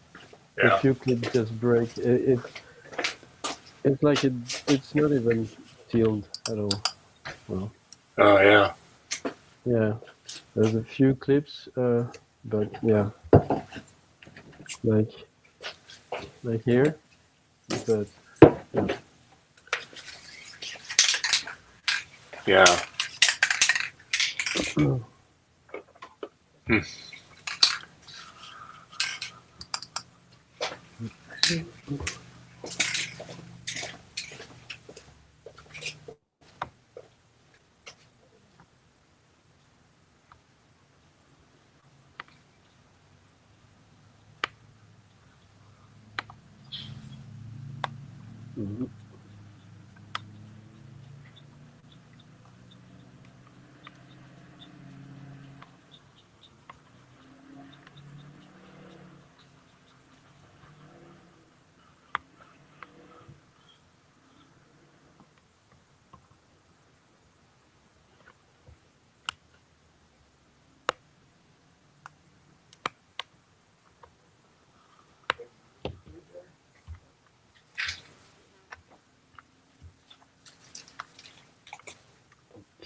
Yeah. a few clips just break. It's like it's not even sealed at all. Well, Oh yeah. yeah, there's a few clips, but yeah, like here, but yeah. Yeah. Mhm.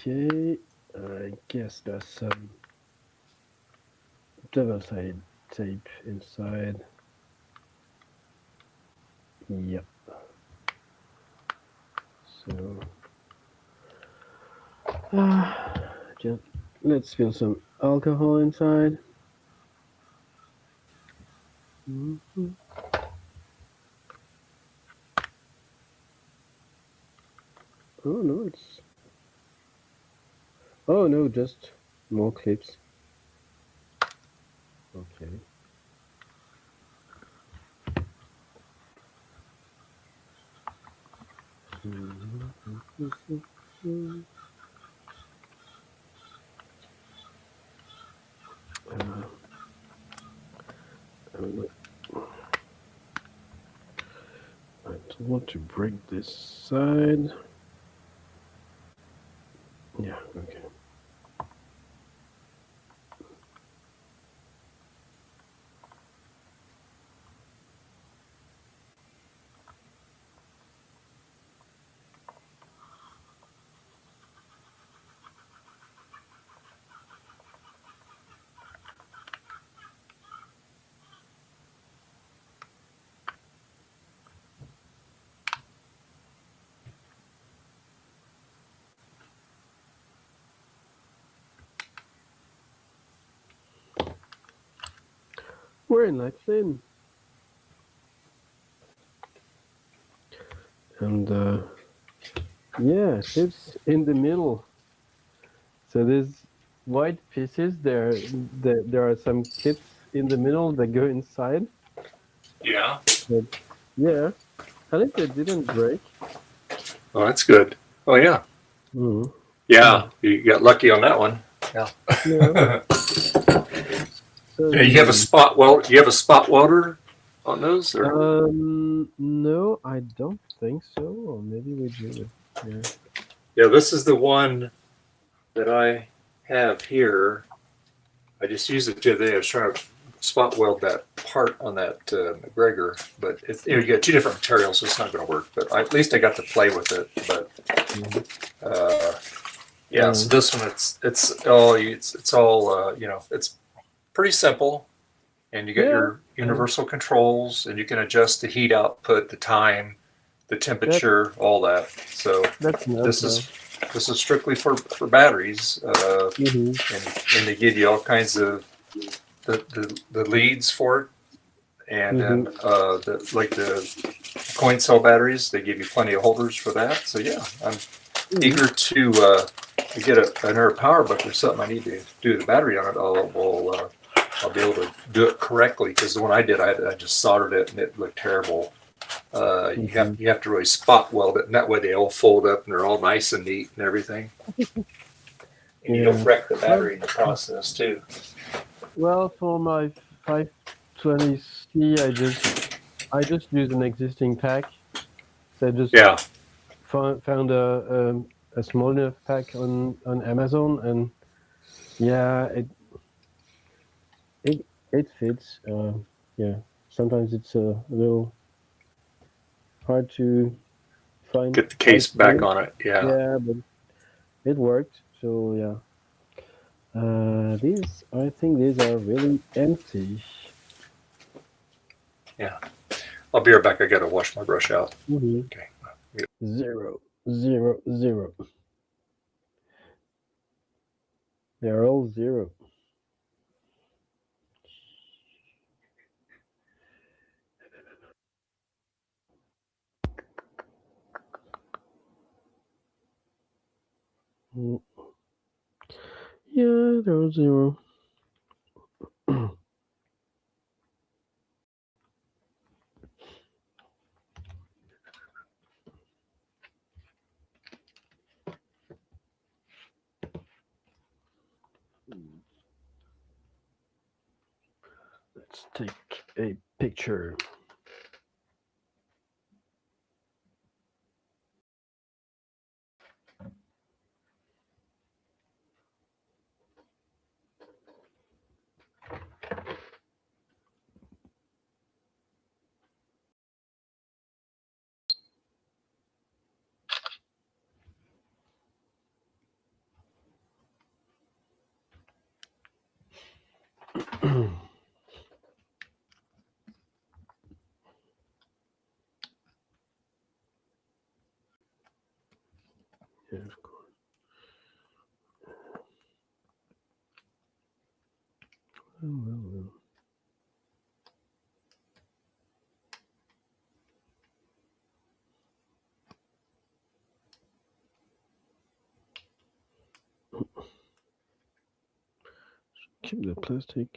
Okay, I guess there's some double-sided tape inside. Yep. So, just let's fill some alcohol inside. Mhm. Oh no, it's. Oh no, just more clips. Okay. I don't know. I don't want to break this side. Yeah, okay. We're in like thin. And yeah, it fits in the middle. So there's white pieces there are some clips in the middle that go inside. Yeah. But yeah, at least it didn't break. Oh, that's good. Oh yeah. Mm. Yeah, you got lucky on that one. Yeah. Yeah. So Yeah, you have a spot weld. You have a spot welder on those, or no, I don't think so. Or maybe we do. Yeah. yeah, this is the one that I have here. I just used it the other day. I was trying to spot weld that part on that McGregor, but it's, you got two different materials, so it's not going to work. But at least I got to play with it. But yeah, so this one it's all it's pretty simple, and you got your universal controls, and you can adjust the heat output, the time, the temperature, all that. So this is strictly for batteries, and they give you all kinds of the leads for it, and then the coin cell batteries, they give you plenty of holders for that. So yeah, I'm eager to get another power book or something. I need to do the battery on it. I'll be able to do it correctly, because the one I did, I just soldered it and it looked terrible. You have to really spot weld it, and that way they all fold up and they're all nice and neat and everything. And you don't wreck the battery in the process too. Well, for my 520C, I just used an existing pack. So I just found a small enough pack on Amazon, and yeah, it fits. Yeah, sometimes it's a little hard to find. Get the case back on it. Yeah. Yeah, but it worked. So yeah. I think these are really empty. Yeah. I'll be right back. I got to wash my brush out. Okay. 0, 0, 0. They're all 0. Yeah, they're all 0. Let's take a picture. Yeah, of course. Well. Keep the plastic.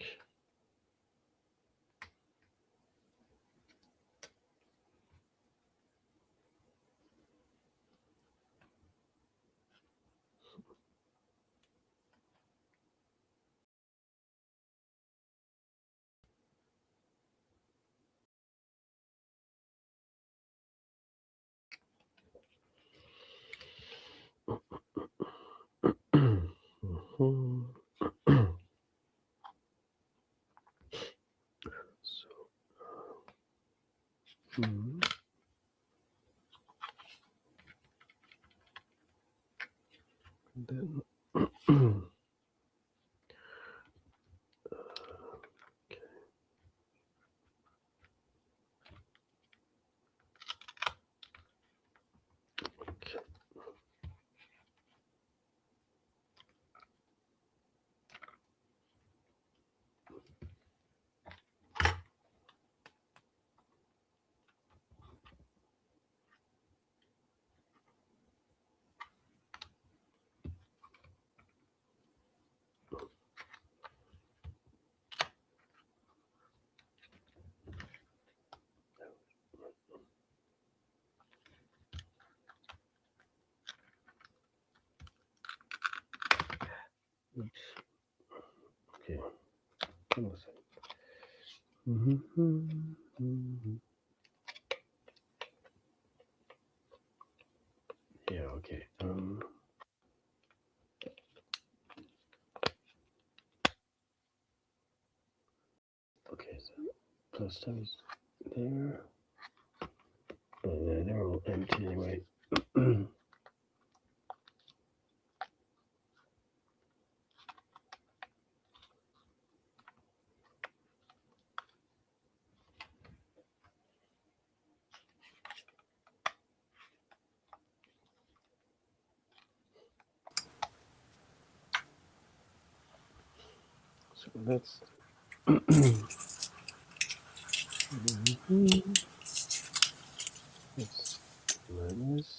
Mhm. So, then okay. Hold on a second. Yeah, okay. Okay, so plus times there. They're all empty anyway. So that's that's minus.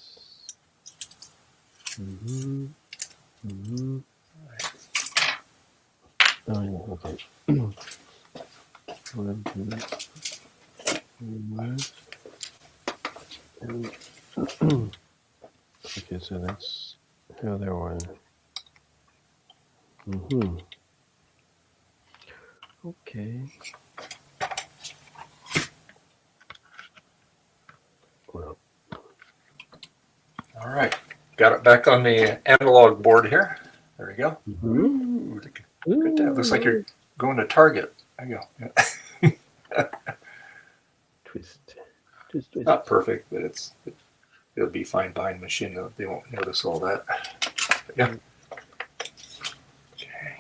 Oh, yeah, okay. One, two, minus. And okay, so that's how they were. Okay. Well. All right, got it back on the analog board here. There we go. Ooh, good to have. Looks like you're going to Target. There you go. Yeah. Twist. Twist. Not perfect, but it'll be fine behind the machine. They won't notice all that. But yeah. Okay.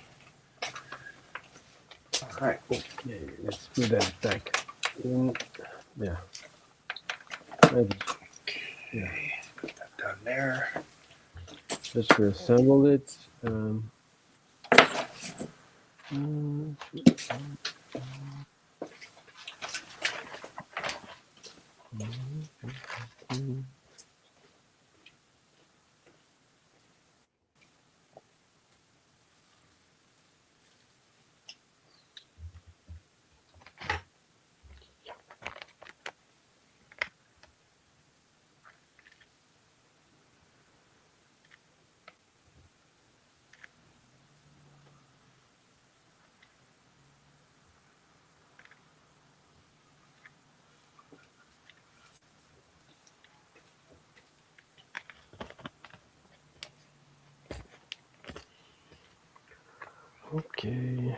All right. Okay, let's put that back in. Yeah. Yeah. Put that down there. Just reassemble it. Okay.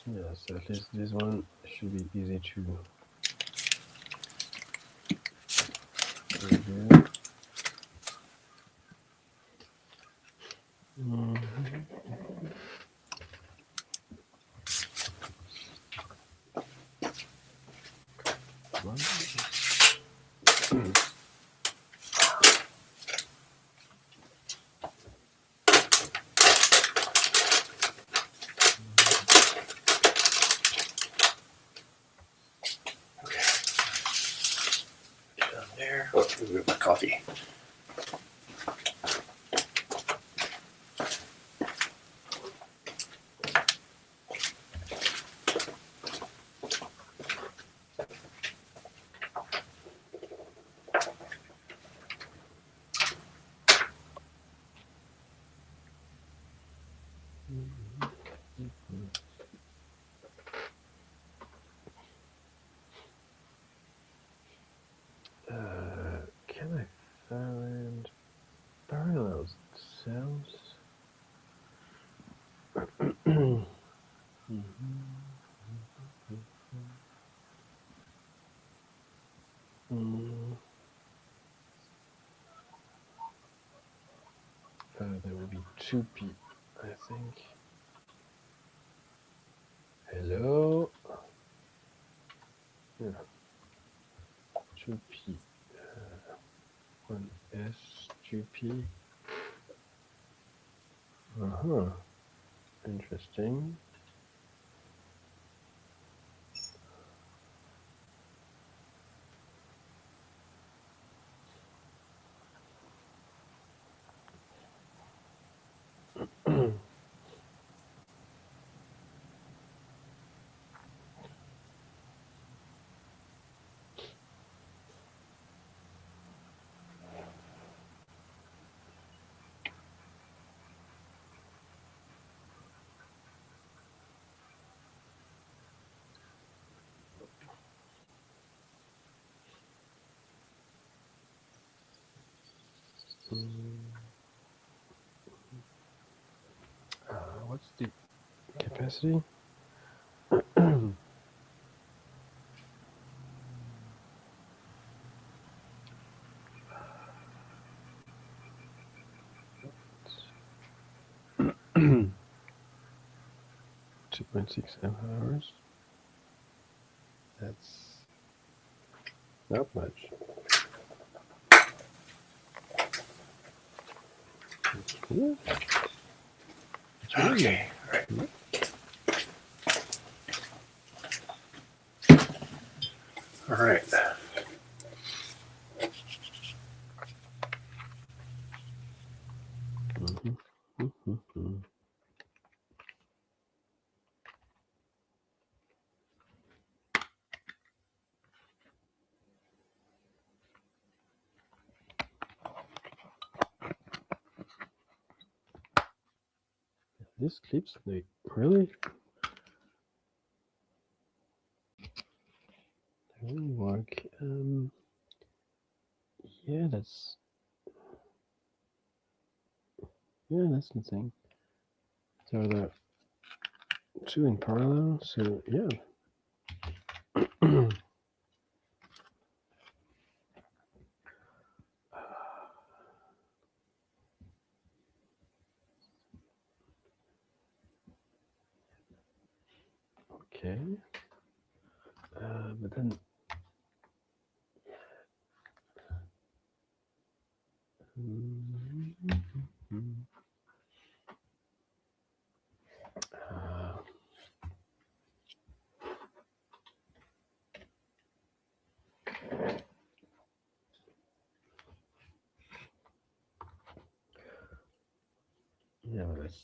Yes, at least this one should be easy to review. Down there. Oh, let me get my coffee. Can I find parallels cells? There will be 2p, I think. Hello? Yeah. 2p. 1s, 2p. Uh-huh. Interesting. What's the capacity? 2.6 amp hours. That's not much. Cool. Okay, all right. All right. These clips, they really work. Yeah, that's the thing. So the two in parallel. So yeah. Okay. But then. Yeah, that's.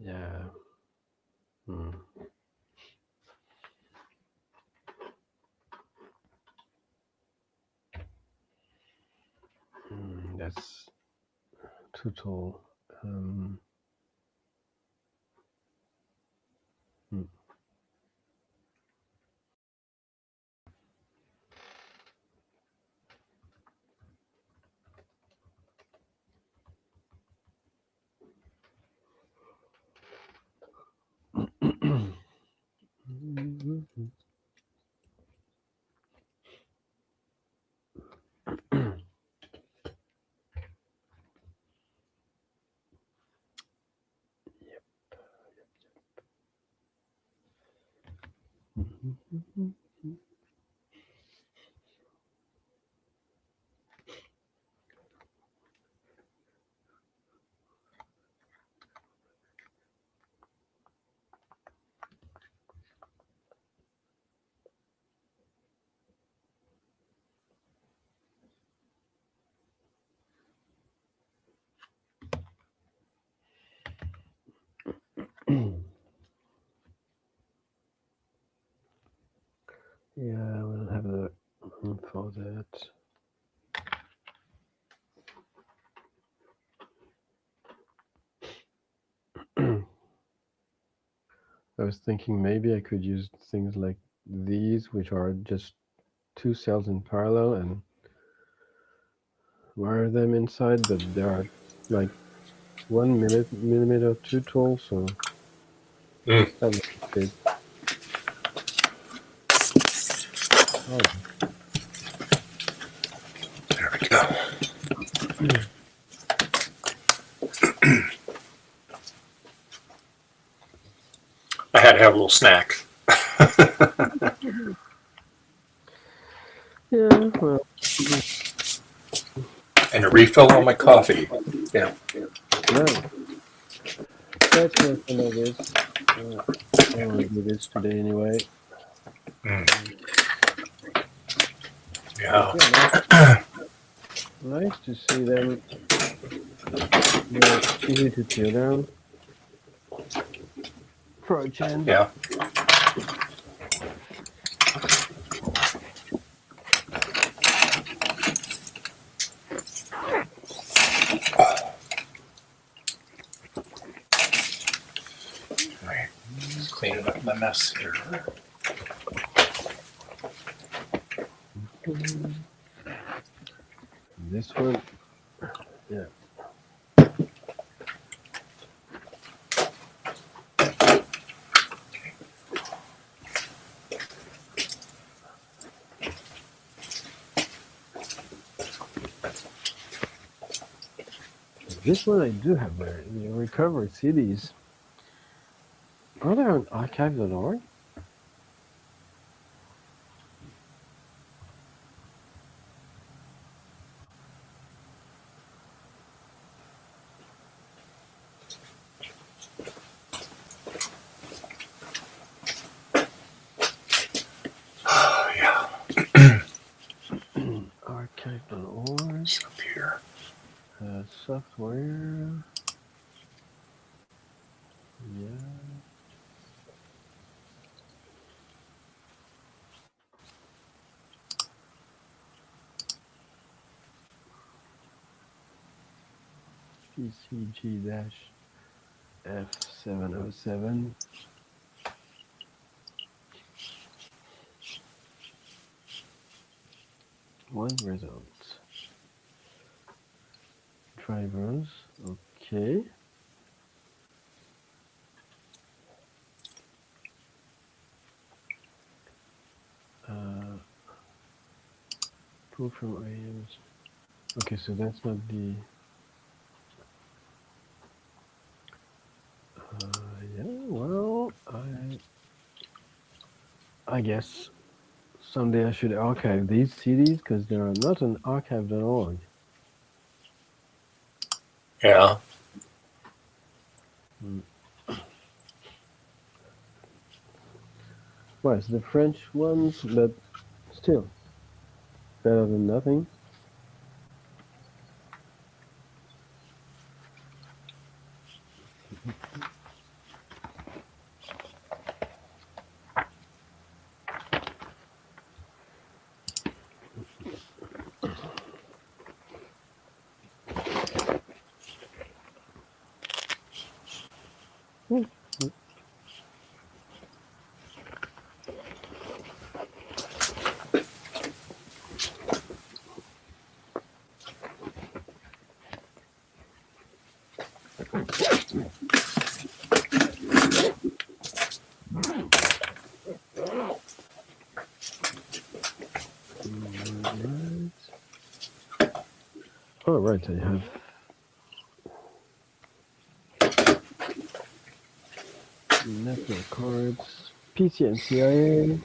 Yeah. Hmm. That's too tall. Hmm. Yeah, we'll have a for that. I was thinking maybe I could use things like these, which are just two cells in parallel, and wire them inside, but they are like 1 millimeter too tall, so that won't fit. Oh. There we go. I had to have a little snack. Yeah, well. And a refill on my coffee. Yeah. Nice. That's nice to know this. I will do this today anyway. Yeah. Nice to see them. They're easy to tear down. For a change. Yeah. Right. Just cleaning up my mess here. This one, yeah. This one I do have the recovered CDs. Are they on archive.org? Yeah. Archive.org. It's up here. Software. Yeah. PCG-F707. One result. Drivers. Okay. Pull from IAMs. Okay, so that's not the. Yeah, well, I guess someday I should archive these CDs because they are not on archive.org. Yeah. Well, it's the French ones, but still better than nothing. Oh, right, I have network cards, PCNCIA.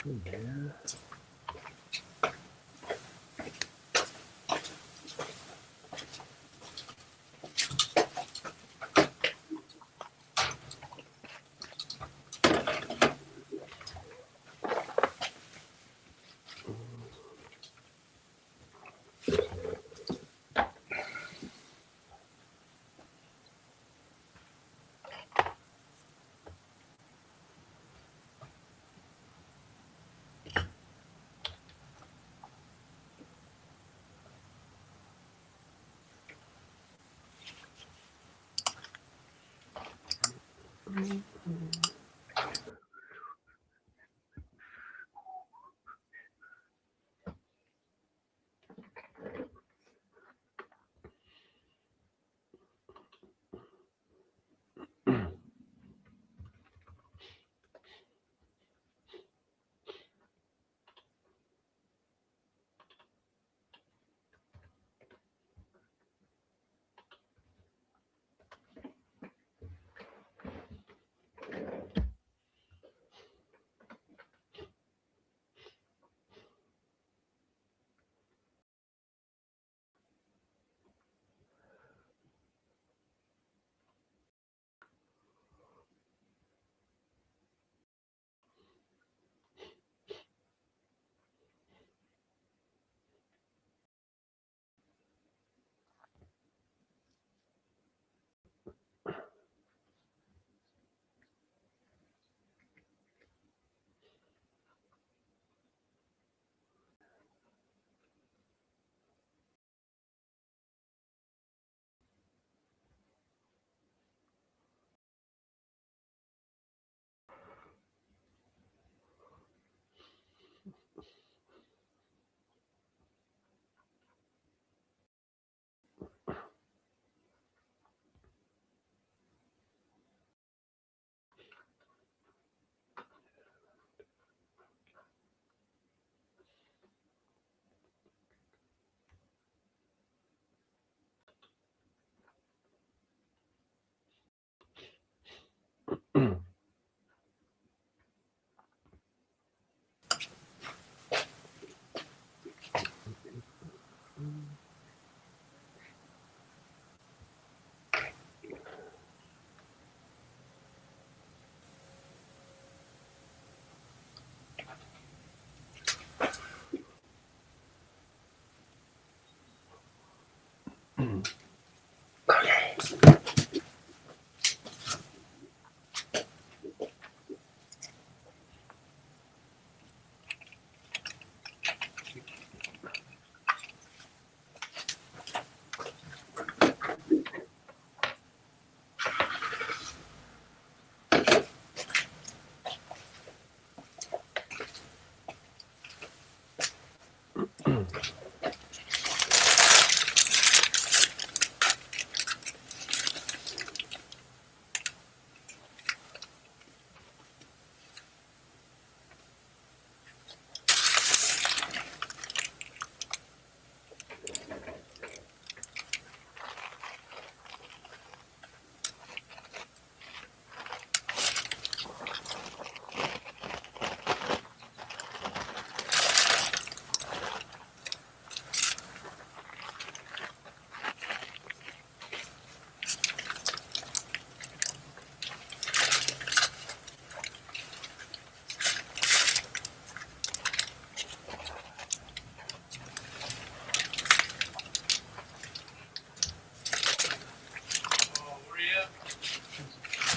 There.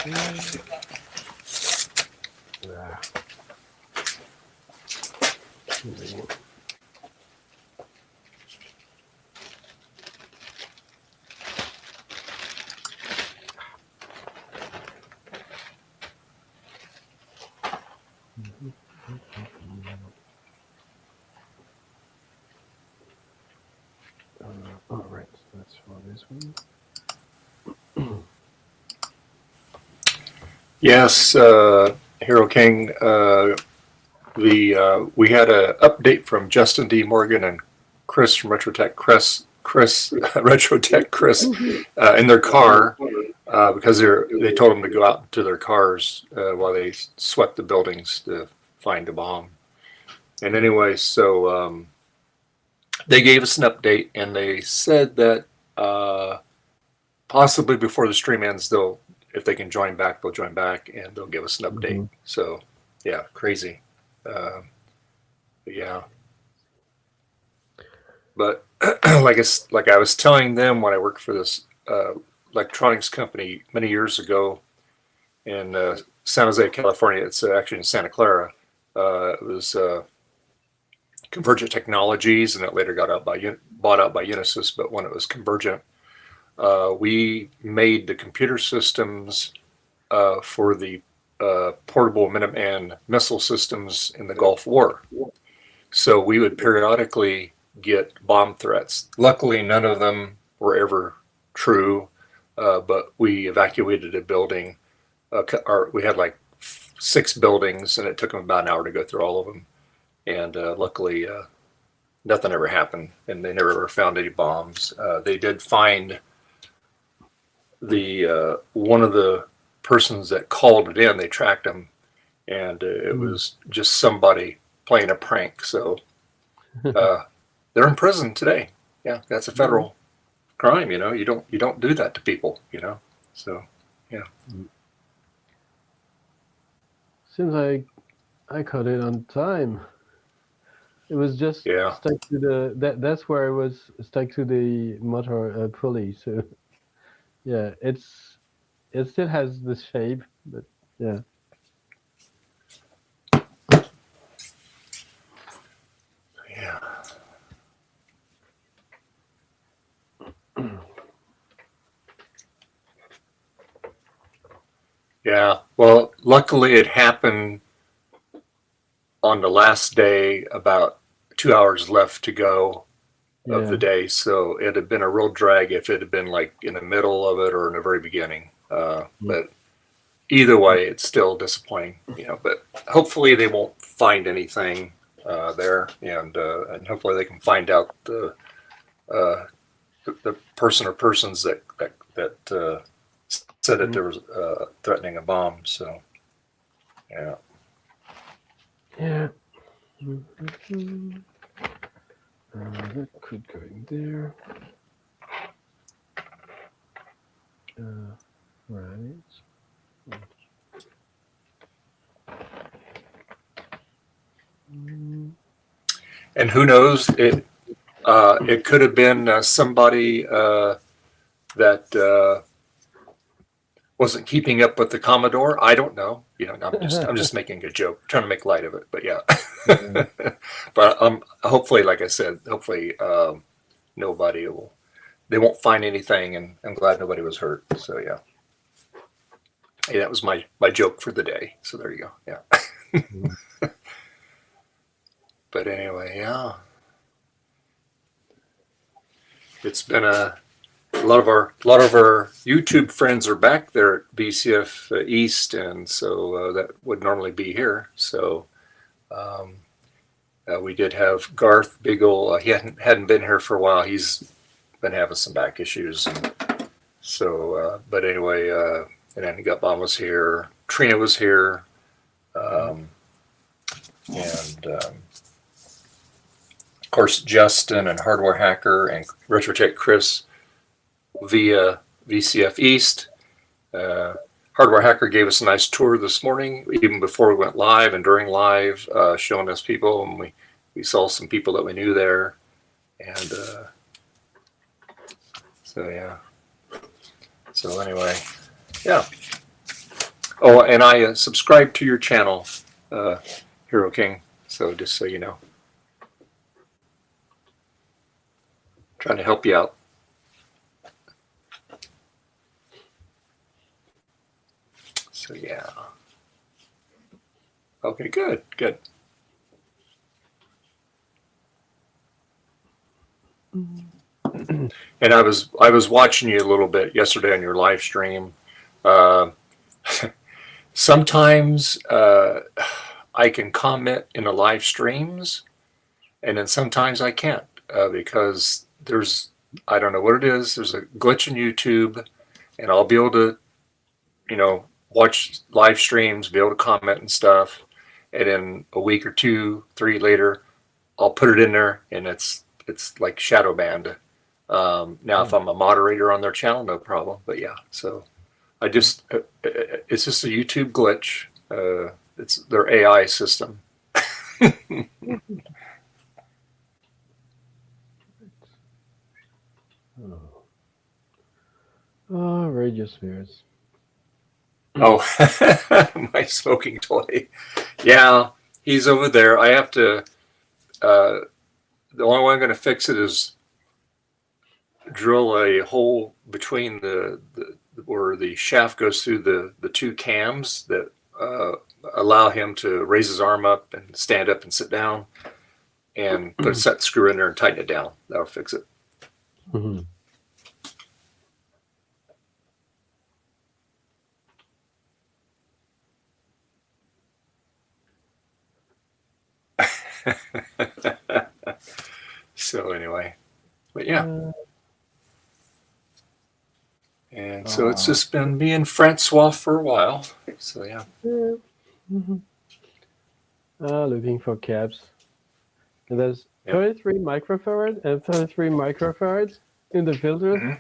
All right, so that's for this one. Yes, Hero King. We had an update from Justin D. Morgan and Chris from Retrotech. Retrotech Chris in their car because they told them to go out to their cars while they swept the buildings to find a bomb. And anyway, so they gave us an update, and they said that possibly before the stream ends, if they can join back, they'll join back, and they'll give us an update. Mm-hmm. So, yeah, crazy. Yeah. But like I was telling them when I worked for this electronics company many years ago in San Jose, California. It's actually in Santa Clara. It was Convergent Technologies, and it later got bought out by Unisys. But when it was Convergent, we made the computer systems for the portable Minuteman missile systems in the Gulf War. So we would periodically get bomb threats. Luckily, none of them were ever true, but we evacuated a building. We had like 6 buildings, and it took them about an hour to go through all of them. And luckily, nothing ever happened, and they never ever found any bombs. They did find the one of the persons that called it in. They tracked him, and it was just somebody playing a prank. So they're in prison today. Yeah, that's a federal crime. You know, you don't do that to people. You know, so yeah. Seems like I caught it on time. It was just stuck to the that's where it was stuck to the motor pulley. So yeah, it still has the shape, but yeah. Yeah. Yeah. Well, luckily it happened on the last day, about 2 hours left to go of the day. So it had been a real drag if it had been like in the middle of it or in the very beginning. But either way, it's still disappointing, you know, but hopefully they won't find anything there, and hopefully they can find out the person or persons that said that there was threatening a bomb. So, yeah. Yeah. That could go in there. Right. And who knows? It could have been somebody that wasn't keeping up with the Commodore. I don't know. You know, I'm just making a joke, trying to make light of it. But yeah. But hopefully, like I said, they won't find anything, and I'm glad nobody was hurt. So yeah. Hey, that was my joke for the day. So there you go. Yeah. But anyway, yeah. It's been a lot of our YouTube friends are back there at BCF East, and so that would normally be here. So we did have Garth Biggle. He hadn't been here for a while. He's been having some back issues. So, but anyway, and then Gutbaum was here. Trina was here, and of course Justin and Hardware Hacker and Retrotech Chris via VCF East. Hardware Hacker gave us a nice tour this morning, even before we went live and during live, showing us people, and we saw some people that we knew there, and so yeah. So anyway, yeah. Oh, and I subscribe to your channel, Hero King. So just so you know, trying to help you out. So yeah. Okay, good, good. And I was watching you a little bit yesterday on your live stream. Uh, sometimes I can comment in the live streams, and then sometimes I can't because there's, I don't know what it is. There's a glitch in YouTube, and I'll be able to, watch live streams, be able to comment and stuff, and then a week or 2, 3 later, I'll put it in there, and it's like shadow banned. Now, if I'm a moderator on their channel, no problem. But yeah, so I just it's just a YouTube glitch. It's their AI system. Oh, radio spheres. Oh, my smoking toy. Yeah, he's over there. I have to. The only way I'm going to fix it is drill a hole between the where the shaft goes through the 2 cams that allow him to raise his arm up and stand up and sit down, and put a set screw in there and tighten it down. That'll fix it. Mm-hmm. So anyway, but yeah. And so it's just been me and Francois for a while. So yeah. Mm-hmm. Looking for caps. And there's 33 microfarad and 33 microfarads in the filters,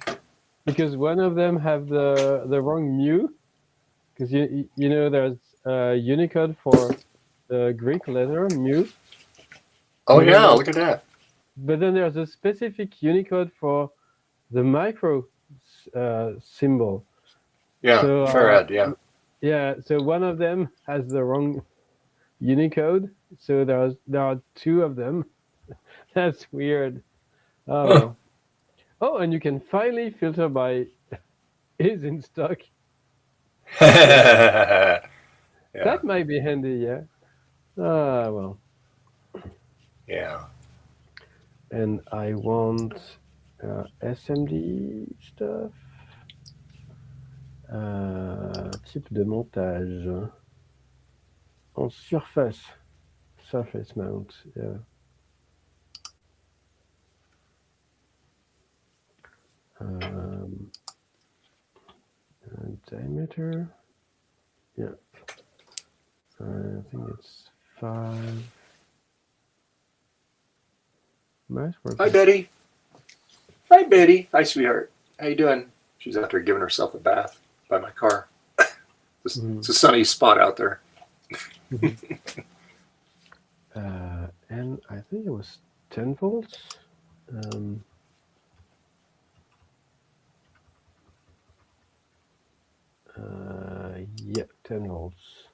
because one of them have the wrong mu. Because you know there's Unicode for the Greek letter mu. Oh yeah, look at that. But then there's a specific Unicode for the micro symbol. Yeah, so, farad, yeah. Yeah, so one of them has the wrong Unicode. So there are 2 of them. That's weird. Oh, well. Oh, and you can finally filter by is in stock. Yeah. That might be handy, yeah. Well. Yeah. And I want SMD stuff. Type de montage. En surface. Surface mount, yeah. Diameter. Yeah. I think it's 5. Nice work. Hi, Betty. Hi, Betty. Hi, sweetheart. How you doing? She's out there giving herself a bath by my car. It's a sunny spot out there. And I think it was 10 volts. Yeah, 10 volts.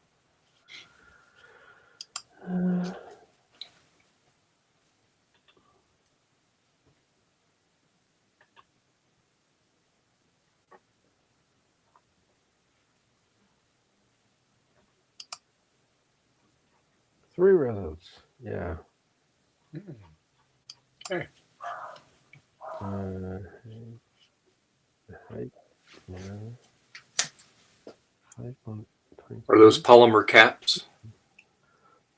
3 results. Yeah. Okay. Height. Yeah. 5.20. Are those polymer caps?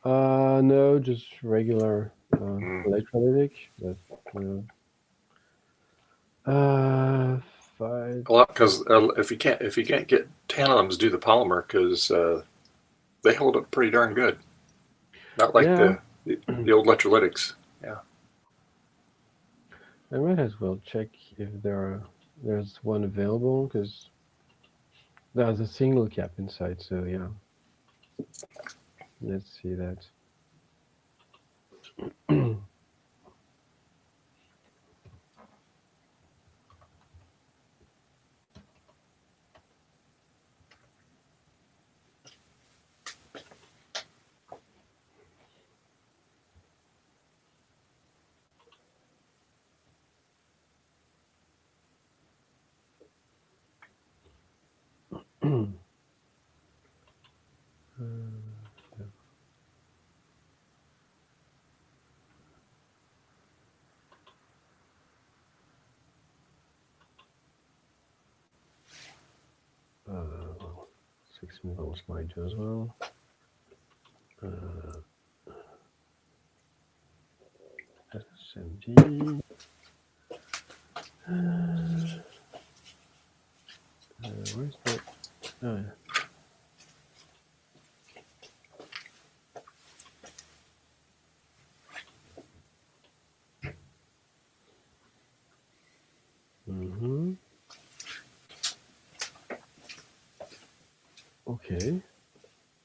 No, just regular electrolytic. But 5. A lot, because if you can't get tantalums, do the polymer, because they hold up pretty darn good. Not like the old electrolytics. Yeah. I might as well check if there's one available, because there's a single cap inside. So yeah. Let's see that. Well, 6 mils might do as well. SMD. Where's that? Oh, yeah. Mm-hmm. Okay.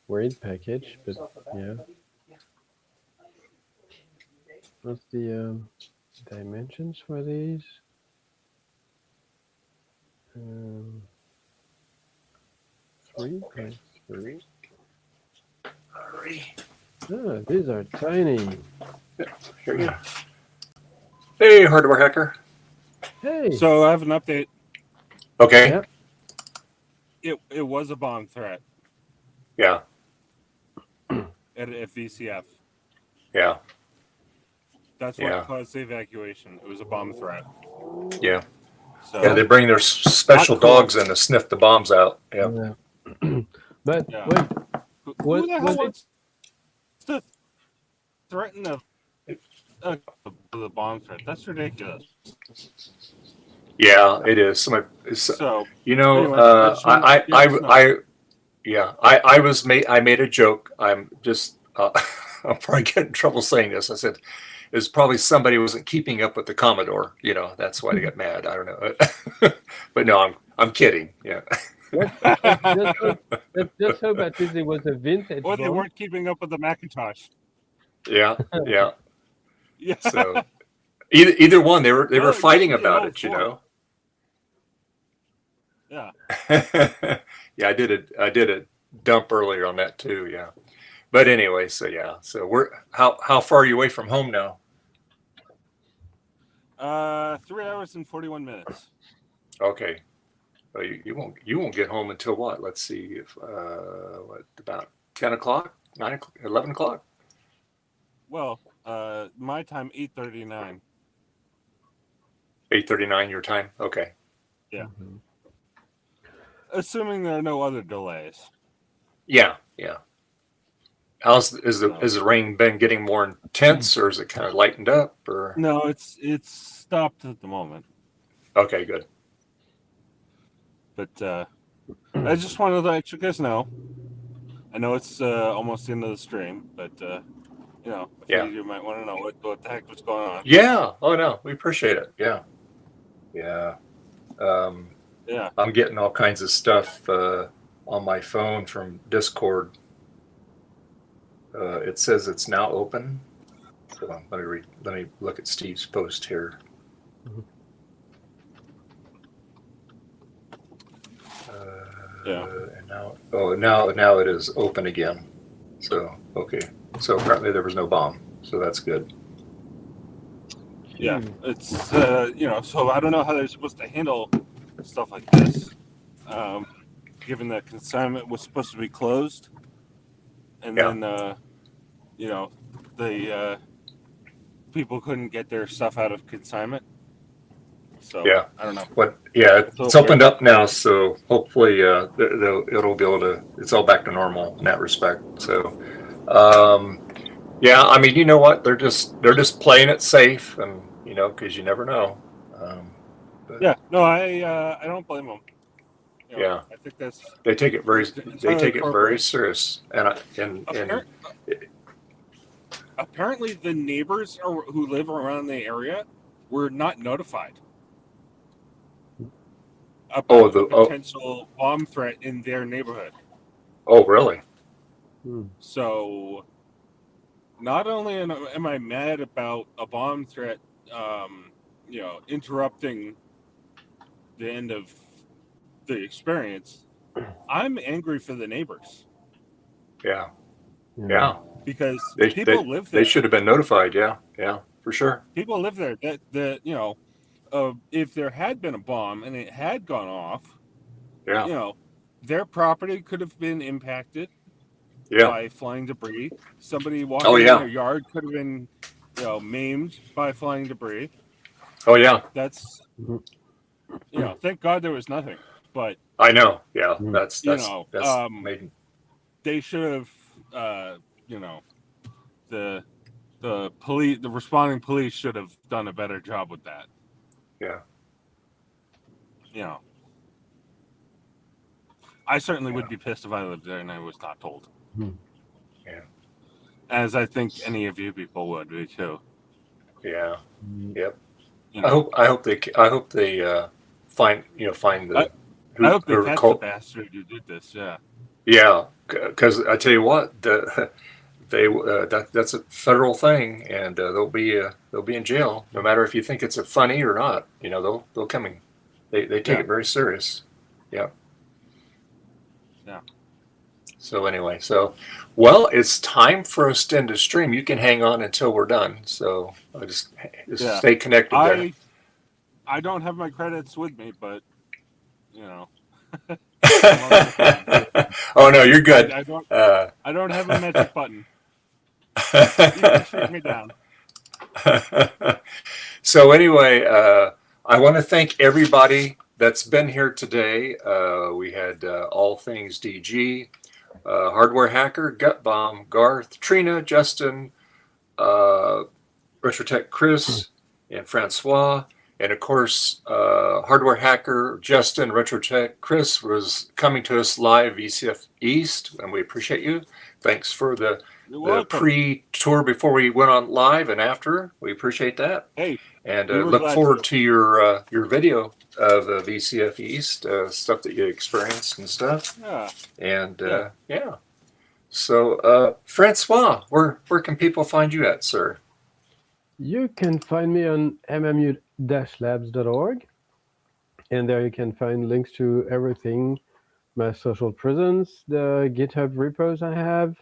Weird package, but yeah. What's the dimensions for these? 3.3. Ah, these are tiny. Here you go. Hey, hardware hacker. Hey. So I have an update. Okay. Yeah. It was a bomb threat Yeah. at VCF. Yeah. That's what caused the evacuation. It was a bomb threat. Yeah. So yeah, they bring their special not cool. dogs in to sniff the bombs out. Yeah. But Yeah. wait, Who the hell was it? wants to threaten the bomb threat? That's ridiculous. Yeah, it is. So you know, anyway, I just wanted you guys to know. I made a joke. I'm just, I'll probably get in trouble saying this. I said, it's probably somebody wasn't keeping up with the Commodore. You know, that's why they got mad. I don't know. But no, I'm kidding. Yeah. Let's just hope at least it was a vintage Or they bomb. weren't keeping up with the Macintosh. Yeah. Yeah. Yeah. So either one, they were fighting usually about all it, you four. know. Yeah. Yeah, I did a dump earlier on that too. Yeah, but anyway, so yeah, so how far are you away from home now? 3 hours and 41 minutes. Okay, well, you won't get home until what? Let's see, if about 10 o'clock, 9 o'clock, 11 o'clock. Well, my time 8:39. 8:39 your time. Okay. Yeah. Assuming there are no other delays. Yeah. Is the rain been getting more intense, or is it kind of lightened up, or? No, it's stopped at the moment. Okay, good. But I just wanted to let you guys know. I know it's almost the end of the stream, but you know, I figured you might want to know what the heck was going on. Yeah. Oh no, we appreciate it. Yeah. Yeah. Yeah. I'm getting all kinds of stuff on my phone from Discord. It says it's now open. Hold on, let me look at Steve's post here. And now it is open again. So okay. So apparently there was no bomb. So that's good. Yeah, it's you know, so I don't know how they're supposed to handle stuff like this, given that consignment was supposed to be closed, and then you know, the people couldn't get their stuff out of consignment. So I don't know. It's opened up now, so hopefully it'll be able to. It's all back to normal in that respect. So yeah, I mean, you know what? They're just playing it safe, and you know, because you never know. Yeah, no, I don't blame them. You know, I think they take it very serious, apparently the neighbors who live around the area were not notified about the potential bomb threat in their neighborhood. Oh, really? So not only am I mad about a bomb threat, you know, interrupting the end of the experience, I'm angry for the neighbors. Yeah. Because they live there. They should have been notified. Yeah, for sure. People live there. That you know, if there had been a bomb and it had gone off, you know, their property could have been impacted by flying debris. Somebody walking in their yard could have been, maimed by flying debris. Oh yeah. That's, thank God there was nothing. But I know. Yeah. That's amazing. They should have, the police, the responding police should have done a better job with that. Yeah. I certainly would be pissed if I lived there and I was not told. Yeah. As I think any of you people would be too. Yeah. Yep. I hope they find the. I hope they catch the bastard who did this. Yeah. Yeah, because I tell you what, that's a federal thing, and they'll be in jail no matter if you think it's funny or not. They'll come in. They take it very serious. Yeah. Yeah. So anyway, well, it's time for us to end the stream. You can hang on until we're done. So just stay connected there. I don't have my credits with me, but Oh no, you're good. I don't have a magic button. You can shoot me down. So anyway, I want to thank everybody that's been here today. We had All Things DG, Hardware Hacker, Gut Bomb, Garth, Trina, Justin, Retrotech Chris, and Francois. And of course, Hardware Hacker, Justin, Retrotech, Chris was coming to us live VCF East, and we appreciate you. Thanks for the pre-tour before we went on live and after. We appreciate that. Hey, and look forward to your video of the VCF East stuff that you experienced and stuff. Yeah. And yeah. So, Francois, where can people find you at, sir? You can find me on mmu-labs.org, and there you can find links to everything, my social presence, the GitHub repos I have,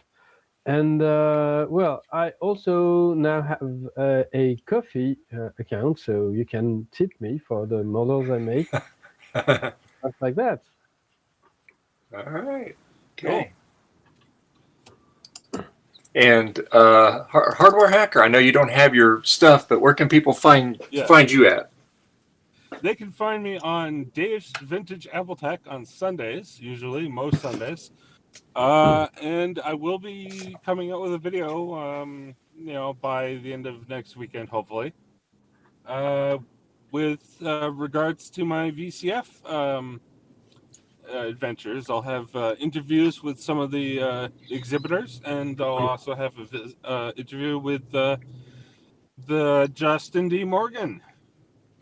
and well, I also now have a Ko-fi account, so you can tip me for the models I make, stuff like that. All right. Okay. And Hardware Hacker, I know you don't have your stuff, but where can people find you at? They can find me on Dave's Vintage Apple Tech on Sundays, usually, most Sundays. And I will be coming out with a video, by the end of next weekend, hopefully. With regards to my VCF adventures, I'll have interviews with some of the exhibitors, and I'll also have an interview with the Justin D. Morgan.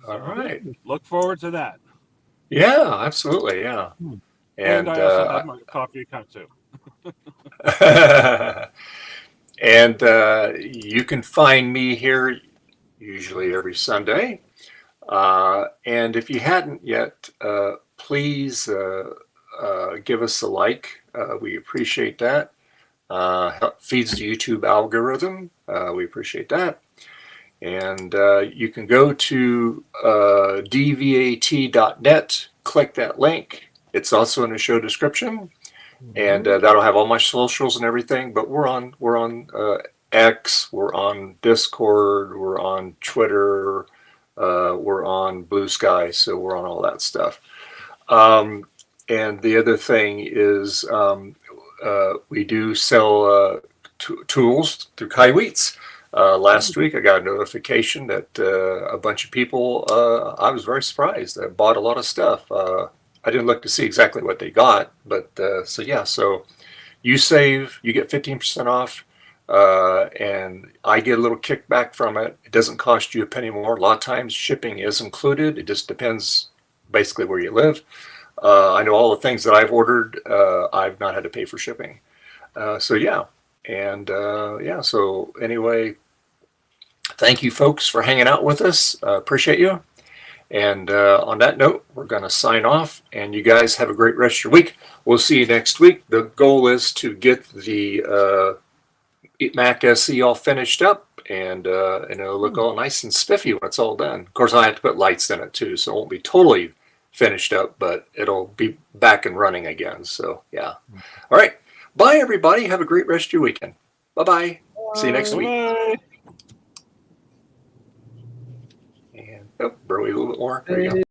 All right. Look forward to that. Yeah, absolutely. Yeah. And I also have my coffee account too. And you can find me here usually every Sunday. And if you hadn't yet, please give us a like. We appreciate that. Feeds the YouTube algorithm. We appreciate that. And you can go to dvat.net, click that link. It's also in the show description, and that'll have all my socials and everything. But we're on X, we're on Discord, we're on Twitter, we're on Blue Sky, so we're on all that stuff. And the other thing is we do sell tools through Kaiweets. Last week I got a notification that a bunch of people, I was very surprised, bought a lot of stuff. I didn't look to see exactly what they got, but so you save, you get 15% off, and I get a little kickback from it. It doesn't cost you a penny more. A lot of times shipping is included. It just depends basically where you live. I know all the things that I've ordered, I've not had to pay for shipping. So anyway, thank you folks for hanging out with us. Appreciate you. And on that note, we're going to sign off, and you guys have a great rest of your week. We'll see you next week. The goal is to get the Mac SE all finished up, and it'll look all nice and spiffy when it's all done. Of course, I have to put lights in it too, so it won't be totally finished up, but it'll be back and running again. So yeah. All right. Bye, everybody. Have a great rest of your weekend. Bye-bye. See you next week. Bye. And burn a little bit more. There you go.